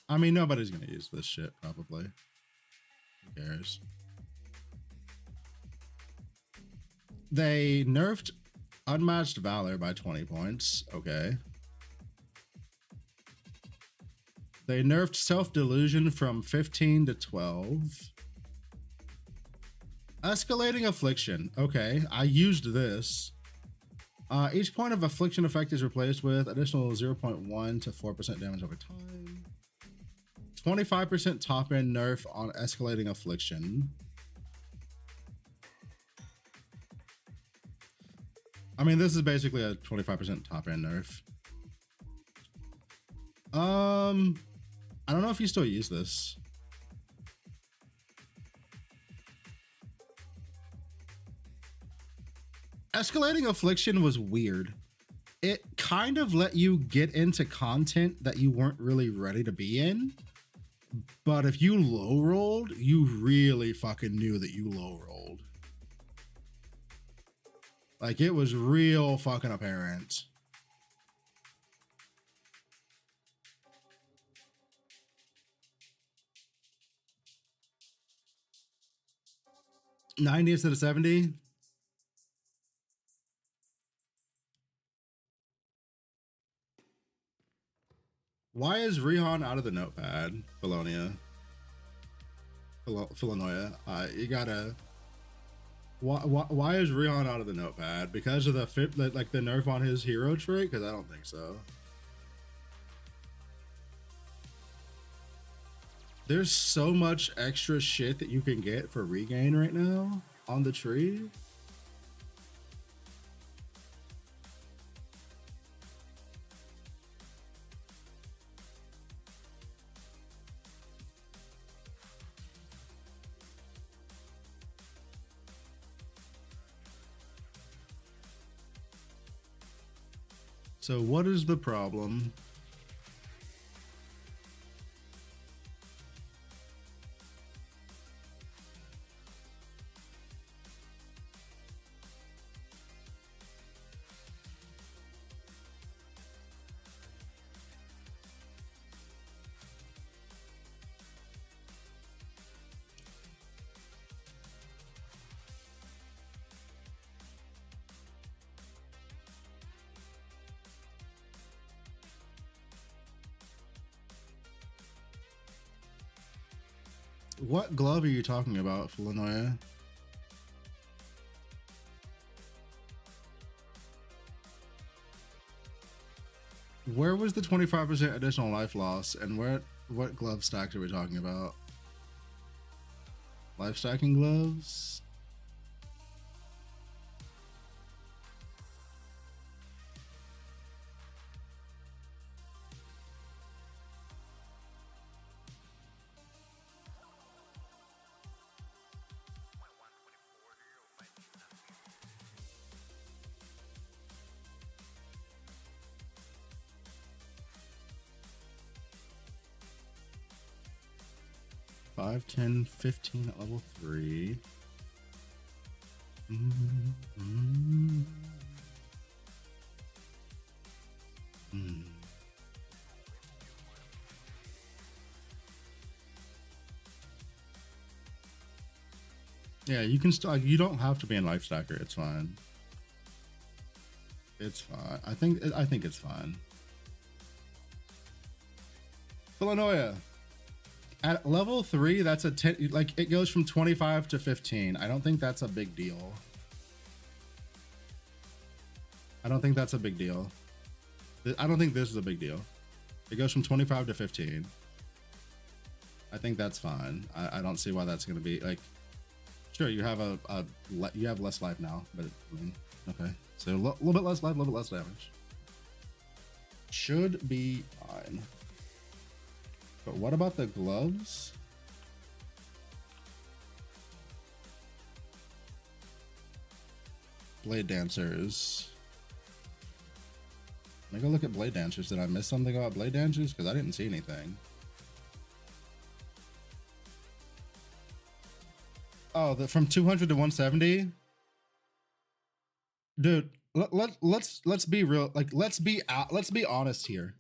I mean, nobody's gonna use this shit probably. Who cares? They nerfed Unmatched Valor by 20 points. Okay. They nerfed Self-Delusion from 15 to 12. Escalating Affliction. Okay, I used this. Each point of affliction effect is replaced with additional 0.1 to 4% damage over time. 25% top end nerf on escalating affliction. I mean, this is basically a 25% top end nerf. I don't know if you still use this. Escalating Affliction was weird. It kind of let you get into content that you weren't really ready to be in. But if you low rolled, you really fucking knew that you low rolled. Like it was real fucking apparent. $90 instead of $70. Why is Rihan out of the notepad, Philonoia? You gotta... Why is Rion out of the notepad? Because of the like the nerf on his hero trait? Because I don't think so. There's so much extra shit that you can get for regain right now on the tree. So what is the problem? What glove are you talking about, Flanoia? Where was the 25% additional life loss, and what glove stacks are we talking about? Life stacking gloves? Five, 10, 15 at level 3. Yeah, you can still. You don't have to be in life stacker. It's fine. It's fine. I think it's fine. Illinois. At level 3, that's a 10. Like it goes from 25 to 15. I don't think that's a big deal. I don't think that's a big deal. I don't think this is a big deal. It goes from 25 to 15. I think that's fine. I don't see why that's going to be like. Sure, you have you have less life now, but I mean, okay. So a little bit less life, a little bit less damage. Should be fine. But what about the gloves? Blade Dancers. Let me go look at Blade Dancers. Did I miss something about Blade Dancers? Because I didn't see anything. Oh, from 200 to 170? Dude, let's be real. Like, let's be honest here.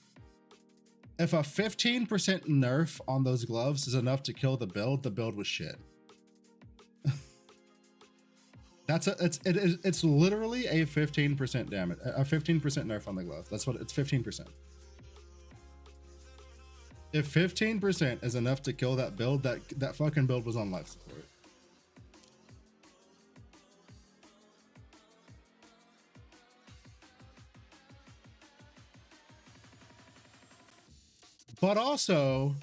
If a 15% nerf on those gloves is enough to kill the build was shit. It's literally a 15% damage, a 15% nerf on the glove. That's what it's 15%. If 15% is enough to kill that build, that fucking build was on life support. But also,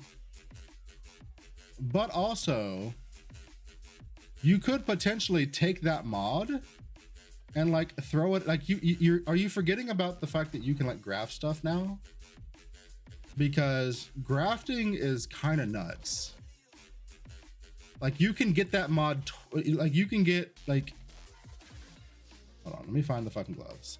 you could potentially take that mod and like throw it. Like are you forgetting about the fact that you can like graft stuff now? Because grafting is kind of nuts. Like you can get that mod. Like you can get like. Hold on, let me find the fucking gloves.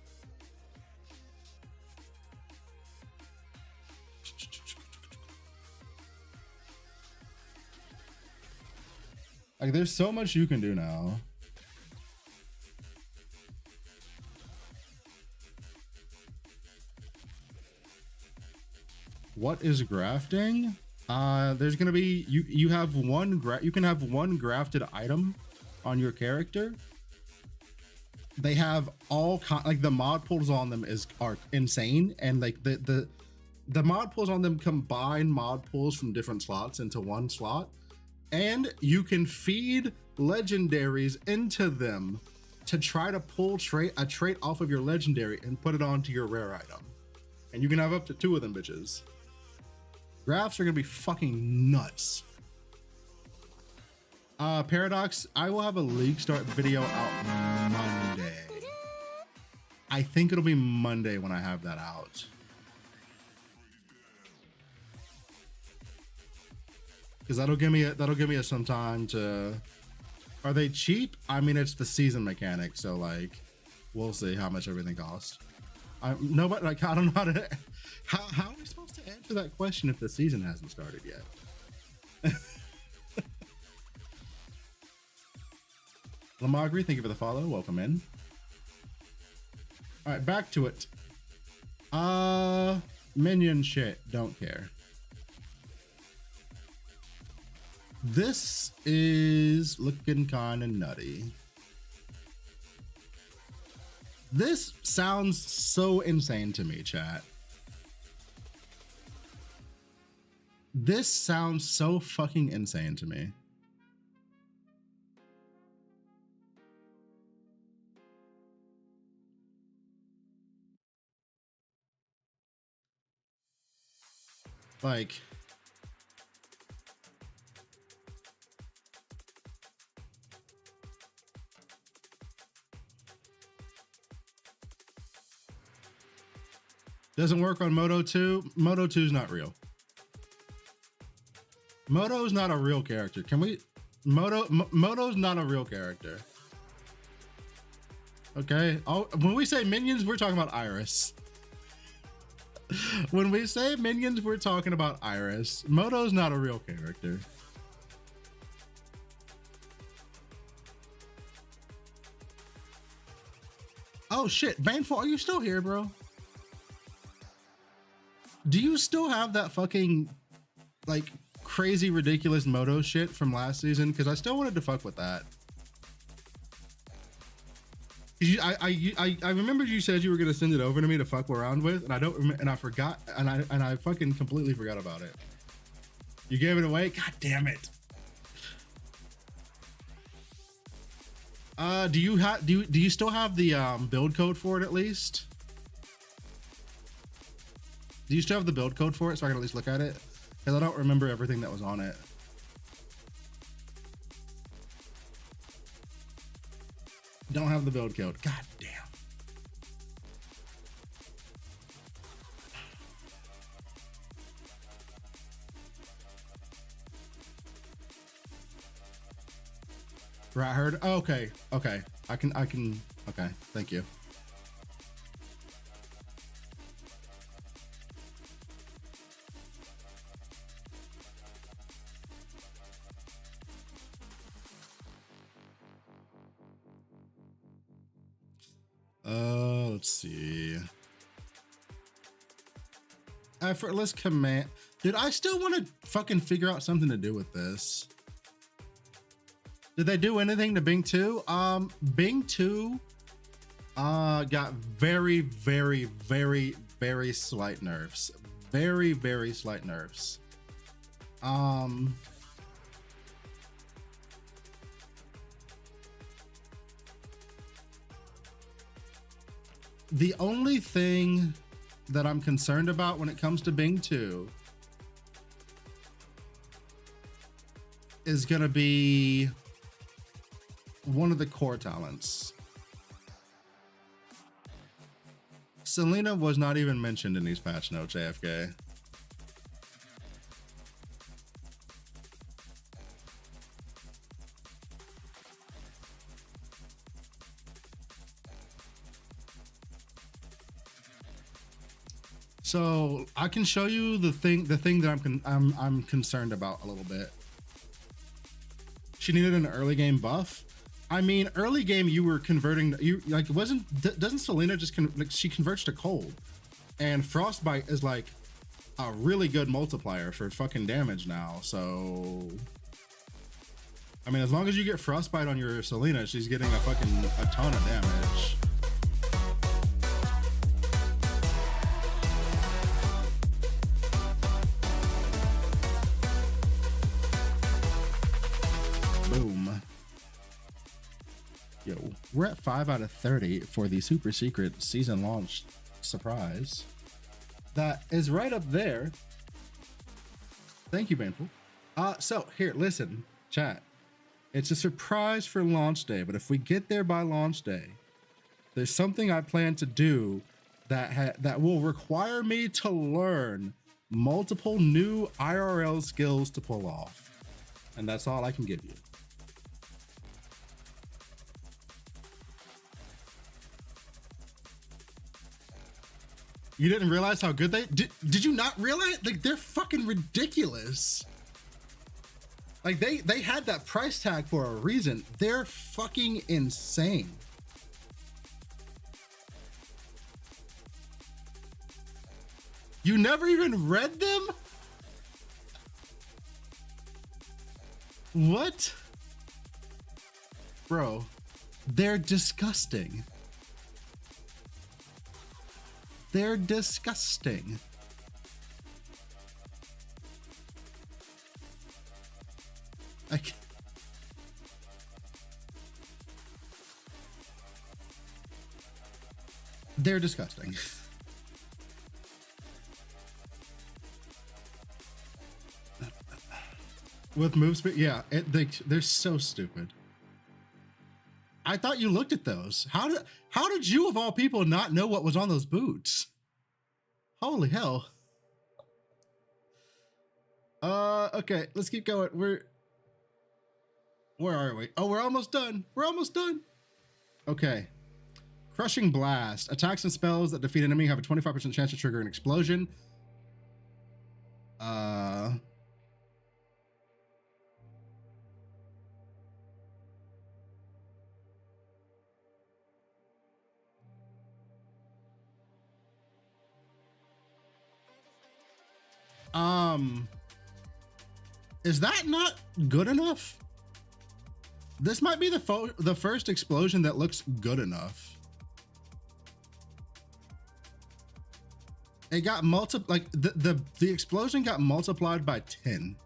Like, there's so much you can do now. What is grafting? There's gonna be you have you can have one grafted item on your character. They have all like the mod pulls on them are insane, and like the mod pulls on them combine mod pulls from different slots into one slot. And you can feed legendaries into them to try to pull a trait off of your legendary and put it onto your rare item. And you can have up to 2 of them bitches. Graphs are gonna be fucking nuts. Paradox, I will have a league start video out Monday. I think it'll be Monday when I have that out. Because that'll give me some time to. Are they cheap? I mean, it's the season mechanic, so like, we'll see how much everything costs. I don't know how to. How are we supposed to answer that question if the season hasn't started yet? Lamagri, thank you for the follow. Welcome in. All right, back to it. Minion shit. Don't care. This is looking kind of nutty. This sounds so insane to me, chat. This sounds so fucking insane to me. Like, doesn't work on Moto 2. Moto 2 is not real. Moto's not a real character. Can we? Moto's not a real character. Okay. When we say minions, we're talking about Iris. When we say minions, we're talking about Iris. Moto's not a real character. Oh shit, Baneful, are you still here, bro? Do you still have that fucking like crazy ridiculous Moto shit from last season? Because I still wanted to fuck with that. I remember you said you were gonna send it over to me to fuck around with, and I don't remember, and I forgot, and I fucking completely forgot about it. You gave it away? God damn it. Do you still have the build code for it at least? Do you still have the build code for it so I can at least look at it? Because I don't remember everything that was on it. Don't have the build code. God damn. Right, heard. Oh, okay. Okay. I can. Okay. Thank you. Let's see. Effortless command. Dude, I still want to fucking figure out something to do with this. Did they do anything to Bing 2? Bing 2 got very, very, very, very slight nerfs. Very, very slight nerfs. The only thing that I'm concerned about when it comes to Bing 2 is gonna be one of the core talents. Selena was not even mentioned in these patch notes, AFK. So I can show you the thing that I'm concerned about a little bit. She needed an early game buff. I mean, early game you were converting. Doesn't Selena just she converts to cold, and frostbite is like a really good multiplier for fucking damage now. So I mean, as long as you get frostbite on your Selena, she's getting a ton of damage. Yo, we're at 5 out of 30 for the super secret season launch surprise. That is right up there. Thank you, Banful. So here, listen, chat. It's a surprise for launch day, but if we get there by launch day, there's something I plan to do that will require me to learn multiple new IRL skills to pull off. And that's all I can give you. You didn't realize how good they did you not realize? Like, they're fucking ridiculous. Like, they had that price tag for a reason. They're fucking insane. You never even read them? What? Bro, they're disgusting. They're disgusting. They're disgusting. With move speed, yeah, they're so stupid. I thought you looked at those. How did you of all people not know what was on those boots? Holy hell. Okay, let's keep going. Where are we? Oh, we're almost done. We're almost done. Okay. Crushing Blast. Attacks and spells that defeat an enemy have a 25% chance to trigger an explosion. Is that not good enough? This might be the first explosion that looks good enough. It got like the explosion got multiplied by 10.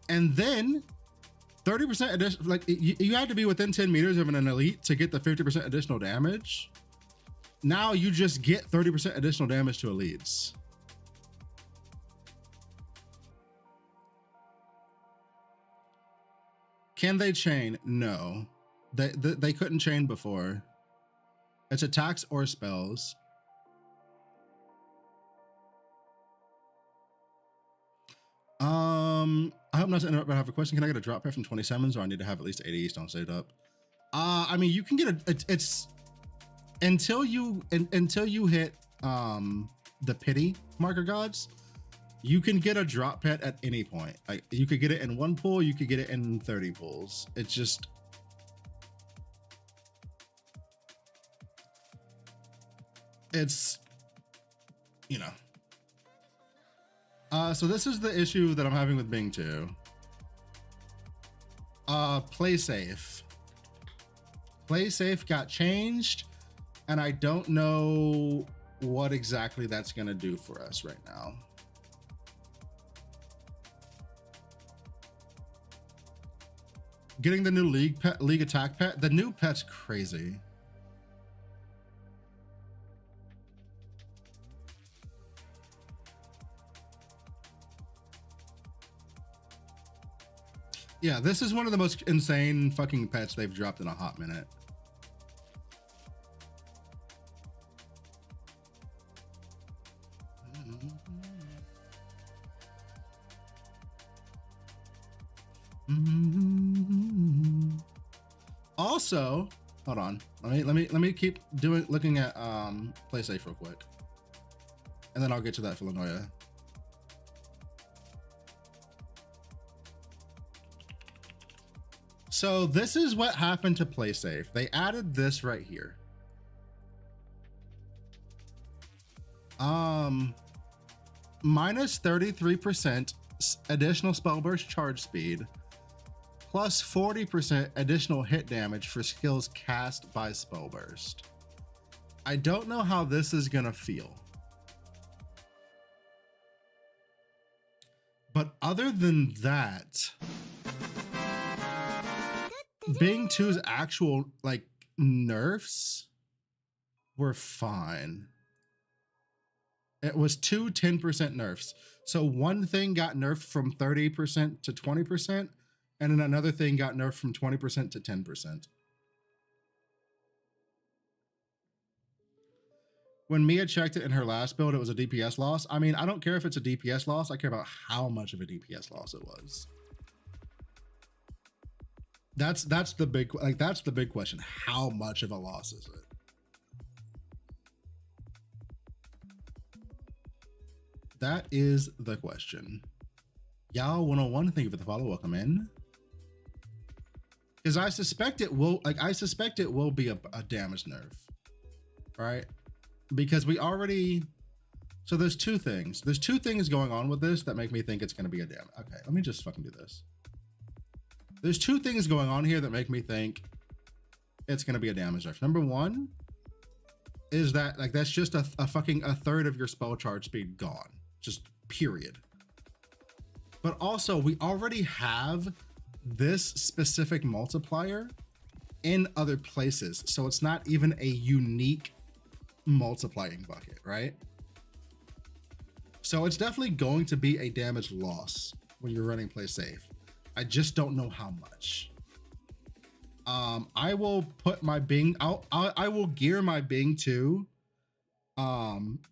And then 30% additional, like you had to be within 10 meters of an elite to get the 50% additional damage. Now you just get 30% additional damage to elites. Can they chain? No, they couldn't chain before. It's attacks or spells. I hope not to interrupt, but I have a question. Can I get a drop pet from 27s, or I need to have at least 80 stone saved up? I mean, you can get it's until you hit the pity marker gods, you can get a drop pet at any point. Like, you could get it in one pool, you could get it in 30 pools. It's just, it's, you know. So this is the issue that I'm having with Bing 2. Play safe. Play safe got changed, and I don't know what exactly that's gonna do for us right now. Getting the new league attack pet. The new pet's crazy. Yeah, this is one of the most insane fucking pets they've dropped in a hot minute. Also, hold on. Let me keep looking at play safe real quick, and then I'll get to that Philanoia. So this is what happened to play safe. They added this right here. Minus 33% additional spell burst charge speed, plus 40% additional hit damage for skills cast by spell burst. I don't know how this is gonna feel. But other than that, Bing 2's actual like nerfs were fine. It was two 10% nerfs. So one thing got nerfed from 30% to 20%, and then another thing got nerfed from 20% to 10%. When Mia checked it in her last build, it was a DPS loss. I mean, I don't care if it's a DPS loss. I care about how much of a DPS loss it was. That's the big, like, that's the big question. How much of a loss is it? That is the question. Y'all 101, thank you for the follow. Welcome in. Because I suspect it will, like, I suspect it will be a damage nerf, right? Because we already, so there's two things. There's two things going on with this that make me think it's going to be a damage. Okay, let me just fucking do this. There's two things going on here that make me think it's going to be a damage nerf. Number one is that, like, that's just a fucking a third of your spell charge speed gone. Just period. But also, we already have this specific multiplier in other places. So it's not even a unique multiplying bucket, right? So it's definitely going to be a damage loss when you're running play safe. I just don't know how much. I will put my Bing out. I will gear my Bing 2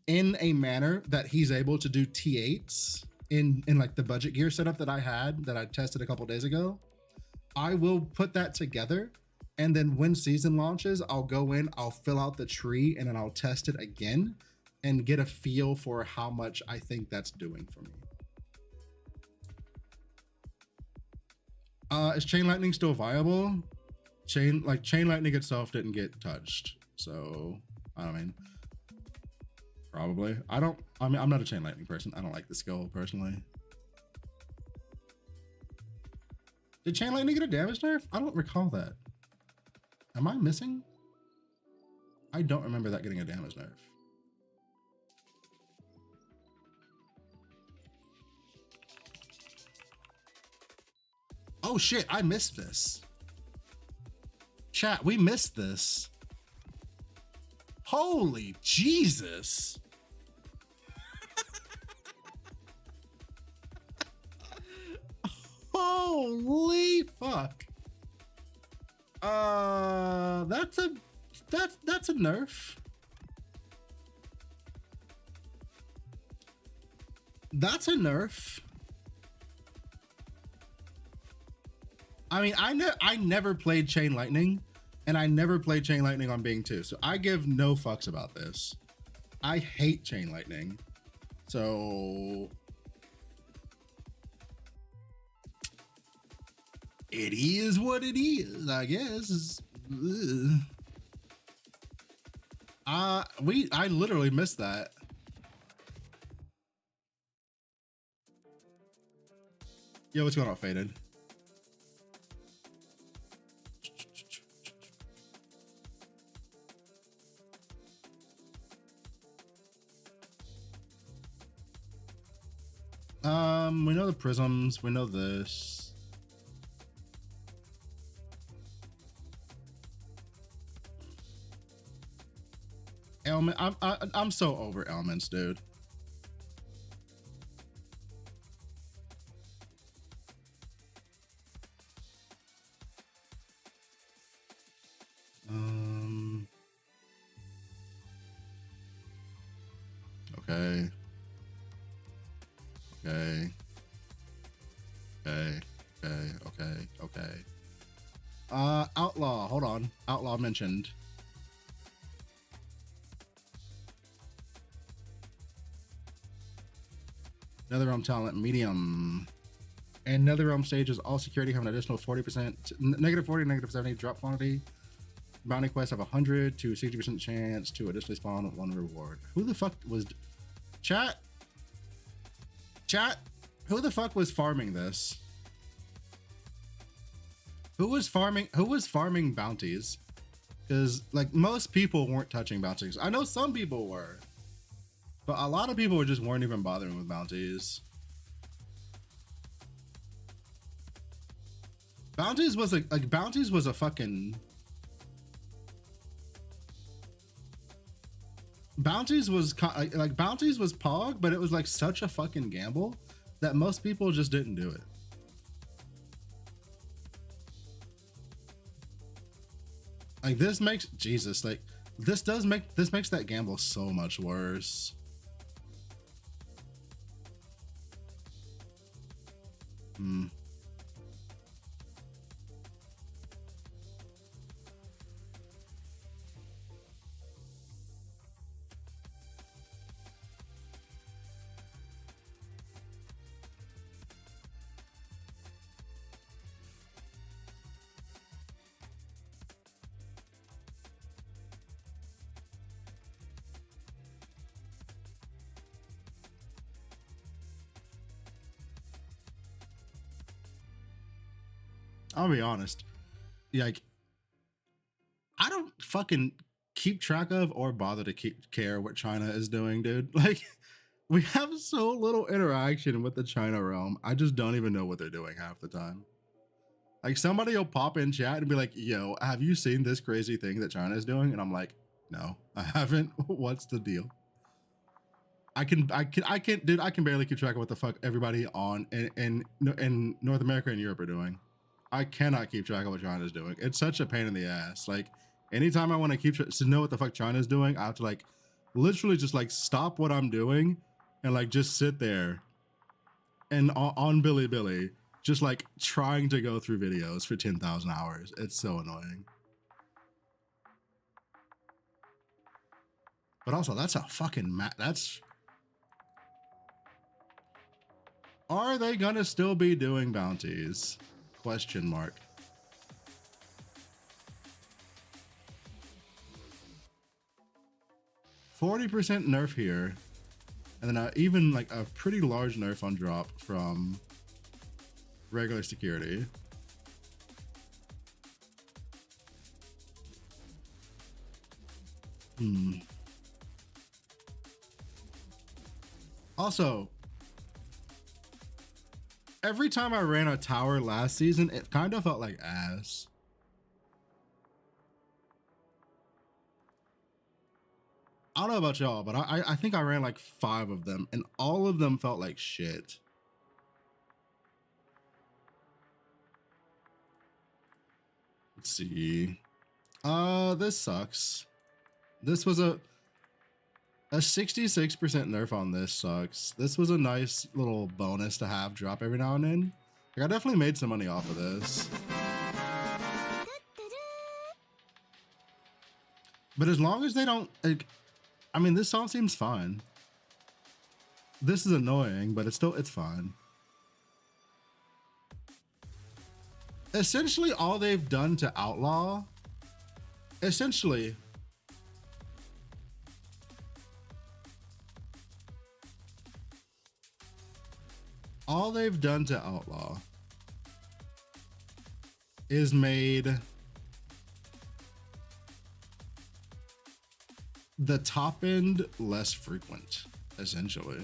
in a manner that he's able to do T8s in like the budget gear setup that I tested a couple days ago. I will put that together, and then when season launches, I'll go in, I'll fill out the tree, and then I'll test it again and get a feel for how much I think that's doing for me. Is Chain Lightning still viable? Chain Lightning itself didn't get touched, so I mean, probably. I mean, I'm not a Chain Lightning person. I don't like the skill personally. Did Chain Lightning get a damage nerf? I don't recall that. Am I missing? I don't remember that getting a damage nerf. Oh shit, I missed this. Chat, we missed this. Holy Jesus. Holy fuck. That's a nerf. That's a nerf. I mean, I never played Chain Lightning, and I never played Chain Lightning on Bing 2, so I give no fucks about this. I hate Chain Lightning, so it is what it is, I guess. I literally missed that. Yo, what's going on, Faded? We know the prisms, we know this. Ailment, I'm so over ailments, dude. Okay. Okay. Outlaw, hold on. Outlaw mentioned. Netherrealm talent, medium. And Netherrealm stages, all security have an additional 40%, negative 40, negative 70 drop quantity. Bounty quests have 100 to 60% chance to additionally spawn with one reward. Who the fuck was... Chat? Who the fuck was farming this? Who was farming bounties? Because like most people weren't touching bounties. I know some people were, but a lot of people just weren't even bothering with bounties. Bounties was like bounties was a fucking bounties was like bounties was pog, but it was like such a fucking gamble that most people just didn't do it. Like this makes Jesus like this makes that gamble so much worse. I'll be honest. Like, I don't fucking keep track of or bother to care what China is doing, dude. Like, we have so little interaction with the China realm. I just don't even know what they're doing half the time. Like, somebody will pop in chat and be like, yo, have you seen this crazy thing that China is doing? And I'm like, no, I haven't. What's the deal? I can, dude, I can barely keep track of what the fuck everybody on in North America and Europe are doing. I cannot keep track of what China's doing. It's such a pain in the ass. Like, anytime I want to to know what the fuck China's doing, I have to like literally just like stop what I'm doing and like just sit there and on Billy just like trying to go through videos for 10,000 hours. It's so annoying. But also, that's a fucking that's. Are they gonna still be doing bounties? Question mark. %40 nerf here, and then even like a pretty large nerf on drop from regular security. Also, every time I ran a tower last season, it kind of felt like ass. I don't know about y'all, but I think I ran like 5 of them, and all of them felt like shit. Let's see. This sucks. This was a 66% nerf on this sucks. This was a nice little bonus to have drop every now and then. Like, I definitely made some money off of this. But as long as they don't, like, I mean, this song seems fine. This is annoying, but it's fine. Essentially, all they've done to Outlaw, essentially, all they've done to Outlaw is made the top end less frequent, essentially.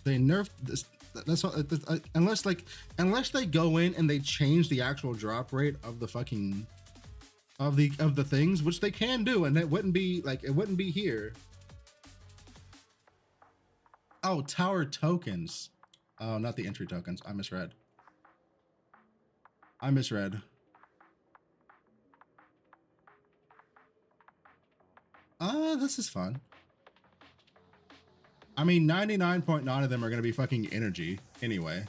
They nerfed this. That's all. Unless they go in and they change the actual drop rate of the fucking of the things, which they can do, and it wouldn't be here. Oh, tower tokens. Oh, not the entry tokens. I misread. This is fun. I mean, 99.9 of them are going to be fucking energy anyway.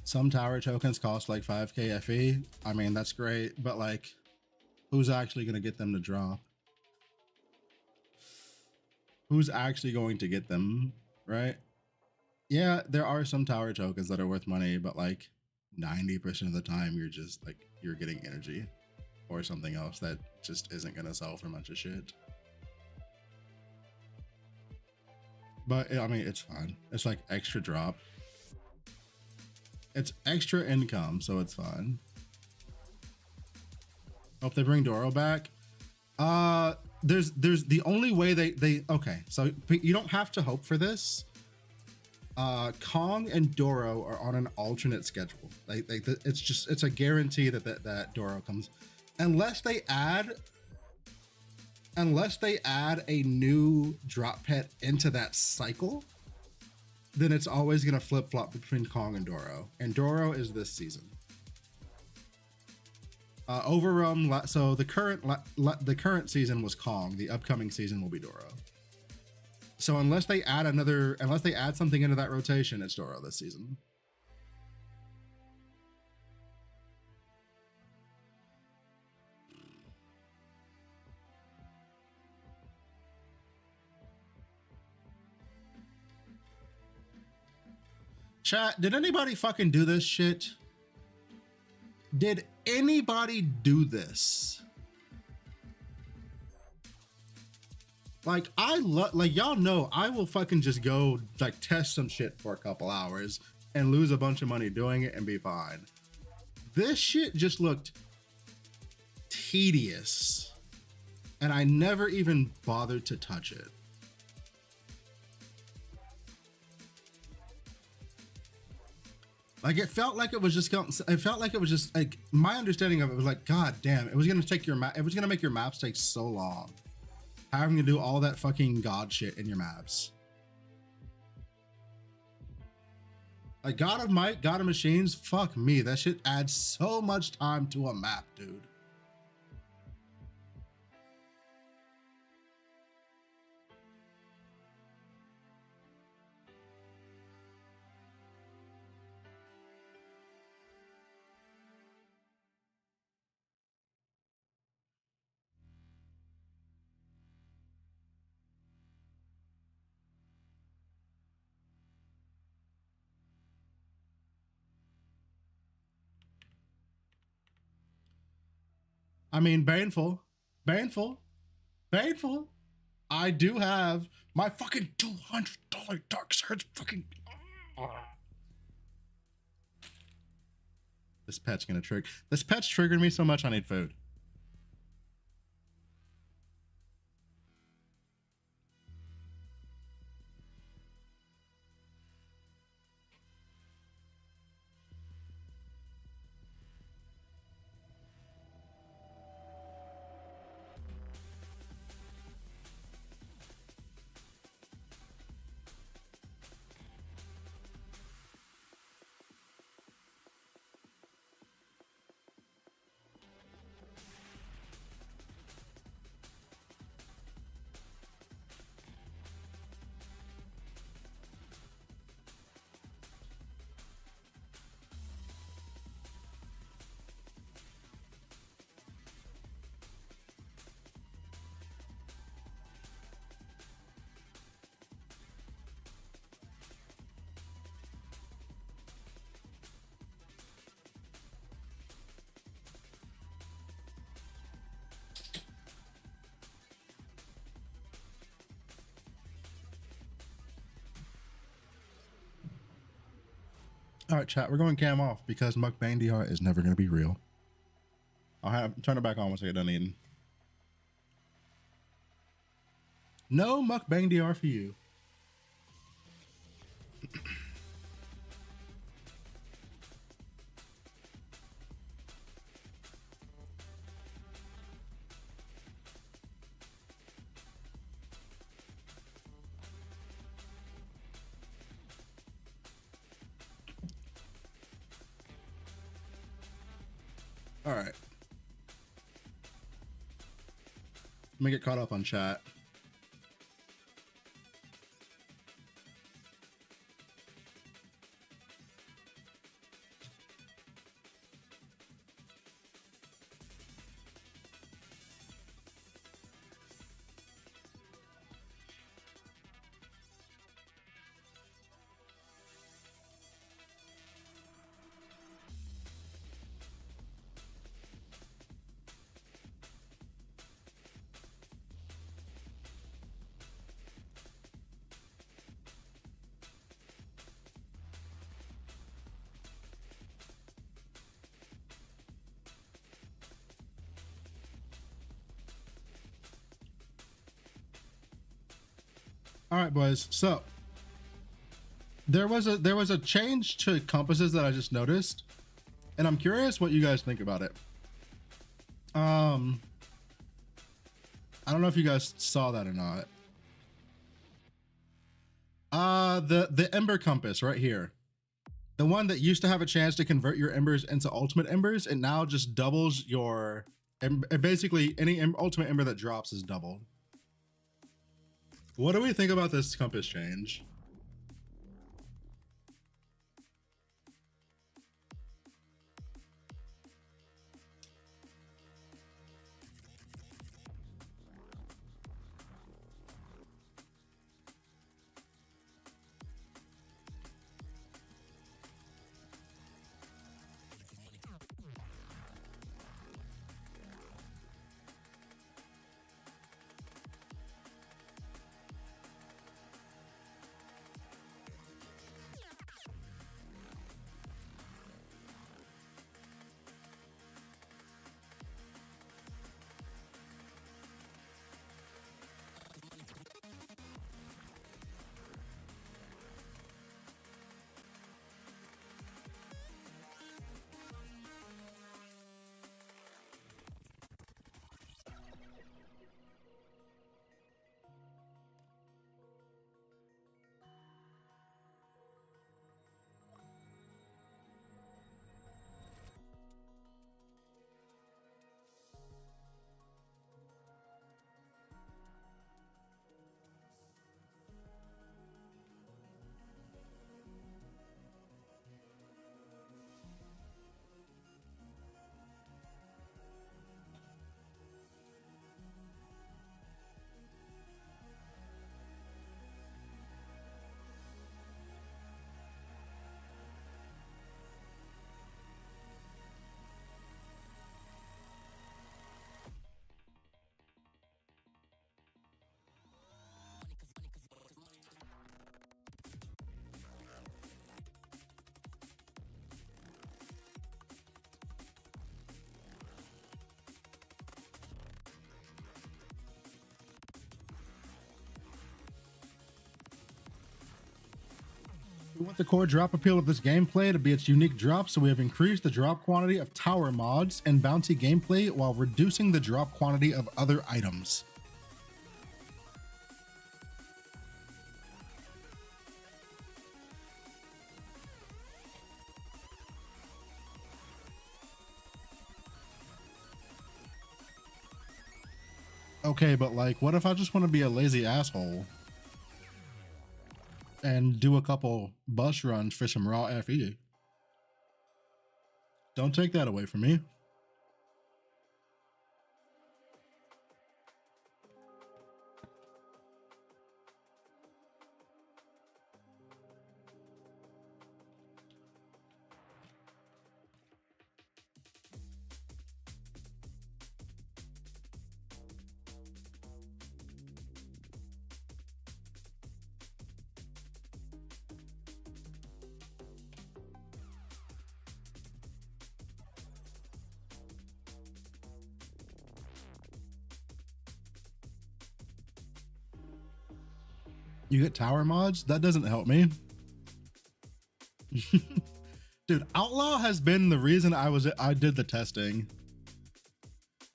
Some tower tokens cost like 5k FE. I mean, that's great, but like, who's actually going to get them to drop? who's actually going to get them, right? Yeah, there are some tower tokens that are worth money, but like 90% of the time you're just like you're getting energy or something else that just isn't gonna sell for much of shit. But I mean, it's fine. It's like extra drop. It's extra income, so it's fine. Hope they bring Doro back. There's the only way they okay, so you don't have to hope for this. Kong and Doro are on an alternate schedule. It's a guarantee that Doro comes, unless they add a new drop pet into that cycle. Then it's always gonna flip flop between Kong and Doro, and Doro is this season. So the current season was Kong. The upcoming season will be Doro. So unless they add something into that rotation, it's Doro this season. Chat, did anybody fucking do this shit? Did anybody do this? Like, y'all know I will fucking just go like test some shit for a couple hours and lose a bunch of money doing it and be fine. This shit just looked tedious, and I never even bothered to touch it. Like, it felt like it was just like, my understanding of it was like, god damn, it was gonna make your maps take so long, having to do all that fucking god shit in your maps. Like, God of Might, God of Machines, fuck me, that shit adds so much time to a map, dude. I mean, painful. I do have my fucking $200 Dark Surge fucking. This pet's gonna trigger. This pet's triggered me so much. I need food. All right, chat, we're going cam off because mukbang DR is never going to be real. Turn it back on once I get done eating. No mukbang DR for you. All right. Let me get caught up on chat. All right, boys. So there was a change to compasses that I just noticed, and I'm curious what you guys think about it. I don't know if you guys saw that or not. The Ember compass right here, the one that used to have a chance to convert your embers into ultimate embers, it now just doubles your. Basically, any ultimate ember that drops is doubled. What do we think about this compass change? We want the core drop appeal of this gameplay to be its unique drop, so we have increased the drop quantity of tower mods and bounty gameplay while reducing the drop quantity of other items. Okay, but like, what if I just want to be a lazy asshole and do a couple bus runs for some raw FE? Don't take that away from me. You get tower mods? That doesn't help me. Dude, Outlaw has been the reason I did the testing.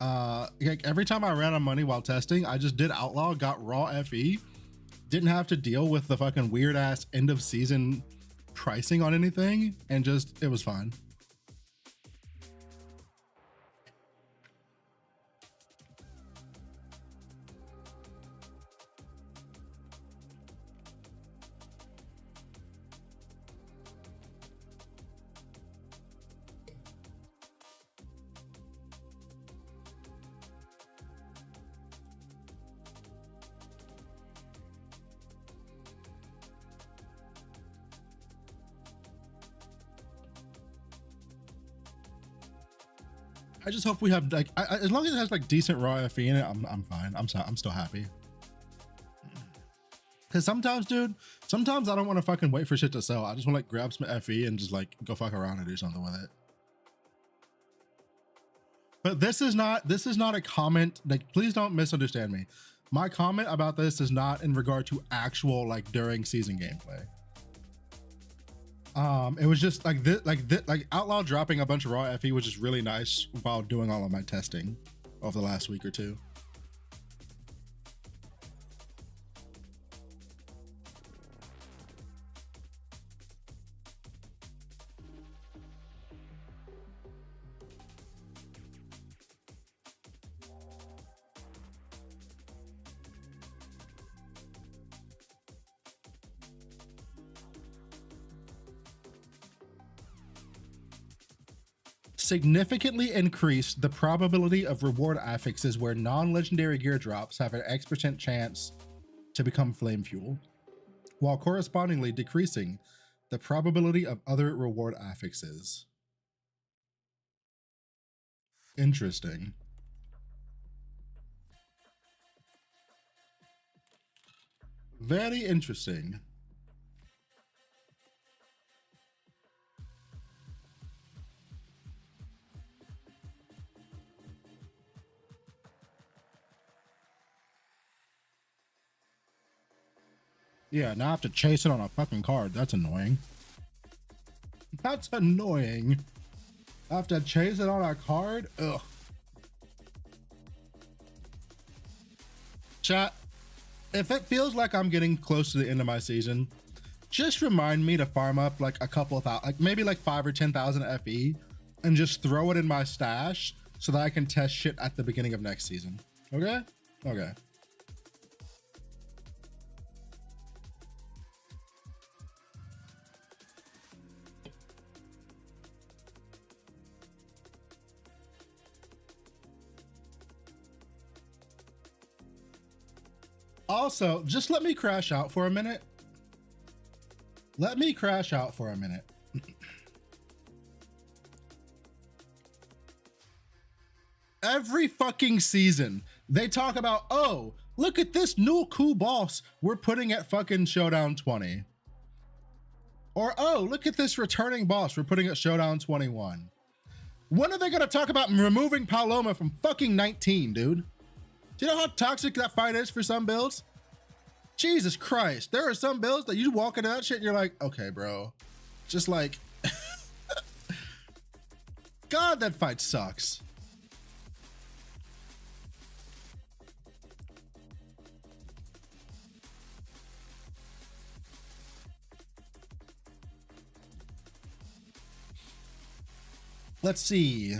Like every time I ran on money while testing, I just did Outlaw, got raw FE, didn't have to deal with the fucking weird ass end of season pricing on anything, and just, it was fine. I just hope we have like, as long as it has like decent raw FE in it, I'm fine. I'm still happy. Cause sometimes, dude, sometimes I don't want to fucking wait for shit to sell. I just want to like grab some FE and just like go fuck around and do something with it. But this is not a comment. Like, please don't misunderstand me. My comment about this is not in regard to actual like during season gameplay. It was just like this, like Outlaw dropping a bunch of raw FE was just really nice while doing all of my testing over the last week or two. Significantly increased the probability of reward affixes where non-legendary gear drops have an X% chance to become flame fuel, while correspondingly decreasing the probability of other reward affixes. Interesting. Very interesting. Yeah, now I have to chase it on a fucking card. That's annoying. That's annoying. I have to chase it on a card? Ugh. Chat, if it feels like I'm getting close to the end of my season, just remind me to farm up like a couple of like maybe like 5 or 10,000 FE and just throw it in my stash so that I can test shit at the beginning of next season. Okay? Okay. Also, just let me crash out for a minute. Let me crash out for a minute. Every fucking season, they talk about, oh, look at this new cool boss we're putting at fucking Showdown 20. Or, oh, look at this returning boss we're putting at Showdown 21. When are they gonna talk about removing Paloma from fucking 19, dude? Do you know how toxic that fight is for some builds? Jesus Christ. There are some builds that you walk into that shit and you're like, okay, bro. Just like, God, that fight sucks. Let's see.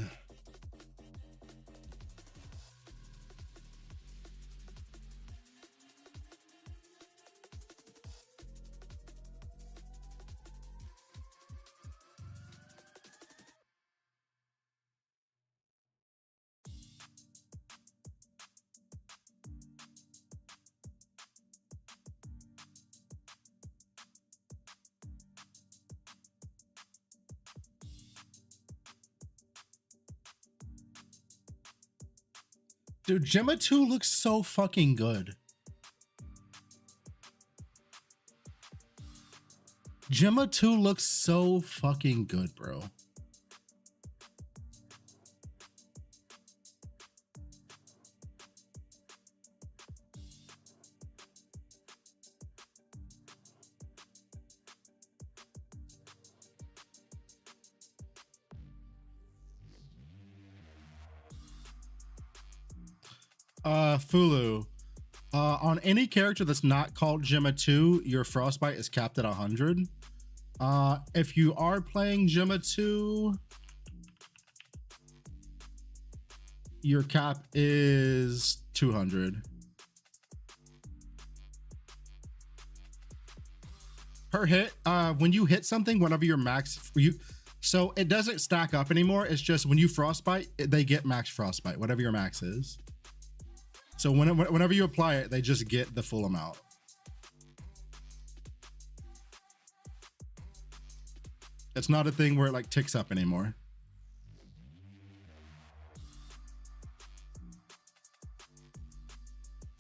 Dude, Gemma 2 looks so fucking good. Gemma 2 looks so fucking good, bro. Fulu. On any character that's not called Gemma 2, your frostbite is capped at 100. If you are playing Gemma 2, your cap is 200. Per hit, when you hit something, whenever you're max, so it doesn't stack up anymore. It's just when you frostbite, they get max frostbite, whatever your max is. So whenever you apply it, they just get the full amount. It's not a thing where it like ticks up anymore.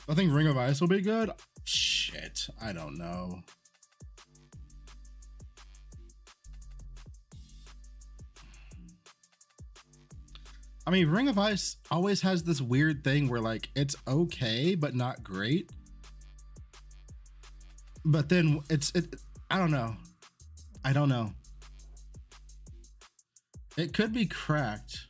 I think Ring of Ice will be good. Shit, I don't know. I mean, Ring of Ice always has this weird thing where like it's okay, but not great. But then I don't know. I don't know. It could be cracked.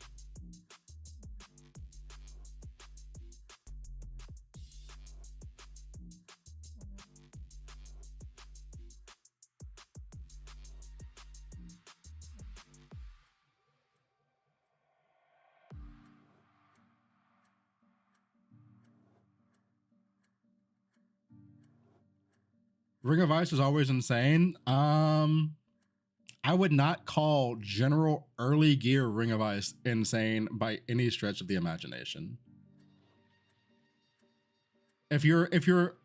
Ring of Ice is always insane. I would not call general early gear Ring of Ice insane by any stretch of the imagination. If you're,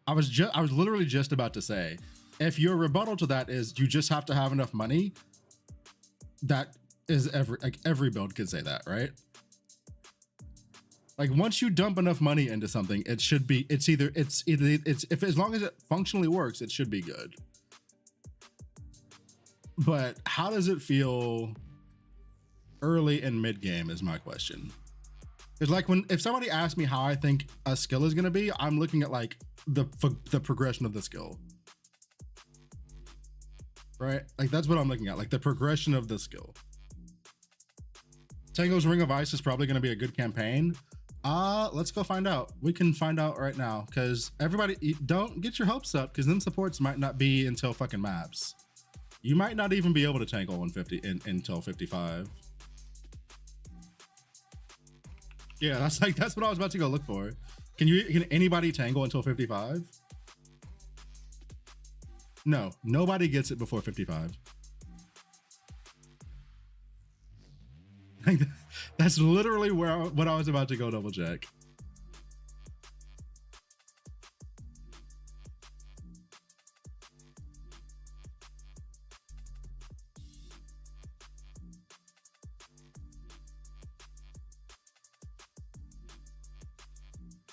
I was literally just about to say, if your rebuttal to that is you just have to have enough money, that is every build could say that, right? Like once you dump enough money into something, it should be, it's if as long as it functionally works, it should be good. But how does it feel early and mid game is my question. It's like if somebody asks me how I think a skill is going to be, I'm looking at like the progression of the skill, right? Like that's what I'm looking at, like the progression of the skill. Tango's Ring of Ice is probably going to be a good campaign. Let's go find out. We can find out right now, because everybody don't get your hopes up, because them supports might not be until fucking maps. You might not even be able to tangle 150 until 55. Yeah, that's what I was about to go look for. Can anybody tangle until 55? No, nobody gets it before 55. That's literally what I was about to go double check.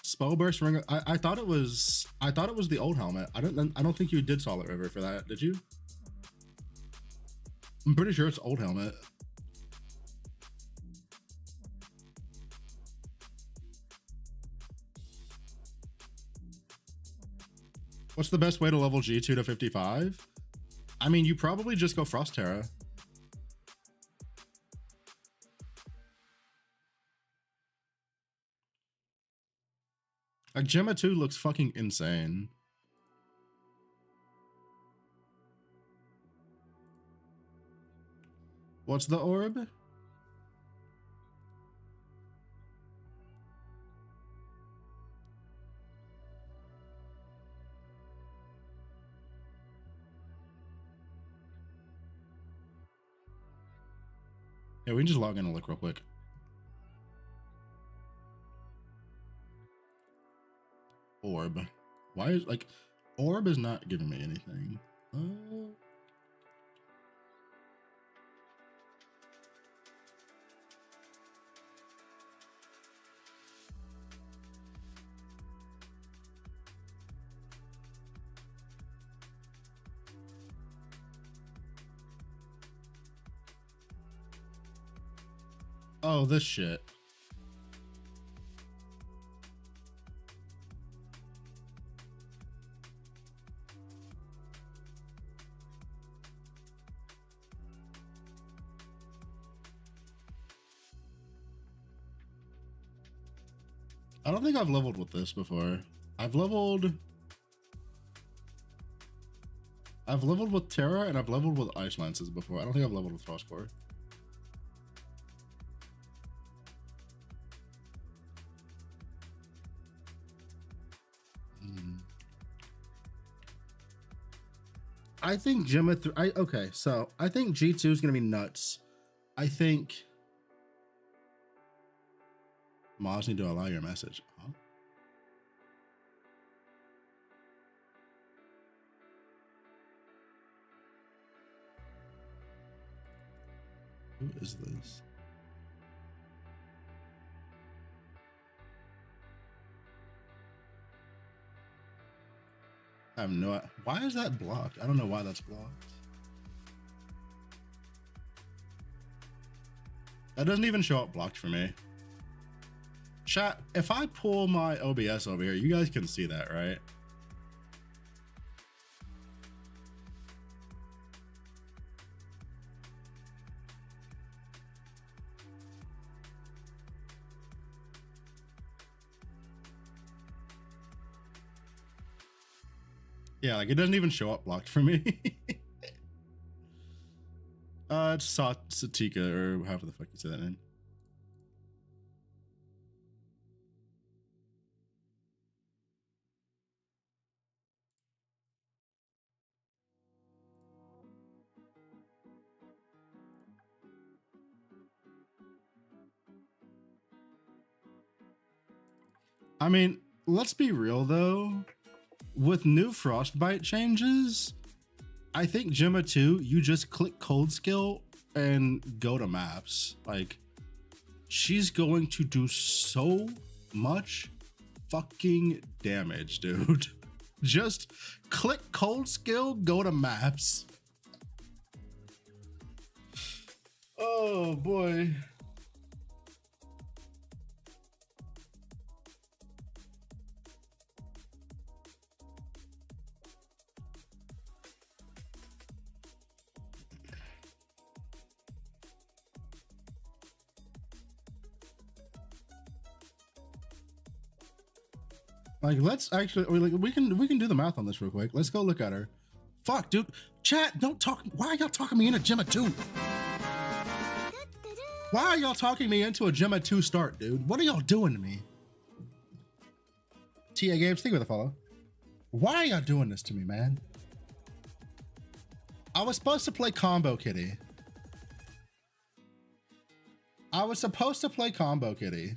Spellburst Ring. I thought it was the old helmet. I don't think you did Solid River for that, did you? I'm pretty sure it's old helmet. What's the best way to level G2 to 55? I mean, you probably just go Frost Terra. Like Gemma 2 looks fucking insane. What's the orb? Yeah, we can just log in and look real quick. Orb. Why is like orb is not giving me anything? Oh, this shit. I don't think I've leveled with this before. I've leveled with Terra and I've leveled with Ice Lances before. I don't think I've leveled with Frost Core. I think Gemma okay, so I think G2 is gonna be nuts. I think Moz need to allow your message. Huh? Who is this? I have no idea. Why is that blocked? I don't know why that's blocked. That doesn't even show up blocked for me. Chat, if I pull my OBS over here, you guys can see that, right? Yeah, like it doesn't even show up blocked for me. It's Satika, or however the fuck you say that name. I mean, let's be real though. With new Frostbite changes, I think Gemma 2, you just click cold skill and go to maps. Like, she's going to do so much fucking damage, dude. Just click cold skill, go to maps. Oh boy. Like, let's actually, we can do the math on this real quick. Let's go look at her. Fuck, dude. Chat, don't talk. Why are y'all talking me into Gemma 2? Why are y'all talking me into a Gemma 2 start, dude? What are y'all doing to me? TA Games, think with a follow. Why are y'all doing this to me, man? I was supposed to play Combo Kitty. I was supposed to play Combo Kitty.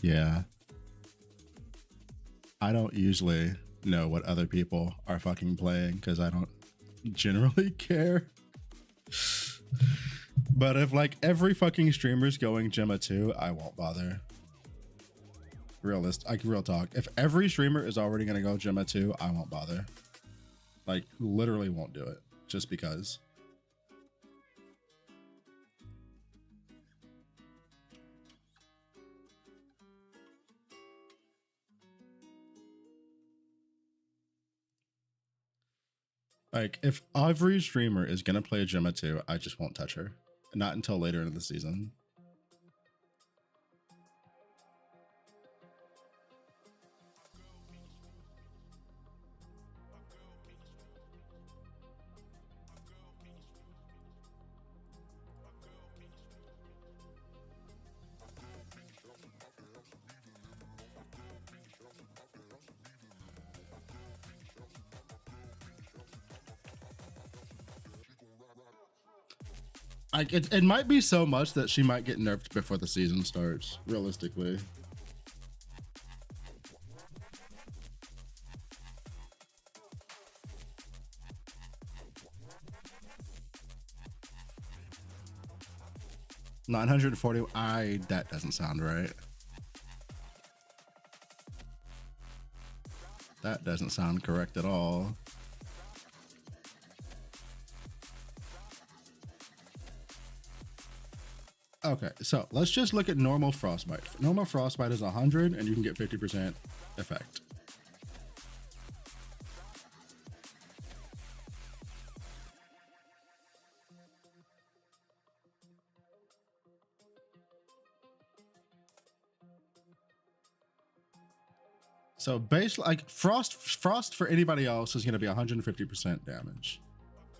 Yeah. I don't usually know what other people are fucking playing because I don't generally care. But if like every fucking streamer's going Gemma 2, I won't bother. Real talk. If every streamer is already gonna go Gemma 2, I won't bother. Like, literally won't do it just because. Like, if every streamer is gonna play Gemma 2, I just won't touch her. Not until later in the season. Like, it might be so much that she might get nerfed before the season starts, realistically. $940. That doesn't sound right. That doesn't sound correct at all. Okay, so let's just look at normal Frostbite. Normal Frostbite is 100 and you can get 50% effect. So base, like frost for anybody else is going to be 150% damage,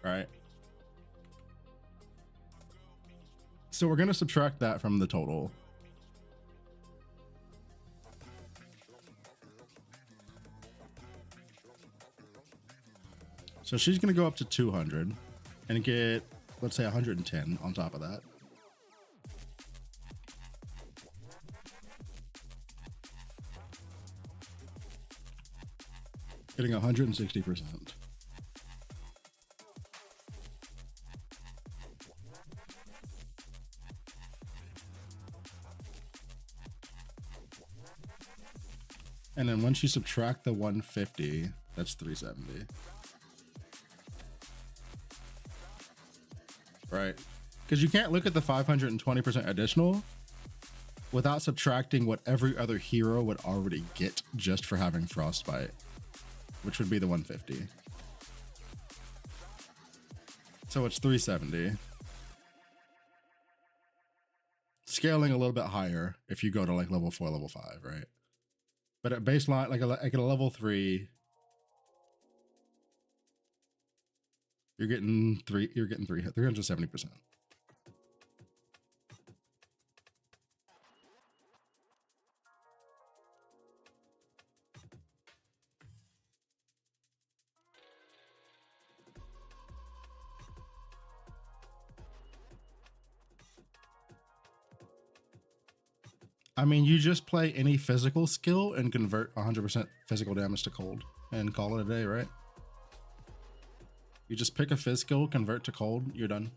right? So we're going to subtract that from the total. So she's going to go up to 200 and get, let's say 110 on top of that. Getting 160%. And then once you subtract the 150, that's 370. Right? Because you can't look at the 520% additional without subtracting what every other hero would already get just for having Frostbite, which would be the 150. So it's 370. Scaling a little bit higher if you go to like level 4, level 5, right? But at baseline, like at a level 3, you're getting 370%. I mean, you just play any physical skill and convert 100% physical damage to cold and call it a day, right? You just pick a phys skill, convert to cold, you're done.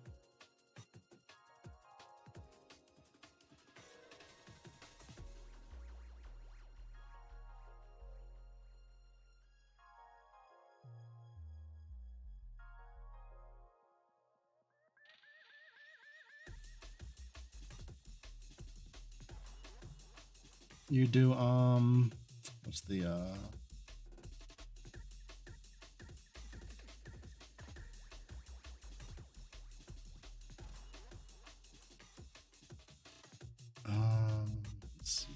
You do, what's the, let's see.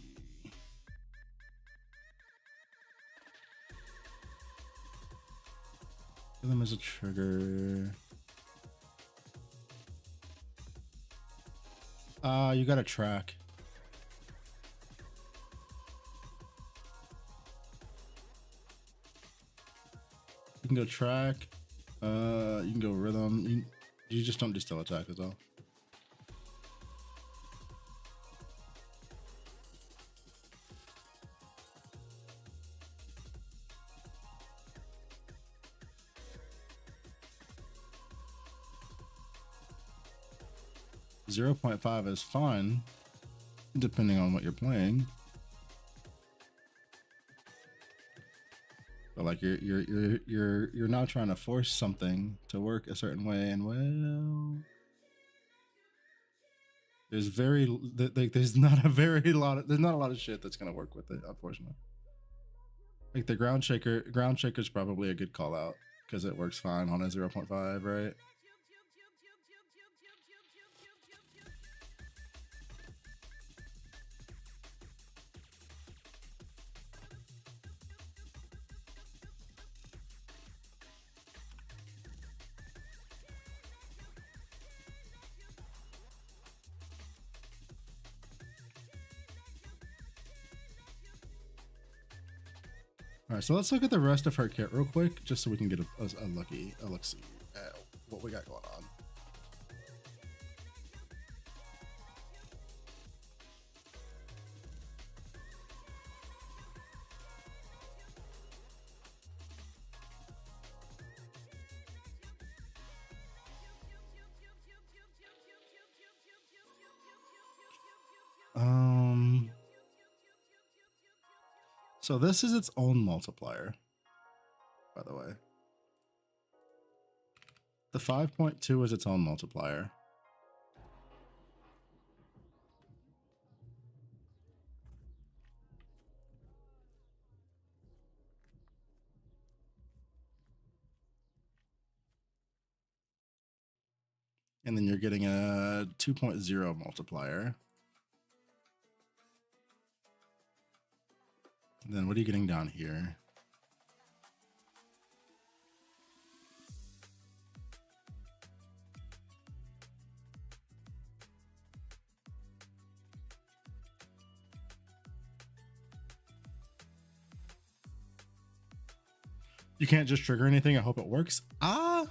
Give them as a trigger. You got to track. You can go track. You can go rhythm. You just don't do still attack as well. .5 is fine, depending on what you're playing. But like you're now trying to force something to work a certain way, and well, there's not a lot of shit that's gonna work with it, unfortunately. Like the ground shaker's probably a good call out because it works fine on a 0.5, right? All right, so let's look at the rest of her kit real quick, just so we can get a look-see at what we got going on. So this is its own multiplier, by the way. The 5.2 is its own multiplier. And then you're getting a 2.0 multiplier. And then what are you getting down here? You can't just trigger anything. I hope it works. I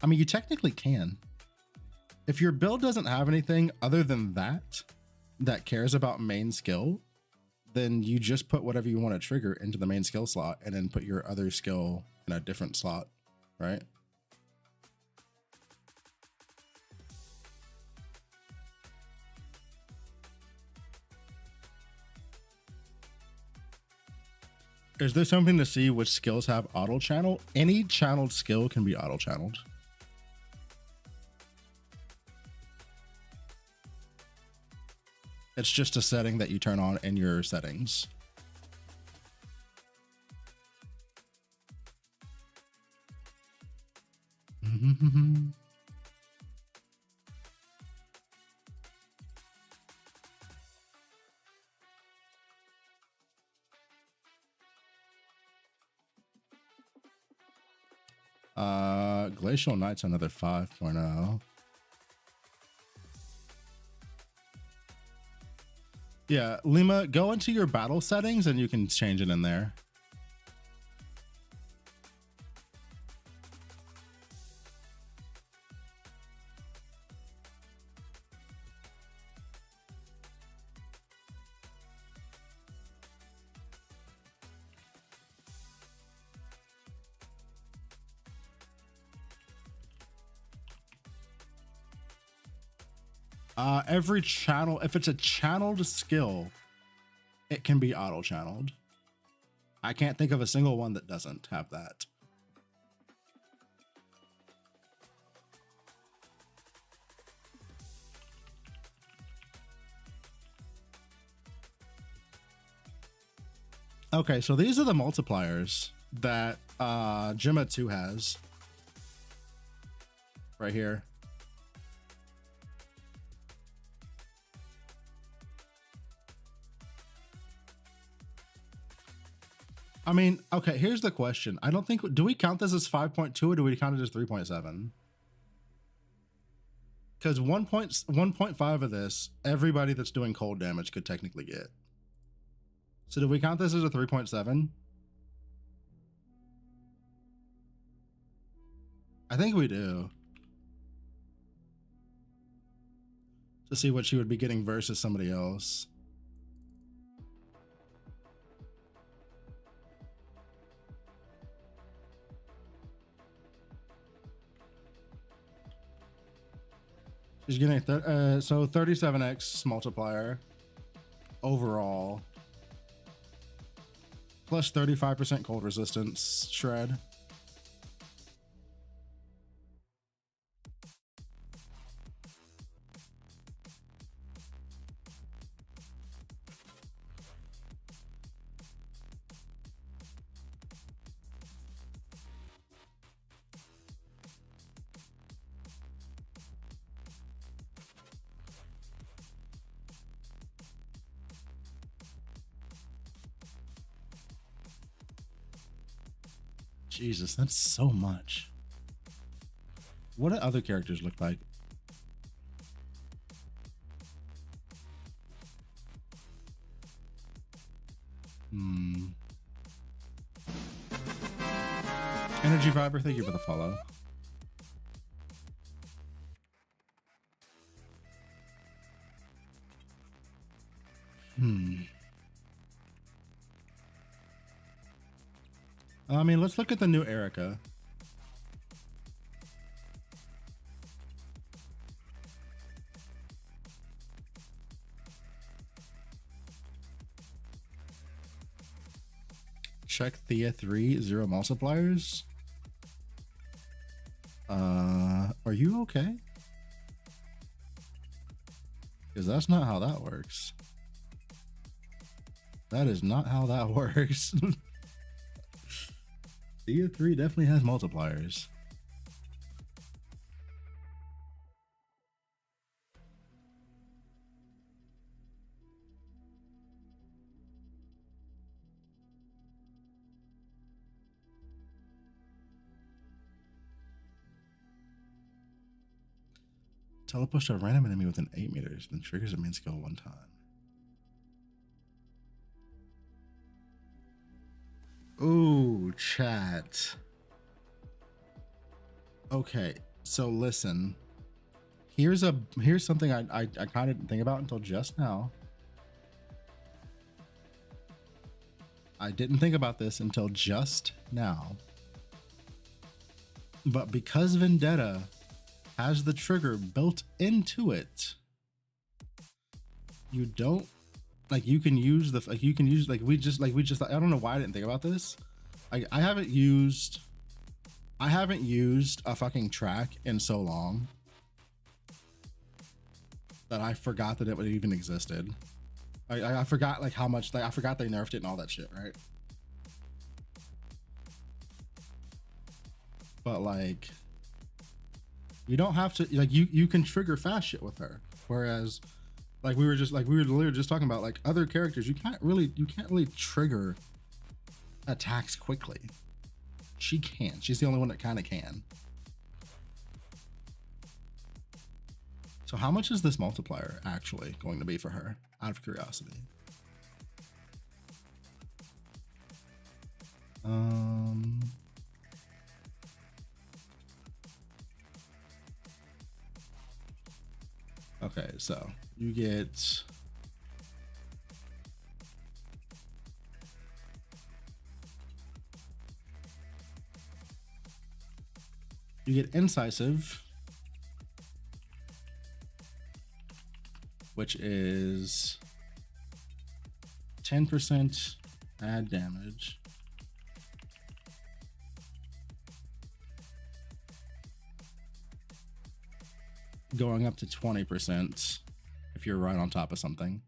mean, you technically can. If your build doesn't have anything other than that cares about main skill, then you just put whatever you want to trigger into the main skill slot and then put your other skill in a different slot, right? Is there something to see which skills have auto channel? Any channeled skill can be auto channeled. It's just a setting that you turn on in your settings. Glacial Knight's another 5.0. Yeah, Lima, go into your battle settings and you can change it in there. Every channel, if it's a channeled skill, it can be auto channeled. I can't think of a single one that doesn't have that. Okay, so these are the multipliers that Gemma 2 has right here. I mean, okay, here's the question. I don't think, do we count this as 5.2 or do we count it as 3.7? Because 1.5 of this, everybody that's doing cold damage could technically get. So do we count this as a 3.7? I think we do. To see what she would be getting versus somebody else. She's getting so 37x multiplier overall, plus 35% cold resistance shred. Jesus, that's so much. What do other characters look like? Energy Fiber, thank you for the follow. I mean, let's look at the new Erica. Check Thea 3, 0 multipliers. Are you okay? Because that's not how that works. That is not how that works. Thea 3 definitely has multipliers. Teleports to a random enemy within 8 meters, then triggers a main skill one time. Ooh, chat. Okay, so listen. Here's something I kind of didn't think about until just now. I didn't think about this until just now. But because Vendetta has the trigger built into it, you don't like you can use the like you can use like we just I don't know why I didn't think about this. I haven't used a fucking track in so long that I forgot that it even existed. I forgot like how much, like I forgot they nerfed it and all that shit, right? But like you don't have to, like you can trigger fast shit with her, whereas like we were literally just talking about like other characters, you can't really trigger attacks quickly. She can. She's the only one that kind of can. So how much is this multiplier actually going to be for her, out of curiosity? Okay, so you get incisive, which is 10% add damage. Going up to 20% if you're right on top of something.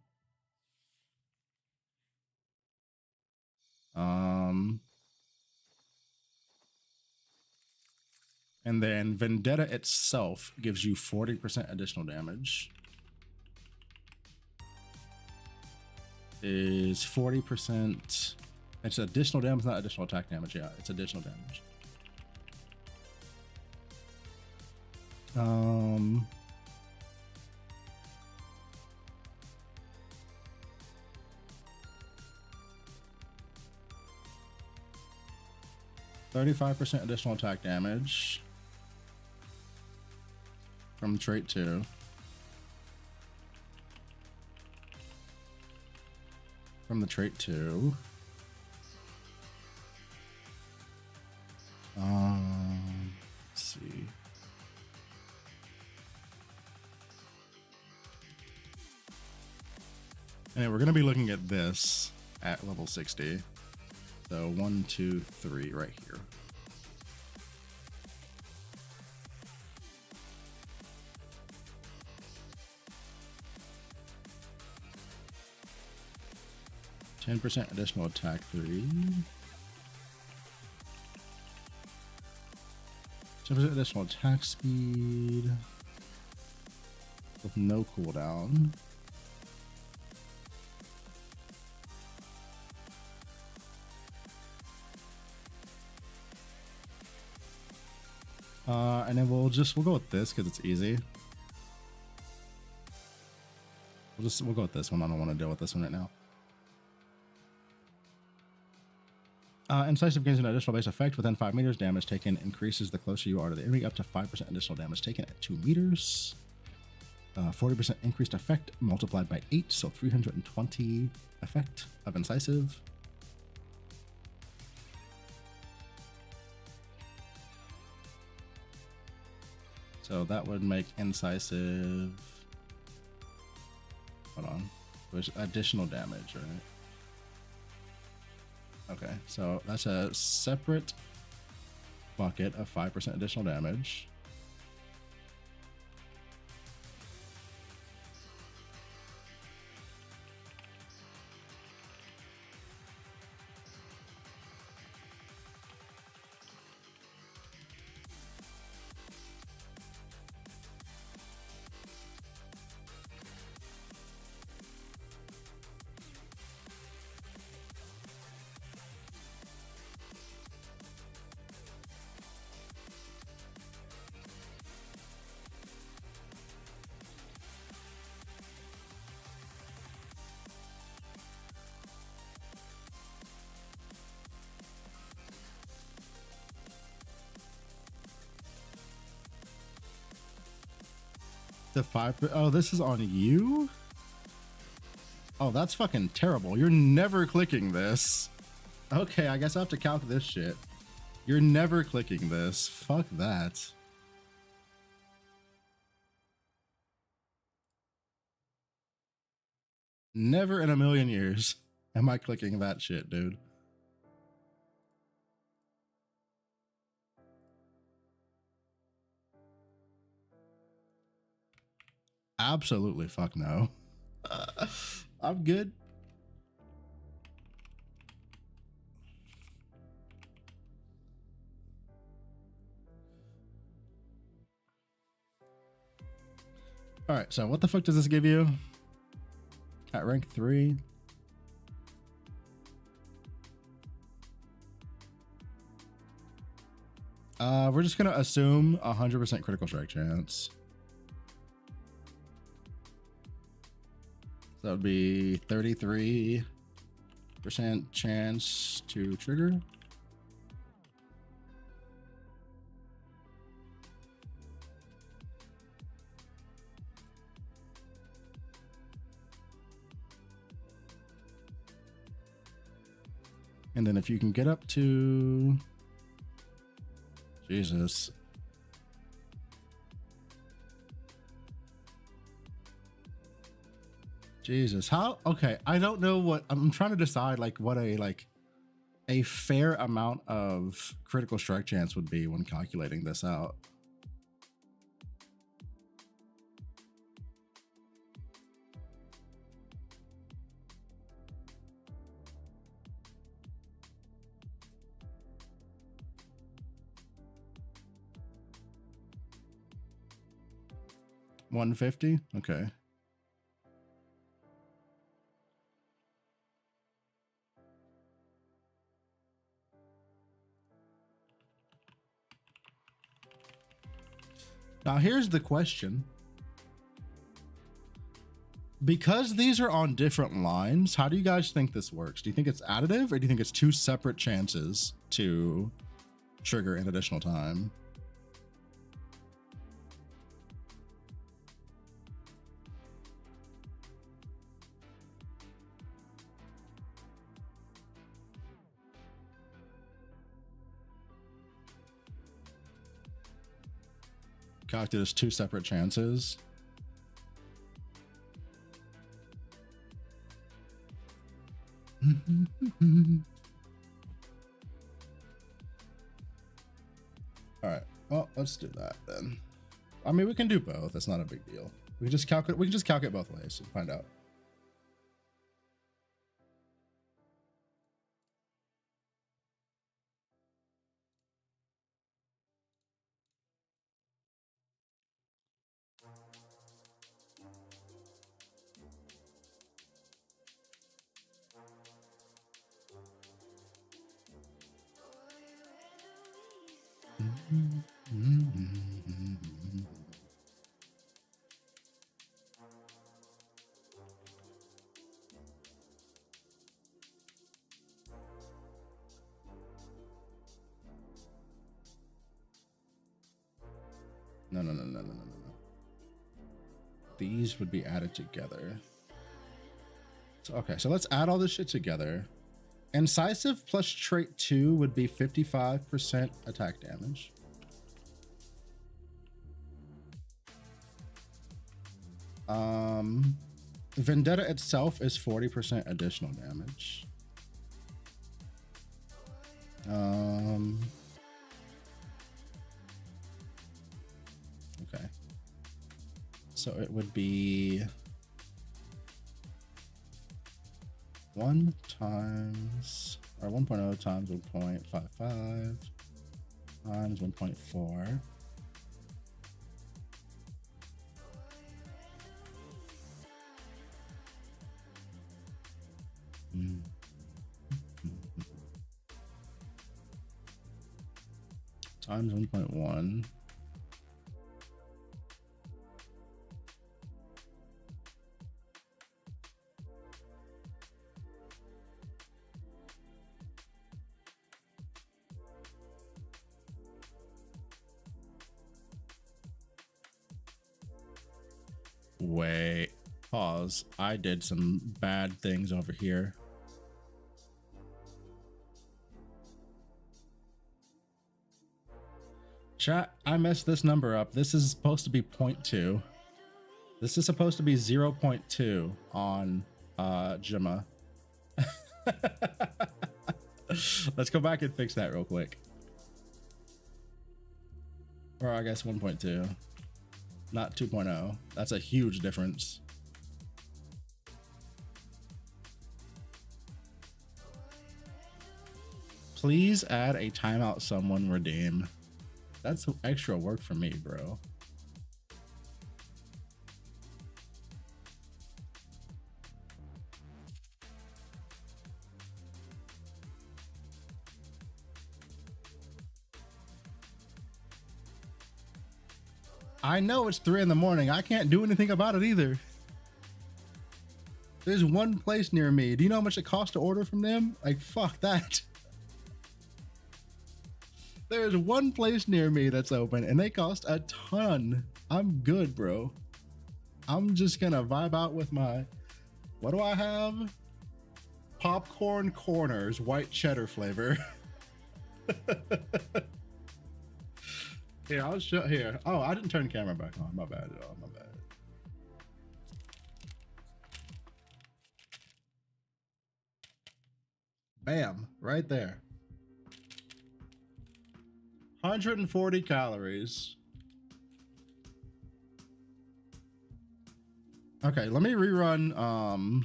And then Vendetta itself gives you 40% additional damage. Is 40%. It's additional damage, not additional attack damage. Yeah, it's additional damage. 35% additional attack damage from trait 2. From the trait 2. Let's see. And we're going to be looking at this at level 60. So 1, 2, 3 right here. %, additional attack 3. 10% additional attack speed with no cooldown. And then we'll go with this because it's easy. We'll go with this one. I don't want to deal with this one right now. Incisive gains an additional base effect within 5 meters. Damage taken increases the closer you are to the enemy, up to 5% additional damage taken at 2 meters. 40% increased effect multiplied by 8, so 320 effect of incisive. So that would make incisive. Hold on. There's additional damage, right? Okay, so that's a separate bucket of 5% additional damage. The 5. Oh, this is on you? Oh, that's fucking terrible. You're never clicking this. Okay, I guess I have to calc this shit. You're never clicking this. Fuck that. Never in a million years am I clicking that shit, dude. Absolutely fuck no. I'm good. All right, so what the fuck does this give you? At rank 3. We're just gonna assume 100% critical strike chance. So that would be 33% chance to trigger. And then if you can get up to, Jesus. Jesus, how? Okay, I don't know what, I'm trying to decide like what a fair amount of critical strike chance would be when calculating this out. $150? Okay. Now here's the question. Because these are on different lines, how do you guys think this works? Do you think it's additive, or do you think it's two separate chances to trigger an additional time? Calculated as two separate chances. All right, well, let's do that then. I mean, we can do both. That's not a big deal. We can just calculate both ways and find out. No. These would be added together. So, okay, so let's add all this shit together. Incisive plus trait 2 would be 55% attack damage. Vendetta itself is 40% additional damage. Okay. So it would be 1 times, or 1.0 times 1.55 times 1.4. Times 1.1. Wait, pause. I did some bad things over here. Chat, I messed this number up. This is supposed to be 0.2. This is supposed to be 0.2 on Gemma. Let's go back and fix that real quick. Or I guess 1.2, not 2.0. That's a huge difference. Please add a timeout someone redeem. That's extra work for me, bro. I know it's 3 in the morning. I can't do anything about it either. There's one place near me. Do you know how much it costs to order from them? Like, fuck that. There's one place near me that's open and they cost a ton. I'm good, bro. I'm just gonna vibe out with my, what do I have? Popcorn Corners, white cheddar flavor. Here, I'll show here. Oh, I didn't turn the camera back on. My bad. Oh, my bad. Bam, right there. 140 calories. Okay, let me rerun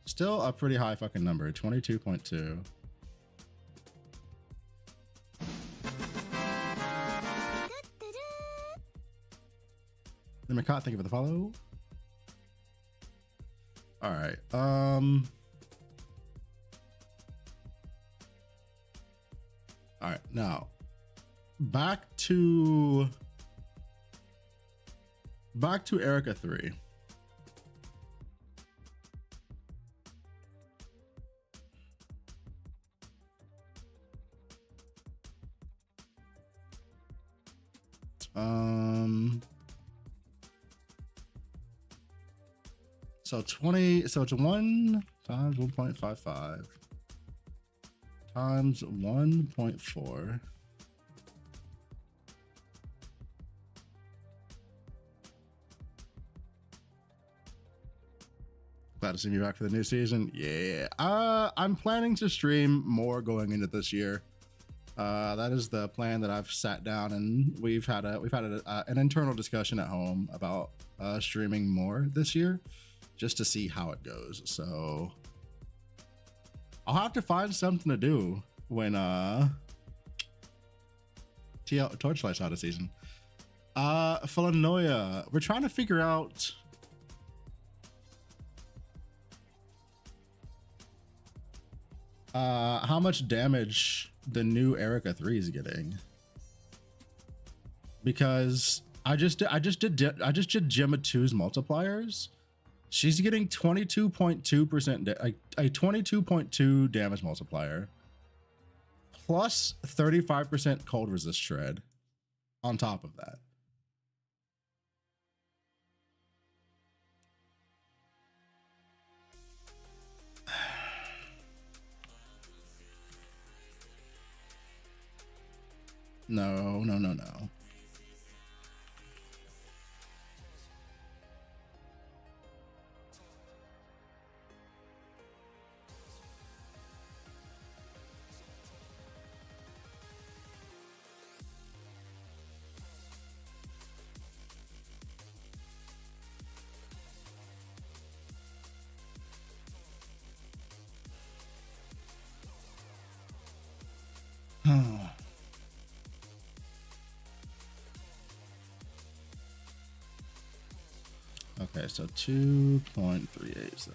still a pretty high fucking number, 22.2. McCott, thank you for the follow. All right. All right, now back to Erica 3. So it's 1 times 1.55 times 1.4. Glad to see me back for the new season. Yeah, I'm planning to stream more going into this year. That is the plan that I've sat down and we've had an internal discussion at home about streaming more this year, just to see how it goes. So I'll have to find something to do when Torchlight's out of season. Philanoia, we're trying to figure out how much damage the new Erica 3 is getting, because I just did Gemma 2's multipliers. She's getting 22.2%, a 22.2 damage multiplier, plus 35% cold resist shred on top of that. No. Okay, so 2.387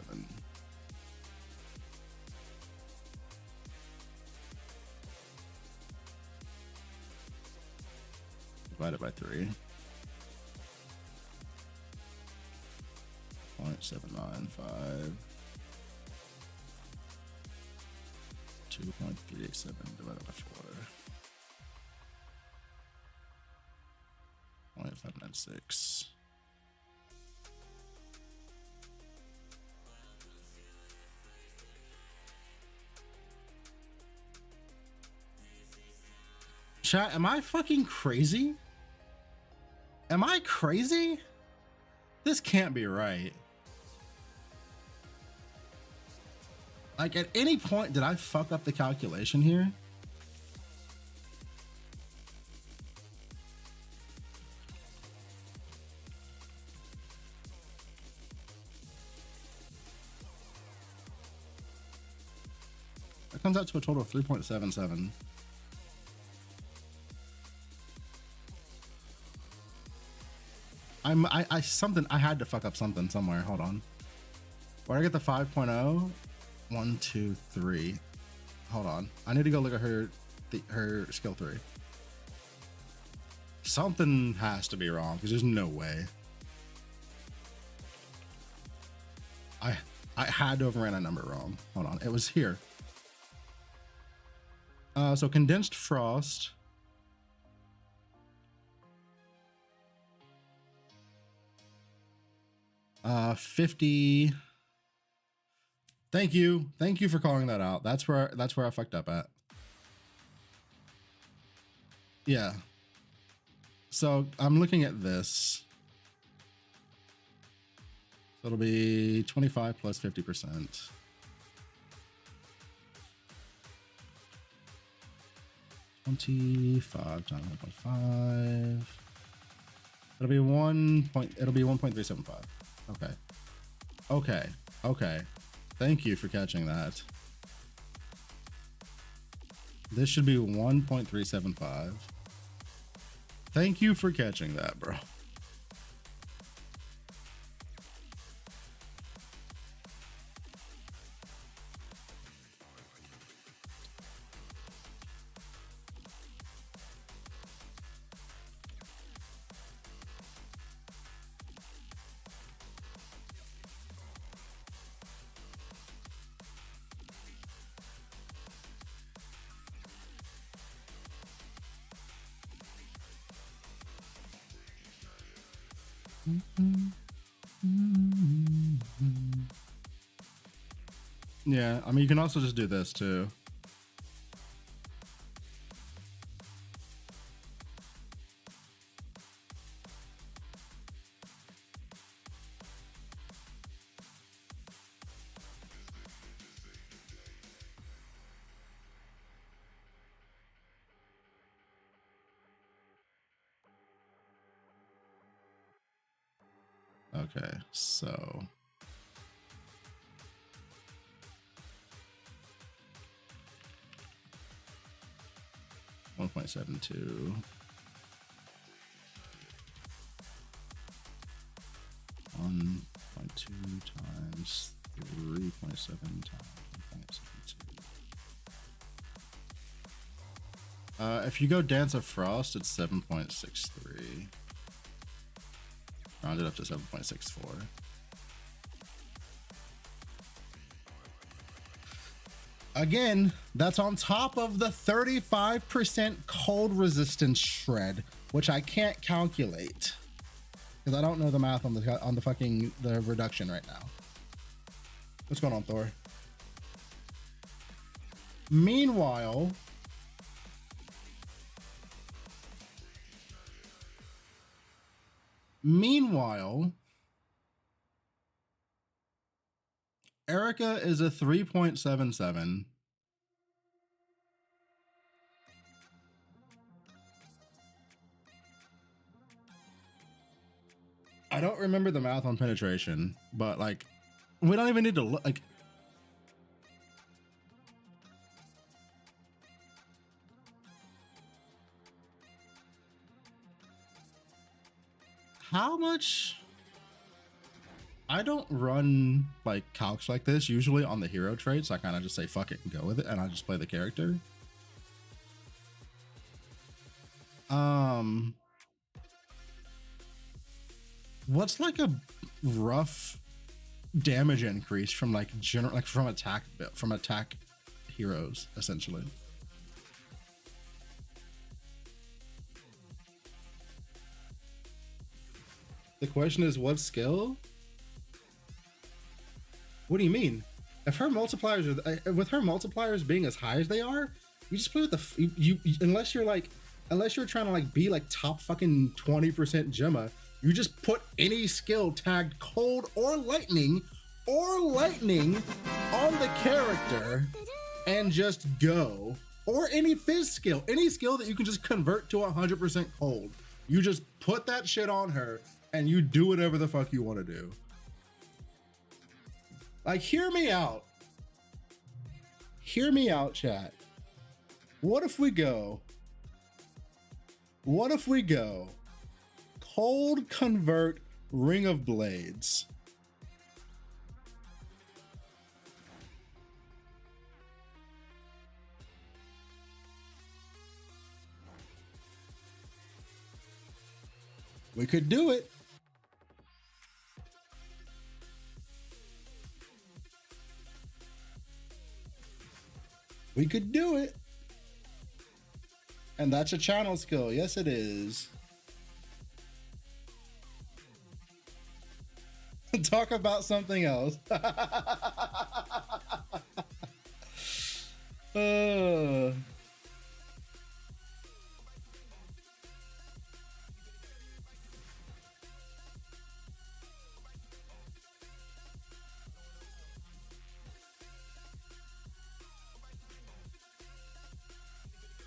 divided by 3. 0.795. 2.387 divided by 4. 0.596. Chat, am I fucking crazy? Am I crazy? This can't be right. Like, at any point, did I fuck up the calculation here? That comes out to a total of 3.77. I had to fuck up something somewhere. Hold on. Where did I get the 5.0? 1, 2, 3. Hold on. I need to go look at her skill 3. Something has to be wrong because there's no way. I had to have ran a number wrong. Hold on. It was here. So condensed frost. Uh, 50. Thank you for calling that out. That's where I fucked up at. Yeah. So I'm looking at this. So it'll be 25 plus 50%. $25 times 1.5. It'll be 1.375. Okay. Thank you for catching that. This should be 1.375. Thank you for catching that, bro. Yeah, I mean, you can also just do this too. Okay, so 1.72. 1.2 times 3.7 times 1.72. If you go Dance of Frost, it's 7.63. Rounded up to 7.64. Again, that's on top of the 35% cold resistance shred, which I can't calculate because I don't know the math on the reduction right now. What's going on, Thor? Meanwhile, Erica is a 3.77. I don't remember the math on penetration, but like, we don't even need to look. Like, how much? I don't run like calcs like this usually on the hero traits. I kind of just say fuck it and go with it, and I just play the character. What's like a rough damage increase from like from attack heroes essentially? The question is, what skill? What do you mean? If her multipliers are with her multipliers being as high as they are, you just play with the unless you're like unless you're trying to like be like top fucking 20% Gemma, you just put any skill tagged cold or lightning on the character and just go. Or any fizz skill, any skill that you can just convert to 100% cold. You just put that shit on her and you do whatever the fuck you want to do. Like, hear me out. Hear me out, chat. What if we go cold convert Ring of Blades? We could do it. We could do it. And that's a channel skill. Yes, it is. Talk about something else.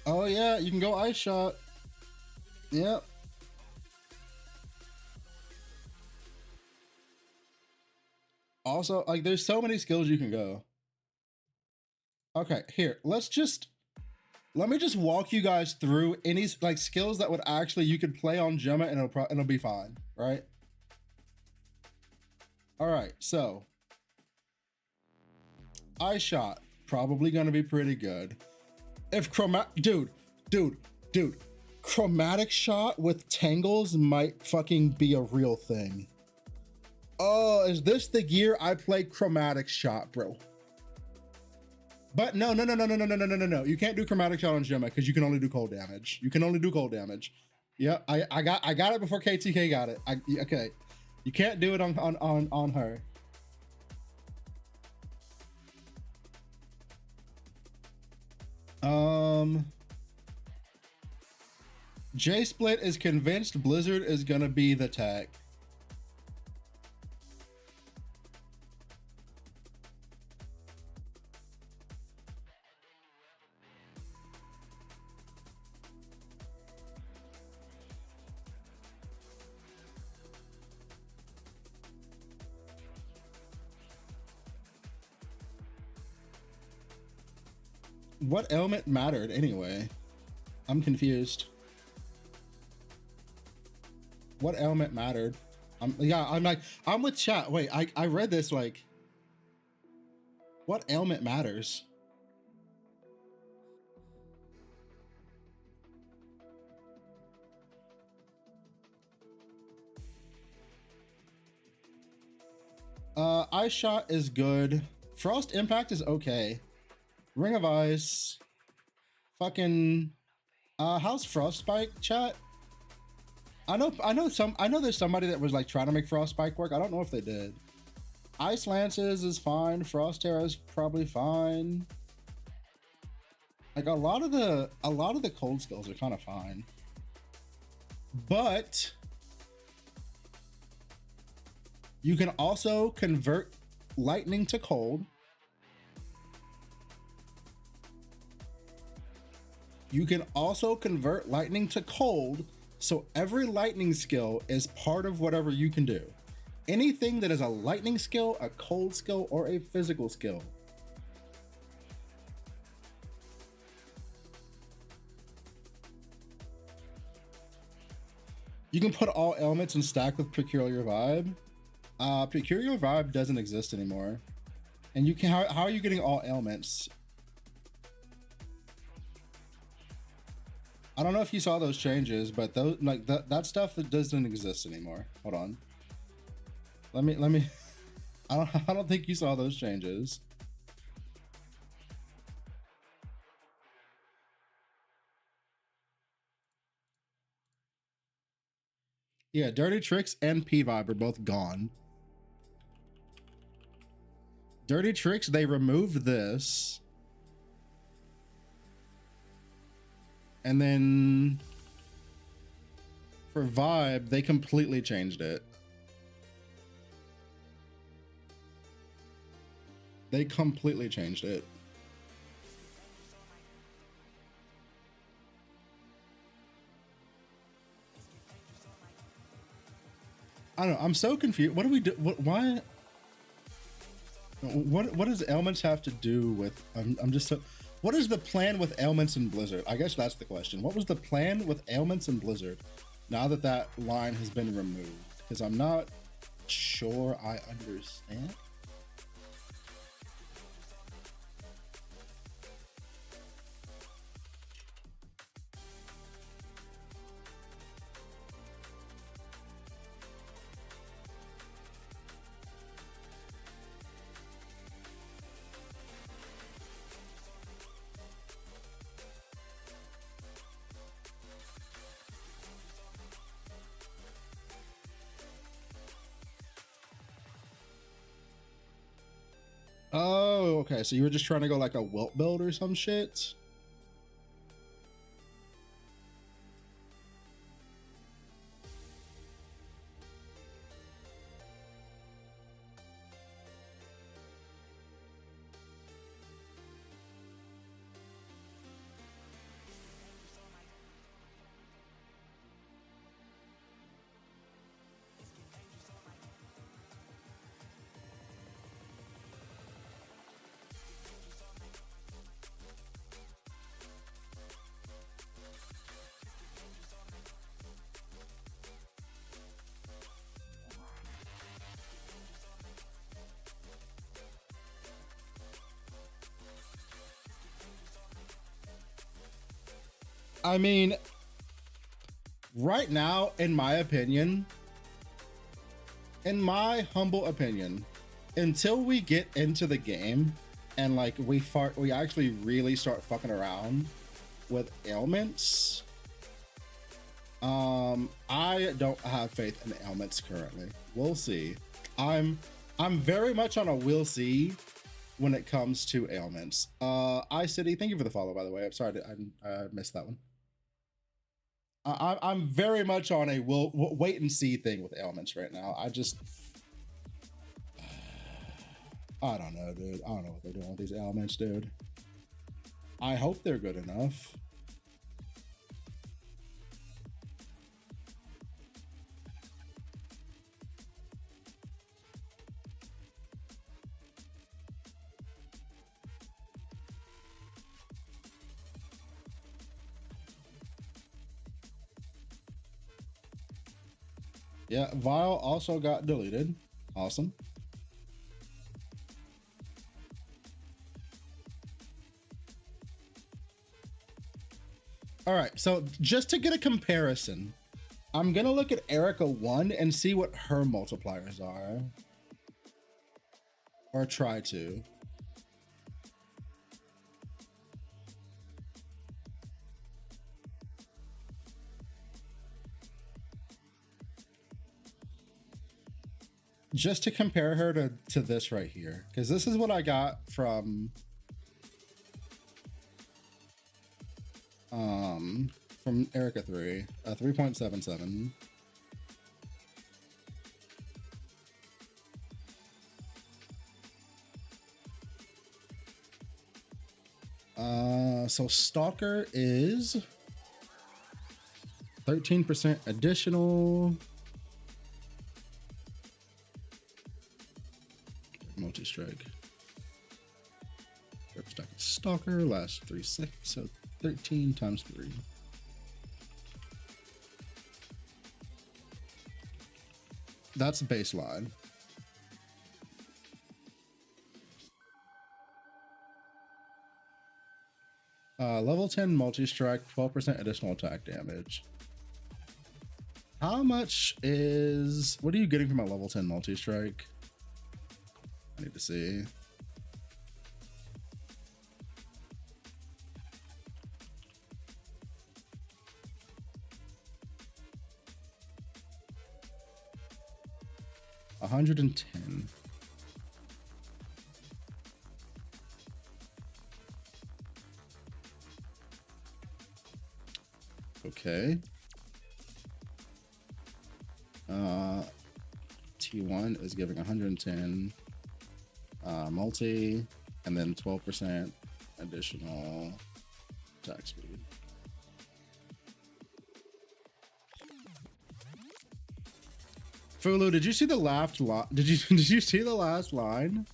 Oh yeah, you can go ice shot. Yep. Also, like, there's so many skills you can go. Okay, here, let me just walk you guys through any like skills that would actually you could play on Gemma and it'll be fine, right? All right, so ice shot probably gonna be pretty good. If dude, chromatic shot with tangles might fucking be a real thing. Oh, is this the year I play chromatic shot, bro? But no. You can't do chromatic shot on Gemma because you can only do cold damage. You can only do cold damage. Yeah, I got it before KTK got it. Okay, you can't do it on her. J-Split is convinced Blizzard is gonna be the tech. What element mattered anyway? I'm confused. What element mattered? I'm with chat. Wait, I read this like, what ailment matters? Ice shot is good. Frost impact is okay. Ring of Ice. Fucking how's Frostspike, chat? I know there's somebody that was like trying to make Frostspike work. I don't know if they did. Ice Lances is fine. Frost Terror is probably fine. Like a lot of the cold skills are kind of fine. But you can also convert lightning to cold. You can also convert lightning to cold, so every lightning skill is part of whatever you can do. Anything that is a lightning skill, a cold skill, or a physical skill. You can put all elements and stack with Peculiar Vibe. Peculiar Vibe doesn't exist anymore. And you can, how are you getting all elements? I don't know if you saw those changes, but those like that stuff that doesn't exist anymore. Hold on. Let me I don't think you saw those changes. Yeah, Dirty Tricks and P-Vibe are both gone. Dirty Tricks, they removed this. And then For vibe, they completely changed it. They completely changed it. I don't know. I'm so confused. What do we do? Why? What does ailments have to do with? I'm just so. What is the plan with ailments and Blizzard? I guess that's the question. What was the plan with ailments and Blizzard now that that line has been removed? Because I'm not sure I understand. Oh, okay. So you were just trying to go like a wilt build or some shit? I mean, right now, in my opinion, in my humble opinion, until we get into the game and like we actually really start fucking around with ailments, I don't have faith in ailments currently. We'll see. I'm very much on a we'll see when it comes to ailments. iCity, thank you for the follow, by the way. I'm sorry I missed that one. I'm very much on a we'll wait and see thing with ailments right now. I don't know, dude. I don't know what they're doing with these ailments, dude. I hope they're good enough. Yeah, Vile also got deleted. Awesome. All right, so just to get a comparison, I'm gonna look at Erica 1 and see what her multipliers are. Or try to. Just to compare her to this right here, because this is what I got from Erica 3, 3.77. So Stalker is 13% additional. Multi-strike. Stalker lasts 3 seconds, so 13 times 3. That's baseline. Level 10 multi-strike, 12% additional attack damage. How much is... What are you getting from a level 10 multi-strike? I need to see. $110. Okay. T1 is giving 110 multi, and then 12% additional attack speed. Fulu, did you see the last line? Did you see the last line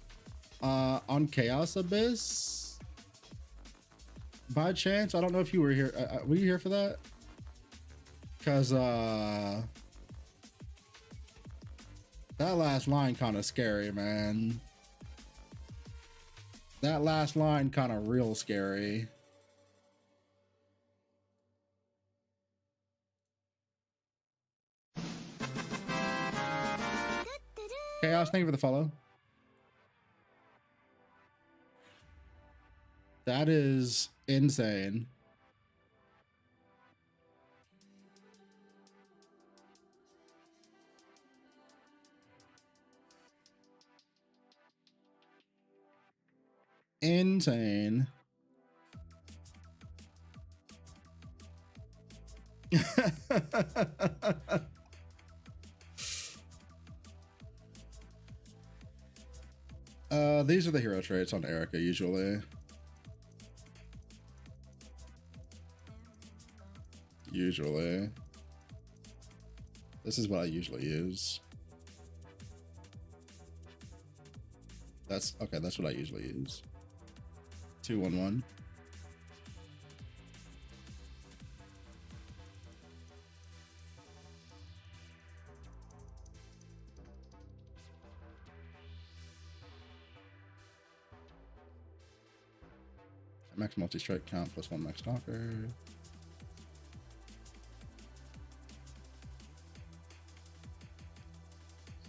on Chaos Abyss? By chance, I don't know if you were here. Were you here for that? Because that last line kind of scary, man. That last line kind of real scary. Chaos, thank you for the follow. That is insane. Insane. These are the hero traits on Erica usually. This is what I usually use. That's okay, that's what I usually use. 211. Max multi-strike count plus 1 max stalker.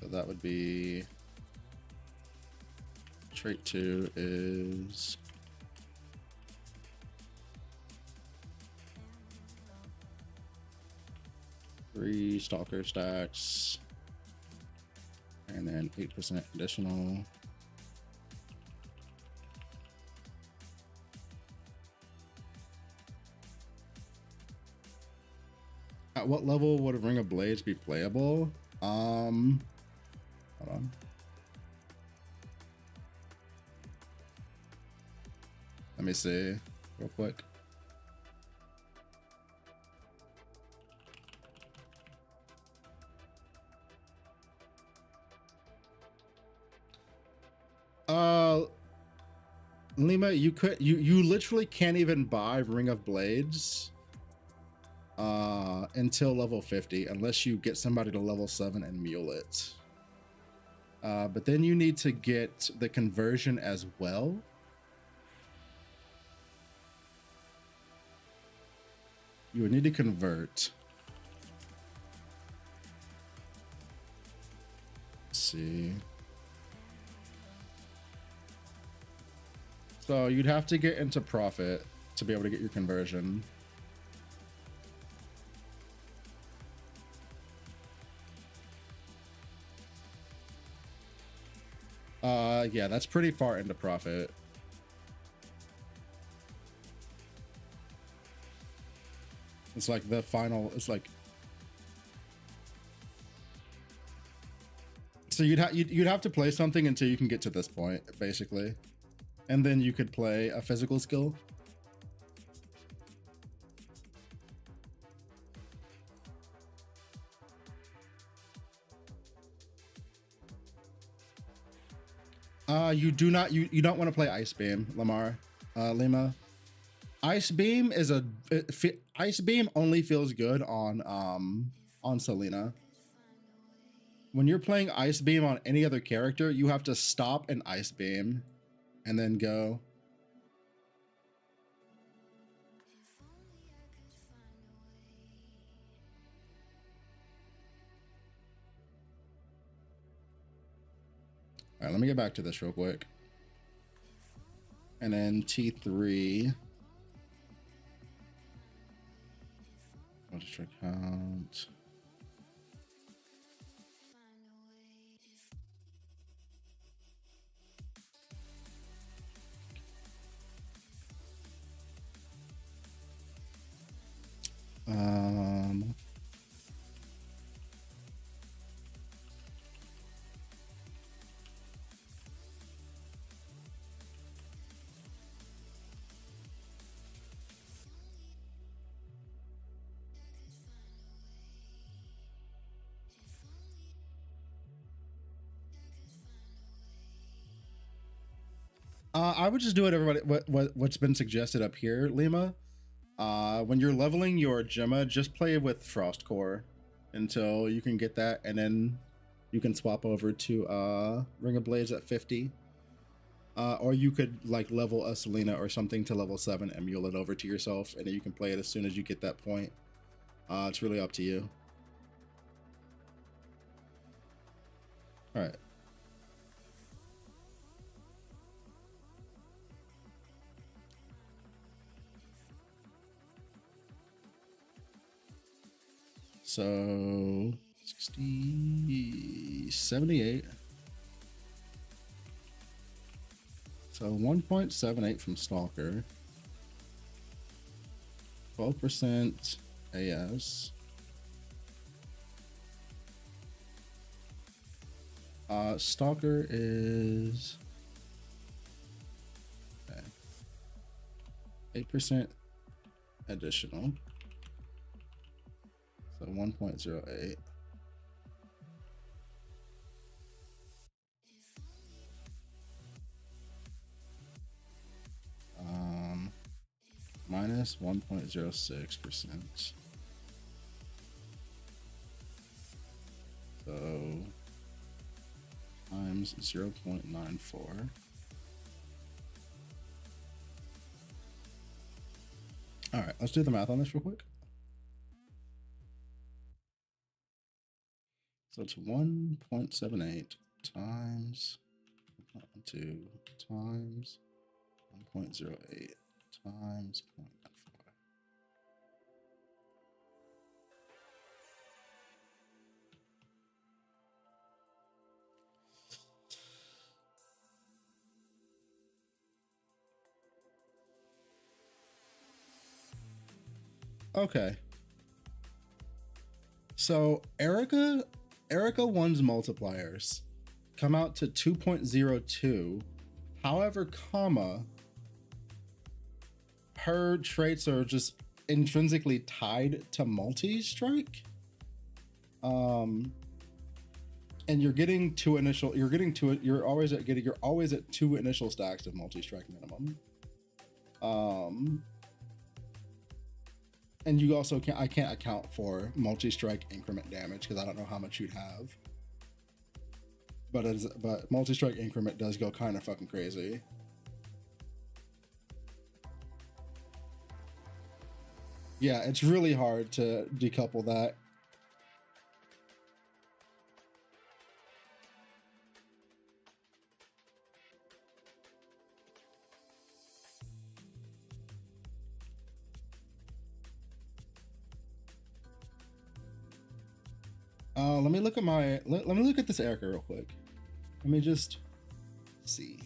So that would be trait 2 is three stalker stacks and then 8% additional. At what level would a Ring of Blades be playable? Hold on. Let me see real quick. Lima, you literally can't even buy Ring of Blades until level 50 unless you get somebody to level 7 and mule it. But then you need to get the conversion as well. You would need to convert. Let's see. So you'd have to get into profit to be able to get your conversion. Yeah, that's pretty far into profit. It's like the final, it's like, so you'd have to play something until you can get to this point, basically. And then you could play a physical skill. You don't want to play Ice Beam, Lima. Ice Beam is Ice Beam only feels good on Selena. When you're playing Ice Beam on any other character, you have to stop an Ice Beam and then go. All right, let me get back to this real quick. And then T3. Multi-strike count. I would just do what everybody what's been suggested up here, Lima. When you're leveling your Gemma, just play with Frost Core until you can get that, and then you can swap over to Ring of Blades at 50. Or you could like level a Selena or something to level 7 and mule it over to yourself, and then you can play it as soon as you get that point. It's really up to you. All right. So 60, 78. So 1.78 from Stalker. 12% AS. Stalker is 8% additional. So 1.08. Minus 1.06%. So times 0.94. All right, let's do the math on this real quick. So it's 1.78 times 2 times 1.08 times 0.94. Okay. So Erica 1's multipliers come out to 2.02. However, comma, her traits are just intrinsically tied to multi-strike. And you're getting you're always at 2 initial stacks of multi-strike minimum. And you also I can't account for multi-strike increment damage because I don't know how much you'd have. But multi-strike increment does go kind of fucking crazy. Yeah, it's really hard to decouple that. Let me look at let me look at this Erica real quick. Let me just see.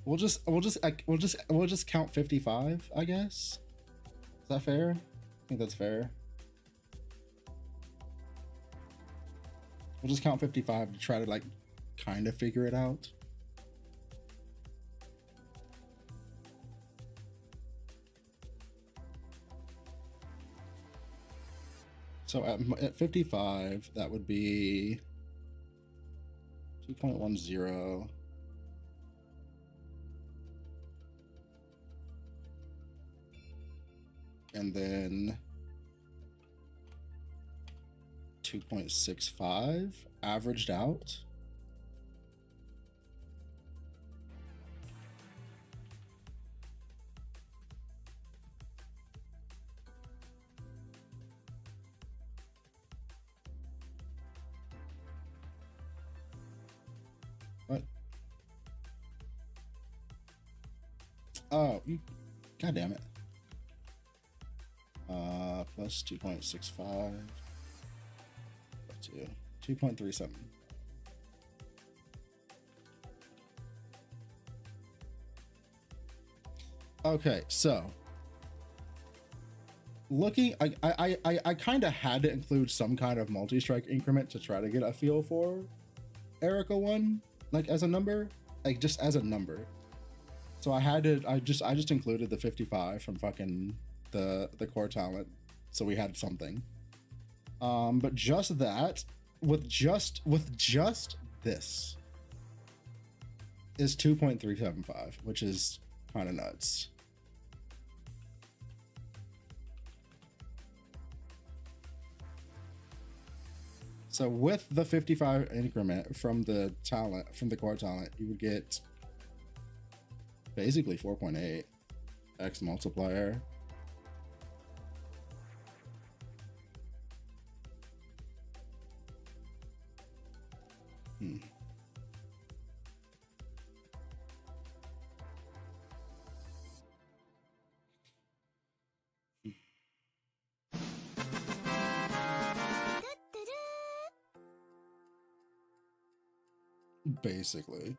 We'll just count 55, I guess. Is that fair? I think that's fair. We'll just count 55 to try to like kind of figure it out. So at 55, that would be 2.10. And then 2.65 averaged out. What? Oh, God damn it. Plus 2.65 to 2.37. Okay, so looking, I kind of had to include some kind of multi-strike increment to try to get a feel for Erica 1, like as a number, like just as a number. So I just included the 55 from fucking the core talent, so we had something. But just that, with just this, is 2.375, which is kind of nuts. So with the 55 increment from the talent, from the core talent, you would get basically 4.8 x multiplier. Basically.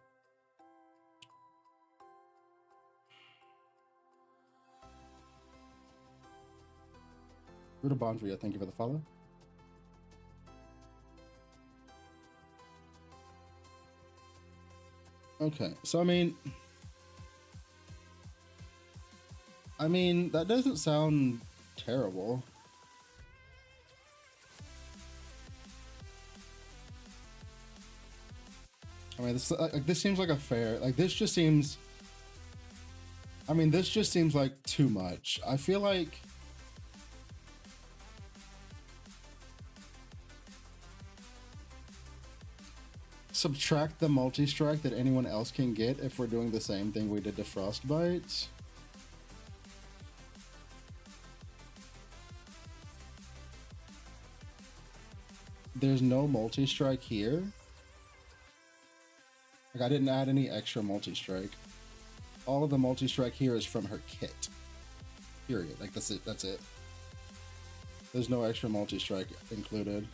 Ruta Bondria, thank you for the follow. Okay, so I mean that doesn't sound terrible. I mean, this seems like a fair, like this just seems, I mean, this just seems like too much. I feel like subtract the multi-strike that anyone else can get if we're doing the same thing we did to Frostbite. There's no multi-strike here. Like, I didn't add any extra multi-strike. All of the multi-strike here is from her kit. Period. Like, that's it. That's it. There's no extra multi-strike included.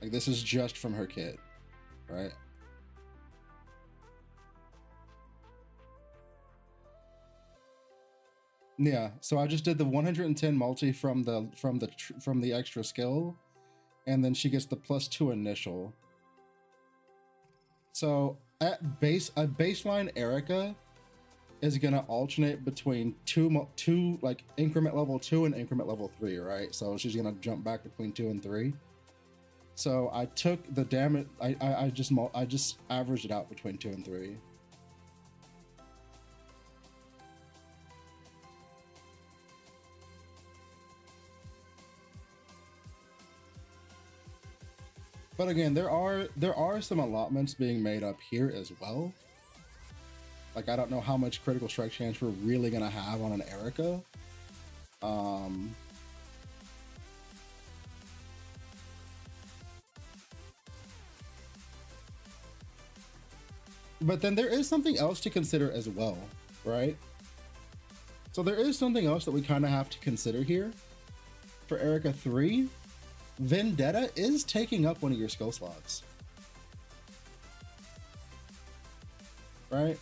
Like, this is just from her kit, right? Yeah, so I just did the 110 multi from the extra skill, and then she gets the +2 initial. So at baseline Erica is gonna alternate between two like increment level 2 and increment level 3, right? So she's gonna jump back between 2 and 3. So I took the damage. I just averaged it out between 2 and 3. But again, there are some allotments being made up here as well. Like, I don't know how much critical strike chance we're really gonna have on an Erica. But then there is something else to consider as well, right? So there is something else that we kind of have to consider here. For Erica 3, Vendetta is taking up one of your skill slots, right?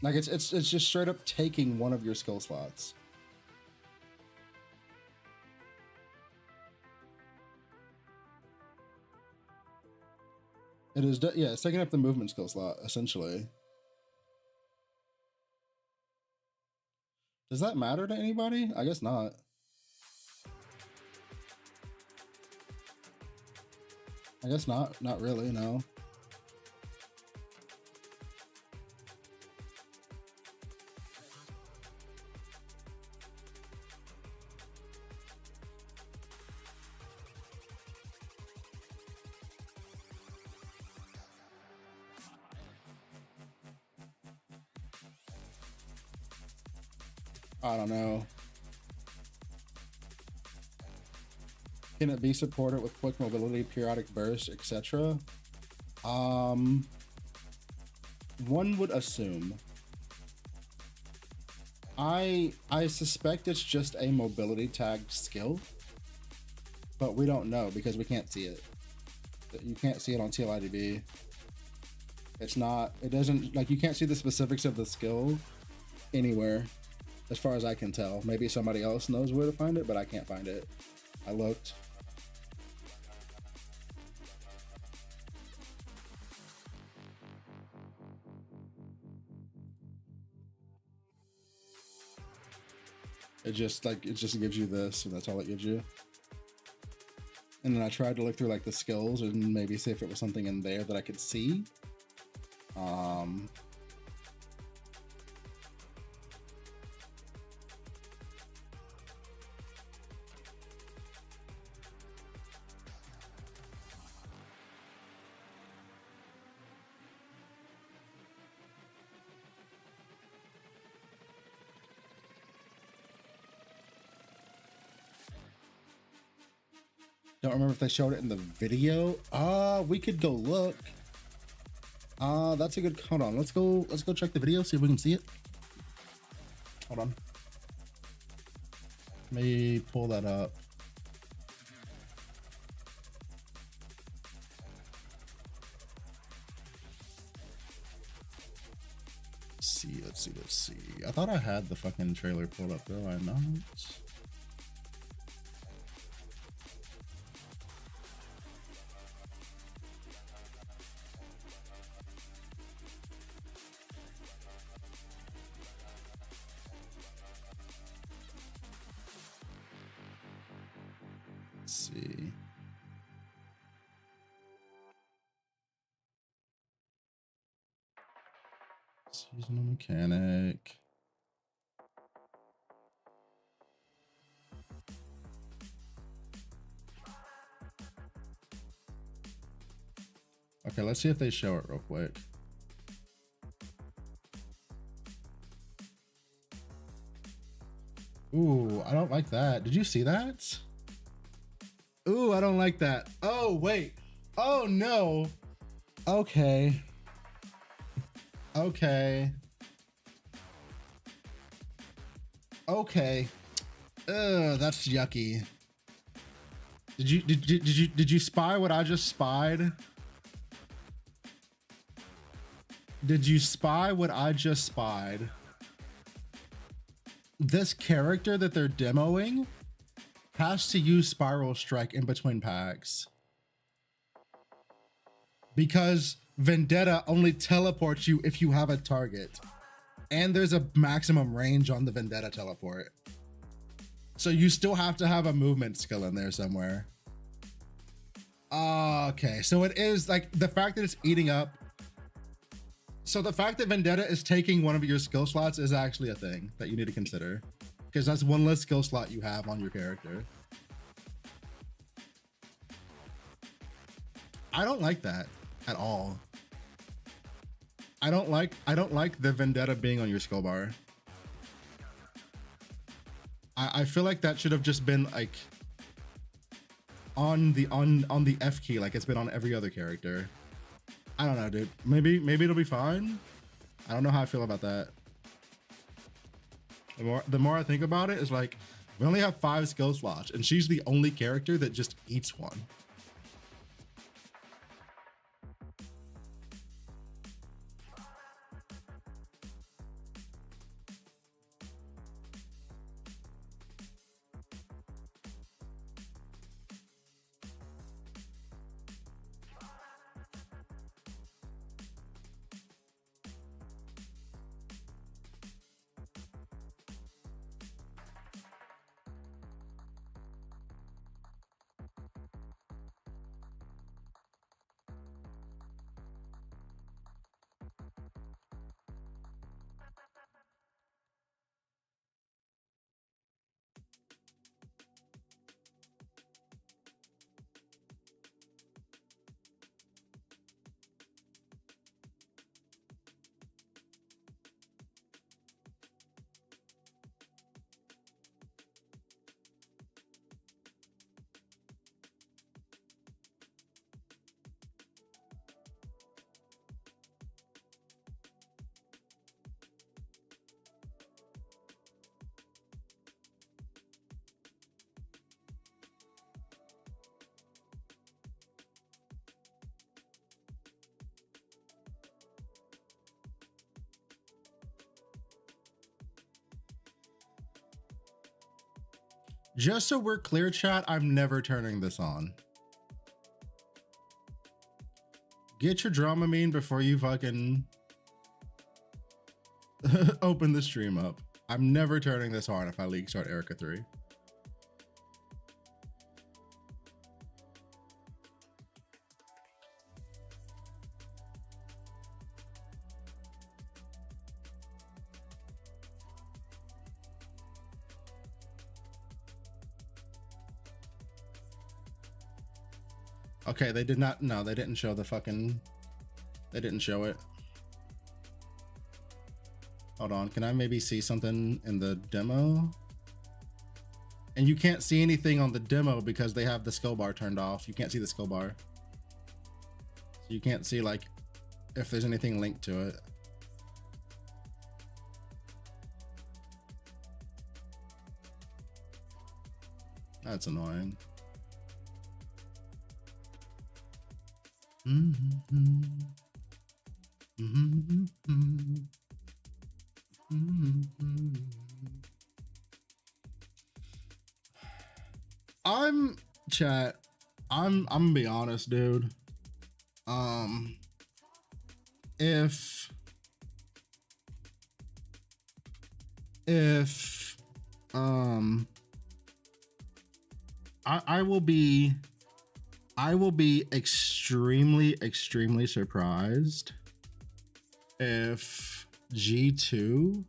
Like, it's just straight up taking one of your skill slots. It is, yeah, it's taking up the movement skill slot, essentially. Does that matter to anybody? I guess not. I guess not really, no. I don't know. Can it be supported with quick mobility, periodic burst, etc.? One would assume. I suspect it's just a mobility tag skill, but we don't know because we can't see it. You can't see it on TLIDB. It's not, it doesn't, like, you can't see the specifics of the skill anywhere, as far as I can tell. Maybe somebody else knows where to find it, but I can't find it. I looked. It just gives you this, and that's all it gives you. And then I tried to look through like the skills and maybe see if it was something in there that I could see. Don't remember if they showed it in the video. We could go look. That's a good, hold on. Let's go check the video, see if we can see it. Hold on. Let me pull that up. Let's see. I thought I had the fucking trailer pulled up though. I not. See. Seasonal mechanic. Okay, let's see if they show it real quick. Ooh, I don't like that. Did you see that? Ooh, I don't like that. Oh, wait. Oh, no. Okay. Okay. Okay. Ugh, that's yucky. Did you spy what I just spied? Did you spy what I just spied? This character that they're demoing has to use Spiral Strike in between packs. Because Vendetta only teleports you if you have a target. And there's a maximum range on the Vendetta teleport. So you still have to have a movement skill in there somewhere. Okay, so it is like the fact that it's eating up. So the fact that Vendetta is taking one of your skill slots is actually a thing that you need to consider. Because that's one less skill slot you have on your character. I don't like that at all. I don't like the Vendetta being on your skill bar. I feel like that should have just been like on the F key, like it's been on every other character. I don't know, dude. Maybe it'll be fine. I don't know how I feel about that. The more I think about it, is like we only have 5 skill slots, and she's the only character that just eats one. Just so we're clear, chat, I'm never turning this on. Get your Dramamine before you fucking open the stream up. I'm never turning this on if I league start Erica 3. Okay, they did not, no, they didn't show the fucking, they didn't show it. Hold on, can I maybe see something in the demo? And you can't see anything on the demo because they have the skill bar turned off. You can't see the skill bar. So you can't see like if there's anything linked to it. That's annoying. I'm gonna be honest, dude. If I will be extremely surprised if G2,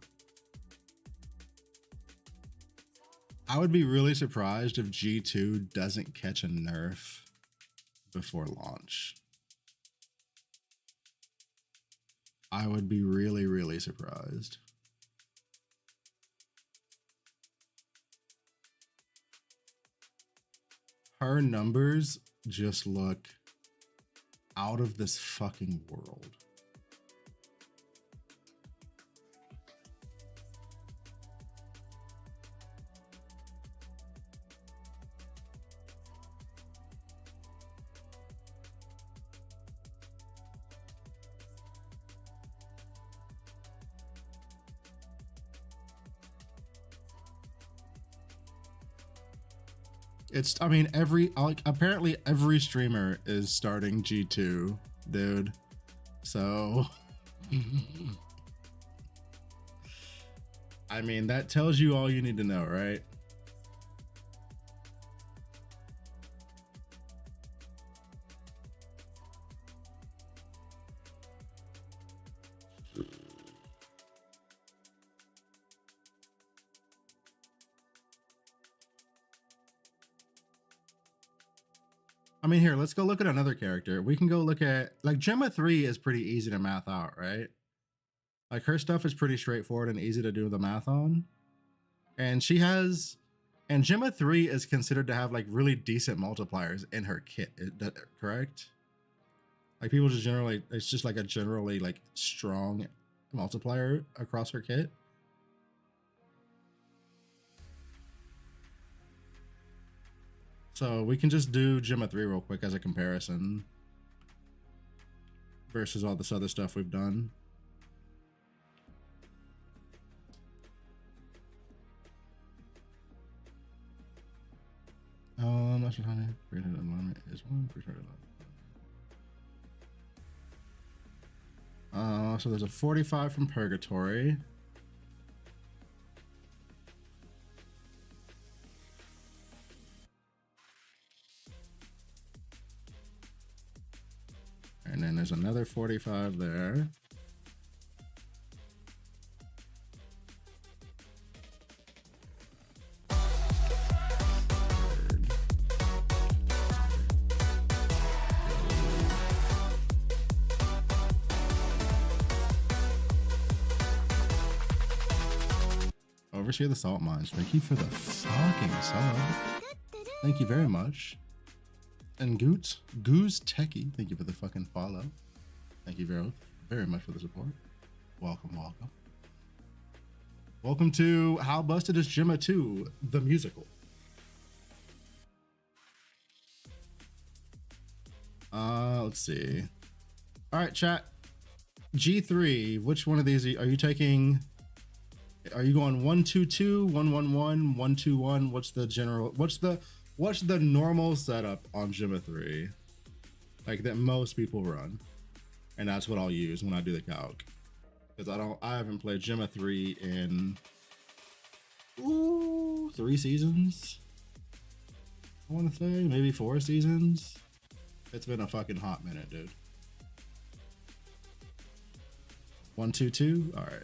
I would be really surprised if G2 doesn't catch a nerf before launch. I would be really surprised. Her numbers just look out of this fucking world. It's, I mean, apparently every streamer is starting G2, dude. So, I mean, that tells you all you need to know, right? I mean, here, let's go look at another character. We can go look at, like, Gemma 3 is pretty easy to math out, right? Like, her stuff is pretty straightforward and easy to do the math on. And she has, and Gemma 3 is considered to have, like, really decent multipliers in her kit, correct? Like, people just generally, it's just like a generally, like, strong multiplier across her kit. So we can just do Gemma 3 real quick as a comparison versus all this other stuff we've done. Master Honey, created environment is one, so there's a 45 from Purgatory. And then there's another 45 there. Overseer the Salt Mines, thank you for the fucking sub. Thank you very much. And Goose Techie, thank you for the fucking follow. Thank you very much for the support. Welcome. Welcome to How Busted is Gemma 2, the musical. Let's see. All right, chat. G3, which one of these are you taking? Are you going 122, 111, 121? What's the general? What's the normal setup on Gemma 3? Like that most people run, and that's what I'll use when I do the calc. Because I haven't played Gemma 3 in Ooh, 3 seasons. I want to say maybe 4 seasons. It's been a fucking hot minute, dude. 122. All right.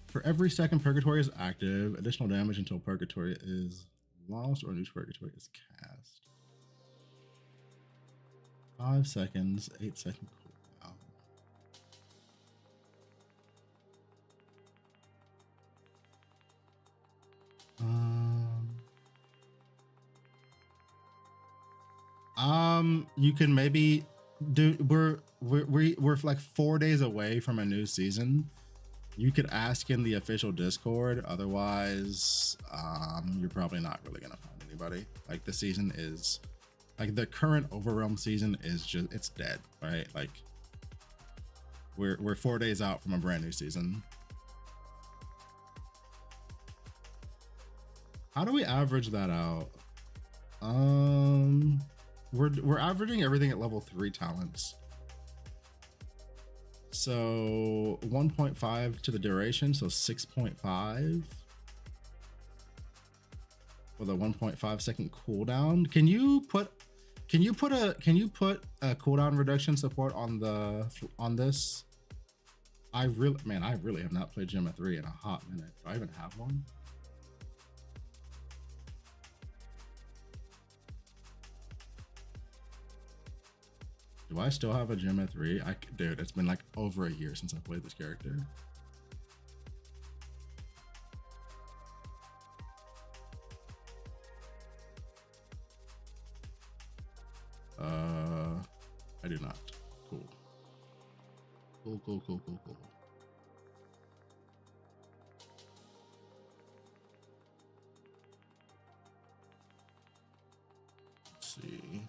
For every second Purgatory is active, additional damage until Purgatory is lost or new Purgatory is cast. 5 seconds, 8-second cooldown. You can maybe do. We're like 4 days away from a new season. You could ask in the official Discord. Otherwise, you're probably not really gonna find anybody. Like the season is, like the current Overrealm season is just, it's dead, right? Like we're 4 days out from a brand new season. How do we average that out? We're averaging everything at level 3 talents. So 1.5 to the duration, so 6.5 with a 1.5 second cooldown. Can you put a cooldown reduction support on this? I really have not played Gemma 3 in a hot minute. Do I even have one? Do I still have a gem at 3? Dude, it's been like over a year since I played this character. I do not. Cool. Cool. Let's see.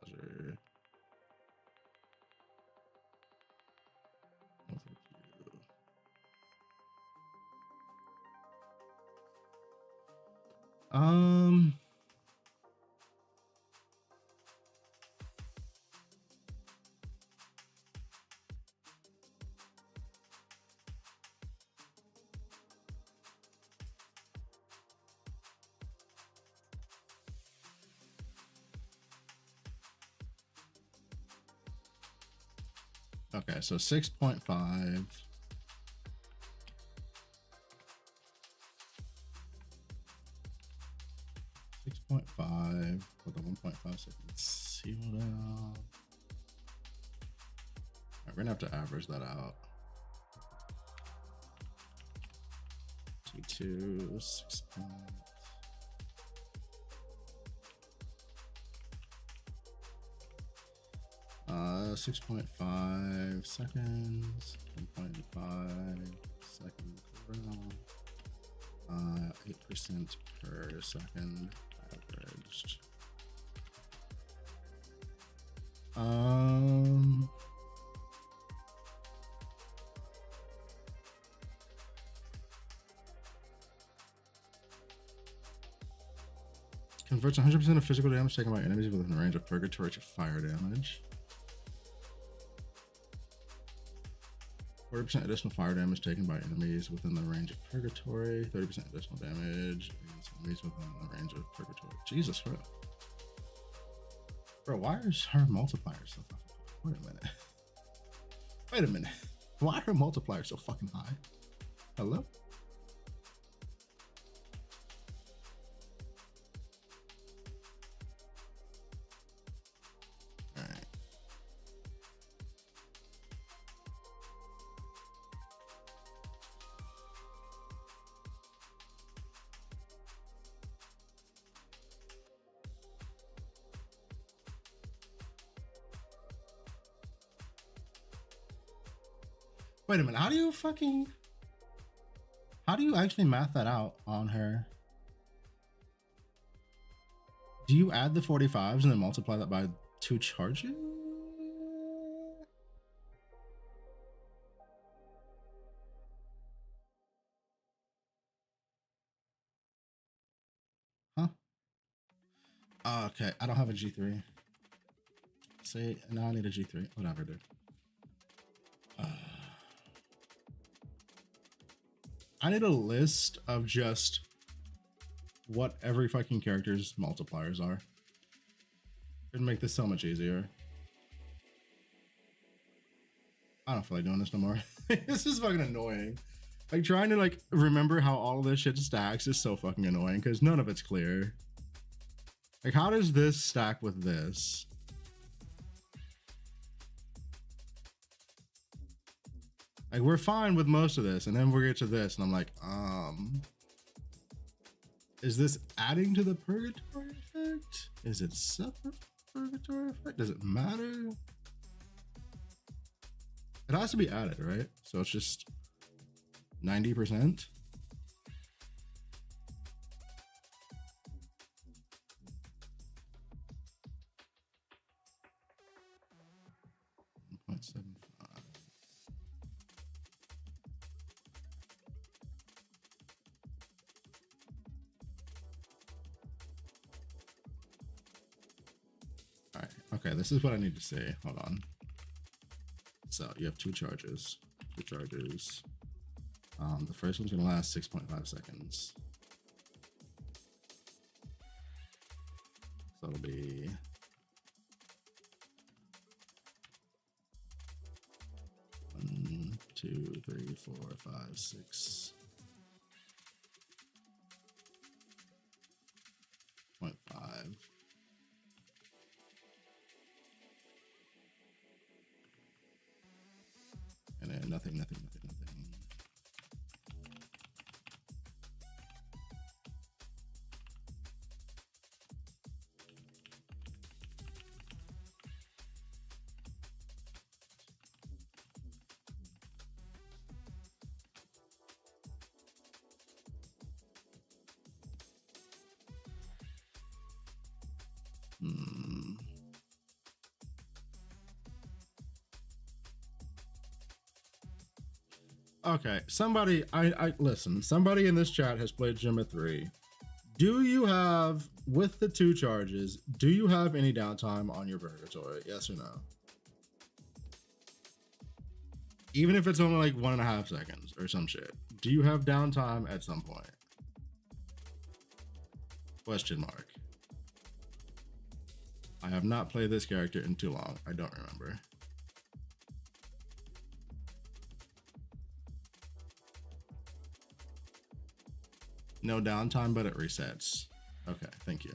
Pleasure. No, thank you. Okay, so 6.5. 6.5 with a 1.5 second seal down. We're gonna have to average that out. 2, 6 points. Uh, 6.5 seconds, 1.5 second cooldown, 8% per second averaged. Converts 100% of physical damage taken by enemies within the range of Purgatory to fire damage. 40% additional fire damage taken by enemies within the range of Purgatory. 30% additional damage against enemies within the range of Purgatory. Jesus Christ. Bro, why is her multiplier so fucking high? Wait a minute. Wait a minute. Why are her multipliers so fucking high? Hello? Wait a minute, how do you actually math that out on her? Do you add the 45s and then multiply that by 2 charges? Huh? Oh, okay, I don't have a G3. See, now I need a G3. Whatever, dude. I need a list of just what every fucking character's multipliers are. It'd make this so much easier. I don't feel like doing this no more. This is fucking annoying. Like trying to like remember how all of this shit stacks is so fucking annoying because none of it's clear. Like how does this stack with this? Like we're fine with most of this and then we get to this and I'm like, is this adding to the purgatory effect? Is it separate purgatory effect? Does it matter? It has to be added, right? So it's just 90%. All right, okay, this is what I need to say. Hold on. So you have 2 charges. The first one's gonna last 6.5 seconds. So it'll be 1, 2, 3, 4, 5, 6. 0.5. And then nothing. Okay, somebody, I listen, somebody in this chat has played Gemma 3. Do you have, with the 2 charges, do you have any downtime on your purgatory? Yes or no? Even if it's only like 1.5 seconds or some shit. Do you have downtime at some point? Question mark. I have not played this character in too long. I don't remember. No downtime, but it resets. Okay, thank you.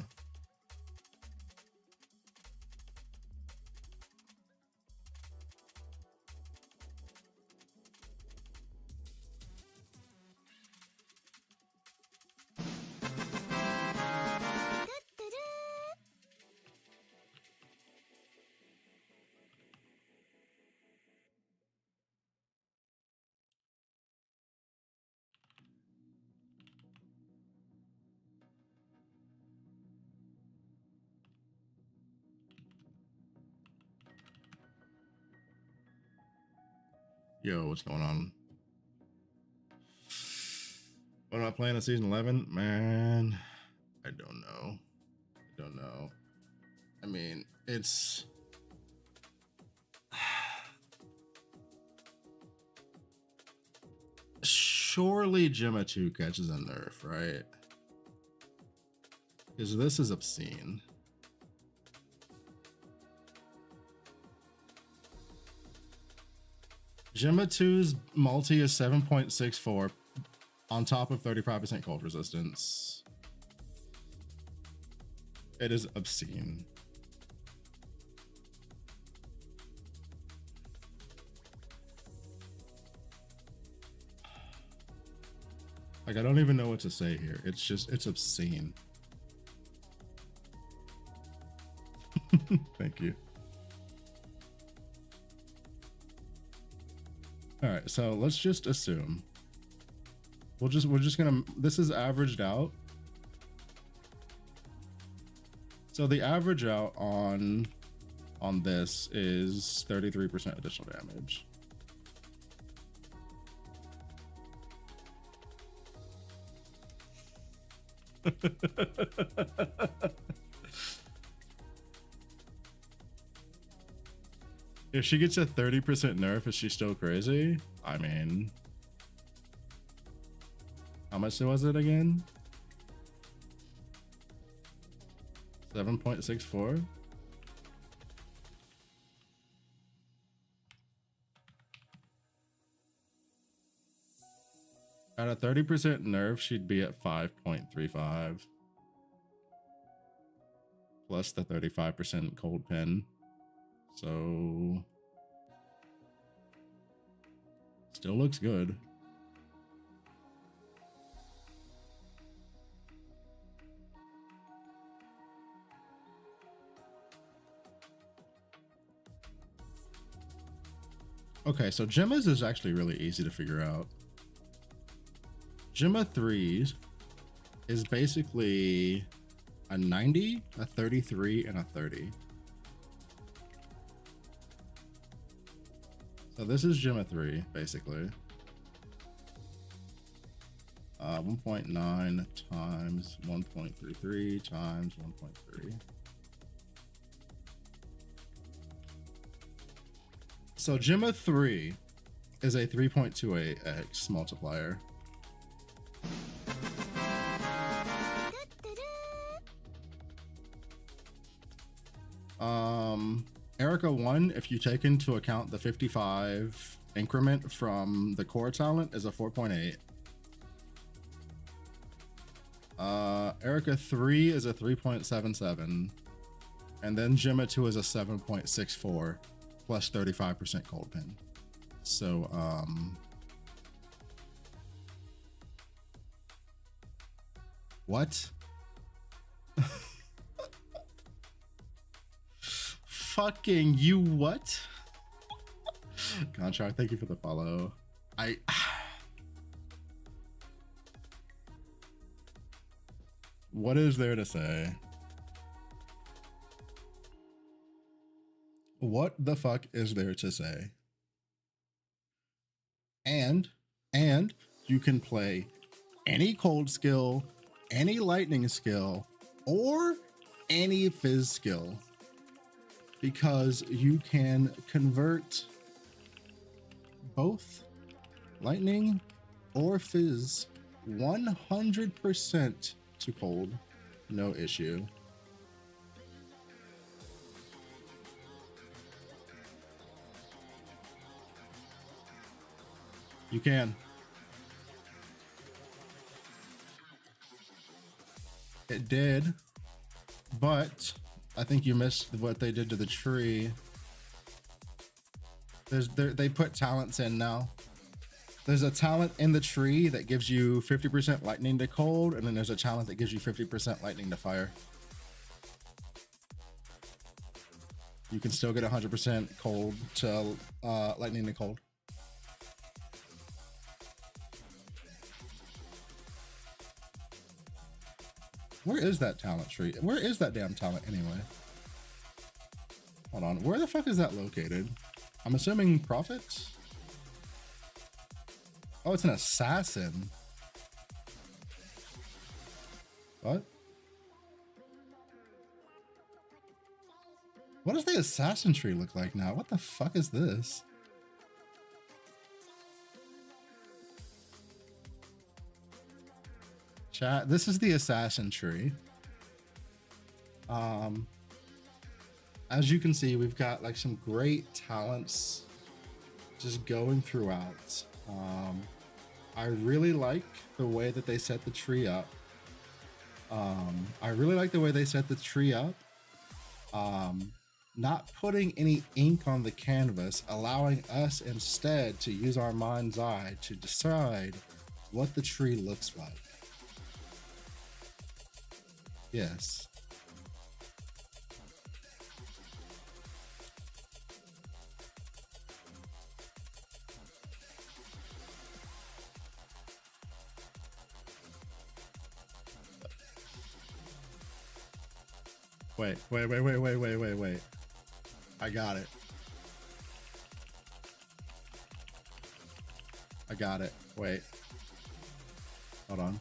Yo, what's going on? What am I playing in season 11? Man, I don't know. I mean, it's... Surely Gemma 2 catches a nerf, right? Because this is obscene. Gemma 2's multi is 7.64 on top of 35% cold resistance. It is obscene. Like, I don't even know what to say here. It's just, it's obscene. Thank you. All right, so let's just assume we're just gonna, this is averaged out. So the average out on this is 33% additional damage. If she gets a 30% nerf, is she still crazy? I mean, how much was it again? 7.64. At a 30% nerf, she'd be at 5.35. Plus the 35% cold pen. So still looks good. Okay, so Gemma's is actually really easy to figure out. Gemma 3 is basically a 90, a 33, and a 30. So this is Gemma 3, basically. 1.9 times 1.33 times 1.3. So Gemma 3 is a 3.28x multiplier. Erica 1, if you take into account the 55 increment from the core talent, is a 4.8. Erica 3 is a 3.77. And then Gemma 2 is a 7.64 plus 35% cold pen. So, what? Fucking you what? Contract, thank you for the follow. What is there to say? What the fuck is there to say? And you can play any cold skill, any lightning skill, or any fizz skill, because you can convert both lightning or fizz 100% to cold, no issue. You can. It did, but I think you missed what they did to the tree. They put talents in now. There's a talent in the tree that gives you 50% lightning to cold, and then there's a talent that gives you 50% lightning to fire. You can still get 100% cold to lightning to cold. Where is that talent tree? Where is that damn talent anyway? Hold on, where the fuck is that located? I'm assuming Prophets? Oh, it's an assassin. What? What does the assassin tree look like now? What the fuck is this? Chat, this is the assassin tree. As you can see, we've got like some great talents just going throughout. I really like the way that they set the tree up. Not putting any ink on the canvas, allowing us instead to use our mind's eye to decide what the tree looks like. Yes. Wait. I got it. Wait. Hold on.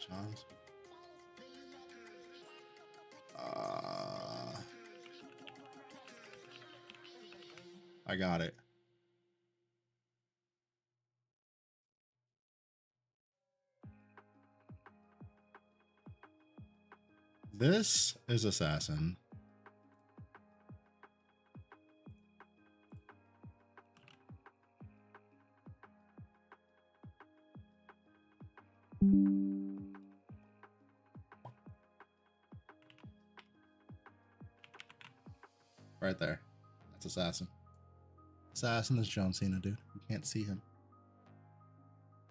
John's. I got it. This is Assassin. Right there. That's Assassin. Assassin is John Cena, dude. You can't see him.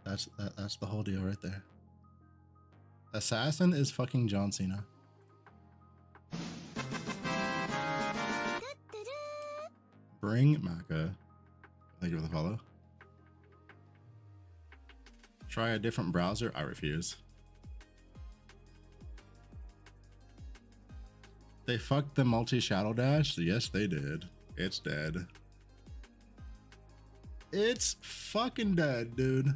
That's the whole deal right there. Assassin is fucking John Cena. Bring Maka. Thank you for the follow. Try a different browser. I refuse. They fucked the multi-shadow dash? Yes, they did. It's dead. It's fucking dead, dude.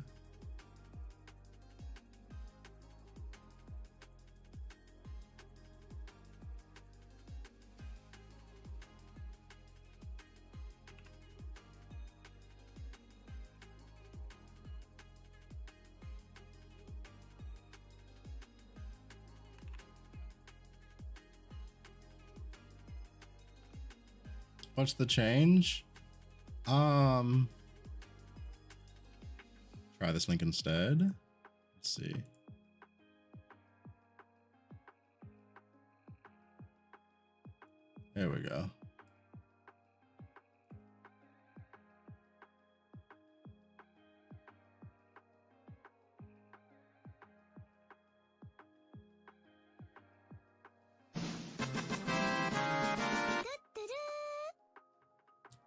What's the change? Try this link instead. Let's see. There we go.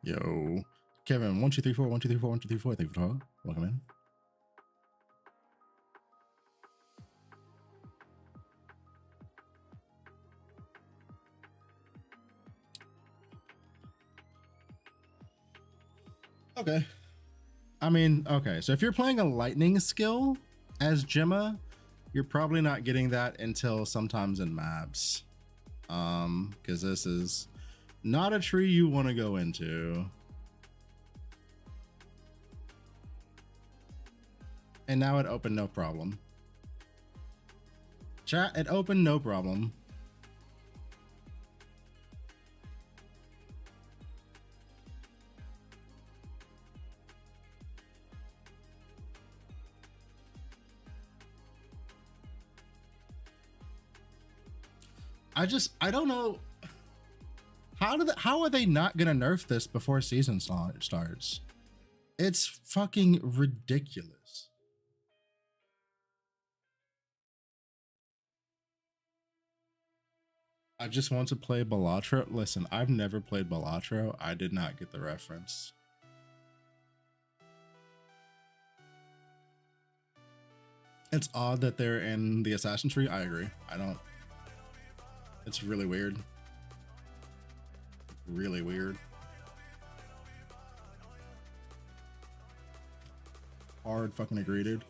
Yo, Kevin, 1234, 1234, 1234. Thank you for the call. Welcome in. Okay. I mean, okay. So if you're playing a lightning skill as Gemma, you're probably not getting that until sometimes in maps. Because this is not a tree you want to go into. And now it opened no problem. Chat, it opened no problem. I don't know. How are they not gonna nerf this before season starts? It's fucking ridiculous. I just want to play Balatro. Listen, I've never played Balatro. I did not get the reference. It's odd that they're in the assassin tree. I agree. I don't. It's really weird. Really weird. Hard fucking agree, dude.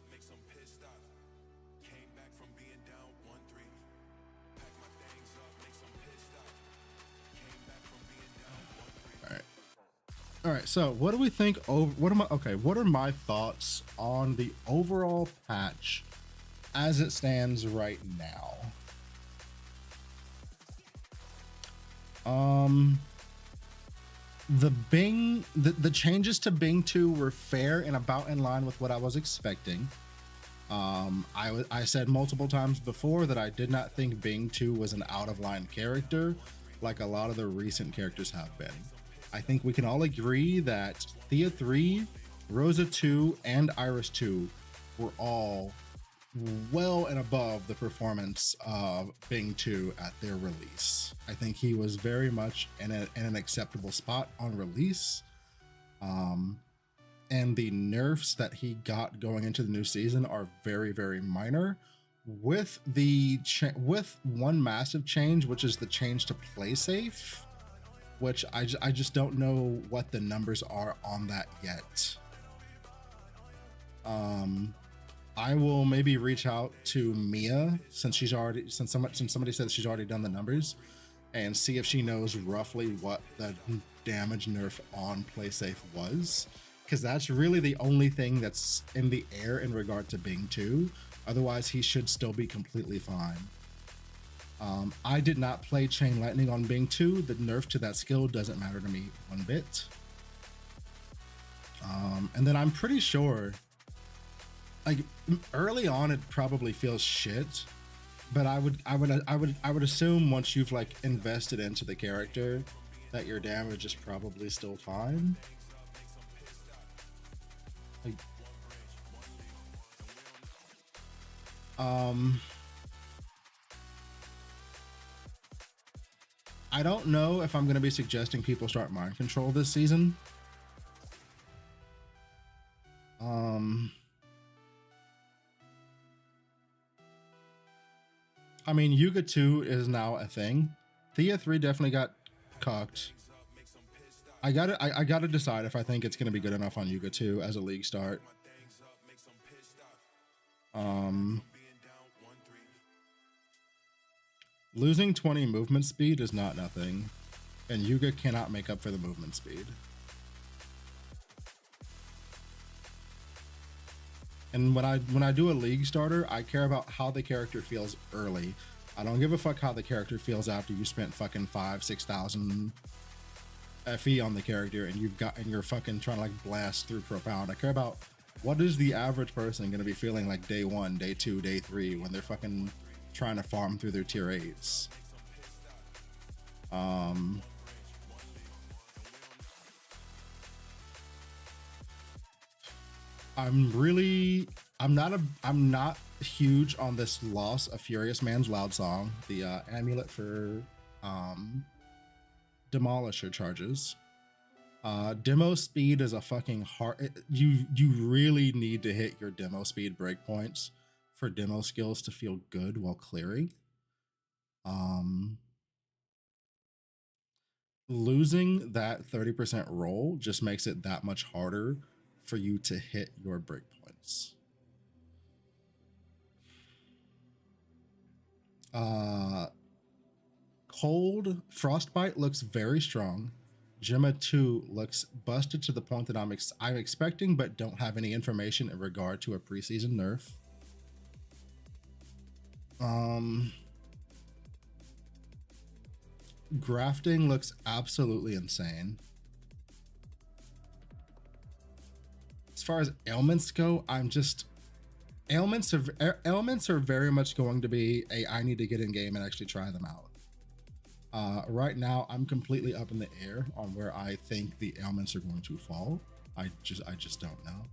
All right, so what do we think over what are my thoughts on the overall patch as it stands right now? The changes to Bing 2 were fair and about in line with what I was expecting. I said multiple times before that I did not think Bing 2 was an out of line character like a lot of the recent characters have been. I think we can all agree that Thea 3, Rosa 2, and Iris 2 were all well and above the performance of Bing 2 at their release. I think he was very much in an acceptable spot on release. And and the nerfs that he got going into the new season are very, very minor. With with one massive change, which is the change to play safe, which I just don't know what the numbers are on that yet. I will maybe reach out to Mia since somebody said she's already done the numbers, and see if she knows roughly what the damage nerf on play safe was, because that's really the only thing that's in the air in regard to Bing 2. Otherwise, he should still be completely fine. I did not play Chain Lightning on Bing 2. The nerf to that skill doesn't matter to me one bit. And then I'm pretty sure, like, early on it probably feels shit, but I would assume once you've like invested into the character that your damage is probably still fine. Like, I don't know if I'm going to be suggesting people start mind control this season. I mean, Yuga 2 is now a thing. Thea 3 definitely got cocked. I gotta decide if I think it's gonna be good enough on Yuga 2 as a league start. Losing 20 movement speed is not nothing, and Yuga cannot make up for the movement speed. And when I do a league starter, I care about how the character feels early. I don't give a fuck how the character feels after you spent fucking 5,000-6,000 FE on the character and you're fucking trying to like blast through profound. I care about what is the average person gonna be feeling like day 1, day 2, day 3 when they're fucking trying to farm through their tier 8s. I'm not huge on this loss of Furious Man's Loud Song, the amulet for Demolisher charges. Demo speed is a fucking hard. You really need to hit your demo speed breakpoints for demo skills to feel good while clearing. Losing that 30% roll just makes it that much harder for you to hit your breakpoints. Cold Frostbite looks very strong. Gemma 2 looks busted to the point that I'm expecting but don't have any information in regard to a preseason nerf. Grafting looks absolutely insane. As far as ailments go, ailments are very much going to be I need to get in game and actually try them out. Right now, I'm completely up in the air on where I think the ailments are going to fall. I just don't know.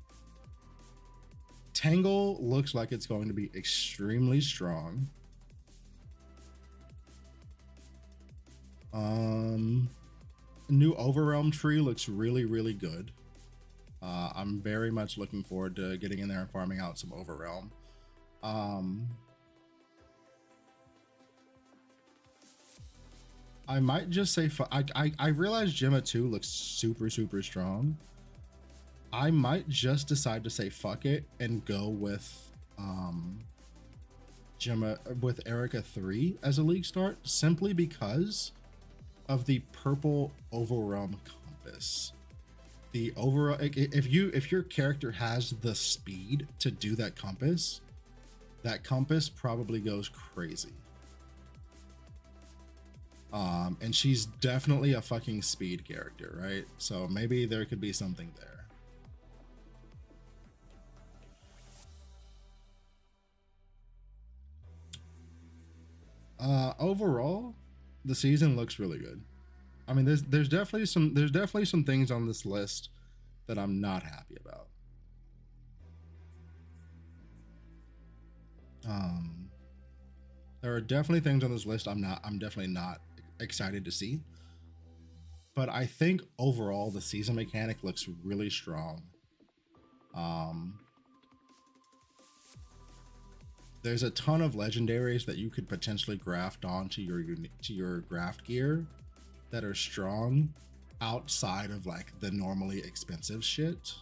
Tangle looks like it's going to be extremely strong. New Overrealm tree looks really, really good. I'm very much looking forward to getting in there and farming out some Overrealm. I might just say I realize Gemma 2 looks super, super strong. I might just decide to say fuck it and go with Erica 3 as a league start, simply because of the purple Overrealm compass. The overall, if your character has the speed to do that compass probably goes crazy. And she's definitely a fucking speed character, right? So maybe there could be something there. Overall, the season looks really good. I mean, there's definitely some things on this list that I'm not happy about. There are definitely things on this list I'm definitely not excited to see. But I think overall the season mechanic looks really strong. There's a ton of legendaries that you could potentially graft onto your graft gear that are strong outside of like the normally expensive shit.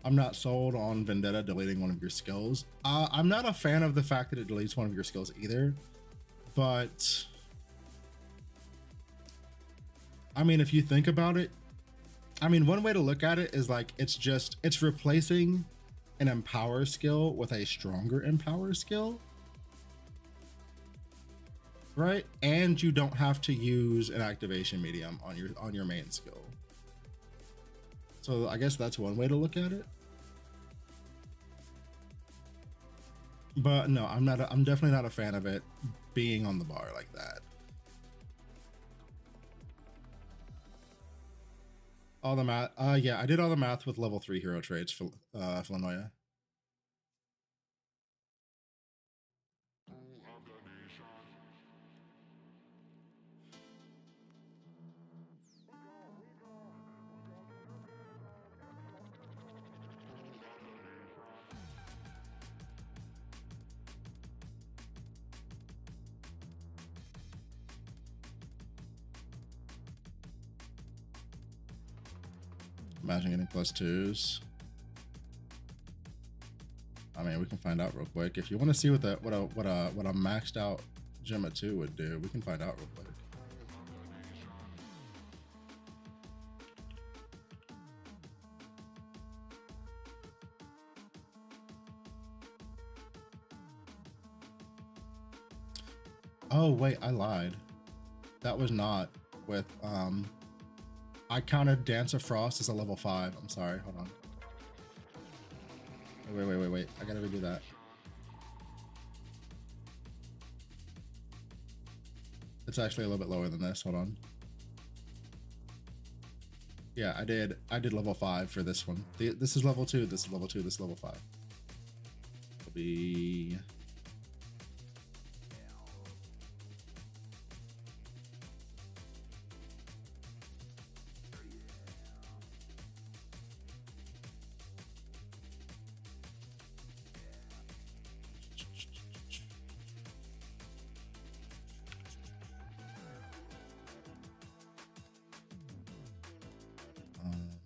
I'm not sold on Vendetta deleting one of your skills. I'm not a fan of the fact that it deletes one of your skills either, but I mean, if you think about it, I mean, one way to look at it is like it's replacing an empower skill with a stronger empower skill, right? And you don't have to use an activation medium on your main skill. So I guess that's one way to look at it. But no, I'm definitely not a fan of it being on the bar like that. All the math, yeah, I did all the math with level 3 hero traits for Flanoia. Imagine getting +2s. I mean, we can find out real quick. If you want to see what a maxed out Gemma 2 would do, we can find out real quick. Oh wait, I lied. That was not with I counted Dance of Frost as a level 5. I'm sorry, hold on. Wait. I gotta redo that. It's actually a little bit lower than this. Hold on. Yeah, I did level 5 for this one. This is level 2, this is level 2, this is level 5. It'll be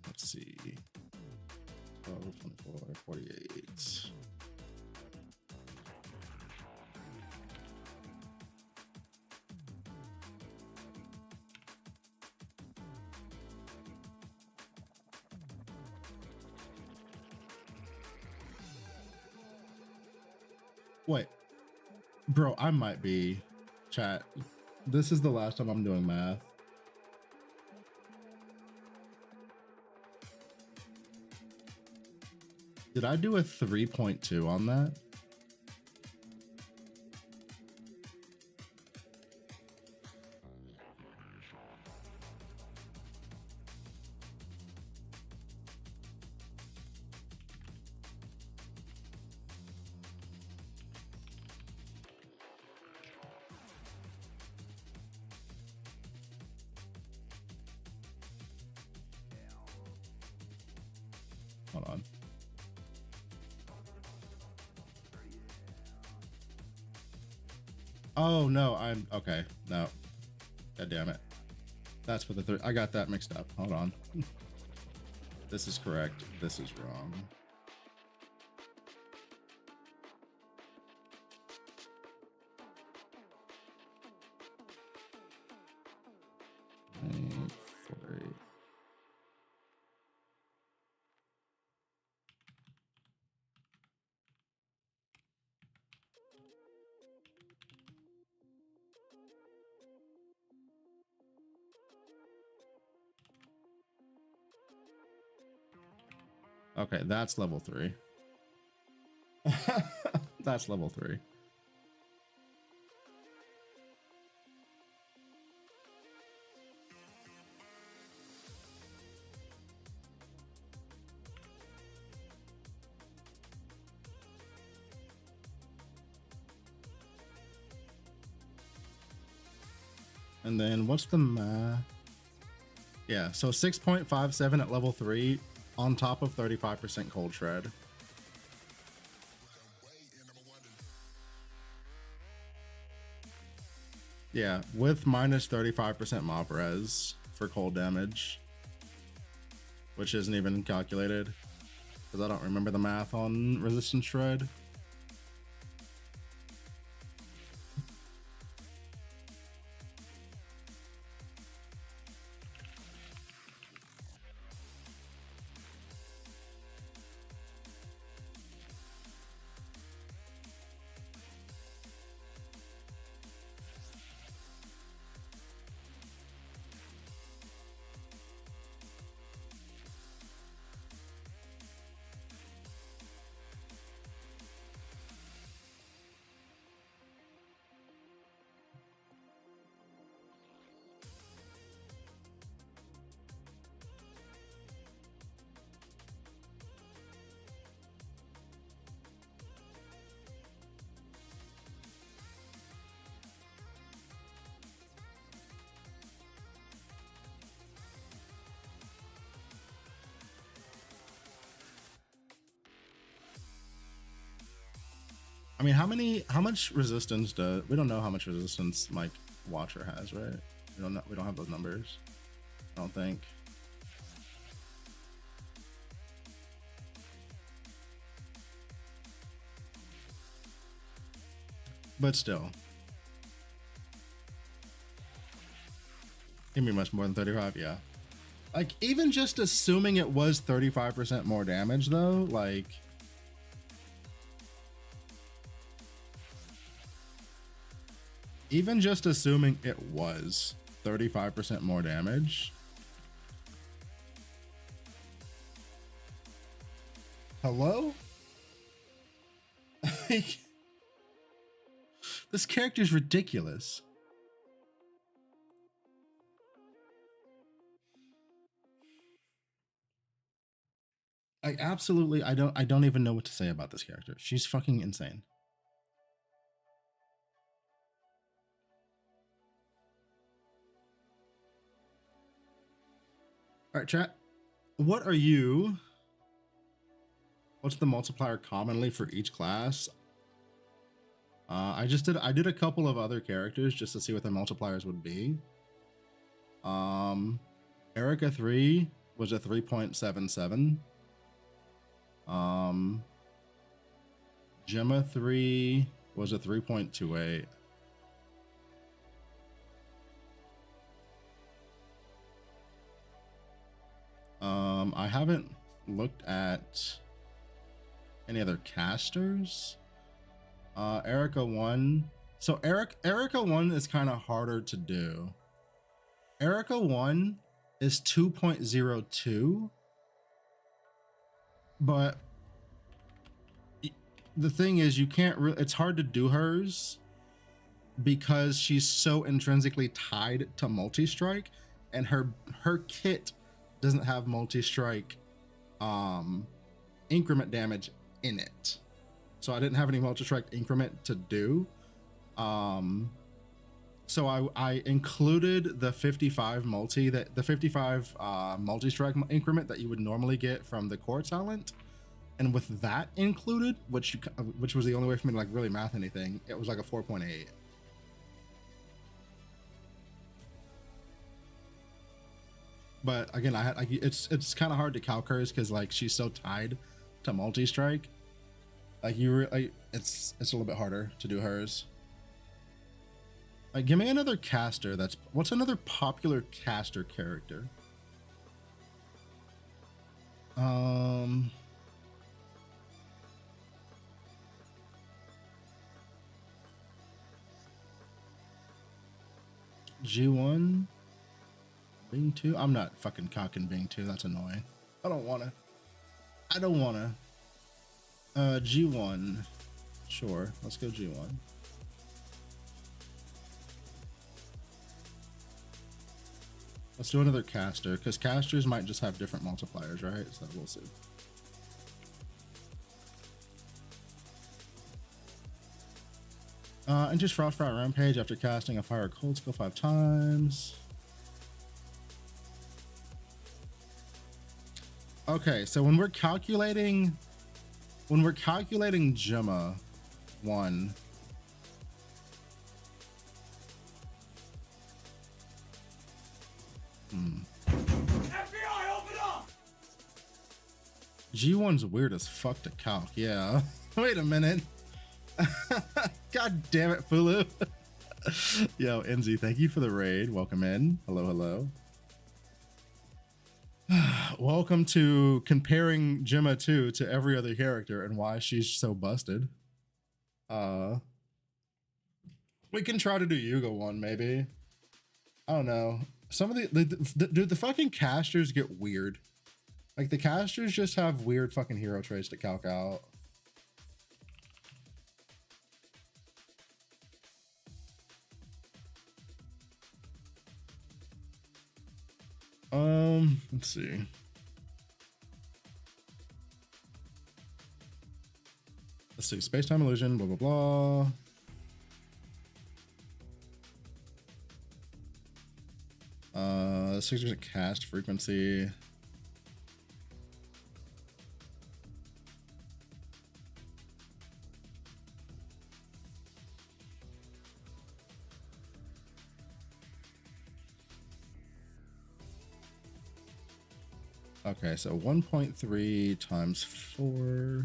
let's see, 12, 24, 48. Wait, bro, I might be, chat. This is the last time I'm doing math. Did I do a 3.2 on that? Hold on. Oh no, I'm okay. No, god damn it. That's for the third. I got that mixed up. Hold on. This is correct. This is wrong. Okay, that's level 3. That's level 3. And then what's the math? Yeah, so 6.57 at level 3 on top of 35% cold shred. Yeah, with minus 35% mob res for cold damage, which isn't even calculated because I don't remember the math on resistance shred. I mean, how much resistance does, we don't know how much resistance Mike Watcher has, right? We don't have those numbers, I don't think. But still, give me much more than 35, yeah. Like, even just assuming it was 35% more damage though, like, even just assuming it was 35% more damage. Hello? Like, this character's ridiculous. I absolutely, I don't even know what to say about this character. She's fucking insane. All right, chat. What are you? What's the multiplier commonly for each class? I did a couple of other characters just to see what the multipliers would be. Erica 3 was a 3.77. Gemma 3 was a 3.28. I haven't looked at any other casters. Erica 1. So Erica 1 is kind of harder to do. Erica 1 is 2.02. But the thing is, you can't really, it's hard to do hers because she's so intrinsically tied to multi-strike, and her kit doesn't have multi-strike increment damage in it. So I didn't have any multi-strike increment to do. So I included the 55 multi-strike increment that you would normally get from the core talent. And with that included, which was the only way for me to like really math anything, it was like a 4.8. But again, I had like, it's kind of hard to calc hers because like she's so tied to multi-strike. Like it's a little bit harder to do hers. Like, give me another caster. What's another popular caster character? G1, Bing 2. I'm not fucking cocking Bing 2. That's annoying. I don't wanna. G1. Sure, let's go G1. Let's do another caster, because casters might just have different multipliers, right? So we'll see. Enters Frostfire Rampage after casting a Fire Cold skill 5 times. Okay, so when we're calculating Gemma 1, FBI, open up! G1's weird as fuck to calc. Yeah. Wait a minute. God damn it, Fulu. Yo, Enzy, thank you for the raid. Welcome in. Hello, hello. Welcome to comparing Gemma 2 to every other character and why she's so busted. We can try to do Yuga 1, maybe. I don't know. Some of dude, the fucking casters get weird. Like, the casters just have weird fucking hero traits to calc out. Let's see. Let's see. Space-time illusion, blah, blah, blah. Uh, 60% cast frequency. Okay, so 1.3 times 4.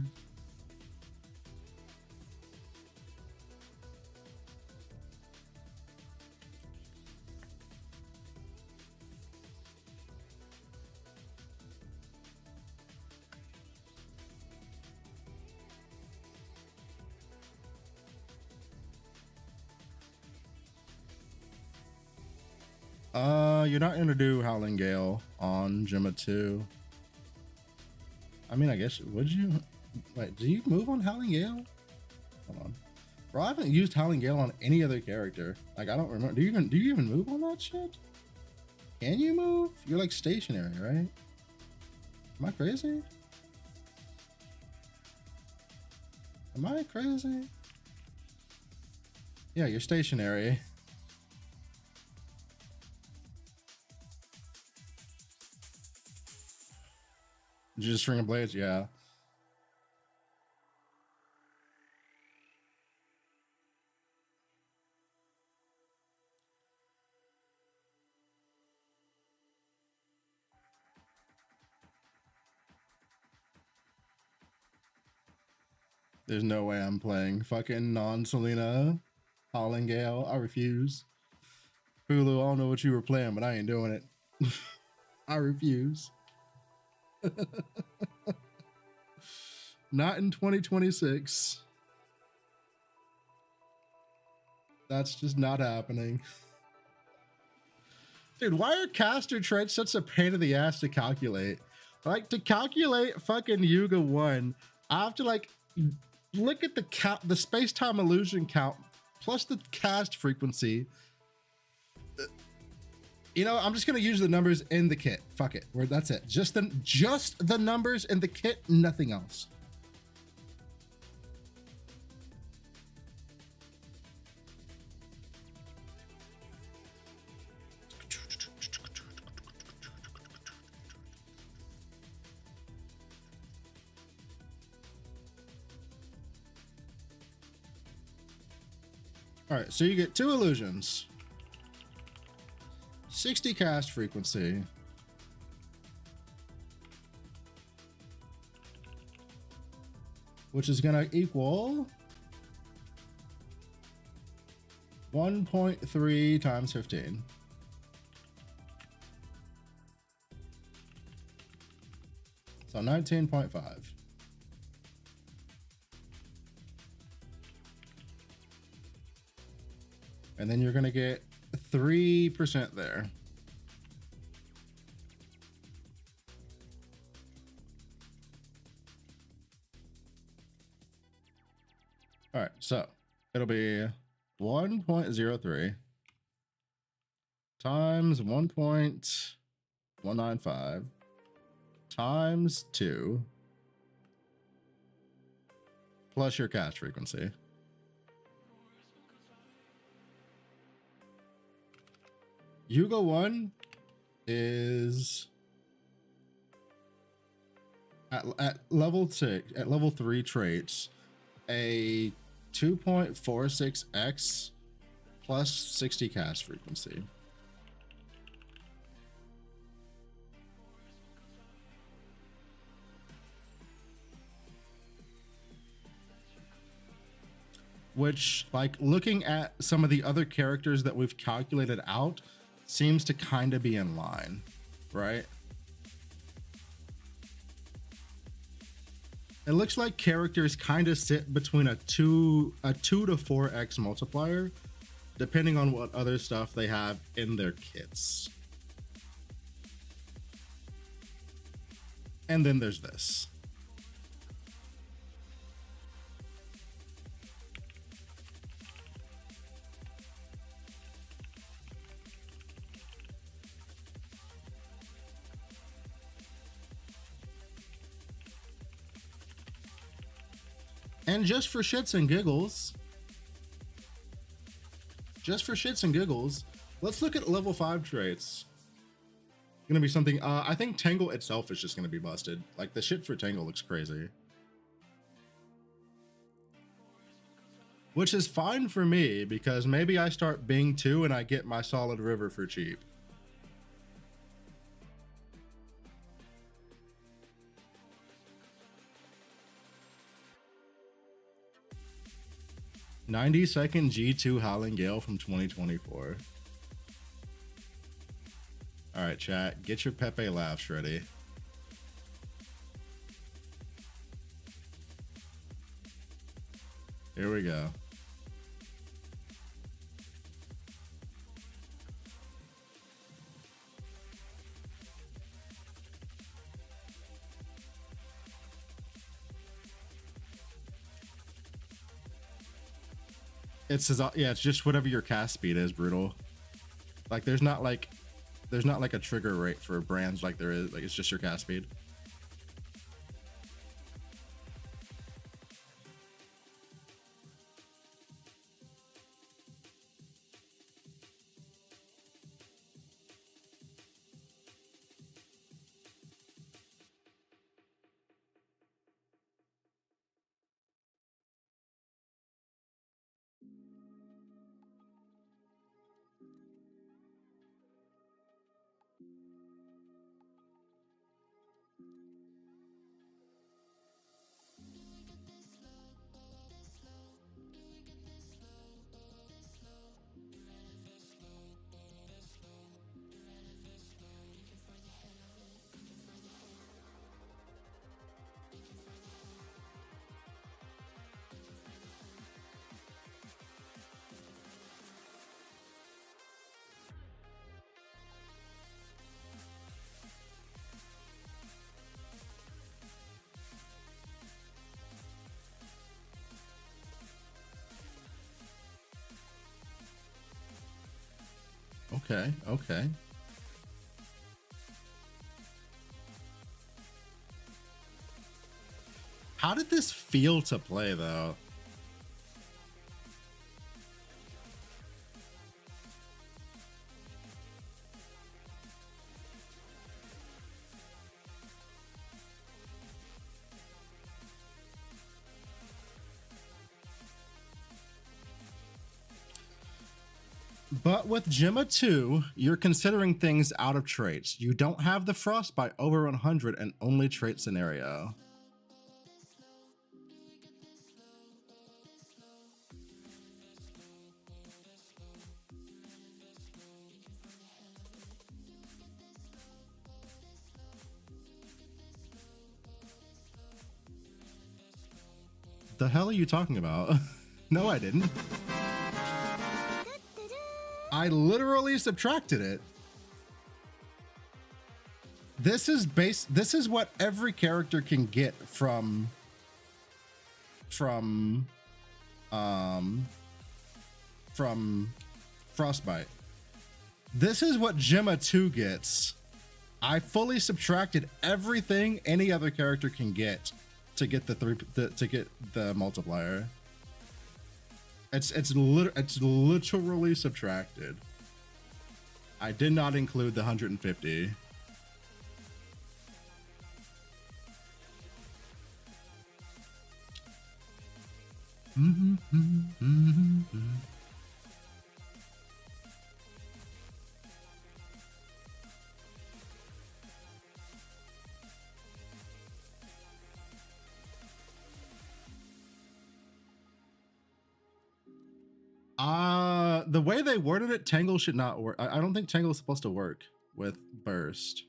You're not gonna do Howling Gale on Gemma 2. I mean, I guess, would you? Wait, do you move on Howling Gale? Hold on. Bro, I haven't used Howling Gale on any other character. Like, I don't remember. Do you even move on that shit? Can you move? You're like stationary, right? Am I crazy? Am I crazy? Yeah, you're stationary. Did you just string of blades? Yeah. There's no way I'm playing fucking non-Selena Howling Gale. I refuse. Hulu, I don't know what you were playing, but I ain't doing it. I refuse. Not in 2026. That's just not happening. Dude, why are caster traits such a pain in the ass to calculate? Like, to calculate fucking Yuga 1, I have to like look at the count, the space-time illusion count, plus the cast frequency. You know, I'm just gonna use the numbers in the kit. Fuck it. That's it. Just the numbers in the kit, nothing else. All right, so you get 2 illusions. 60 cast frequency. Which is gonna equal 1.3 times 15. So 19.5. And then you're gonna get 3% there. All right, so it'll be 1.03 times 1.195 times 2 plus your cast frequency. Yuga 1 is at level 6, at level 3 traits, a 2.46x plus 60 cast frequency. Which, like, looking at some of the other characters that we've calculated out, seems to kind of be in line, right? It looks like characters kind of sit between a 2 to 4x multiplier, depending on what other stuff they have in their kits. And then there's this. And just for shits and giggles, let's look at level 5 traits. Gonna be something, I think Tangle itself is just gonna be busted. Like, the shit for Tangle looks crazy. Which is fine for me, because maybe I start Bing 2 and I get my Solid River for cheap. "90-second G2 Howling Gale from 2024. All right, chat, get your Pepe laughs ready. Here we go. It says, yeah, it's just whatever your cast speed is, Brutal. Like, there's not like a trigger rate for brands like there is. Like, it's just your cast speed. Okay, okay. How did this feel to play, though? But with Gemma 2, you're considering things out of traits. You don't have the Frostbite over 100 and only trait scenario. The hell are you talking about? No, I didn't. I literally subtracted it. This is what every character can get from Frostbite. This is what Gemma 2 gets. I fully subtracted everything any other character can get to get the multiplier. It's literally subtracted. I did not include the 150. The way they worded it, Tangle should not work. I don't think Tangle is supposed to work with Burst.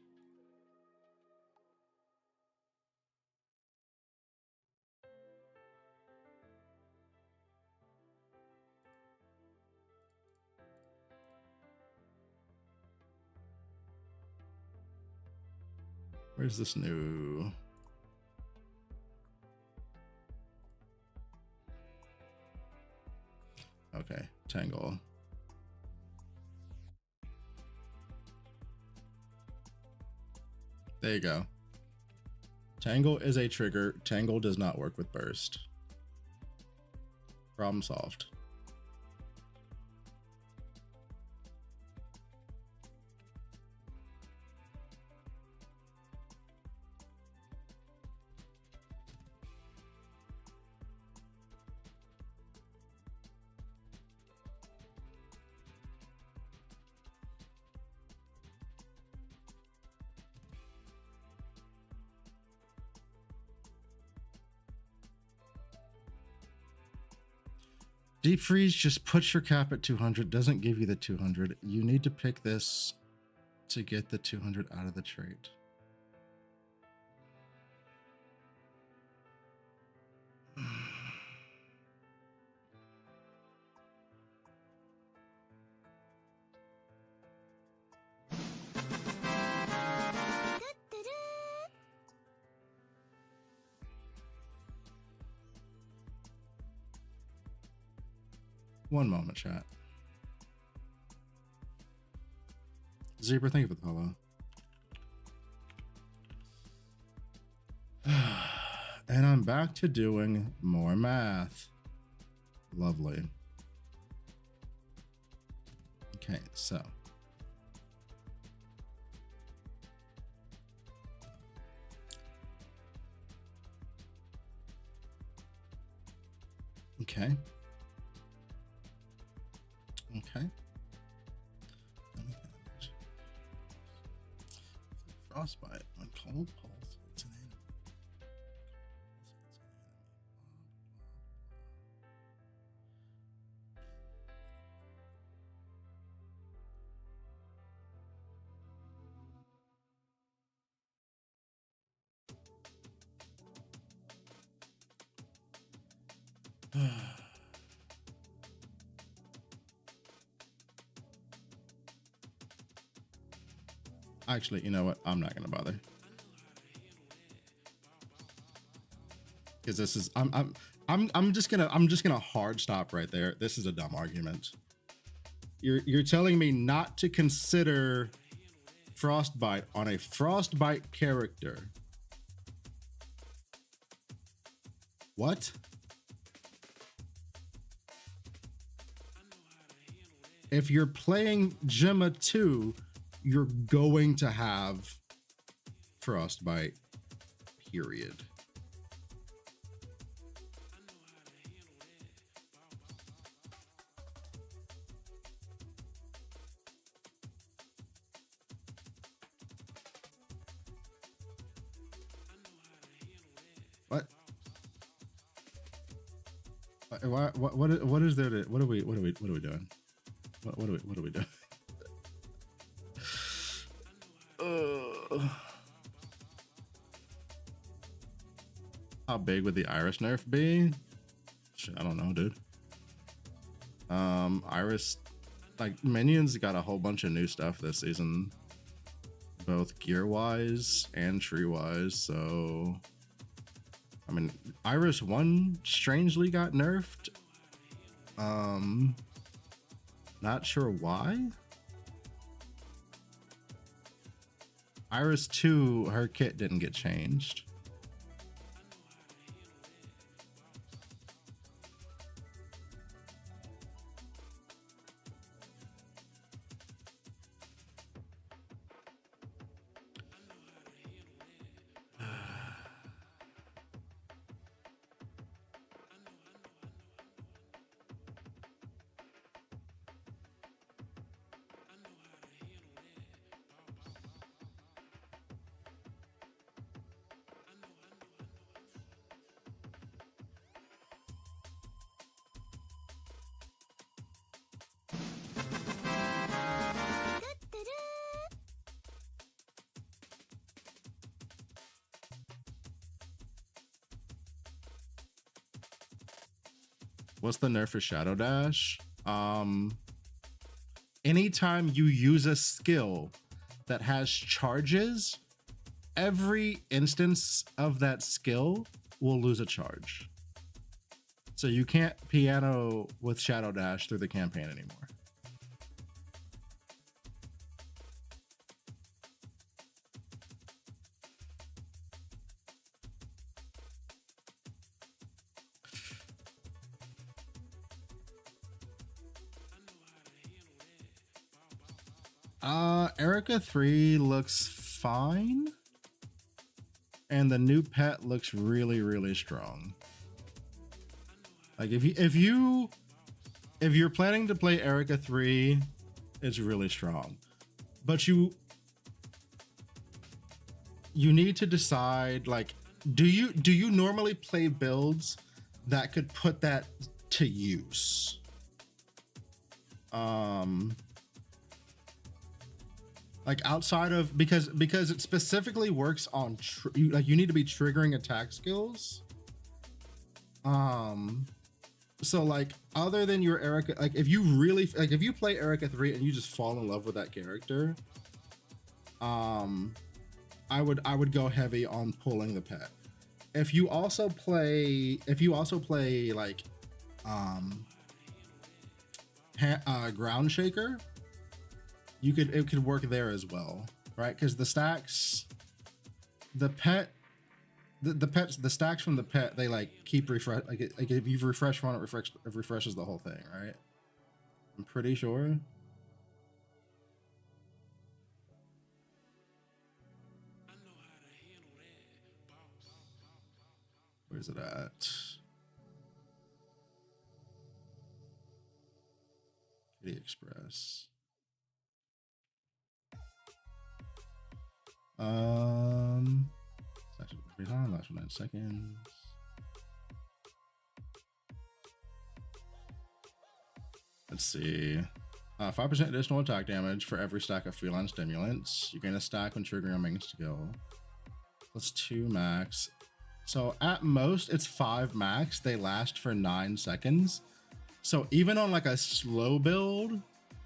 Where's this new? Okay, Tangle. There you go. Tangle is a trigger. Tangle does not work with Burst. Problem solved. Deep freeze just puts your cap at 200, doesn't give you the 200. You need to pick this to get the 200 out of the trait. One moment, chat. Zebra, thank you for the follow. And I'm back to doing more math. Lovely. Okay, so. Okay. Okay. Frostbite when cold pulse hits an enemy. Actually, you know what? I'm not gonna bother. Because this is I'm just gonna hard stop right there. This is a dumb argument. You're telling me not to consider Frostbite on a Frostbite character. What? If you're playing Gemma 2, you're going to have Frostbite, period. What? What is there to, what are we doing? What are we doing? How big would the Iris nerf be? Shit, I don't know, dude. Iris, like, minions got a whole bunch of new stuff this season, both gear wise and tree wise. So, I mean, Iris 1 strangely got nerfed. Not sure why. Iris 2, her kit didn't get changed. What's the nerf for Shadow Dash? Anytime you use a skill that has charges, every instance of that skill will lose a charge. So you can't piano with Shadow Dash through the campaign anymore. Erica 3 looks fine. And the new pet looks really, really strong. Like if you're planning to play Erica 3, it's really strong. But you need to decide, like, do you normally play builds that could put that to use? Like outside of, because it specifically works on like you need to be triggering attack skills. So like other than your Erica, like if you really like if you play Erica 3 and you just fall in love with that character, I would go heavy on pulling the pet. If you also play like Ground Shaker, it could work there as well, right? Because the stacks, the stacks from the pet, they like keep refresh, like if you refresh one, it refreshes the whole thing, right? I'm pretty sure. Where's it at? Kitty Express. Last 9 seconds. Let's see. 5% additional attack damage for every stack of feline stimulants. You gain a stack when triggering a main skill. Plus 2 max. So at most it's 5 max. They last for 9 seconds. So even on like a slow build,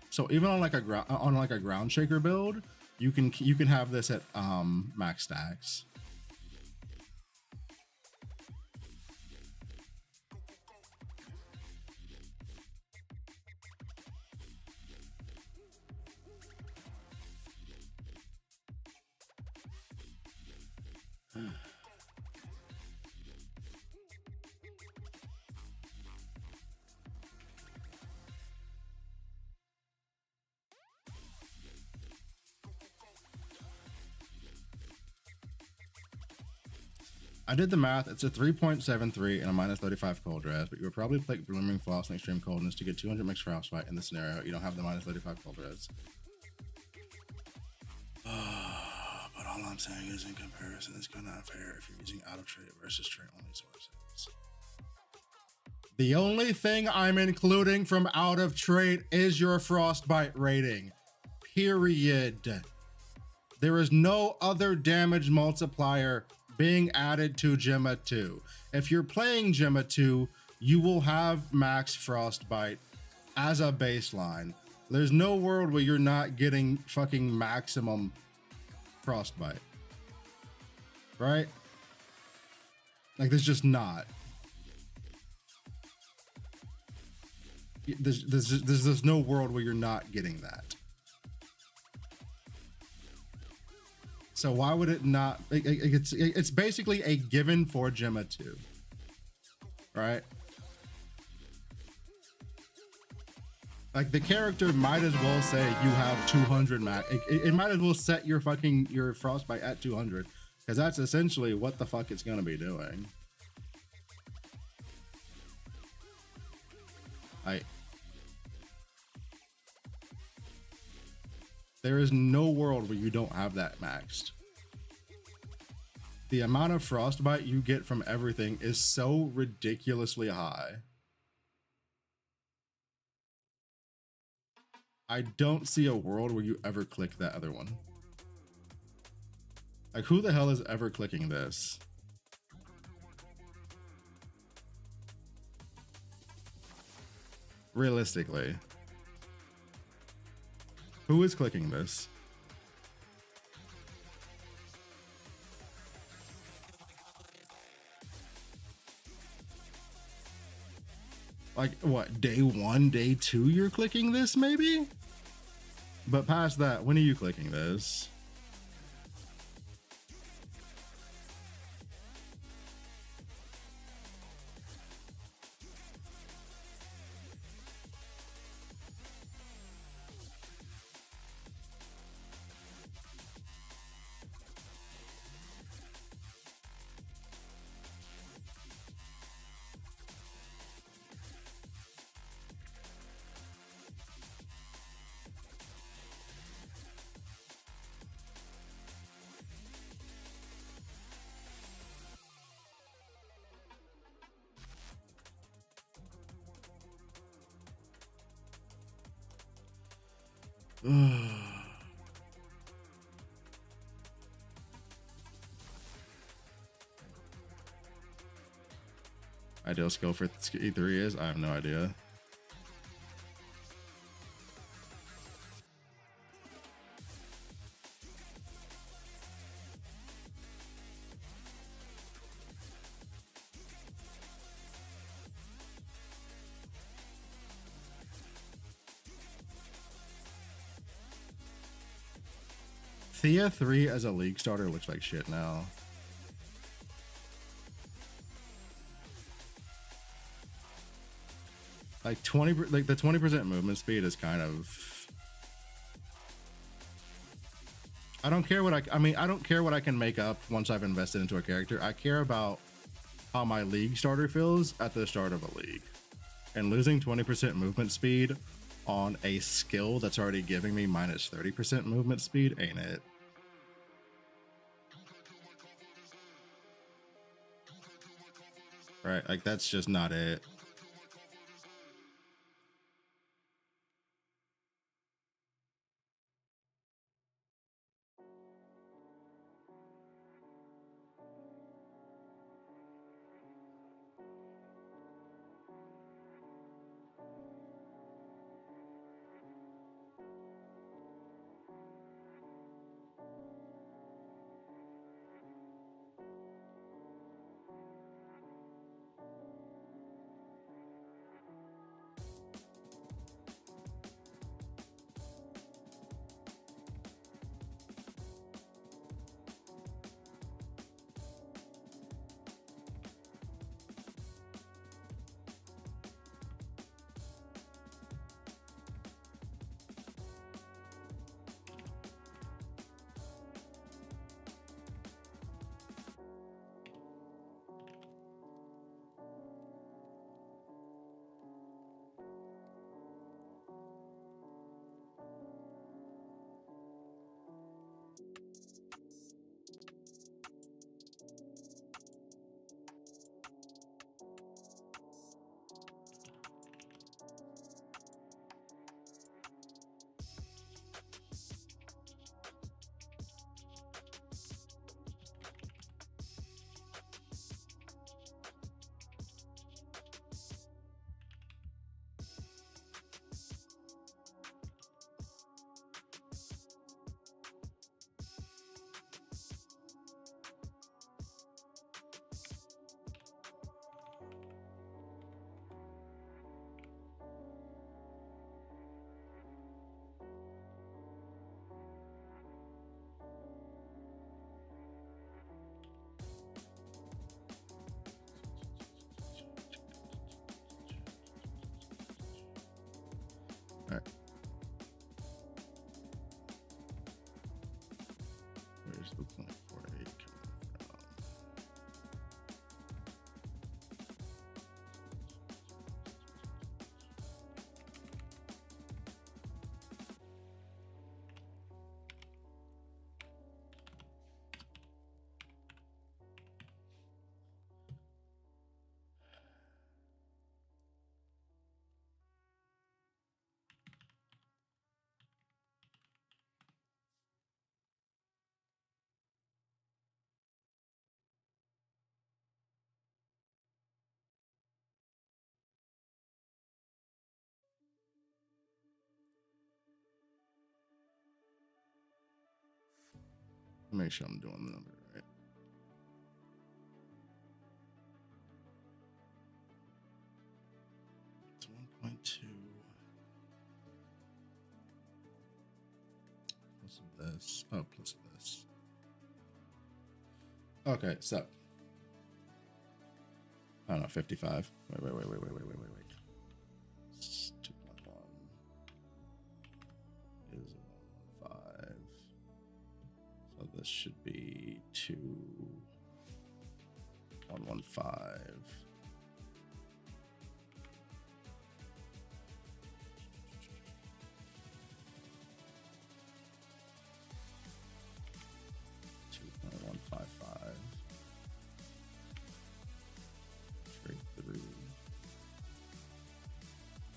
so even on like a ground shaker build, you can have this at max stacks. I did the math. It's a 3.73 and a minus 35 cold res, but you would probably pick Blooming Floss and Extreme Coldness to get 200 mixed frostbite in this scenario. You don't have the minus 35 cold res. But all I'm saying is, in comparison, it's kind of unfair if you're using out of trait versus trait only sources. The only thing I'm including from out of trait is your frostbite rating. Period. There is no other damage multiplier being added to Gemma 2. If you're playing Gemma 2, you will have max frostbite as a baseline. There's no world where you're not getting fucking maximum frostbite, right? Like there's just not. There's no world where you're not getting that. So why would it not? It's basically a given for Gemma 2, right? Like the character might as well say you have 200 max. It might as well set your frostbite at 200, because that's essentially what the fuck it's gonna be doing. There is no world where you don't have that maxed. The amount of frostbite you get from everything is so ridiculously high. I don't see a world where you ever click that other one. Like, who the hell is ever clicking this? Realistically. Who is clicking this? Like, what, day 1, day 2 you're clicking this, maybe? But past that, when are you clicking this? Ideal skill for E3 is? I have no idea. Thea 3 as a league starter looks like shit now. Like 20, like the 20% movement speed is kind of. I don't care what I mean, I don't care what I can make up once I've invested into a character. I care about how my league starter feels at the start of a league. And losing 20% movement speed on a skill that's already giving me minus 30% movement speed ain't it. Right, like that's just not it. All right. Where's the 0.48 coming from? Make sure I'm doing the number right. It's 1.2 plus this. Oh, plus this. Okay, so I don't know, 55. Wait. 2.1 is 1.5. So this should be 1.15.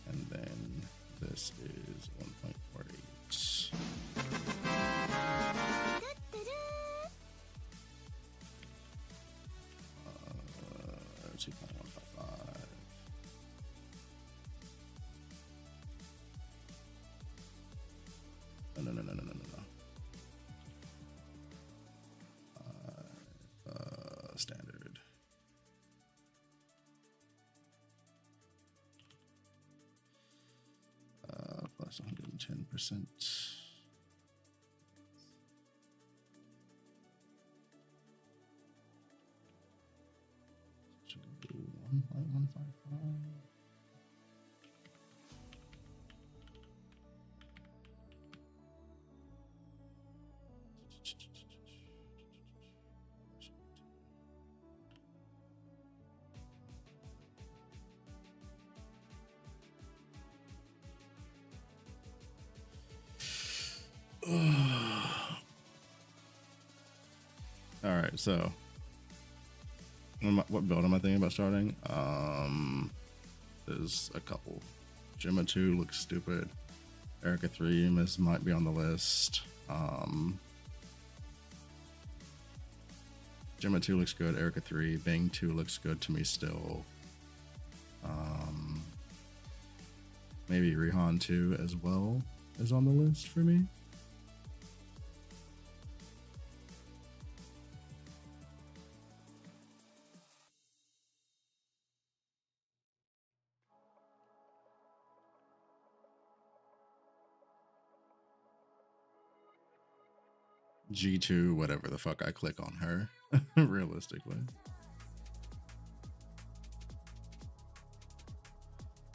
And then this is 1.48. 2.155. No. Standard. Plus 110%. Should we do 1.155? All right, so what build am I thinking about starting? There's a couple. Gemma 2 looks stupid. Erica 3 might be on the list. Gemma 2 looks good. Erica 3. Bing 2 looks good to me still. Maybe Rihan 2 as well is on the list for me. G2, whatever the fuck I click on her, realistically.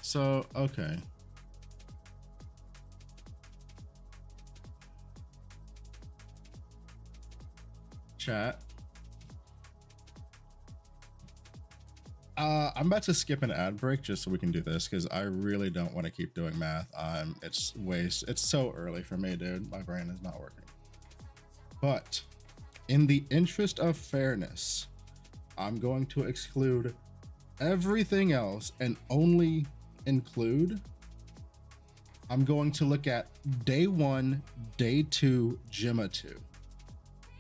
So, okay. Chat. I'm about to skip an ad break just so we can do this because I really don't want to keep doing math. It's so early for me, dude. My brain is not working. But in the interest of fairness, I'm going to exclude everything else and only include, I'm going to look at day 1, day 2, Gemma 2,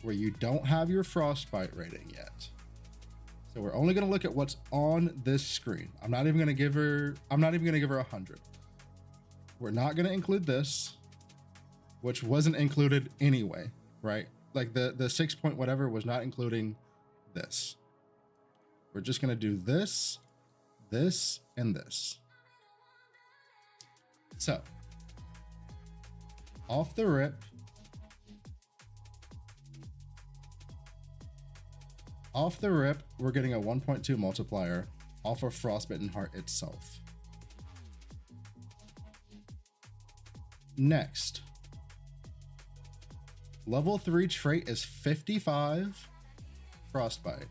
where you don't have your frostbite rating yet. So we're only going to look at what's on this screen. I'm not even going to give her 100. We're not going to include this, which wasn't included anyway, right? Like the 6 point whatever was not including this. We're just going to do this, this, and this. So off the rip, we're getting a 1.2 multiplier off of Frostbitten Heart itself. Next, level 3 trait is 55 Frostbite,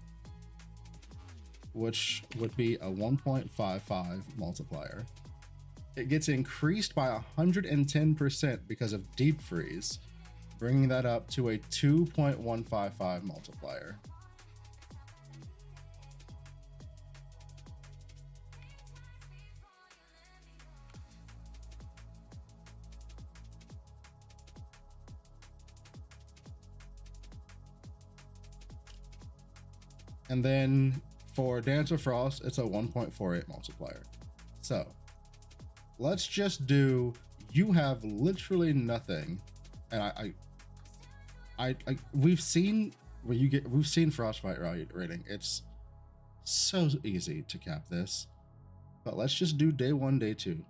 which would be a 1.55 multiplier. It gets increased by 110% because of Deep Freeze, bringing that up to a 2.155 multiplier. And then for Dance of Frost, it's a 1.48 multiplier. So let's just do, you have literally nothing. And we've seen we've seen Frostbite rating. It's so easy to cap this, but let's just do day 1, day 2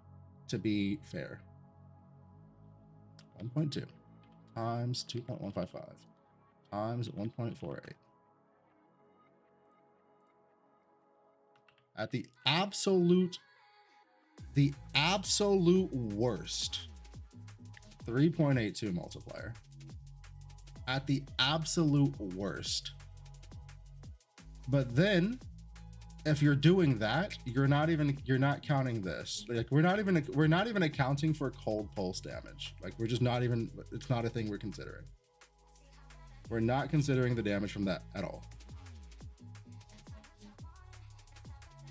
to be fair. 1.2 times 2.155 times 1.48. At the absolute worst, 3.82 multiplier. At the absolute worst. But then if you're doing that, you're not counting this. Like we're not even accounting for cold pulse damage. Like we're just not even, it's not a thing we're considering. We're not considering the damage from that at all.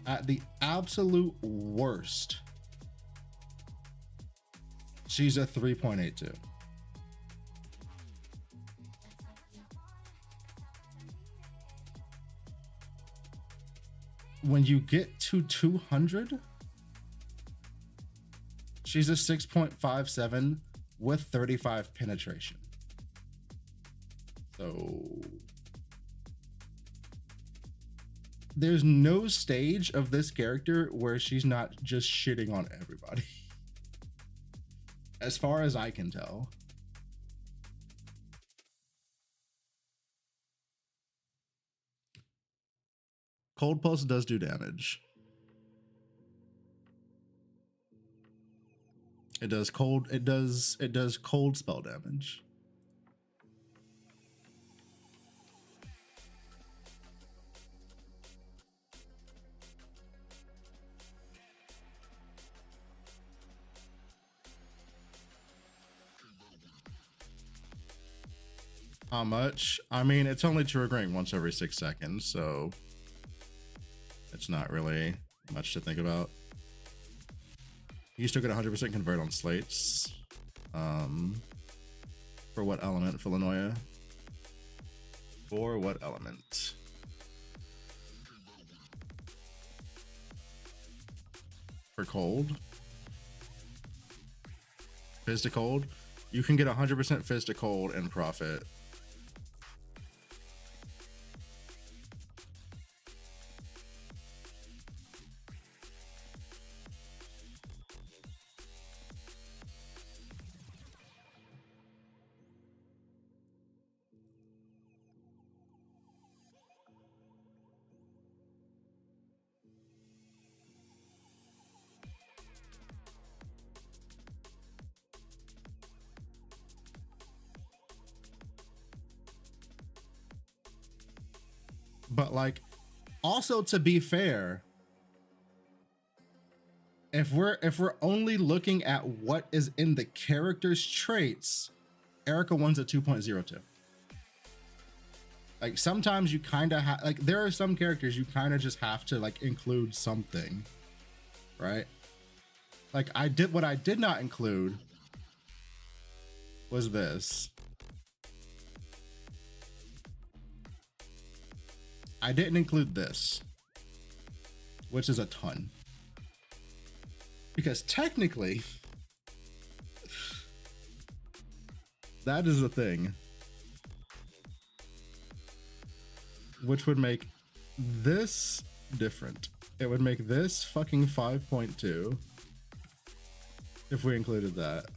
At the absolute worst, she's a 3.82. When you get to 200, she's a 6.57 with 35 penetration. So there's no stage of this character where she's not just shitting on everybody. As far as I can tell. Cold Pulse does do damage. It does cold spell damage. How much? I mean, it's only triggering once every 6 seconds, so it's not really much to think about. You still get 100% convert on slates. For what element, Philanoia? For what element? For cold? Fizz to cold? You can get 100% Fizz to cold and profit. But like, also to be fair, if we're only looking at what is in the character's traits, Erica 1's a 2.02. Like sometimes you kind of have, like there are some characters you kind of just have to like include something, right? Like what I did not include was this. I didn't include this, which is a ton. Because technically, that is a thing. Which would make this different. It would make this fucking 5.2 if we included that.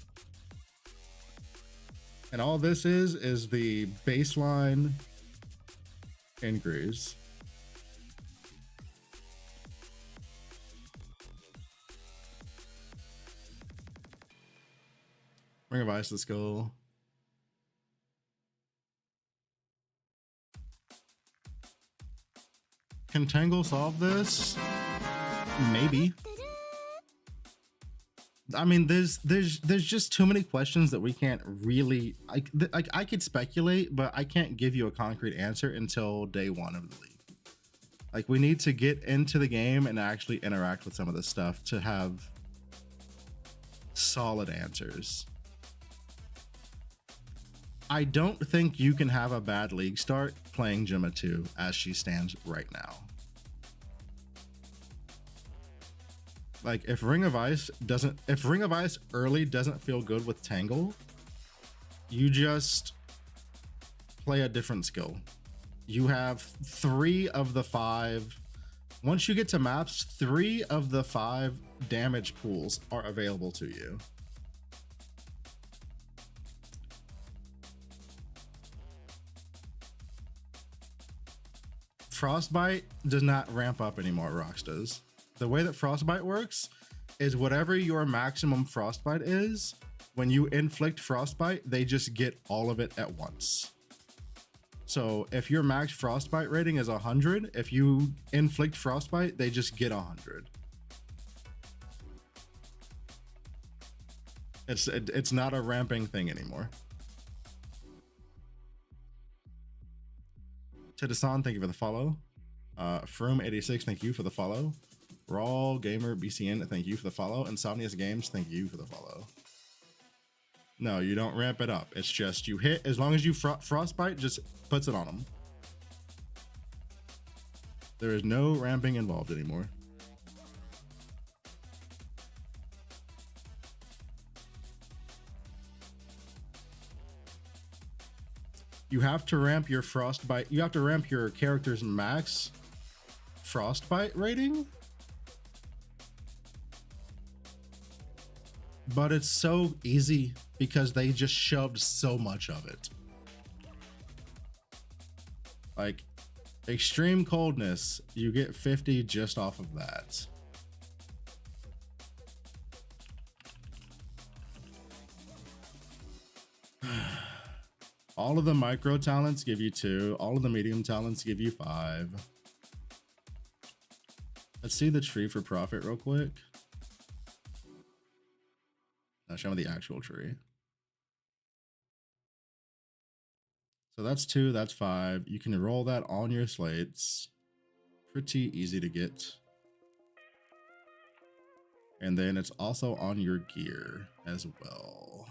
And all this is the baseline increase. Ring of Ice, let's go. Can Tangle solve this? Maybe. I mean, there's just too many questions that we can't really like. I could speculate, but I can't give you a concrete answer until day 1 of the league. Like, we need to get into the game and actually interact with some of this stuff to have solid answers. I don't think you can have a bad league start playing Gemma 2 as she stands right now. Like, if Ring of Ice early doesn't feel good with Tangle, you just play a different skill. You have 3 of the 5. Once you get to maps, 3 of the 5 damage pools are available to you. Frostbite does not ramp up anymore, Rox does. The way that Frostbite works is whatever your maximum Frostbite is, when you inflict Frostbite, they just get all of it at once. So if your max Frostbite rating is 100, if you inflict Frostbite, they just get 100. It's not a ramping thing anymore. Tidasan, thank you for the follow. Froom86, thank you for the follow. Raw Gamer BCN, thank you for the follow. Insomnius Games, thank you for the follow. No, you don't ramp it up. It's just you hit, as long as you Frostbite just puts it on them. There is no ramping involved anymore. You have to ramp your Frostbite. You have to ramp your character's max Frostbite rating. But it's so easy because they just shoved so much of it. Like extreme coldness, you get 50 just off of that. All of the micro talents give you 2. All of the medium talents give you 5. Let's see the tree for profit real quick. Now show me the actual tree. So that's 2, that's 5. You can roll that on your slates. Pretty easy to get. And then it's also on your gear as well.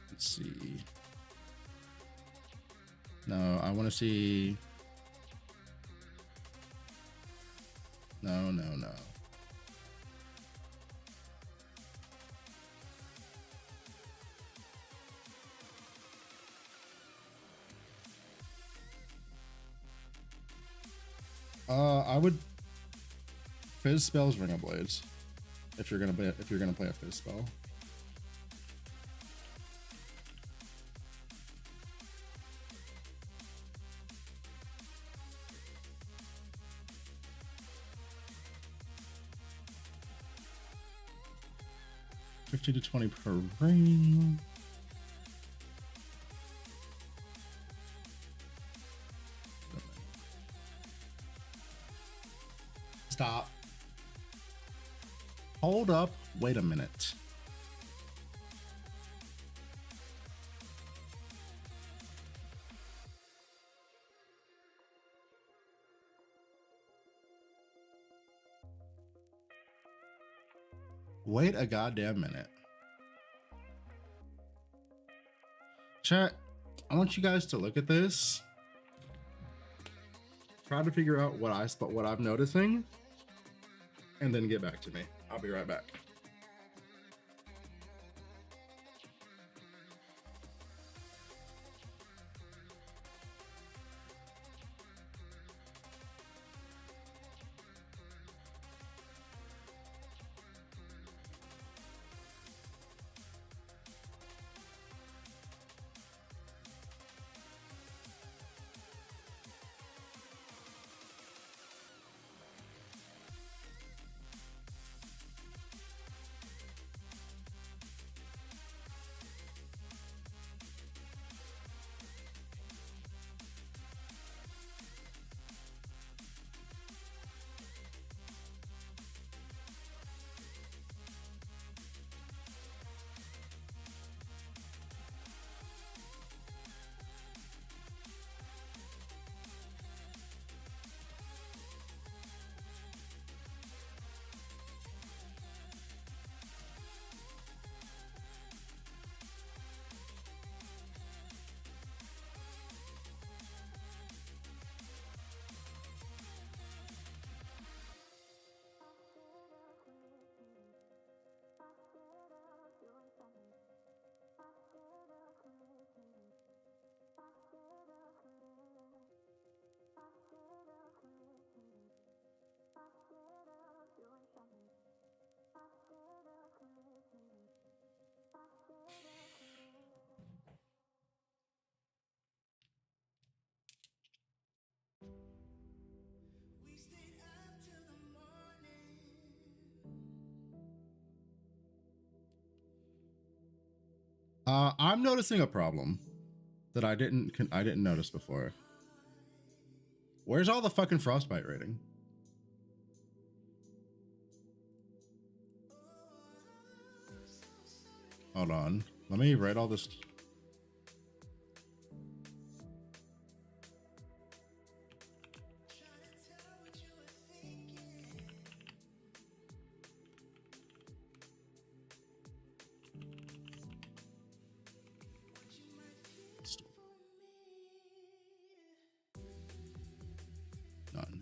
Let's see. No, I want to see. No. I would fizz spells, ring of blades, if you're gonna play a fizz spell. $50 to $20 per ring. Stop. Hold up. Wait a minute. Wait a goddamn minute. Chat, I want you guys to look at this. Try to figure out what I'm noticing, and then get back to me. I'll be right back. I'm noticing a problem that I didn't notice before. Where's all the fucking frostbite rating? Hold on. Let me write all this. None.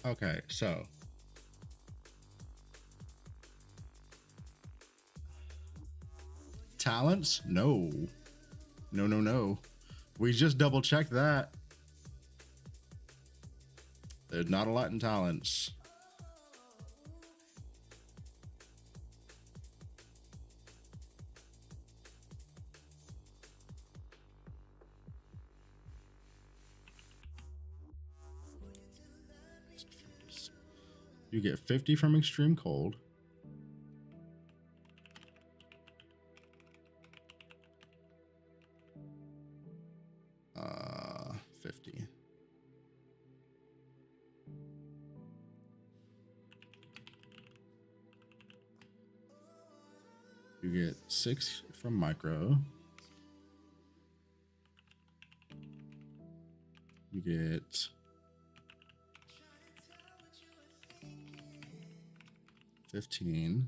Okay, so talents? No. No. We just double checked that. There's not a lot in talents. You get 50 from extreme cold. Uh, 50. You get 6 from micro. You get 15.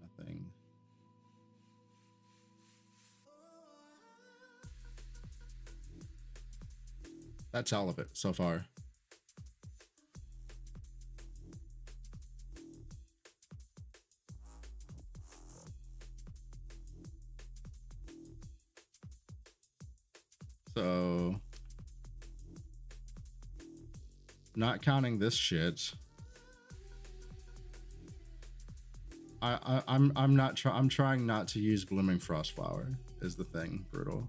Nothing. That's all of it so far. So, not counting this shit, I'm trying not to use blooming frostflower is the thing. Brutal.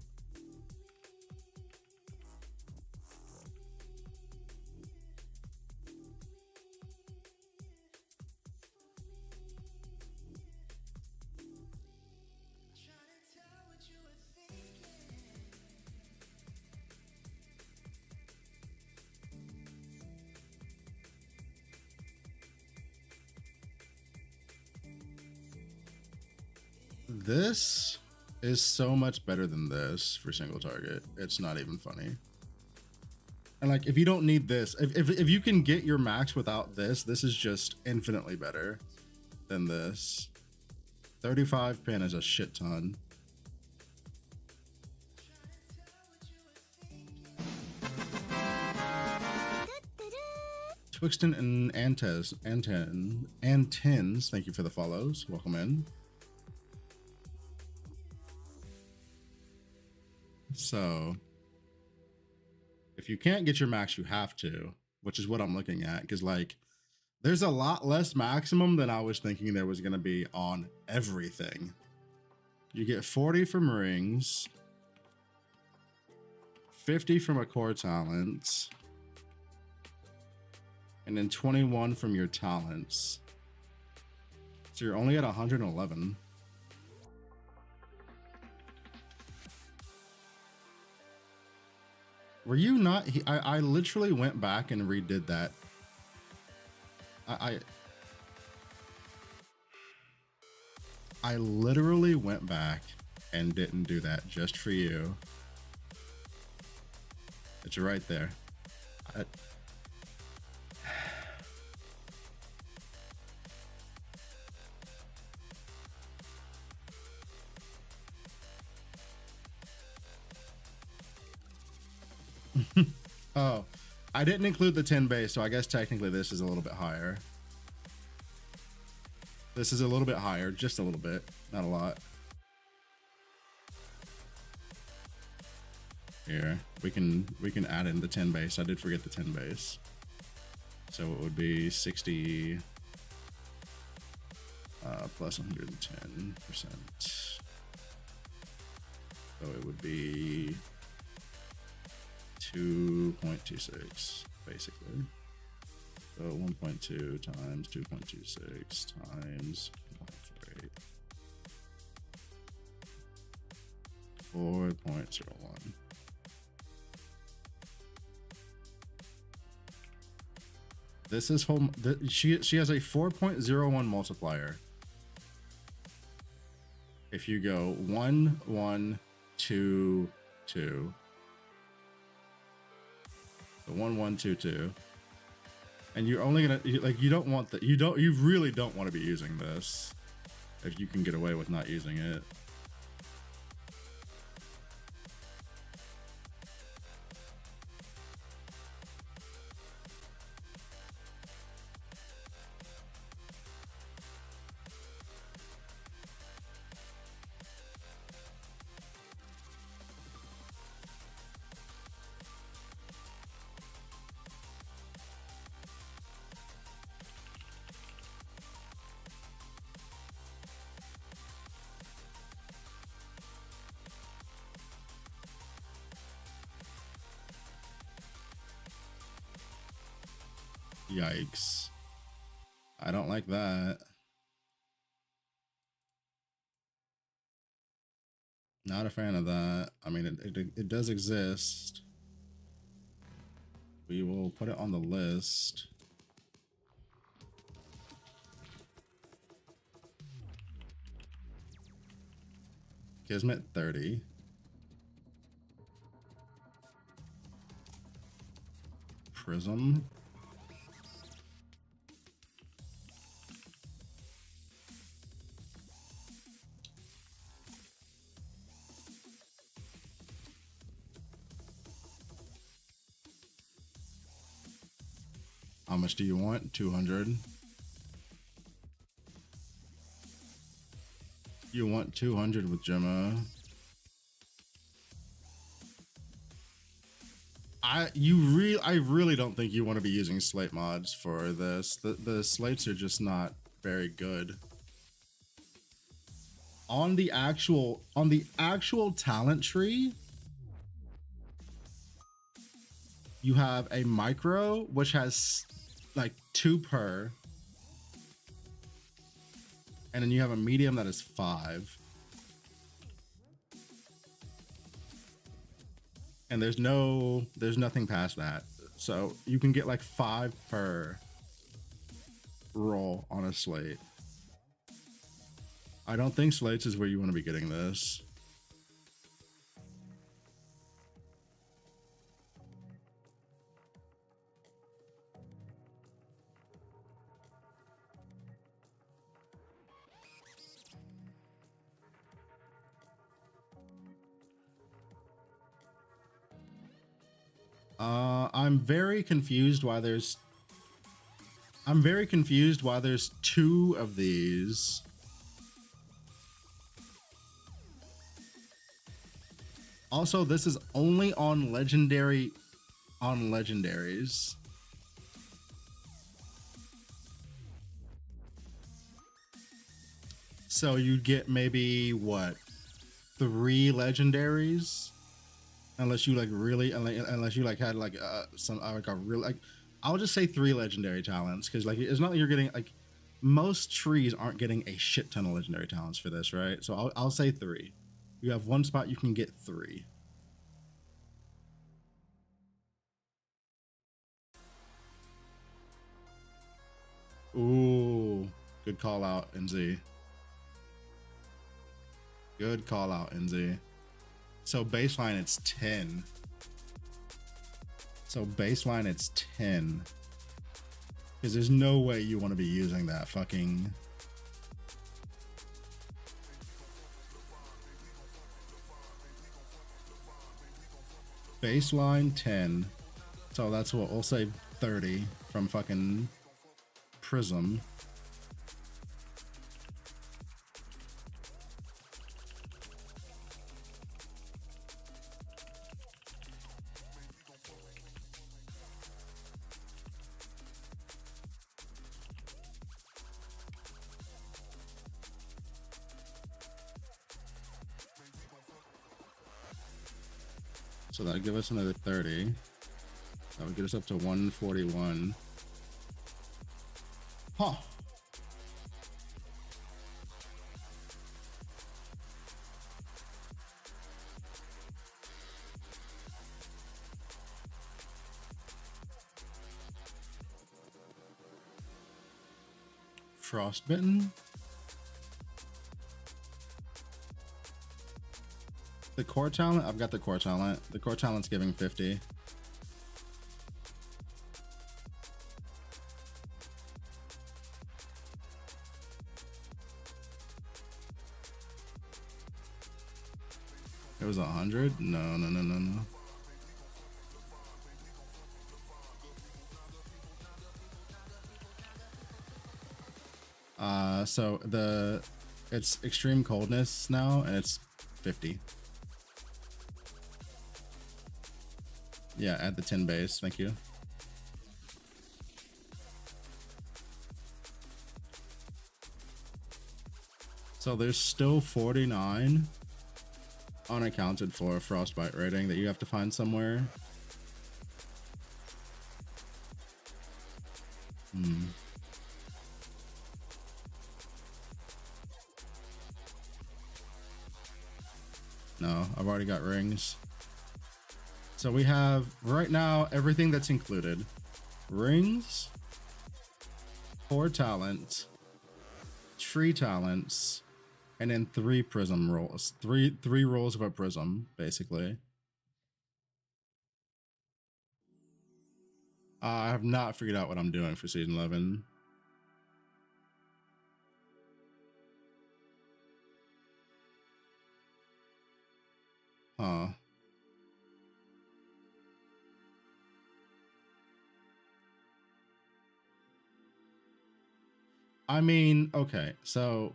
This is so much better than this for single target. It's not even funny. And like, if you don't need this, if you can get your max without this, this is just infinitely better than this. 35 pin is a shit ton. Twixton and Antens, thank you for the follows. Welcome in. So if you can't get your max, you have to, which is what I'm looking at, because like there's a lot less maximum than I was thinking there was going to be on everything. You get 40 from rings, 50 from a core talent, and then 21 from your talents. So you're only at 111. Were you not? I literally went back and redid that. I literally went back and didn't do that just for you. It's right there. Oh, I didn't include the 10 base, so I guess technically this is a little bit higher. This is a little bit higher, just a little bit, not a lot. Here, we can add in the 10 base. I did forget the 10 base. So it would be 60 plus 110%. So it would be 2.26 basically. So 1.2 times 2.26 times 4.01. This is home. She has a 4.01 multiplier. If you go 1 1 2 2, so 1 1 2 2, and you're only gonna you don't want that. You really don't want to be using this if you can get away with not using it. Yikes. I don't like that. Not a fan of that. I mean, it does exist. We will put it on the list. Kismet 30. Prism. How much do you want? 200. You want 200 with Gemma. I really don't think you want to be using slate mods for this. The slates are just not very good. On the actual talent tree, you have a micro which has like 2 per, and then you have a medium that is 5, and there's nothing past that, so you can get like 5 per roll on a slate. I don't think slates is where you want to be getting this. I'm very confused why there's 2 of these. Also, this is only on legendaries. So you'd get maybe what, 3 legendaries? Unless you like really, unless you like had like some like a real like, I'll just say 3 legendary talents, because like it's not like you're getting like, most trees aren't getting a shit ton of legendary talents for this, right? So I'll say 3. You have 1 spot you can get 3. Ooh, good call out, NZ. Good call out, NZ. So baseline, it's 10. So baseline, it's 10. Because there's no way you want to be using that fucking... Baseline 10. So that's what we'll say 30 from fucking Prism. So that'll give us another 30. That would get us up to 141. Huh. Frostbitten? The core talent? I've got the core talent. The core talent's giving 50. It was 100? No. So it's extreme coldness now, and it's 50. Yeah, add the 10 base, thank you. So there's still 49 unaccounted for frostbite rating that you have to find somewhere. No, I've already got rings. So we have right now everything that's included: rings, core talent, tree talents, and then 3 prism rolls. Three rolls of a prism, basically. I have not figured out what I'm doing for season 11. Huh. I mean, okay, so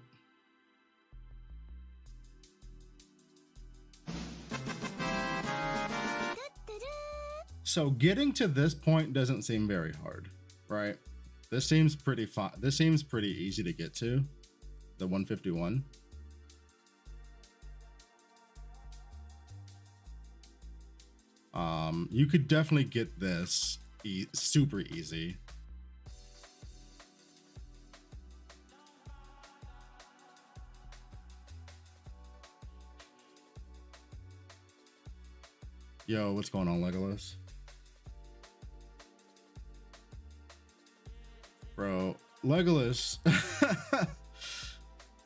getting to this point doesn't seem very hard, right? This seems pretty fun. This seems pretty easy to get to, the 151. You could definitely get this super easy. Yo, what's going on, Legolas? Bro, Legolas.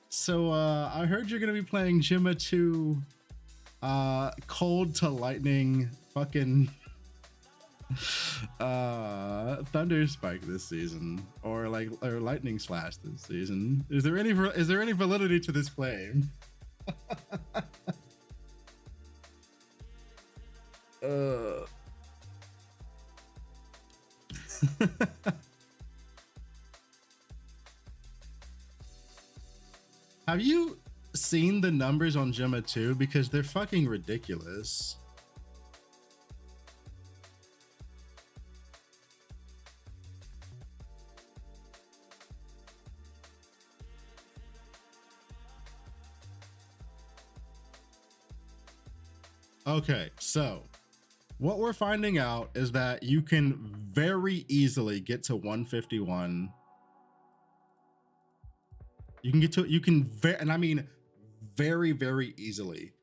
So I heard you're gonna be playing Gemma 2 cold to lightning fucking thunder spike this season, or lightning slash this season. Is there any validity to this claim? Have you seen the numbers on Gemma 2? Because they're fucking ridiculous. Okay, so what we're finding out is that you can very easily get to 151. And I mean very, very easily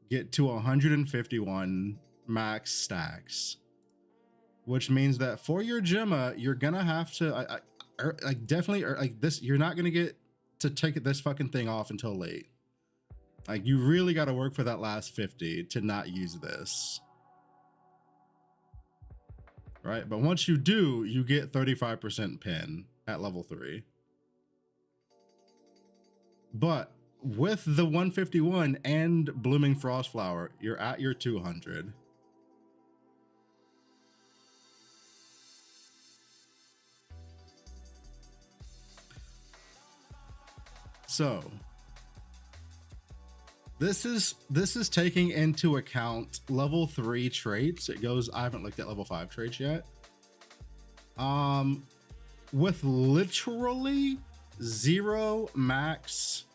get to 151 max stacks, which means that for your Gemma, you're gonna have to definitely this. You're not gonna get to take this fucking thing off until late. Like, you really got to work for that last 50 to not use this. Right? But once you do, you get 35% pin at level 3. But with the 151 and Blooming Frost Flower, you're at your 200. So this is taking into account level 3 traits. It goes, I haven't looked at level 5 traits yet. With literally 0 max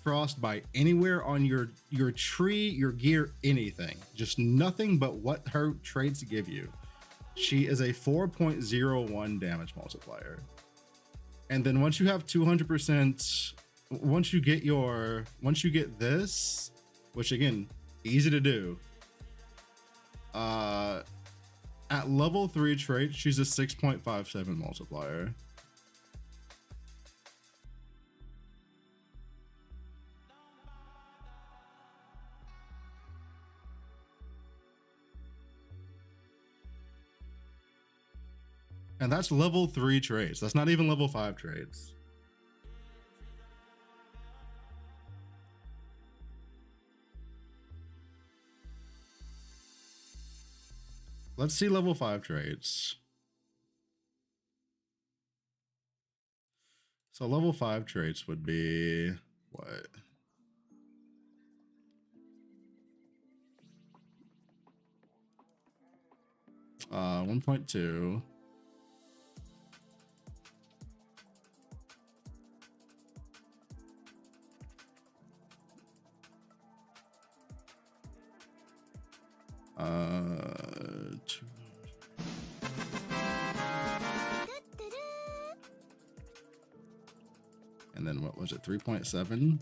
frostbite anywhere on your tree, your gear, anything, just nothing but what her traits give you. She is a 4.01 damage multiplier. And then once you have 200%, once you get this, which again, easy to do, at level 3 trait, she's a 6.57 multiplier. And that's level 3 traits. That's not even level 5 traits. Let's see level 5 traits. So level 5 traits would be what? Uh, 1.2. And then what was it? 3.7.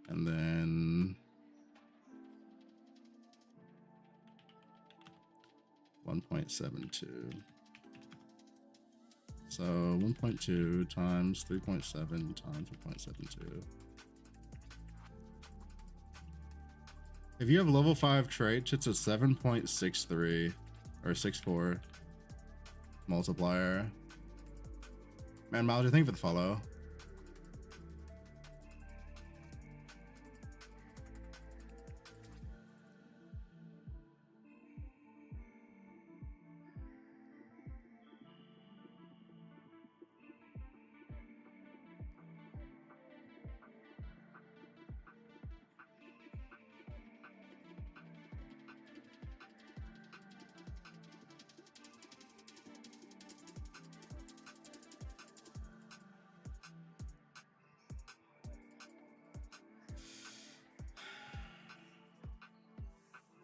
And then 1.72. So 1.2 times 3.7 times 1.72. If you have level 5 traits, it's a 7.63 or 64 multiplier. Man, Miles, thank you for the follow.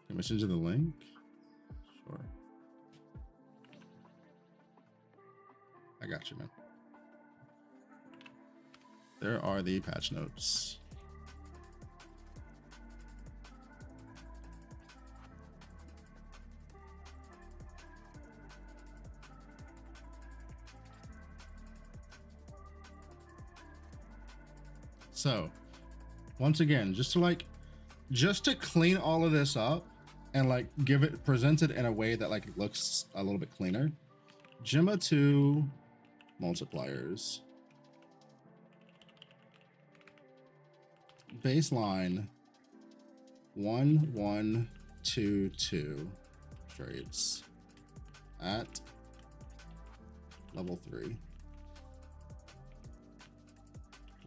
Can I send you the link? Sure. I got you, man. There are the patch notes. So, once again, just to clean all of this up and like present it in a way that like it looks a little bit cleaner. Gemma 2 multipliers. Baseline 1, 1, 2, 2 traits at level 3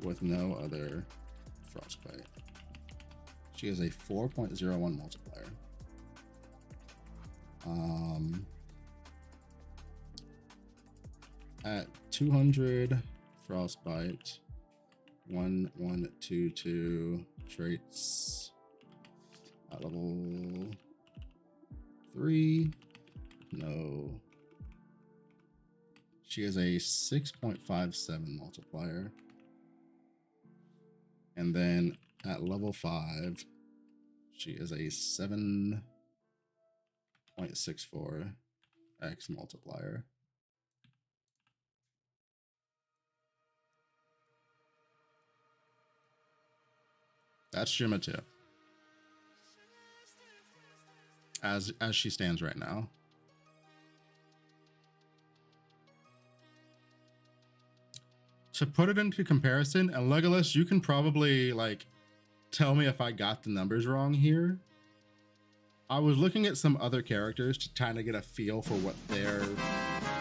with no other frostbite. She is a 4.01 multiplier. At 200 frostbite, 1, 1, 2, 2 traits at level 3. No. She is a 6.57 multiplier. And then at level 5, she is a 7.64 X multiplier. That's Gemma 2. As she stands right now. To put it into comparison, and Legolas, you can probably like tell me if I got the numbers wrong here. I was looking at some other characters to kind of get a feel for what their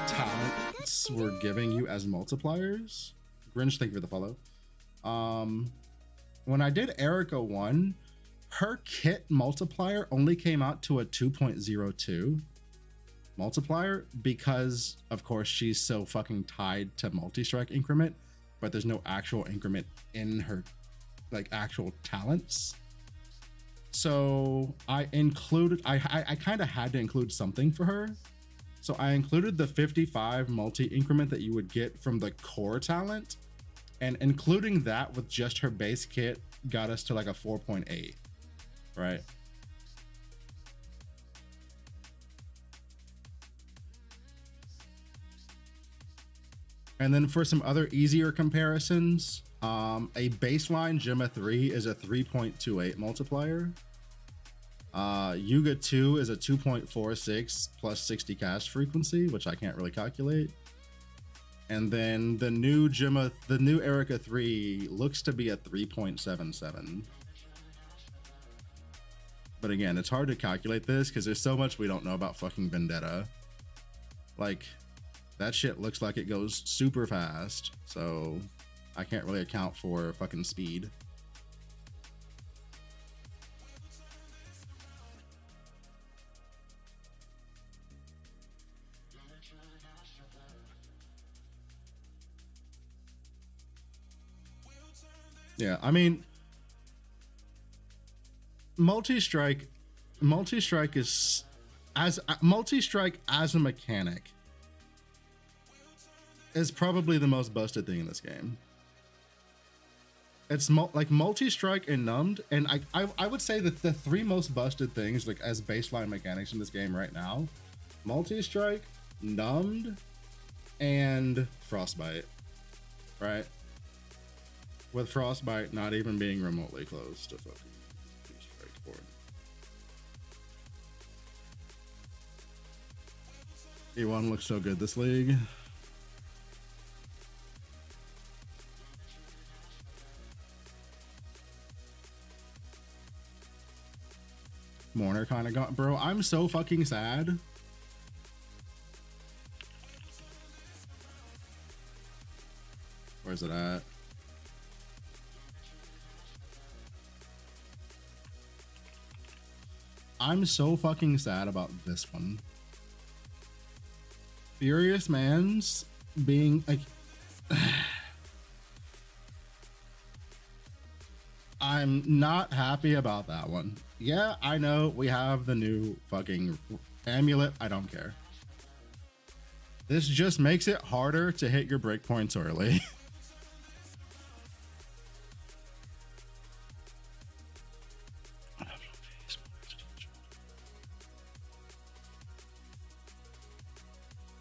talents were giving you as multipliers. Grinch, thank you for the follow. When I did Erica 1, her kit multiplier only came out to a 2.02 multiplier because, of course, she's so fucking tied to multi-strike increment, but there's no actual increment in her like actual talents. So I included, I kind of had to include something for her. So I included the 55 multi increment that you would get from the core talent, and including that with just her base kit got us to like a 4.8, right? And then for some other easier comparisons, a baseline Gemma 3 is a 3.28 multiplier. Yuga 2 is a 2.46 plus 60 cast frequency, which I can't really calculate. And then the new Erica 3 looks to be a 3.77. But again, it's hard to calculate this because there's so much we don't know about fucking Vendetta. Like, that shit looks like it goes super fast, so I can't really account for fucking speed. Yeah, I mean, multi-strike is multi-strike as a mechanic is probably the most busted thing in this game. It's like multi-strike and numbed, and I would say that the three most busted things like as baseline mechanics in this game right now: multi-strike, numbed, and frostbite, right? With frostbite not even being remotely close to fucking strike board. E1 looks so good this league. Mourner kind of got, bro. I'm so fucking sad. Where's it at? I'm so fucking sad about this one. Furious Man's being like, I'm not happy about that one. Yeah, I know we have the new fucking amulet. I don't care. This just makes it harder to hit your breakpoints early.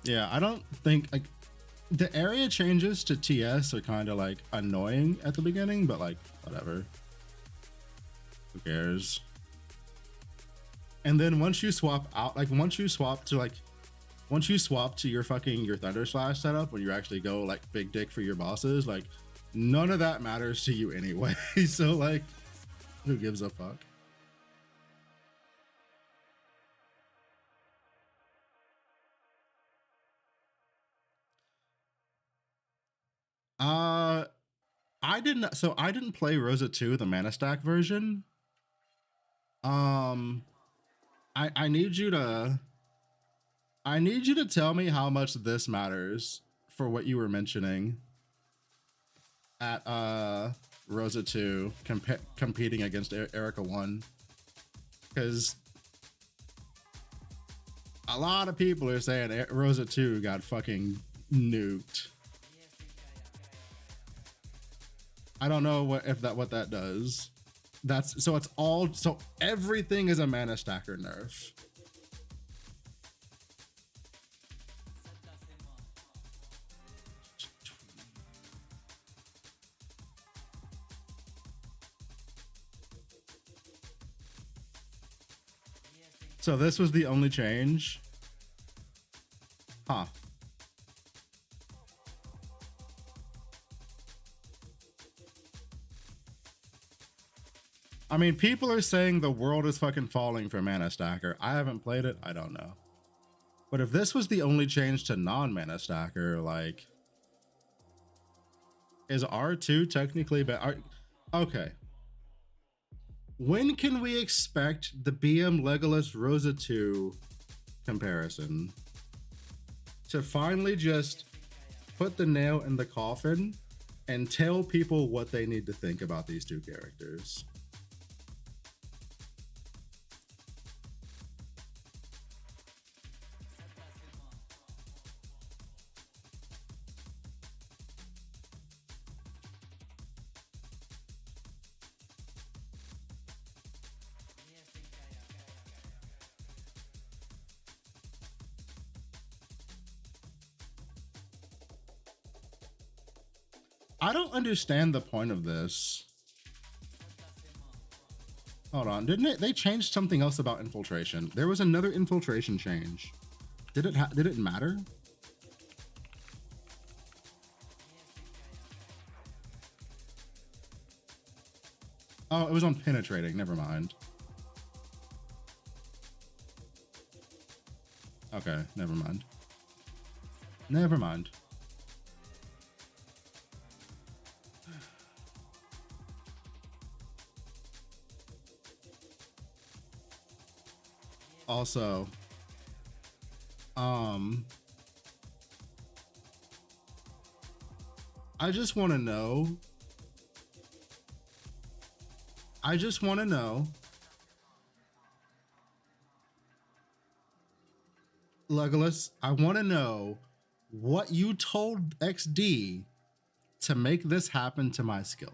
Yeah, I don't think like the area changes to TS are kind of like annoying at the beginning, but like whatever. Who cares? And then once you swap out, like once you swap to your fucking your Thunder Slash setup, when you actually go like big dick for your bosses, like none of that matters to you anyway. So like, who gives a fuck? I didn't play Rosa 2, the Mana Stack version. I need you to tell me how much this matters for what you were mentioning at Rosa 2 competing against Erica 1, because a lot of people are saying Rosa 2 got fucking nuked. I don't know what that does. So everything is a mana stacker nerf. So this was the only change? Huh. I mean, people are saying the world is fucking falling for Mana Stacker. I haven't played it. I don't know. But if this was the only change to non-Mana Stacker, like, is R2 technically better? Okay. When can we expect the BM Legolas Rosa 2 comparison to finally just put the nail in the coffin and tell people what they need to think about these two characters? I don't understand the point of this. Hold on, didn't it? They changed something else about infiltration. There was another infiltration change. Did it matter? Oh, it was on penetrating. Never mind. Okay, never mind. Never mind. Also, I just want to know. Legolas, I want to know what you told XD to make this happen to my skill.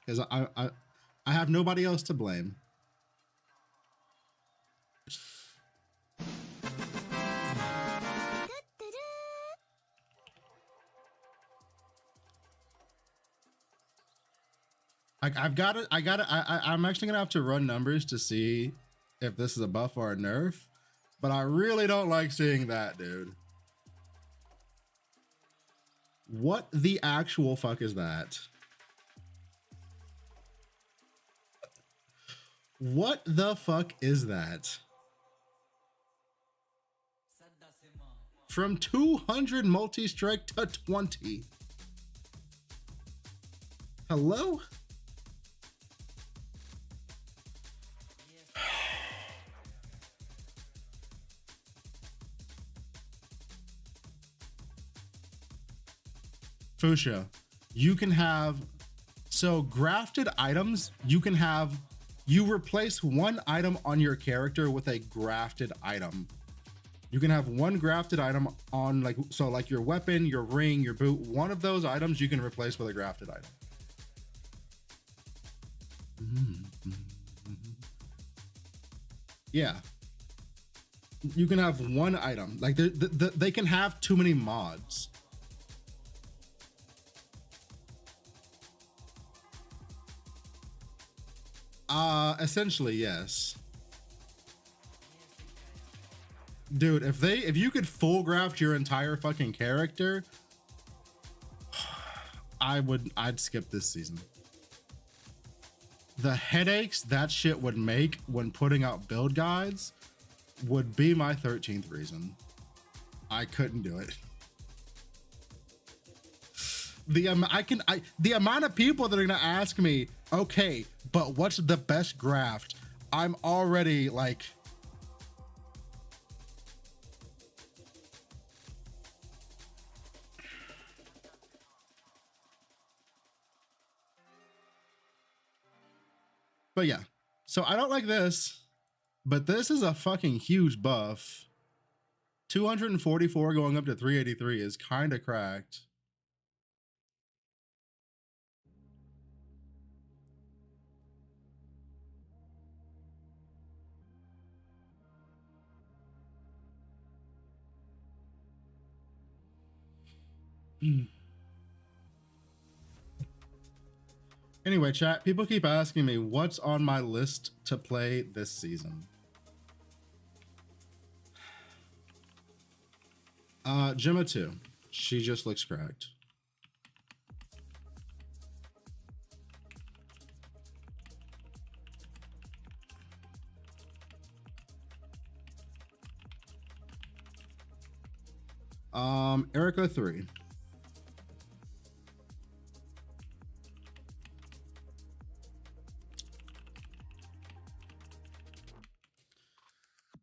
Because I have nobody else to blame. I'm actually gonna have to run numbers to see if this is a buff or a nerf, but I really don't like seeing that, dude. What the actual fuck is that? What the fuck is that? From 200 multi-strike to 20. Hello? Fuchsia, you can have, so grafted items, you replace one item on your character with a grafted item. You can have one grafted item on, like, so like your weapon, your ring, your boot, one of those items you can replace with a grafted item. Yeah. You can have one item. Like, they can have too many mods. Essentially, yes. Dude, if you could full graft your entire fucking character, I'd skip this season. The headaches that shit would make when putting out build guides would be my 13th reason. I couldn't do it. The amount of people that are gonna ask me, okay, but what's the best graft? I'm already like, but yeah. So I don't like this, but this is a fucking huge buff. 244 going up to 383 is kind of cracked. Anyway, chat, people keep asking me what's on my list to play this season. Gemma 2. She just looks cracked. Erica 3.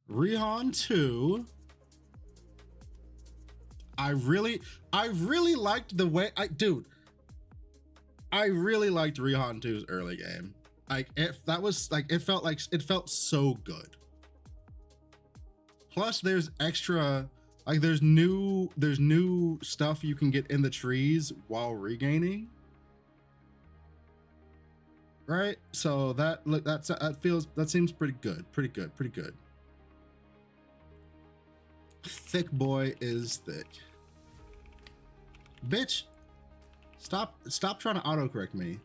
Rihan 2. I really liked the way I really liked Rihan 2's early game. Like it felt so good. Plus there's extra, like there's new stuff you can get in the trees while regaining. Right? So that seems pretty good. Thick boy is thick. Bitch, stop trying to autocorrect me.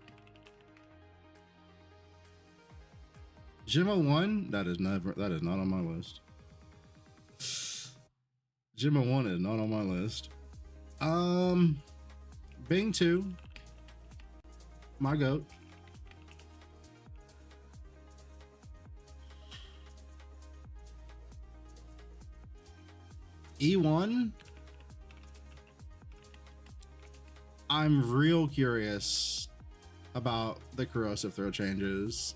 Gemma 1, that is not on my list. Gemma 1 is not on my list. Bing 2, my goat. E1, I'm real curious about the corrosive throw changes.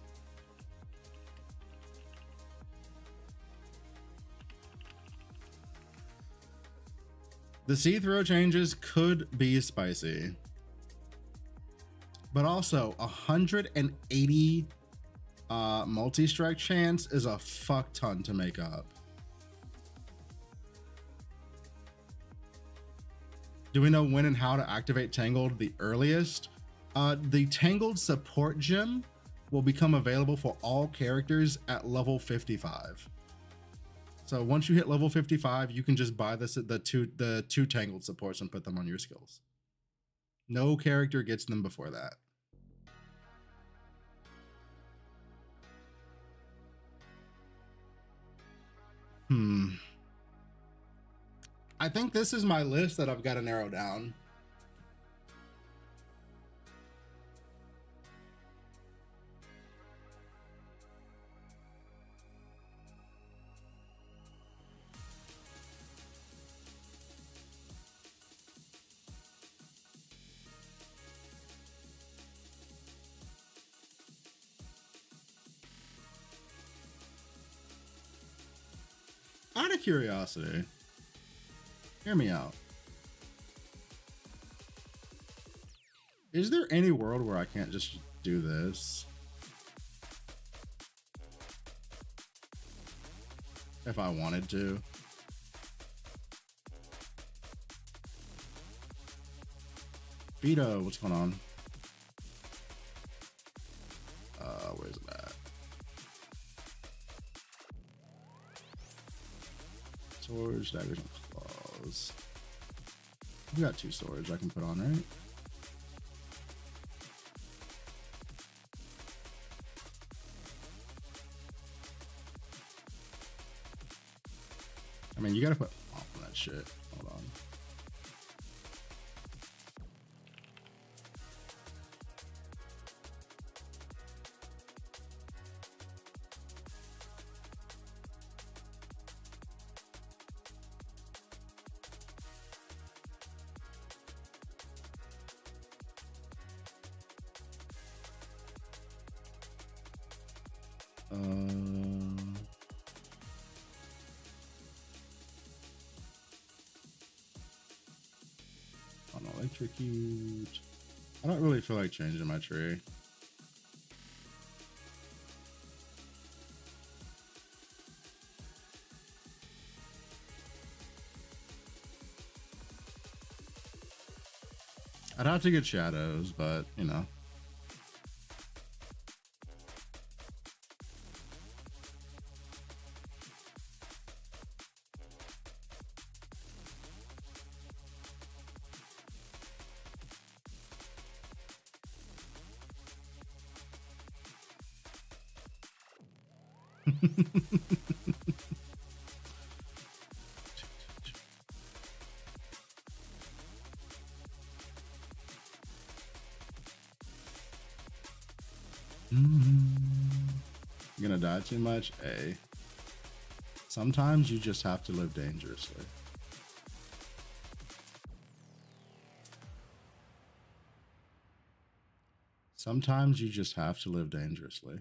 The sea throw changes could be spicy, but also 180 multi-strike chance is a fuck ton to make up. Do we know when and how to activate Tangled the earliest? The Tangled support gem will become available for all characters at level 55. So once you hit level 55, you can just buy the two Tangled supports and put them on your skills. No character gets them before that. I think this is my list that I've got to narrow down. Out of curiosity, hear me out. Is there any world where I can't just do this? If I wanted to. Vito, what's going on? Where's it at? Swords, daggers, and claws. We got 2 swords I can put on, right? I mean, you gotta put off on that shit. Hold on. Electrocute. I don't really feel like changing my tree. I'd have to get shadows, but you know. too much. A. Sometimes you just have to live dangerously. Sometimes you just have to live dangerously.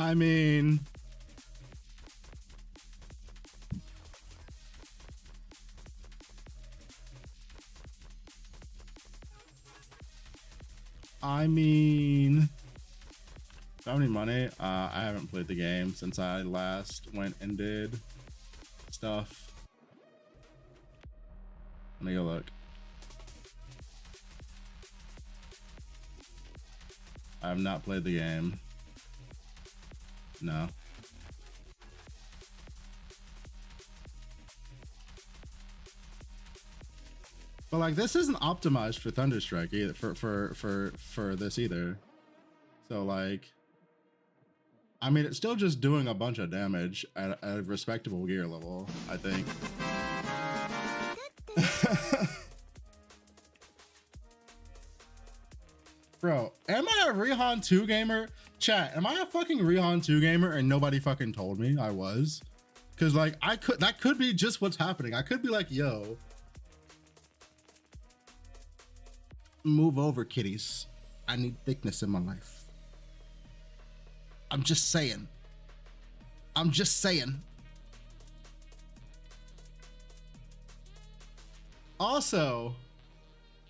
I mean, how many money? I haven't played the game since I last went and did stuff. Let me go look. I have not played the game. No. But like, this isn't optimized for Thunderstrike either, for this either. So like, I mean, it's still just doing a bunch of damage at a respectable gear level, I think. Bro, am I a Rihan 2 gamer? Chat, am I a fucking Rihan 2 gamer and nobody fucking told me I was? Cause like, that could be just what's happening. I could be like, yo, move over, kitties. I need thickness in my life. I'm just saying. I'm just saying. Also,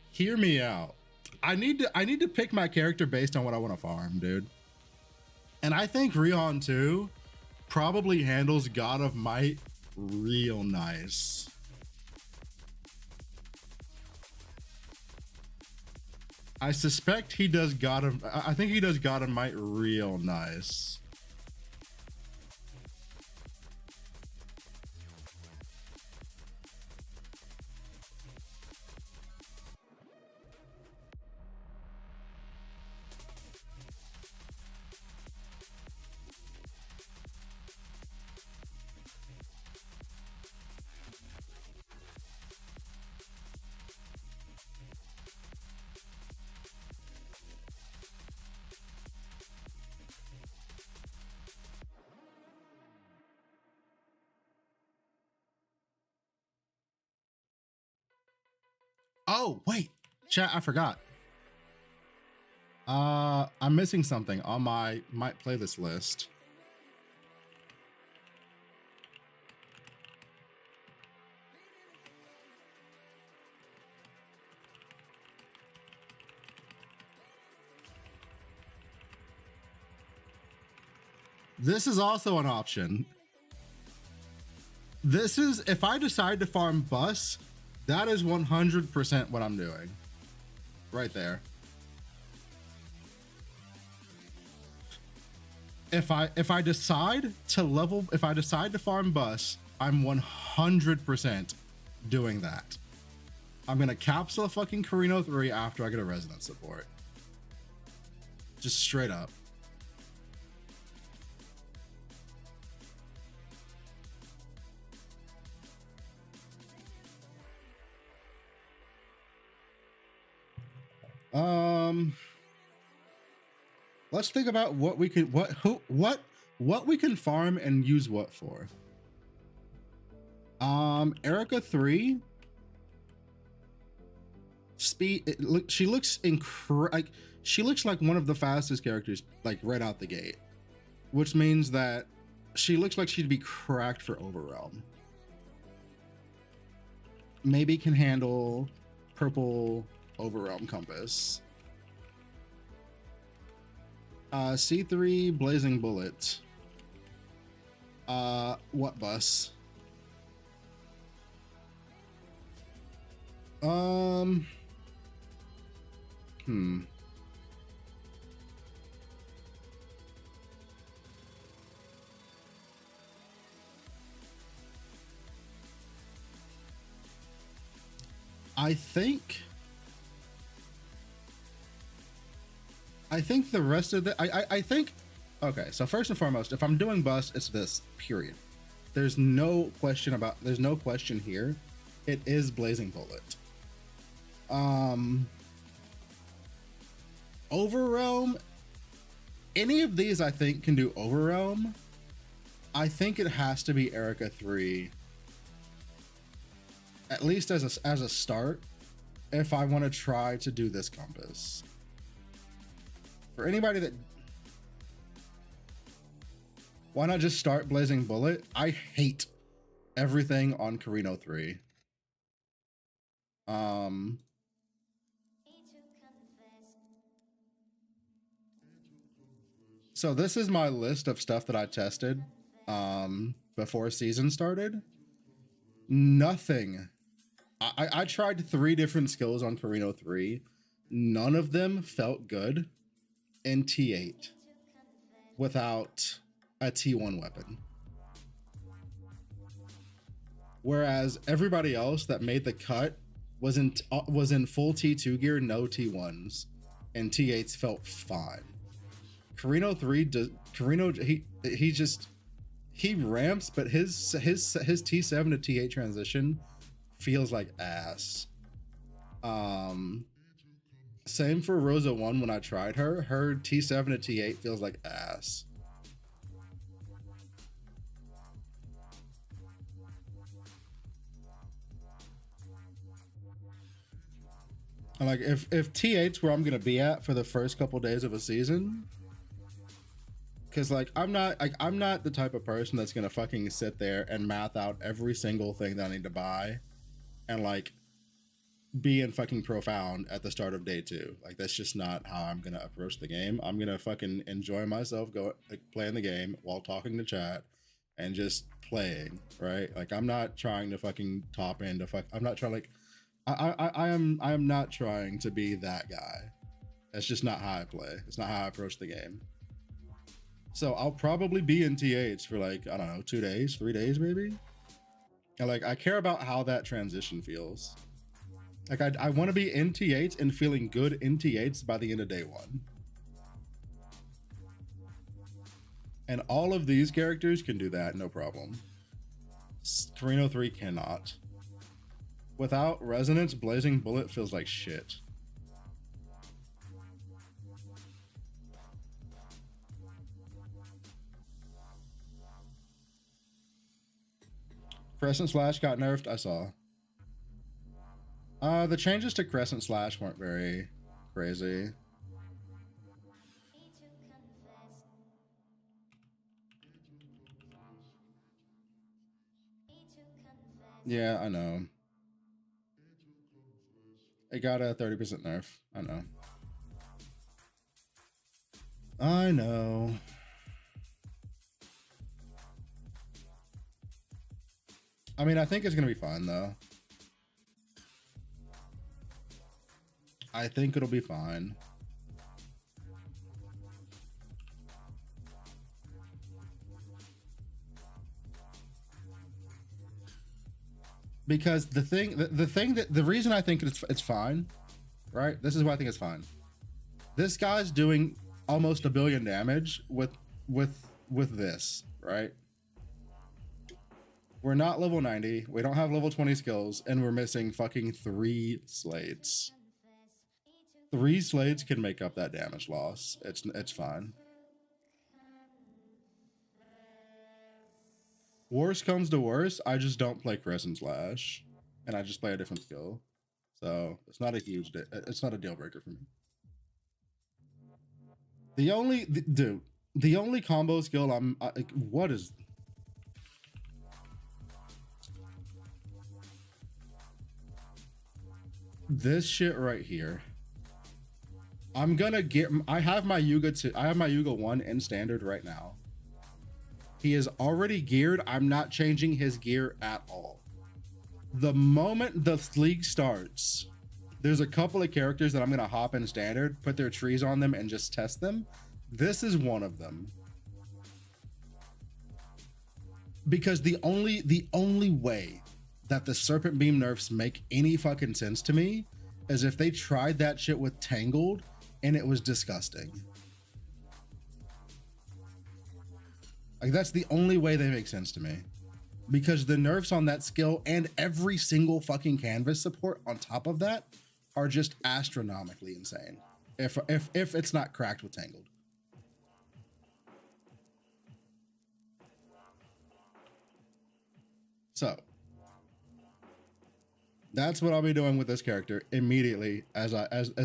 hear me out. I need to pick my character based on what I want to farm, dude. And I think Rihan 2 probably handles God of Might real nice. I suspect he does I think he does God of Might real nice. Oh, wait, chat, I forgot. I'm missing something on my might playlist list. This is also an option. This is, if I decide to farm bus, that is 100% what I'm doing. Right there. If I decide to farm bus, I'm 100% doing that. I'm gonna capsule a fucking Carino 3 after I get a resonance support. Just straight up. Let's think about what we can what we can farm and use what for. Erica 3 speed, she looks she looks like one of the fastest characters like right out the gate, which means that She looks like she'd be cracked for Overrealm. Maybe can handle purple Overrealm Compass. C3 Blazing Bullet. What bus? I think the rest of the I think okay, so first and foremost, if I'm doing bus, it's this, period. There's no question here. It is Blazing Bullet. Overrealm, any of these I think can do Overrealm. I think it has to be Erica 3. At least as a start, if I want to try to do this compass. For anybody that, why not just start Blazing Bullet? I hate everything on Carino 3. So this is my list of stuff that I tested before season started. Nothing. I tried 3 different skills on Carino 3. None of them felt good in T8 without a T1 weapon. Whereas everybody else that made the cut was in full T2 gear, no T1s, and T8s felt fine. Carino 3 does, Carino he ramps, but his T7 to T8 transition feels like ass. Same for Rosa 1 when I tried her. Her T7 to T8 feels like ass. And like if T8's where I'm gonna be at for the first couple days of a season, because like I'm not the type of person that's gonna fucking sit there and math out every single thing that I need to buy and like be in fucking profound at the start of day 2. Like that's just not how I'm gonna approach the game. I'm gonna fucking enjoy myself playing the game while talking to chat and just playing, right? Like I'm not trying to fucking top end I'm not trying, like I am not trying to be that guy. That's just not how I play. It's not how I approach the game. So I'll probably be in T8s for like, I don't know, 2 days, 3 days maybe. And like I care about how that transition feels. Like I want to be in T8s and feeling good in T8s by the end of day 1. And all of these characters can do that, no problem. Carino 3 cannot. Without Resonance, Blazing Bullet feels like shit. Crescent Slash got nerfed, I saw. The changes to Crescent Slash weren't very crazy. Yeah, I know. It got a 30% nerf. I know. I know. I mean, I think it's gonna be fine though. I think it'll be fine. Because the reason I think it's fine, right? This is why I think it's fine. This guy's doing almost 1 billion damage with this, right? We're not level 90. We don't have level 20 skills, and we're missing fucking 3 slates. 3 slates can make up that damage loss. It's fine. Worst comes to worst, I just don't play Crescent Slash, and I just play a different skill. So it's not a it's not a deal breaker for me. Dude, The only combo skill what is this shit right here? I'm gonna get, I have my Yuga 1 in standard right now. He is already geared. I'm not changing his gear at all. The moment the league starts, there's a couple of characters that I'm gonna hop in standard, put their trees on them and just test them. This is one of them. Because the only way that the Serpent Beam nerfs make any fucking sense to me is if they tried that shit with Tangled and it was disgusting. Like, that's the only way they make sense to me. Because the nerfs on that skill and every single fucking canvas support on top of that are just astronomically insane. If it's not cracked with Tangled. So that's what I'll be doing with this character immediately as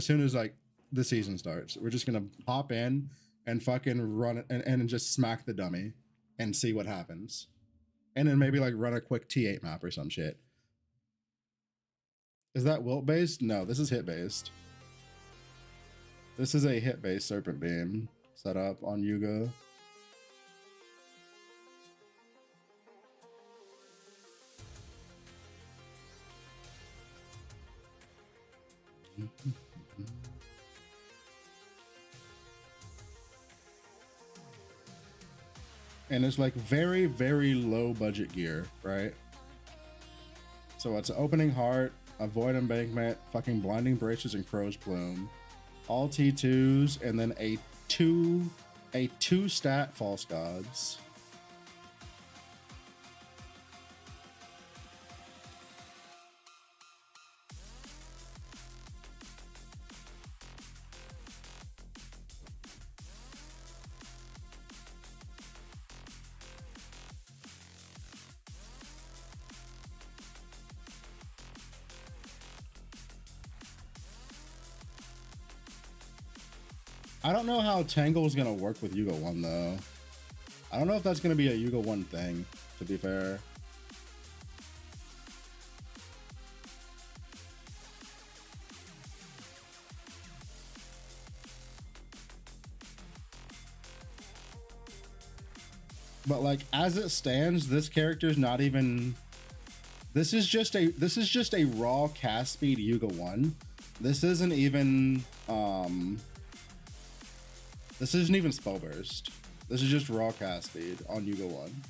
soon as like the season starts. We're just gonna hop in and fucking run it and just smack the dummy and see what happens. And then maybe like run a quick T8 map or some shit. Is that wilt based? No, this is hit based. This is a hit based Serpent Beam set up on Yuga. And it's like very, very low budget gear, right? So it's opening heart, avoid embankment, fucking blinding braces and crow's plume, all T2s, and then a two stat false gods. I don't know how Tangle is going to work with Yuga 1 though. I don't know if that's going to be a Yuga 1 thing, to be fair. But like as it stands, this character is not even, this is just a raw cast speed Yuga 1. This isn't even spell burst. This is just raw cast speed on Yuga 1.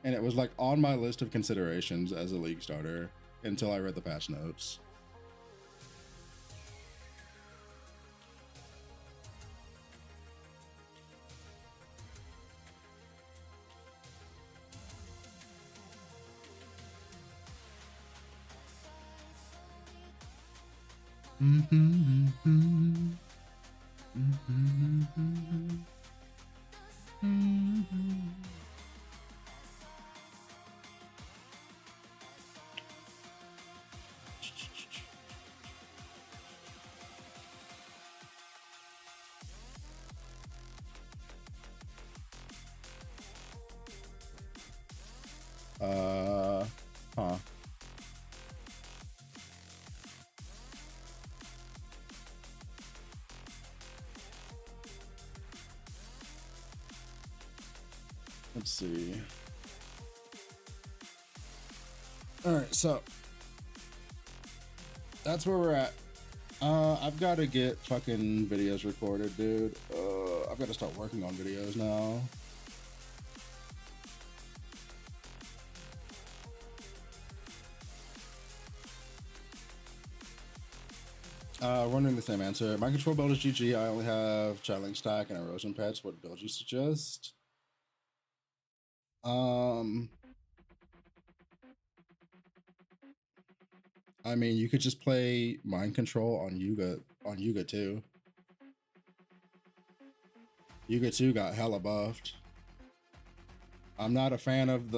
And it was like on my list of considerations as a league starter until I read the patch notes. Huh. Let's see. All right, so that's where we're at. I've got to get fucking videos recorded, dude. I've got to start working on videos now. Wondering the same answer. My control build is GG. I only have Channeling Stack and Erosion Pets. What build you suggest? I mean, you could just play Mind Control on Yuga 2. Yuga 2 got hella buffed. I'm not a fan of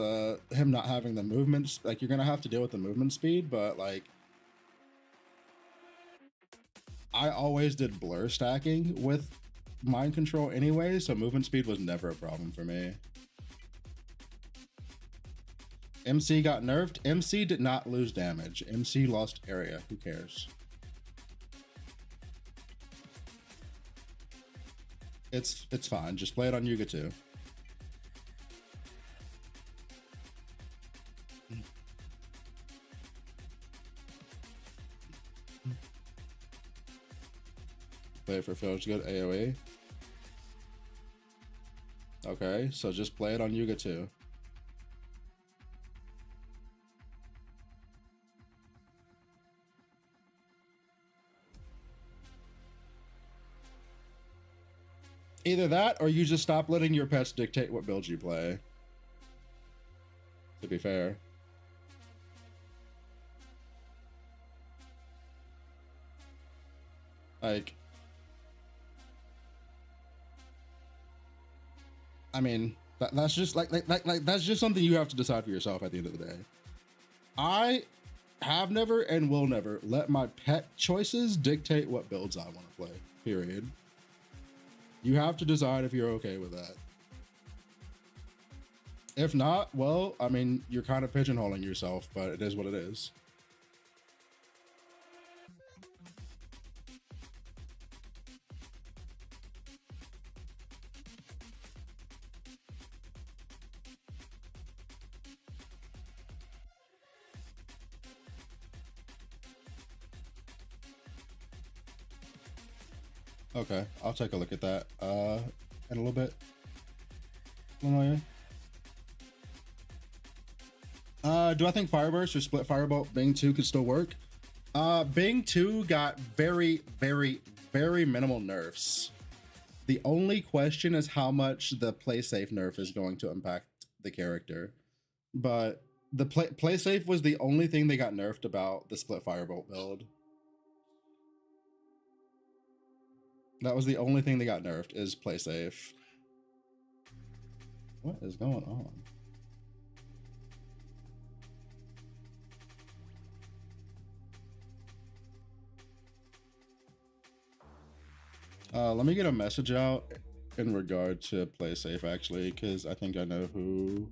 him not having the movement. Like, you're gonna have to deal with the movement speed, but like, I always did blur stacking with mind control anyway, so movement speed was never a problem for me. MC got nerfed. MC did not lose damage. MC lost area. Who cares? It's fine. Just play it on Yuga too. Play it for feels good. AoE. Okay, so just play it on Yuga too. Either that, or you just stop letting your pets dictate what build you play. To be fair. Like, I mean, that's just like that's just something you have to decide for yourself at the end of the day. I have never and will never let my pet choices dictate what builds I want to play. Period. You have to decide if you're okay with that. If not, well, I mean, you're kind of pigeonholing yourself, but it is what it is. Okay, I'll take a look at that in a little bit. Do I think Fireburst or Split Firebolt Bing 2 could still work? Bing 2 got very, very, very minimal nerfs. The only question is how much the play safe nerf is going to impact the character. But the play safe was the only thing they got nerfed about the Split Firebolt build. That was the only thing they got nerfed, is play safe. What is going on? Let me get a message out in regard to play safe, actually, because I think I know who.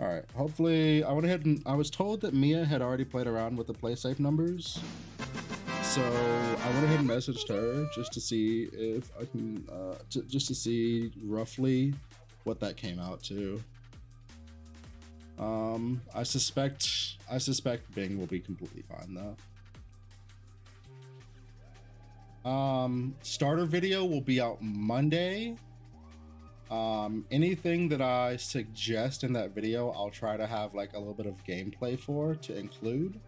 All right, hopefully I went ahead and I was told that Mia had already played around with the play safe numbers. So I went ahead and messaged her just to see if I can, just to see roughly what that came out to. I suspect Bing will be completely fine though. Starter video will be out Monday. Anything that I suggest in that video, I'll try to have like a little bit of gameplay for to include.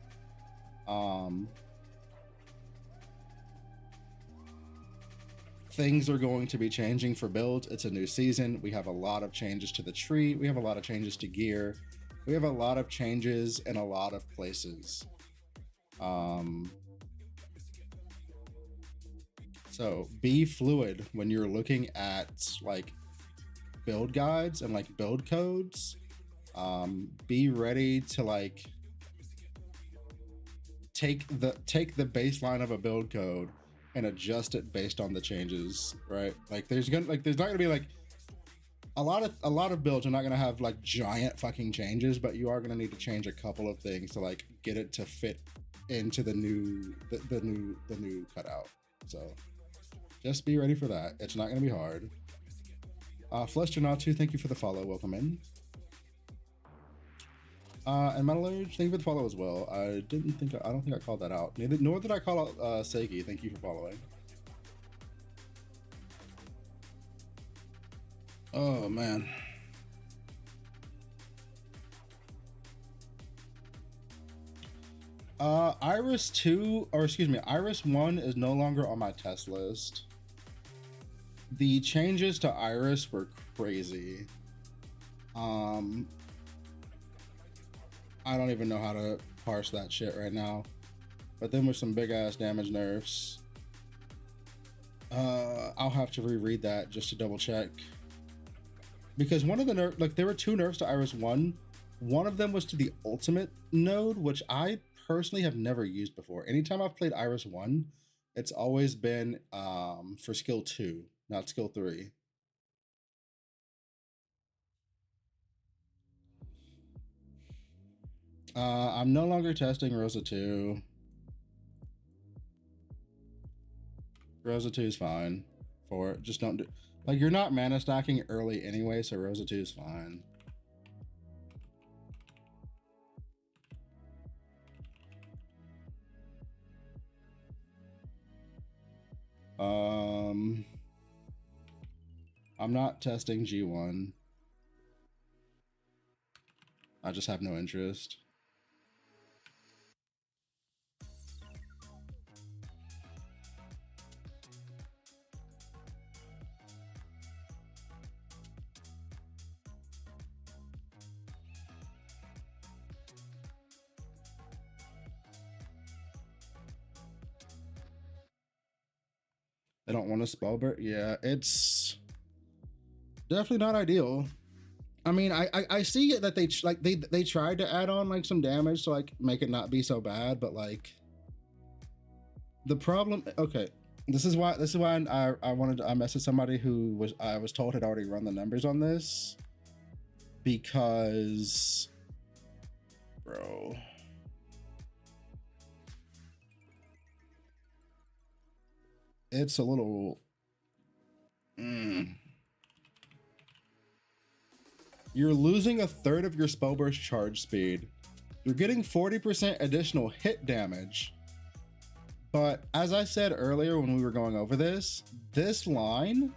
Things are going to be changing for builds. It's a new season. We have a lot of changes to the tree. We have a lot of changes to gear. We have a lot of changes in a lot of places. So be fluid when you're looking at like build guides and like build codes. Be ready to like take the baseline of a build code and adjust it based on the changes, right? Like there's not gonna be like a lot of builds are not gonna have like giant fucking changes, but you are gonna need to change a couple of things to like get it to fit into the new cutout. So just be ready for that. It's not gonna be hard. Flestonatu, thank you for the follow. Welcome in. And Metallurge, thank you for the follow as well. I don't think I called that out. Nor did I call out Seiki. Thank you for following. Oh man. Iris 2, or excuse me, Iris 1 is no longer on my test list. The changes to Iris were crazy. I don't even know how to parse that shit right now. But then with some big ass damage nerfs. I'll have to reread that just to double check. Because one of the nerfs, like there were 2 nerfs to Iris 1. One of them was to the ultimate node, which I personally have never used before. Anytime I've played Iris 1, it's always been for skill 2, not skill 3. I'm no longer testing Rosa 2. Rosa 2 is fine for it. Just don't do, like, you're not mana stacking early anyway, so Rosa 2 is fine. I'm not testing G1. I just have no interest. They don't want to spellbird. Yeah, it's definitely not ideal. I mean, I see it that they tried to add on like some damage to like make it not be so bad, but like the problem. Okay, this is why I wanted to, I messaged somebody who I was told had already run the numbers on this, because bro, it's a little. You're losing a third of your spell burst charge speed. You're getting 40% additional hit damage. But as I said earlier when we were going over this line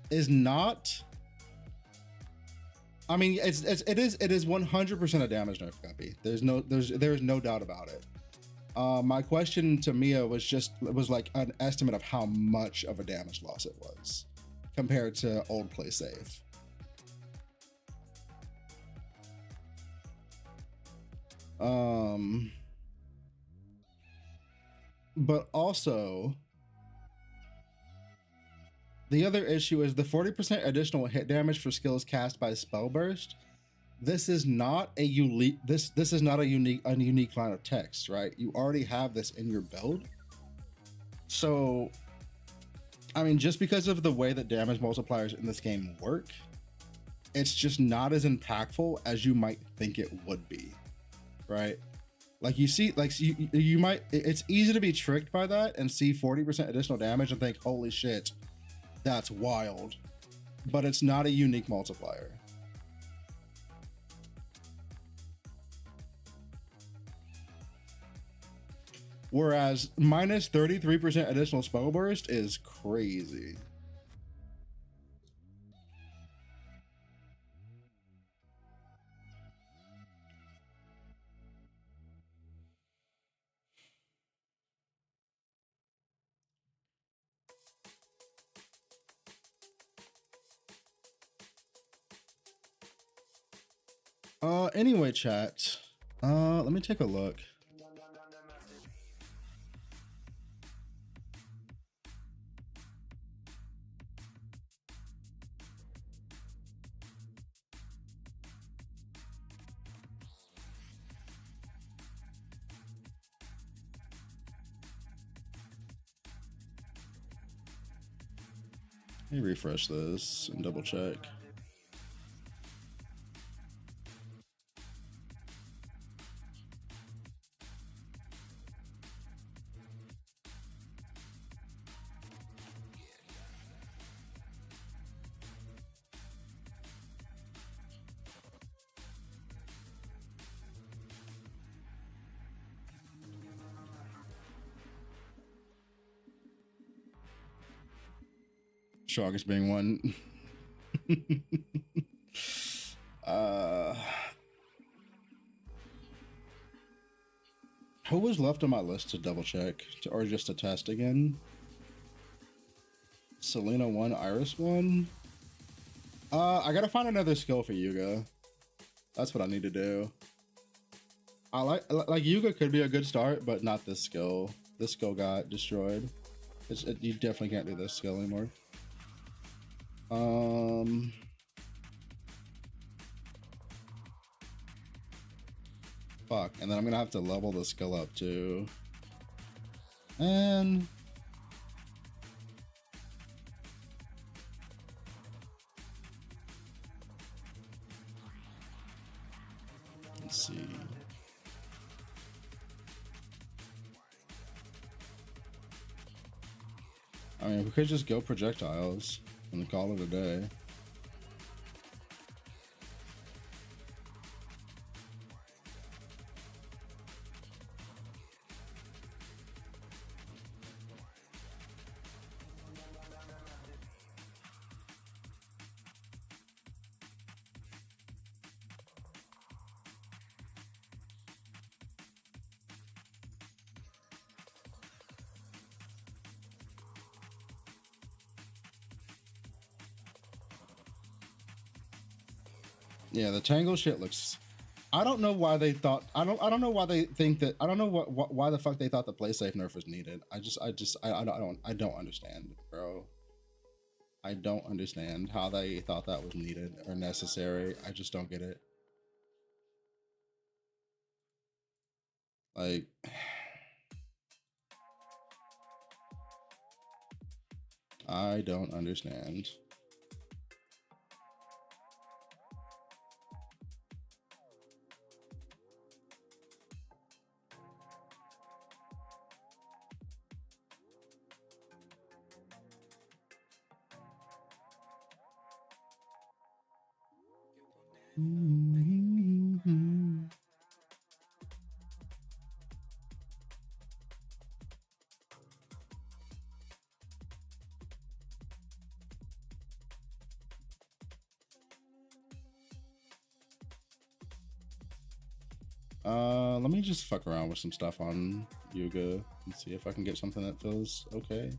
is not. I mean, it is 100% a damage nerf, Guppy. There's no doubt about it. My question to Mia was like an estimate of how much of a damage loss it was compared to old play save. But also the other issue is the 40% additional hit damage for skills cast by spell burst. This is not a unique unique line of text, right? You already have this in your build. So I mean, just because of the way that damage multipliers in this game work, it's just not as impactful as you might think it would be, right? Like you see, like you might, it's easy to be tricked by that and see 40% additional damage and think, holy shit, that's wild. But it's not a unique multiplier. Whereas minus 33% additional spell burst is crazy. Anyway, chat. Let me take a look. Let me refresh this and double check. Strongest being one. uh, who was left on my list to double check or just to test again? Selena 1, Iris 1. I gotta find another skill for Yuga. That's what I need to do. I like Yuga could be a good start, but not this skill. This skill got destroyed. You definitely can't do this skill anymore. Fuck, and then I'm gonna have to level the skill up too. And let's see. I mean, we could just go projectiles and call it a day. Yeah, the Tangle shit looks. I don't know why they thought. I don't know why they think that. I don't know why the fuck they thought the play safe nerf was needed. I don't understand, bro. I don't understand how they thought that was needed or necessary. I just don't get it. Like, I don't understand. Let me just fuck around with some stuff on Yuga and see if I can get something that feels okay.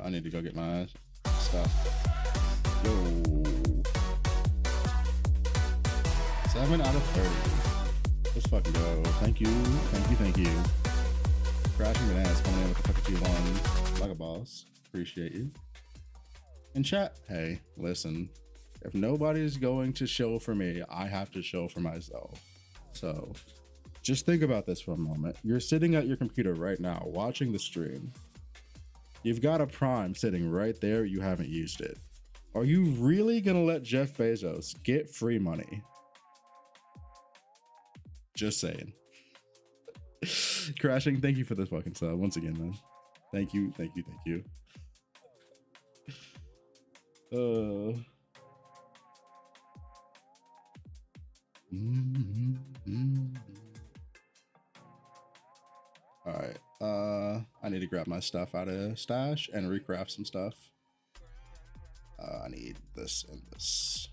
I need to go get my stuff. Yo. 7 out of 30. Let's fucking go. Thank you. Thank you. Thank you. Crashing bananas coming in with a fucking 2-1 like a boss. Appreciate you. In chat, hey, listen. If nobody's going to show for me, I have to show for myself. So just think about this for a moment. You're sitting at your computer right now watching the stream. You've got a Prime sitting right there. You haven't used it. Are you really going to let Jeff Bezos get free money? Just saying. Crashing, thank you for this fucking sub once again, man. Thank you, thank you, thank you. All right. I need to grab my stuff out of stash and recraft some stuff. I need this and this.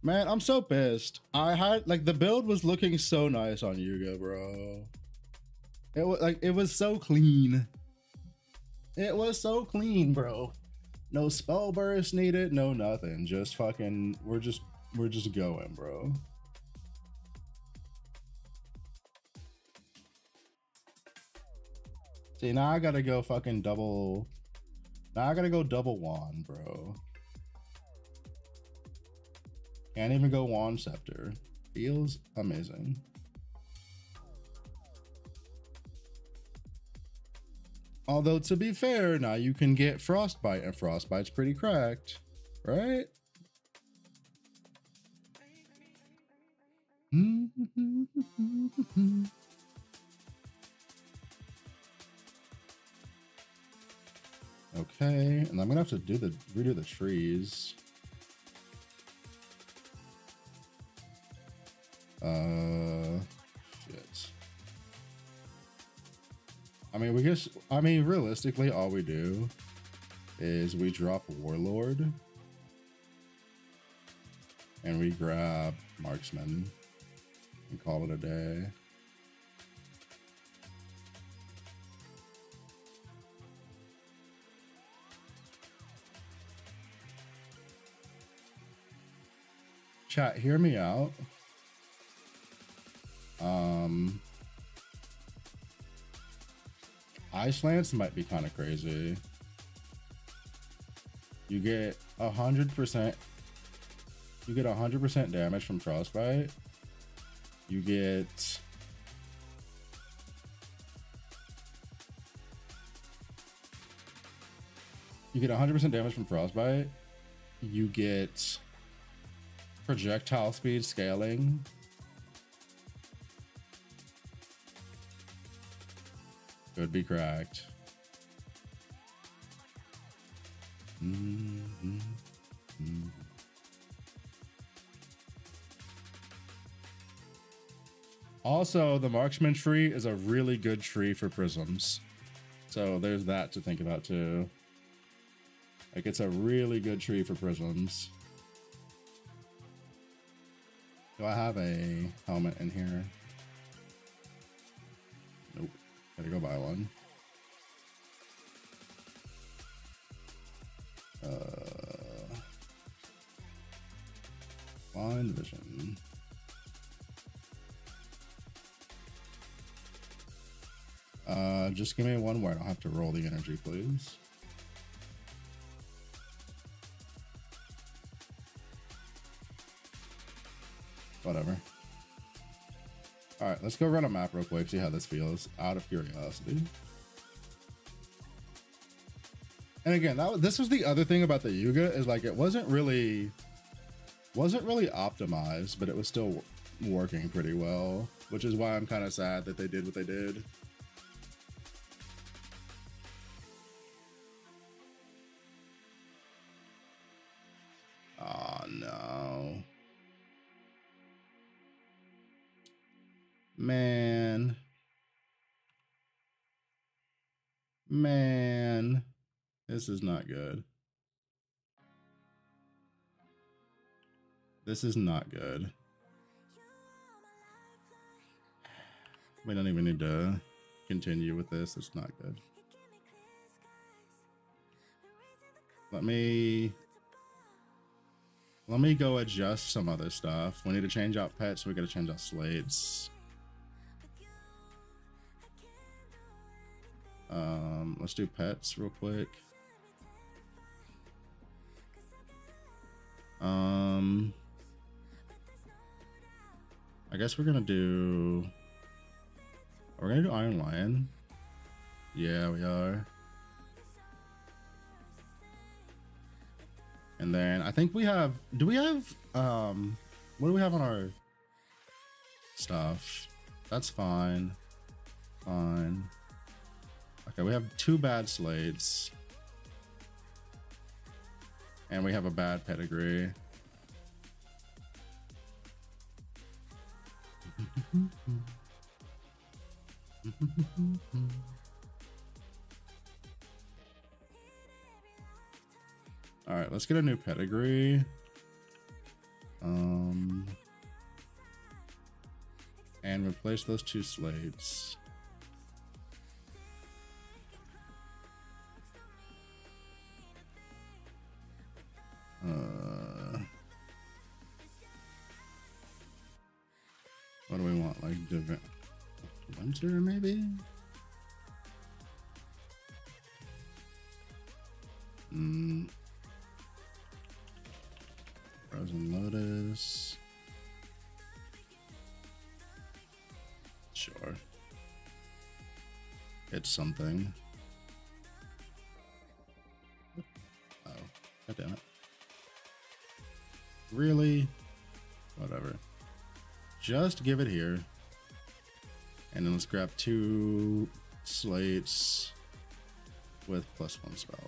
Man, I'm so pissed. I had like the build was looking so nice on Yuga, bro. It was so clean. It was so clean, bro. No spell burst needed, no nothing. Just fucking we're just going, bro. See, now I gotta go fucking double. Now I gotta go double wand, bro. Can't even go Wand Scepter. Feels amazing. Although, to be fair, now you can get Frostbite, and Frostbite's pretty cracked, right? Okay, and I'm gonna have to redo the trees. Shit. I mean, realistically, all we do is we drop Warlord and we grab Marksman and call it a day. Chat, hear me out. Ice Lance might be kind of crazy. You get 100%. You get 100% damage from Frostbite. You get You get 100% damage from Frostbite. You get projectile speed scaling. Could be cracked. Also, the Marksman tree is a really good tree for prisms. So there's that to think about too. Like, it's a really good tree for prisms. Do I have a helmet in here? Nope. Gotta go buy one. Blind vision. Just give me one where I don't have to roll the energy, please. Whatever. All right, let's go run a map real quick, see how this feels, out of curiosity. And again, this was the other thing about the Yuga, is like it wasn't really optimized, but it was still working pretty well, which is why I'm kind of sad that they did what they did. Oh no. Man. This is not good. This is not good. We don't even need to continue with this. It's not good. Let me go adjust some other stuff. We need to change out pets. We got to change out slates. Let's do pets real quick. I guess we're gonna do Iron Lion. Yeah, we are. And then I think we have, what do we have on our stuff? That's fine. Fine. Okay, we have 2 bad slates. And we have a bad pedigree. All right, let's get a new pedigree. And replace those 2 slates. What do we want? Like winter, maybe? Frozen Lotus. Sure. It's something. Oh, God damn it. Really? Whatever. Just give it here. And then let's grab 2 slates with +1 spell.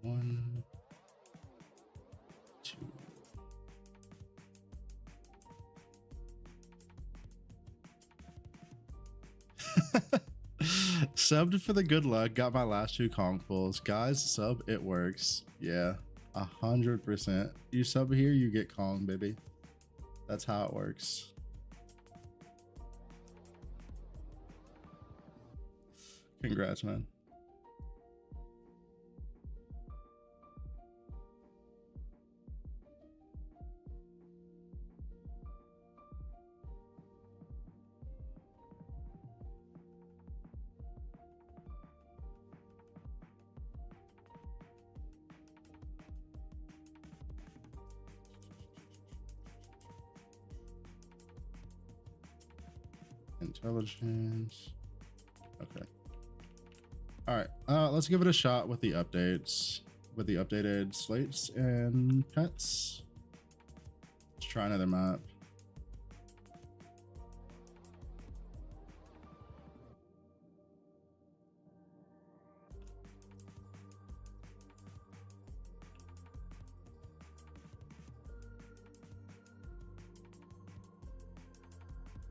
One, 2. Subbed for the good luck. Got my last 2 Kong pulls. Guys, sub, it works. Yeah, 100%. You sub here, you get Kong, baby. That's how it works. Congrats, man. Intelligence. Okay. All right. Let's give it a shot with the updates, with the updated slates and pets. Let's try another map.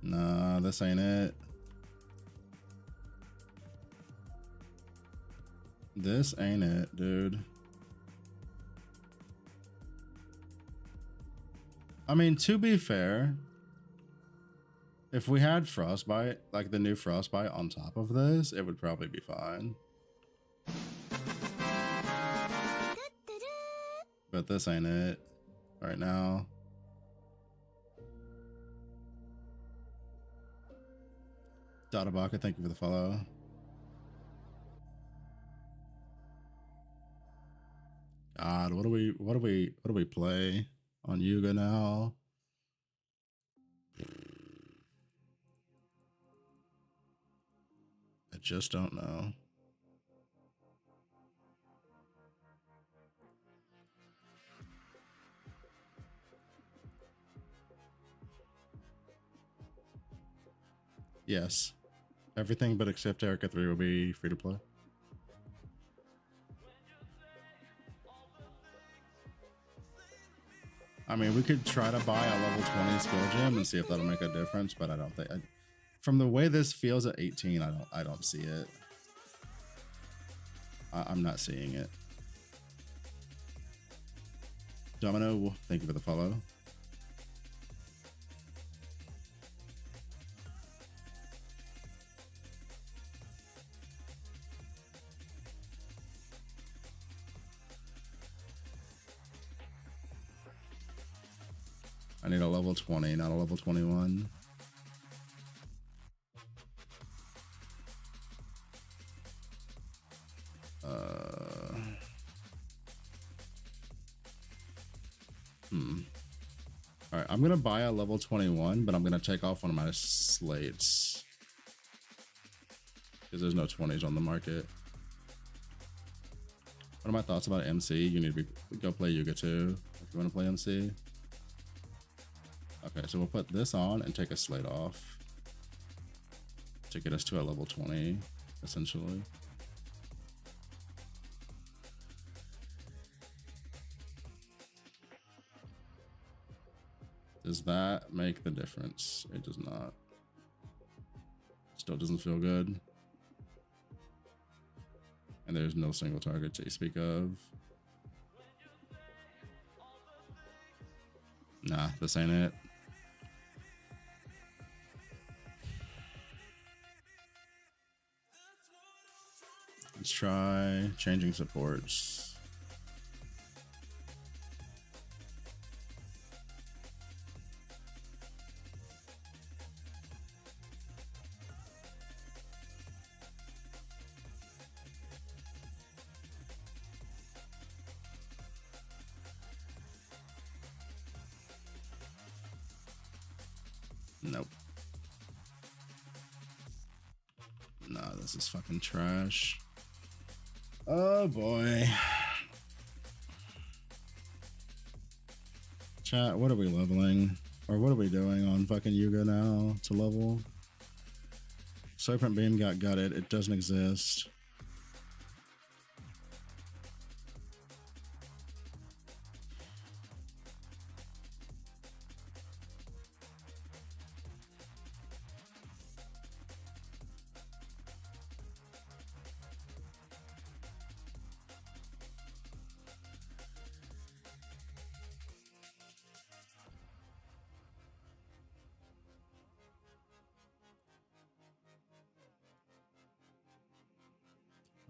Nah, this ain't it. This ain't it, dude. I mean, to be fair, if we had Frostbite, like the new Frostbite on top of this, it would probably be fine. But this ain't it right now. Databaka, thank you for the follow. God, what do we play on Yuga now? I just don't know. Yes. Everything but except Erica 3 will be free to play. I mean, we could try to buy a level 20 skill gem and see if that'll make a difference, but I don't think. From the way this feels at 18, I don't see it. I'm not seeing it. Domino, thank you for the follow. I need a level 20, not a level 21. All right, I'm gonna buy a level 21, but I'm gonna take off one of my slates because there's no 20s on the market. What are my thoughts about MC? You need to go play Yuga 2 if you want to play MC. Okay, so we'll put this on and take a slate off to get us to a level 20, essentially. Does that make the difference? It does not. Still doesn't feel good. And there's no single target to speak of. Nah, this ain't it. Let's try changing supports. Nope. Nah, this is fucking trash. Oh boy. Chat, what are we leveling? Or what are we doing on fucking Yuga now to level? Serpent Beam got gutted. It doesn't exist.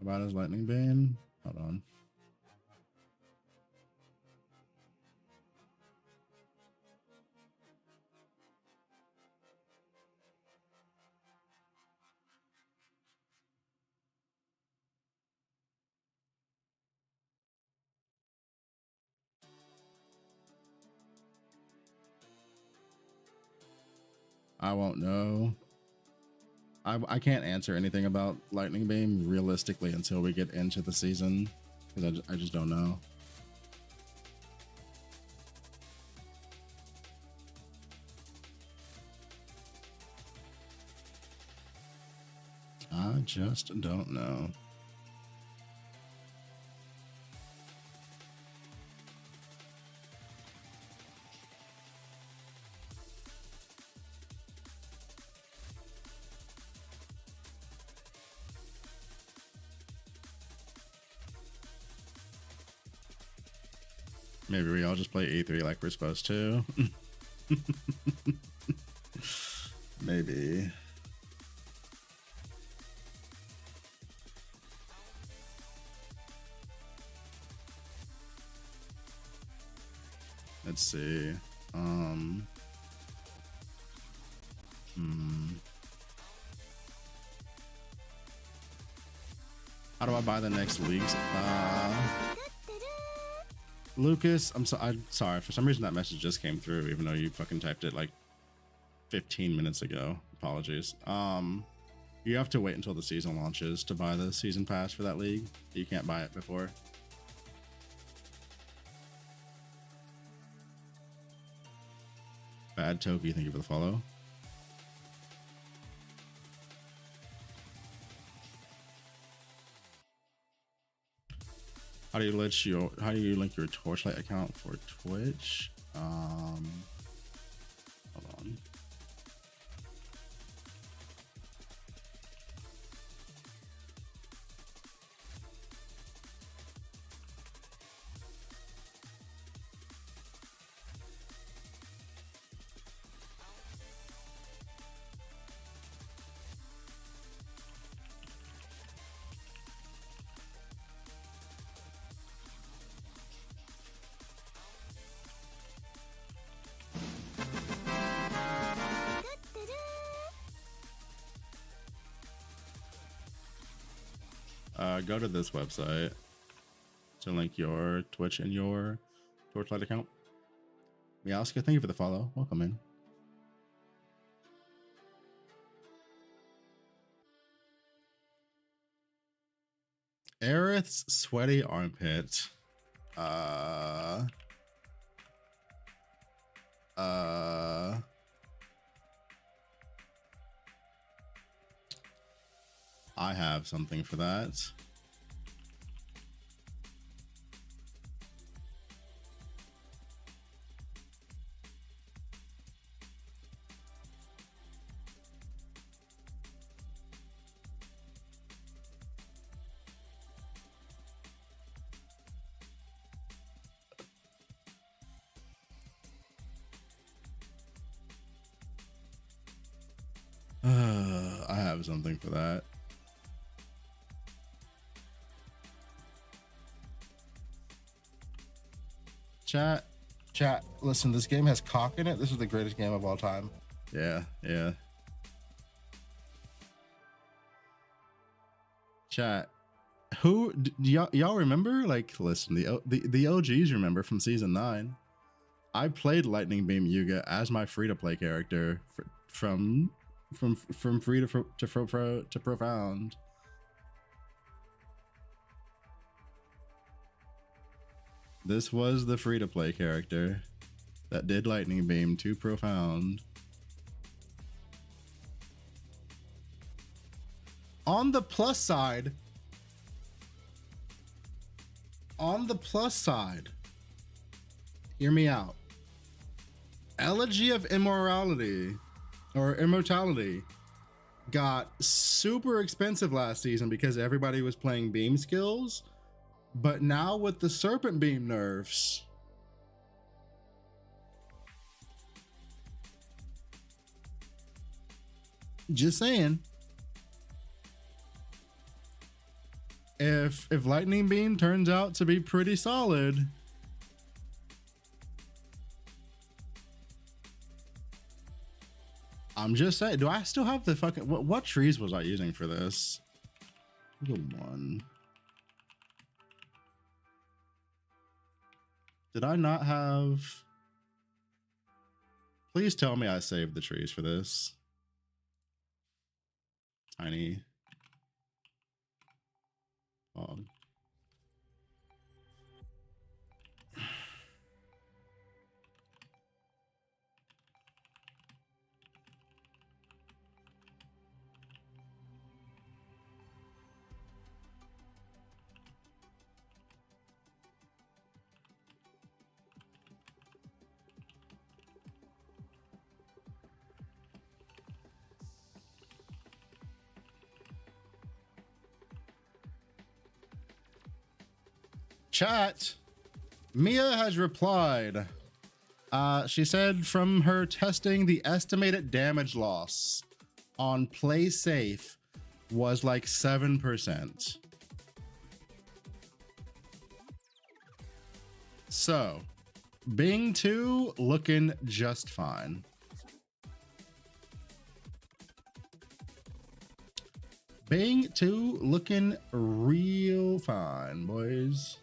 About his lightning beam. Hold on. I won't know. I can't answer anything about lightning beam realistically until we get into the season, because I just don't know. I just don't know. Maybe we all just play E3 like we're supposed to. Maybe. Let's see. How do I buy the next leagues? Lucas, I'm sorry. For some reason that message just came through, even though you fucking typed it like 15 minutes ago. Apologies. You have to wait until the season launches to buy the season pass for that league. You can't buy it before. Bad Toki, thank you for the follow. How do you link your Torchlight account for Twitch? Hold on. Go to this website to link your Twitch and your Torchlight account. Miaska, thank you for the follow. Welcome in. Aerith's sweaty armpit. I have something for that. I have something for that. Chat, listen, this game has cock in it. This is the greatest game of all time. Yeah. Chat, who do y'all remember? Like, listen, the OGs remember from season 9. I played Lightning Beam Yuga as my free-to-play character from free to profound. This was the free-to-play character that did Lightning Beam to profound. On the plus side, hear me out. Elegy of Immortality got super expensive last season because everybody was playing beam skills. But now with the Serpent Beam nerfs, just saying, if Lightning Beam turns out to be pretty solid, I'm just saying, do I still have the fucking, what trees was I using for this? The one. Did I not have? Please tell me I saved the trees for this. Tiny. Fog. Chat, Mia has replied. She said from her testing, the estimated damage loss on play safe was like 7%. So, Bing 2 looking just fine. Bing 2 looking real fine, boys.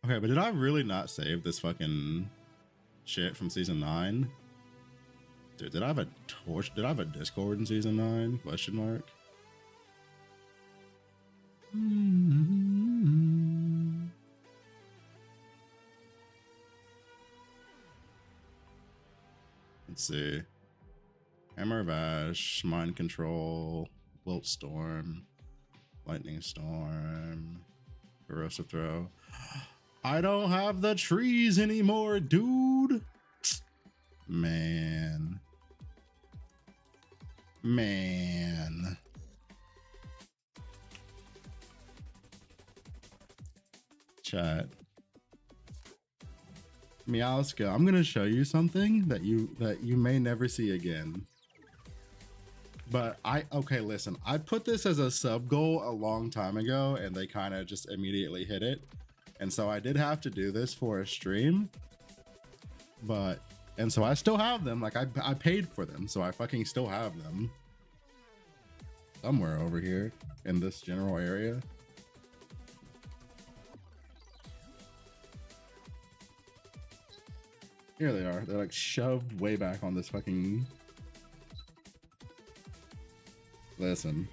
Okay, but did I really not save this fucking shit from season 9? Dude, did I have a torch? Did I have a Discord in season 9? Question mark. Let's see. Hammer of Ash, Mind Control, Wilt Storm, Lightning Storm, Corrosive Throw. I don't have the trees anymore, dude. Man. Chat. Meowska, I'm gonna show you something that you may never see again. But okay, listen, I put this as a sub goal a long time ago and they kind of just immediately hit it. And so I did have to do this for a stream, and so I still have them. Like I paid for them, so I fucking still have them somewhere over here in this general area. Here they are. They're like shoved way back on this fucking. Listen.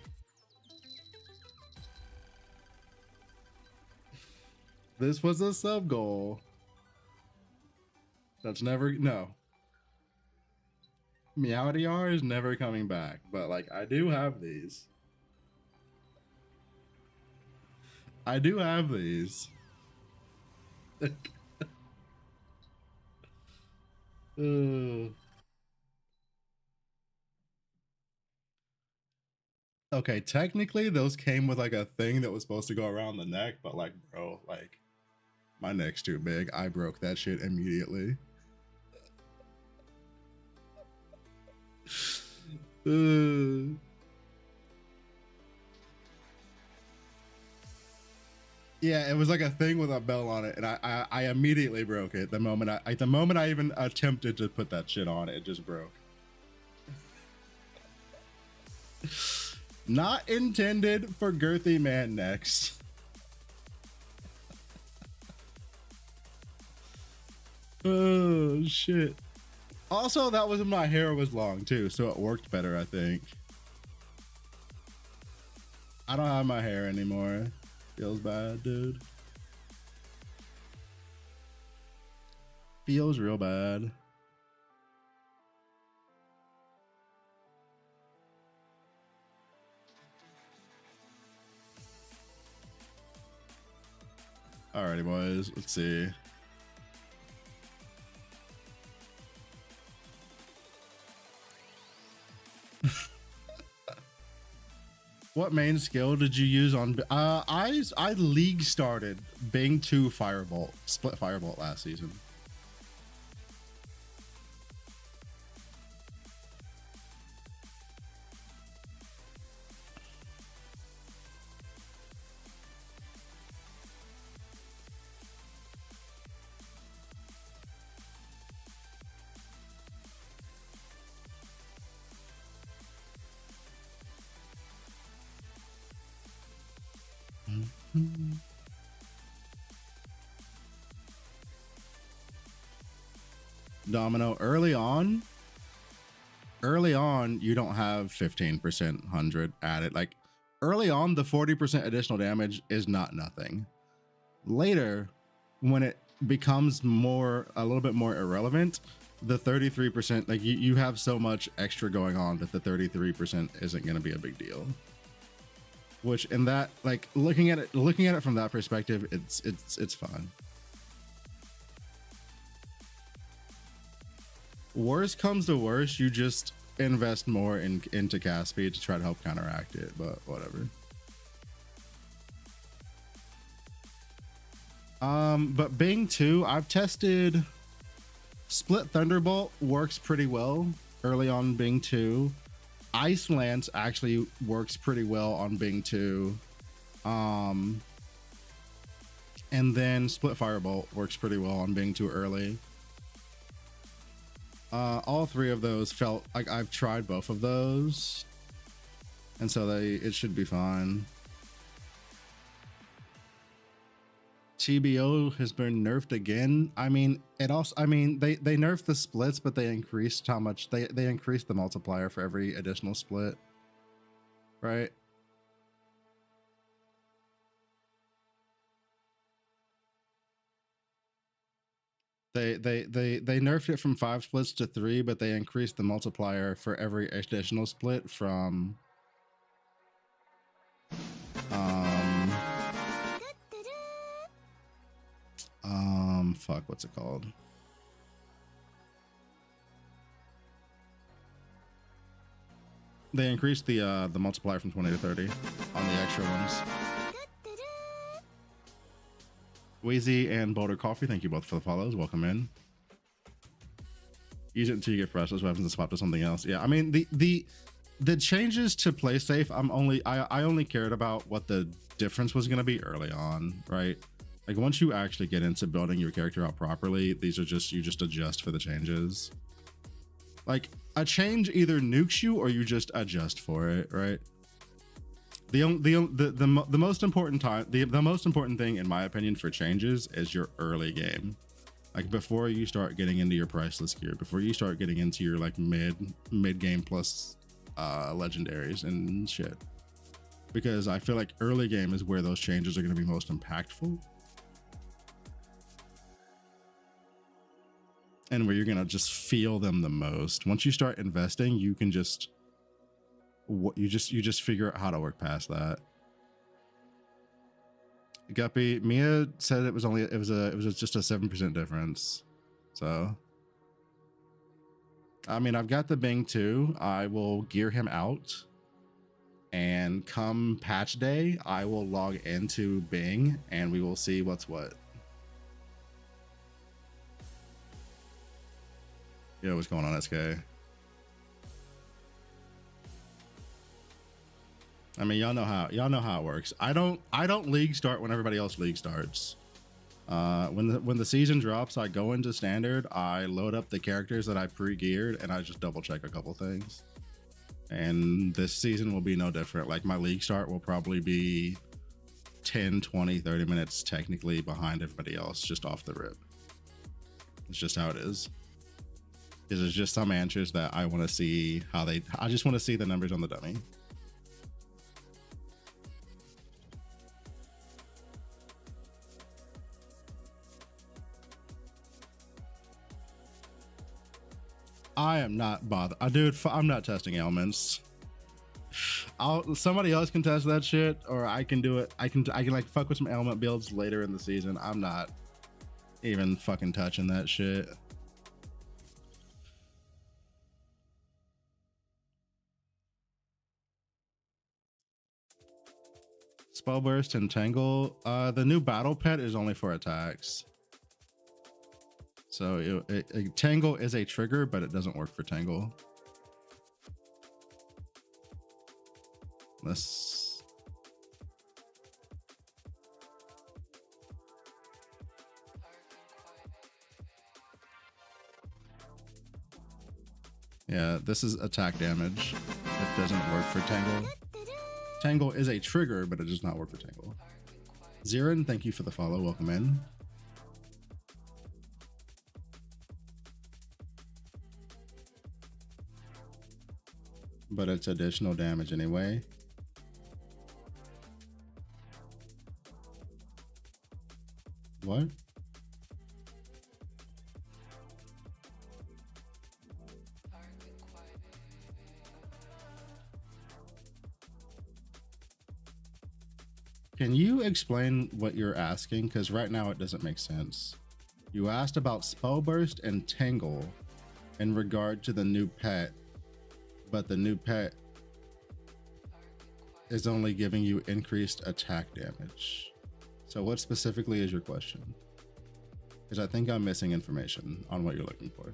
This was a sub goal. That's never, no. Meowdr is never coming back, but like I do have these. I do have these. Okay, technically those came with like a thing that was supposed to go around the neck, but like, bro, like my neck's too big. I broke that shit immediately. Yeah, it was like a thing with a bell on it, and I immediately broke it the moment I even attempted to put that shit on. It just broke. Not intended for girthy man necks. Oh shit. Also, that was when my hair was long too, so it worked better, I think. I don't have my hair anymore. Feels bad, dude. Feels real bad. Alrighty, boys. Let's see. What main skill did you use on? I league started Bing 2 Firebolt, split Firebolt last season. Domino, early on you don't have 15% 100 added. Like early on, the 40% additional damage is not nothing. Later, when it becomes a little bit more irrelevant, the 33%, like you have so much extra going on that the 33% isn't going to be a big deal. Which in that, like looking at it from that perspective, it's fine. Worst comes to worst, you just invest more into cast speed to try to help counteract it, but whatever. But Bing 2, I've tested Split Thunderbolt, works pretty well early on Bing 2. Ice Lance actually works pretty well on Bing 2. And then Split Firebolt works pretty well on Bing 2 early. All three of those felt like I've tried both of those, and so it should be fine. TBO has been nerfed again. I mean, they nerfed the splits, but they increased how much they increased the multiplier for every additional split, right? They nerfed it from 5 splits to 3, but they increased the multiplier for every additional split from fuck, what's it called? They increased the multiplier from 20 to 30 on the extra ones. Wheezy and Boulder Coffee, thank you both for the follows. Welcome in. Use it until you get precious weapons and swap to something else. Yeah, I mean the changes to play safe. I only cared about what the difference was going to be early on, right? Like once you actually get into building your character out properly, these are just, you just adjust for the changes. Like a change either nukes you or you just adjust for it, right? The most important time, the most important thing in my opinion for changes is your early game. Like before you start getting into your priceless gear, before you start getting into your like mid game plus legendaries and shit. Because I feel like early game is where those changes are going to be most impactful. And where you're going to just feel them the most. Once you start investing, you can just you just figure out how to work past that. Guppy, Mia said it was just a 7% difference. So I mean, I've got the Bing too. I will gear him out, and come patch day, I will log into Bing and we will see what's what. Yo, what's going on, SK? I mean, y'all know how it works. I don't league start when everybody else league starts. When the season drops, I go into standard, I load up the characters that I pre-geared, and I just double check a couple things. And this season will be no different. Like my league start will probably be 10, 20, 30 minutes technically behind everybody else just off the rip. It's just how it is. There's just some answers that I want to see how they. I just want to see the numbers on the dummy. I am not bothered. Dude, I'm not testing ailments. Somebody else can test that shit, or I can do it. I can like fuck with some ailment builds later in the season. I'm not even fucking touching that shit. Spell burst and tangle. The new battle pet is only for attacks. So tangle is a trigger, but it doesn't work for tangle. Let's. Yeah, this is attack damage. It doesn't work for tangle. Tangle is a trigger, but it does not work for tangle. Zirin, thank you for the follow. Welcome in. But it's additional damage anyway. What? Can you explain what you're asking? Because right now it doesn't make sense. You asked about spell burst and tangle in regard to the new pet, but the new pet is only giving you increased attack damage. So what specifically is your question? Because I think I'm missing information on what you're looking for.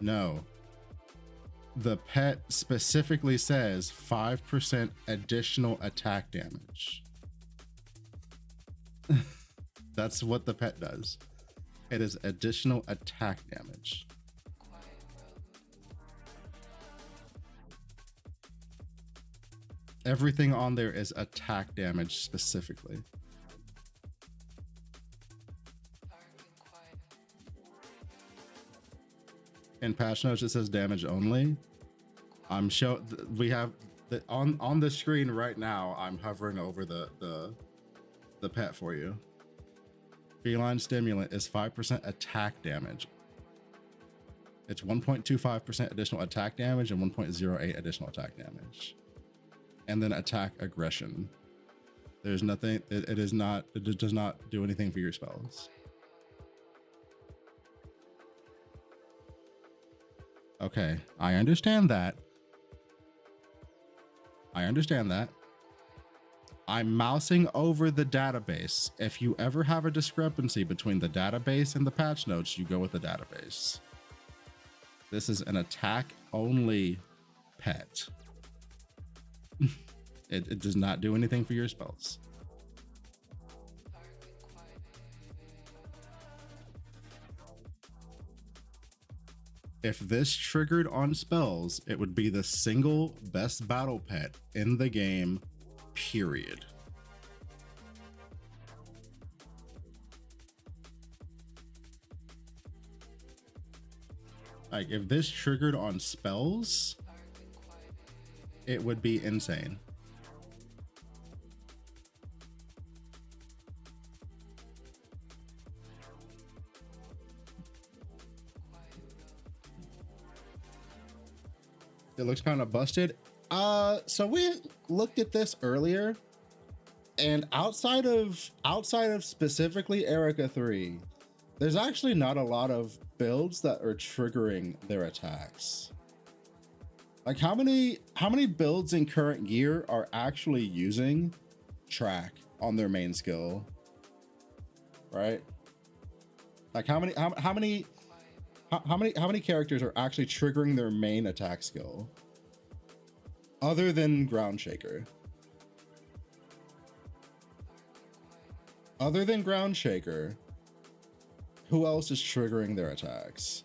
No. The pet specifically says 5% additional attack damage. That's what the pet does. It is additional attack damage. Everything on there is attack damage specifically. In patch notes it says damage only. We have the on the screen right now. I'm hovering over the pet for you. Feline stimulant is 5% attack damage. It's 1.25% additional attack damage and 1.08 additional attack damage. And then attack aggression. There's nothing, it does not do anything for your spells. Okay, I understand that. I'm mousing over the database. If you ever have a discrepancy between the database and the patch notes, you go with the database. This is an attack only pet. It does not do anything for your spells. If this triggered on spells, it would be the single best battle pet in the game, period. Like, if this triggered on spells, it would be insane. It looks kind of busted. So we looked at this earlier, and outside of specifically Erica 3, there's actually not a lot of builds that are triggering their attacks. Like, how many builds in current gear are actually using track on their main skill? Right? Like, how many characters are actually triggering their main attack skill other than Ground Shaker? Other than Ground Shaker, who else is triggering their attacks?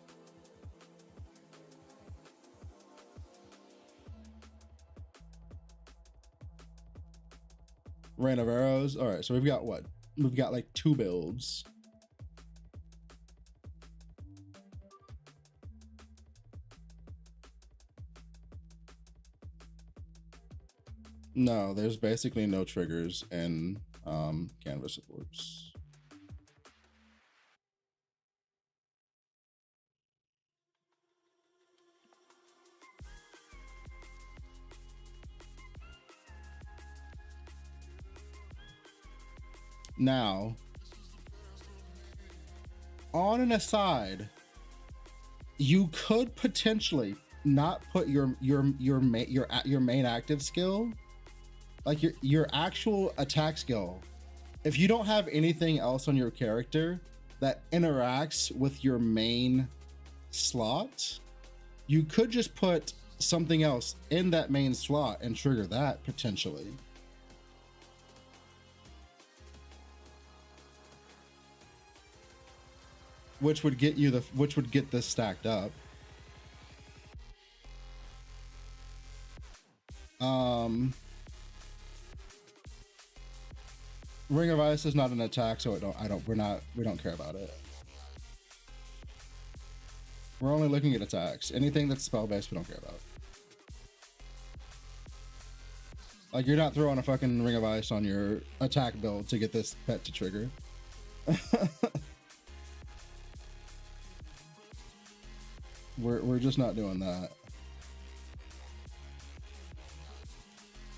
Rain of Arrows. All right, so we've got what? We've got like 2 builds. No, there's basically no triggers in Canvas supports. Now, on an aside, you could potentially not put your main active skill, like your actual attack skill. If you don't have anything else on your character that interacts with your main slot, you could just put something else in that main slot and trigger that potentially. Which would get you this stacked up. Ring of Ice is not an attack, so we don't care about it. We're only looking at attacks. Anything that's spell based, we don't care about. Like, you're not throwing a fucking Ring of Ice on your attack build to get this pet to trigger. We're just not doing that.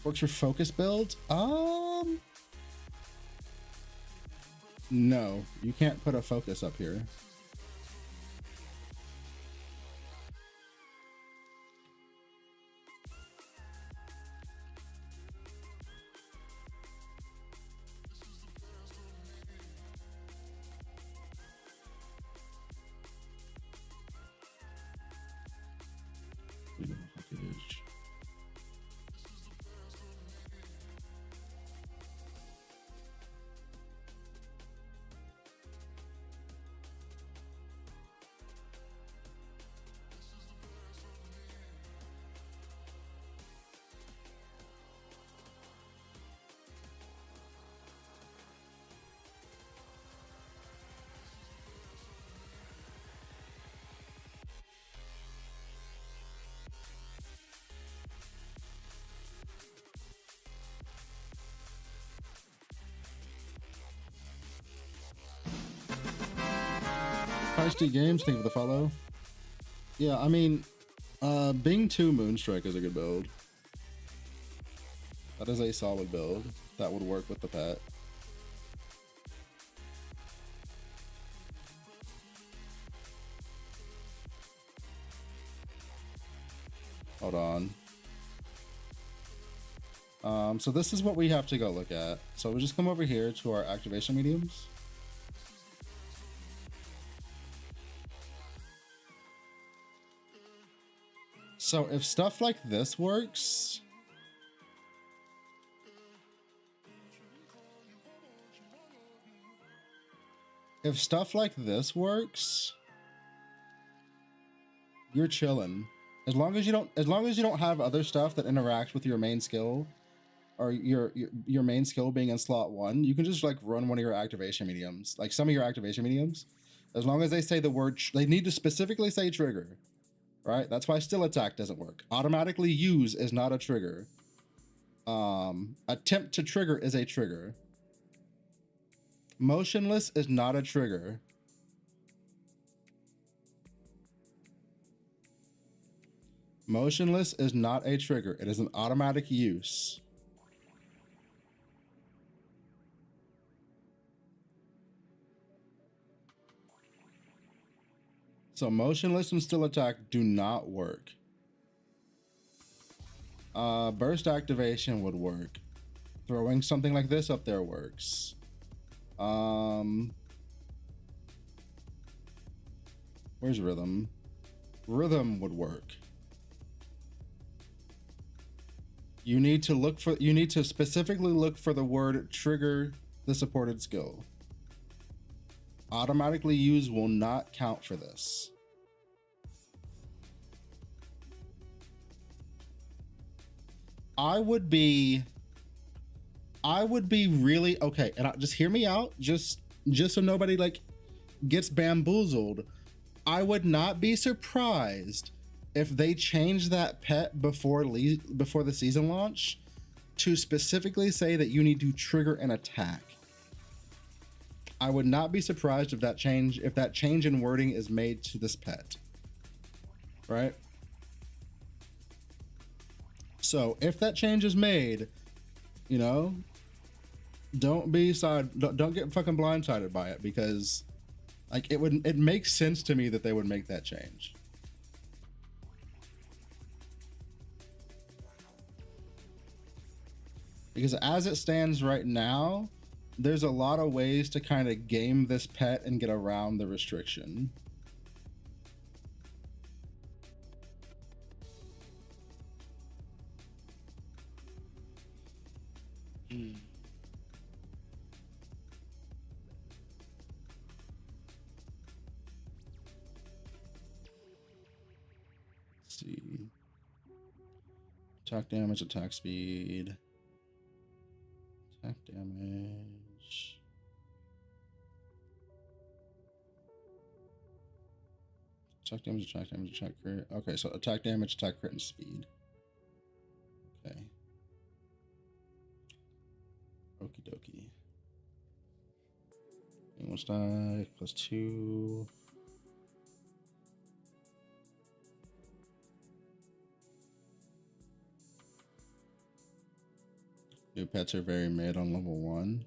Works for focus builds? No, you can't put a focus up here. Feisty Games, thank you for the follow. Yeah, I mean, Bing 2 Moonstrike is a good build. That is a solid build. That would work with the pet. Hold on. So this is what we have to go look at. So we'll just come over here to our activation mediums. So if stuff like this works, you're chilling. As long as you don't have other stuff that interacts with your main skill, or your main skill being in slot 1, you can just like run one of your activation mediums, like some of your activation mediums. As long as they say the word, they need to specifically say trigger. Right? That's why still attack doesn't work. Automatically use is not a trigger. Attempt to trigger is a trigger. Motionless is not a trigger. Motionless is not a trigger. It is an automatic use. So motionless and still attack do not work. Burst activation would work. Throwing something like this up there works. Where's rhythm? Rhythm would work. You need to specifically look for the word trigger the supported skill. Automatically use will not count for this. I would be really okay, and just hear me out, just so nobody like gets bamboozled. I would not be surprised if they change that pet before the season launch to specifically say that you need to trigger an attack. I would not be surprised if that change in wording is made to this pet, right? So if that change is made, you know, don't get fucking blindsided by it, because like it makes sense to me that they would make that change. Because as it stands right now, there's a lot of ways to kind of game this pet and get around the restriction. Let's see. Attack damage, attack speed. Attack damage. Attack damage, attack crit. Okay, so attack damage, attack crit, and speed. Okay. Okie dokie. Let's die. +2. New pets are very mid on level 1.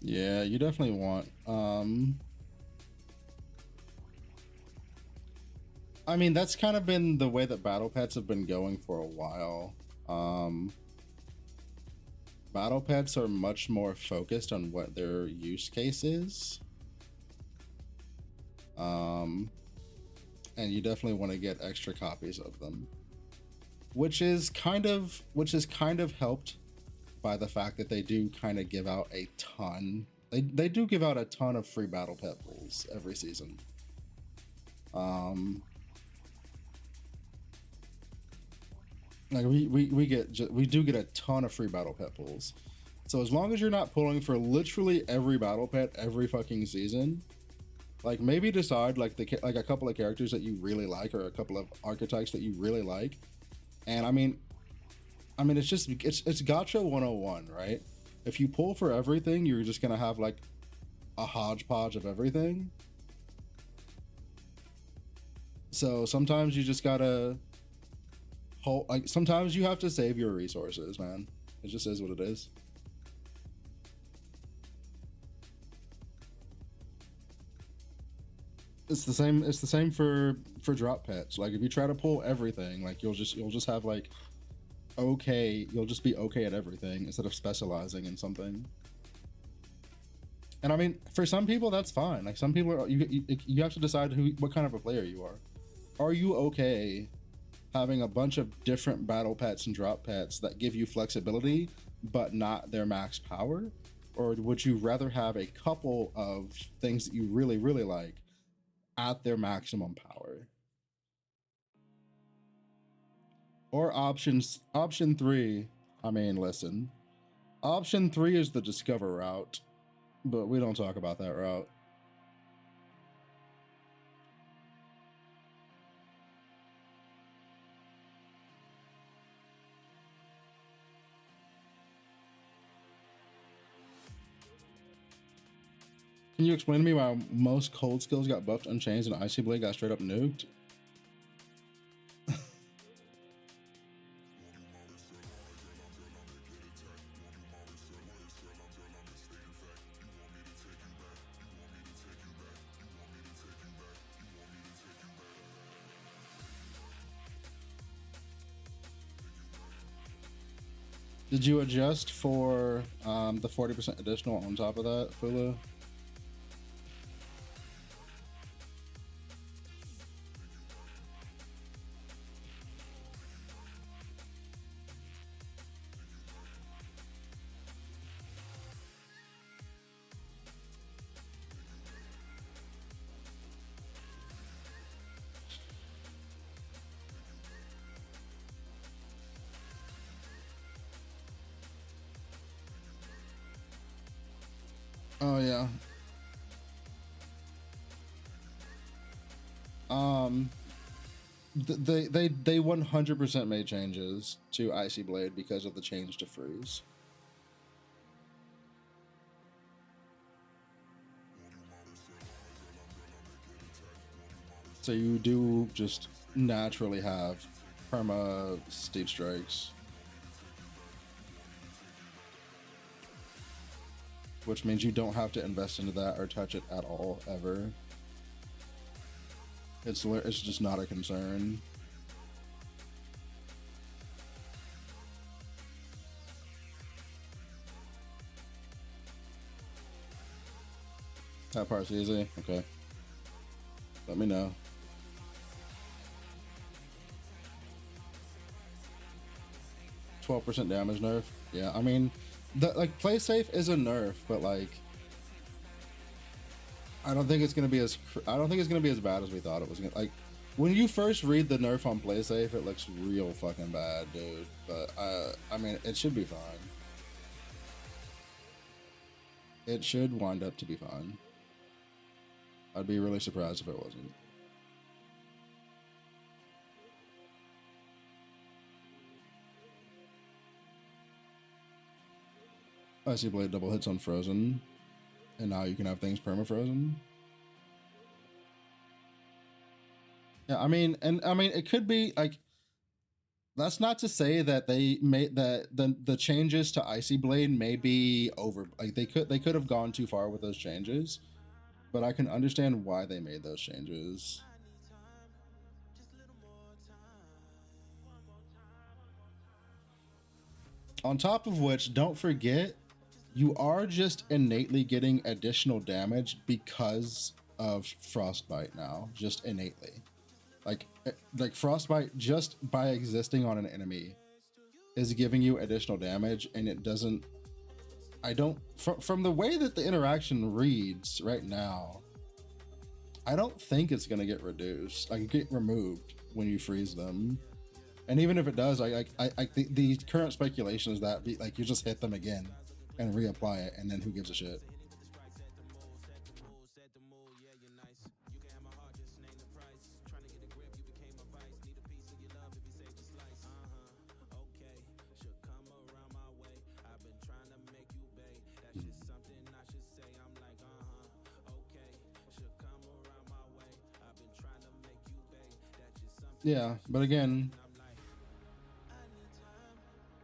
Yeah, you definitely want, I mean, that's kind of been the way that battle pets have been going for a while. Battle pets are much more focused on what their use case is. And you definitely want to get extra copies of them, which is kind of helped by the fact that they do kind of give out a ton. They do give out a ton of free battle pet pools every season. Like we do get a ton of free battle pet pools. So as long as you're not pulling for literally every battle pet every fucking season, like maybe decide like a couple of characters that you really like, or a couple of archetypes that you really like. And I mean it's gacha 101, right? If you pull for everything, you're just gonna have like a hodgepodge of everything. So sometimes you just gotta sometimes you have to save your resources, man. It just is what it is. It's the same for drop pets. Like if you try to pull everything, like you'll just have like you'll just be okay at everything instead of specializing in something. And I mean, for some people that's fine. Like some people you have to decide what kind of a player you are. Are you okay having a bunch of different battle pets and drop pets that give you flexibility but not their max power? Or would you rather have a couple of things that you really like at their maximum power? Or option 3, I mean, listen, option 3 is the discover route, but we don't talk about that route. Can you explain to me why most cold skills got buffed unchanged and Icy Blade got straight up nuked? Did you adjust for the 40% additional on top of that, Fula? Oh yeah. They 100% made changes to Icy Blade because of the change to freeze. So you do just naturally have perma steep strikes, which means you don't have to invest into that or touch it at all ever. It's just not a concern. That part's easy. Okay. Let me know. %12 damage nerf. Yeah, I mean, like play safe is a nerf, but like, I don't think it's gonna be as bad as we thought it was gonna. Like, when you first read the nerf on play safe, it looks real fucking bad, dude. But I mean, it should be fine. It should wind up to be fine. I'd be really surprised if it wasn't. Icy Blade double hits on frozen, and now you can have things perma-frozen. Yeah, I mean, it could be like, that's not to say that they made that the changes to Icy Blade may be over. Like they could have gone too far with those changes, but I can understand why they made those changes. On top of which, don't forget, you are just innately getting additional damage because of Frostbite now, just innately. Like Frostbite, just by existing on an enemy, is giving you additional damage, and it doesn't... from the way that the interaction reads right now, I don't think it's gonna get reduced, like get removed when you freeze them. And even if it does, the current speculation is that like you just hit them again and reapply it, and then who gives a shit? Yeah, but again,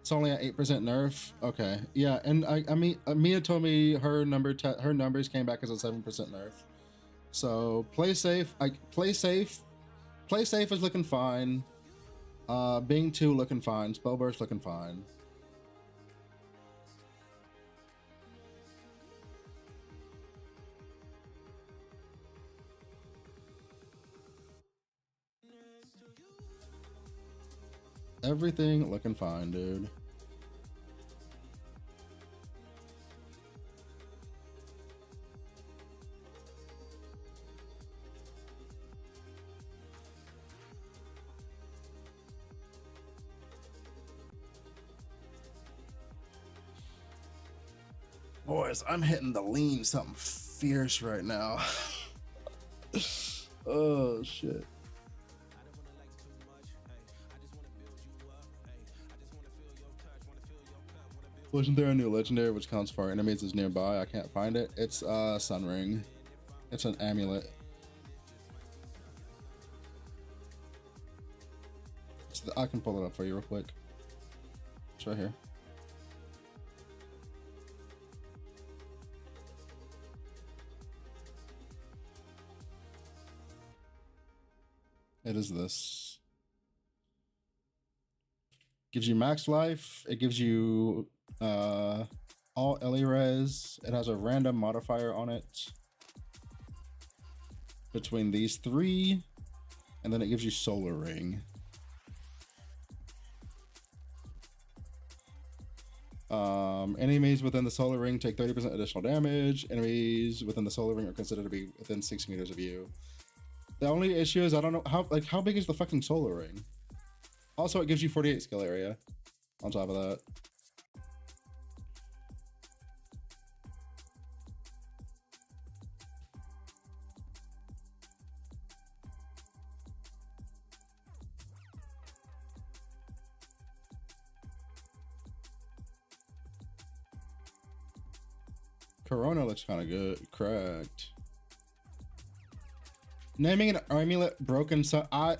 it's only at 8% nerf. Okay, yeah, and I mean, Mia told me her numbers came back as a 7% nerf. So play safe. Play safe is looking fine. Bing 2 looking fine. Spellburst looking fine. Everything looking fine, dude. Boys, I'm hitting the lean something fierce right now. Oh shit. Wasn't there a new legendary which counts for our enemies as nearby? I can't find it. It's Sun Ring. It's an amulet. I can pull it up for you real quick. It's right here. It is this. Gives you max life. It gives you all Ellie res. It has a random modifier on it between these three, and then it gives you Solar Ring. Enemies within the Solar Ring take 30% additional damage. Enemies within the Solar Ring are considered to be within 6 meters of you. The only issue is I don't know how big is the fucking Solar Ring? Also, it gives you 48 skill area on top of that. Corona looks kind of good. Correct. Naming an amulet broken. So I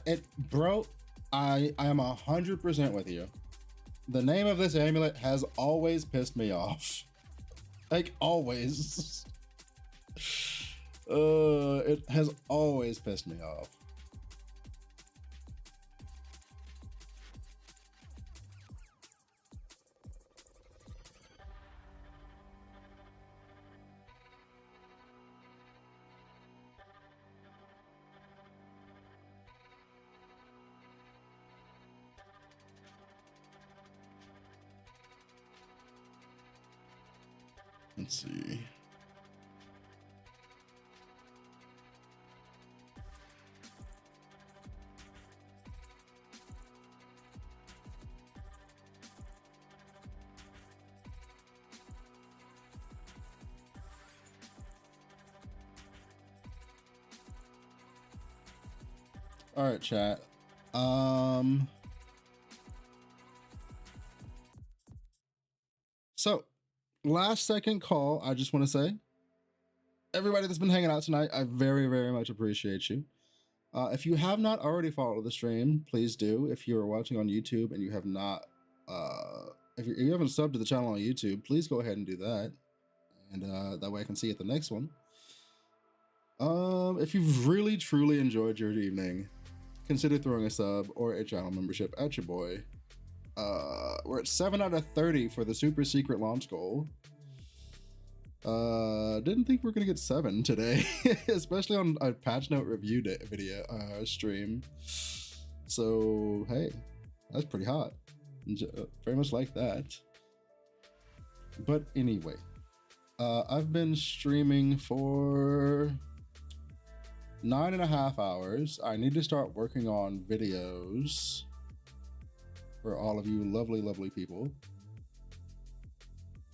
am 100% with you. The name of this amulet has always pissed me off. Like always. It has always pissed me off. Let's see. All right, chat. So last second call, I just want to say, everybody that's been hanging out tonight, I very, very much appreciate you. If you have not already followed the stream, please do. If you are watching on YouTube and you have not, if you haven't subbed to the channel on YouTube, please go ahead and do that. And that way I can see you at the next one. If you've really, truly enjoyed your evening, consider throwing a sub or a channel membership at your boy. We're at 7 out of 30 for the super secret launch goal. Didn't think we are gonna get 7 today, especially on a patch note review video stream. So hey, that's pretty hot. Very much like that. But anyway, I've been streaming for 9.5 hours. I need to start working on videos for all of you lovely, lovely people.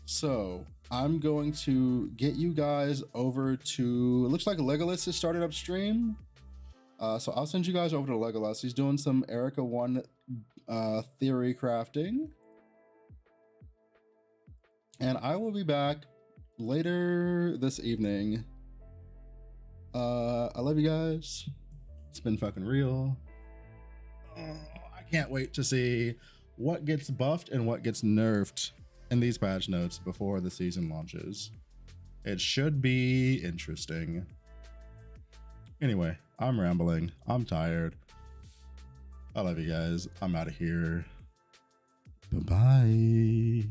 So I'm going to get you guys over to, it looks like Legolas has started upstream. So I'll send you guys over to Legolas. He's doing some Erica 1 theory crafting. And I will be back later this evening. I love you guys. It's been fucking real. I can't wait to see what gets buffed and what gets nerfed in these patch notes before the season launches. It should be interesting. Anyway, I'm rambling. I'm tired. I love you guys. I'm out of here. Bye-bye.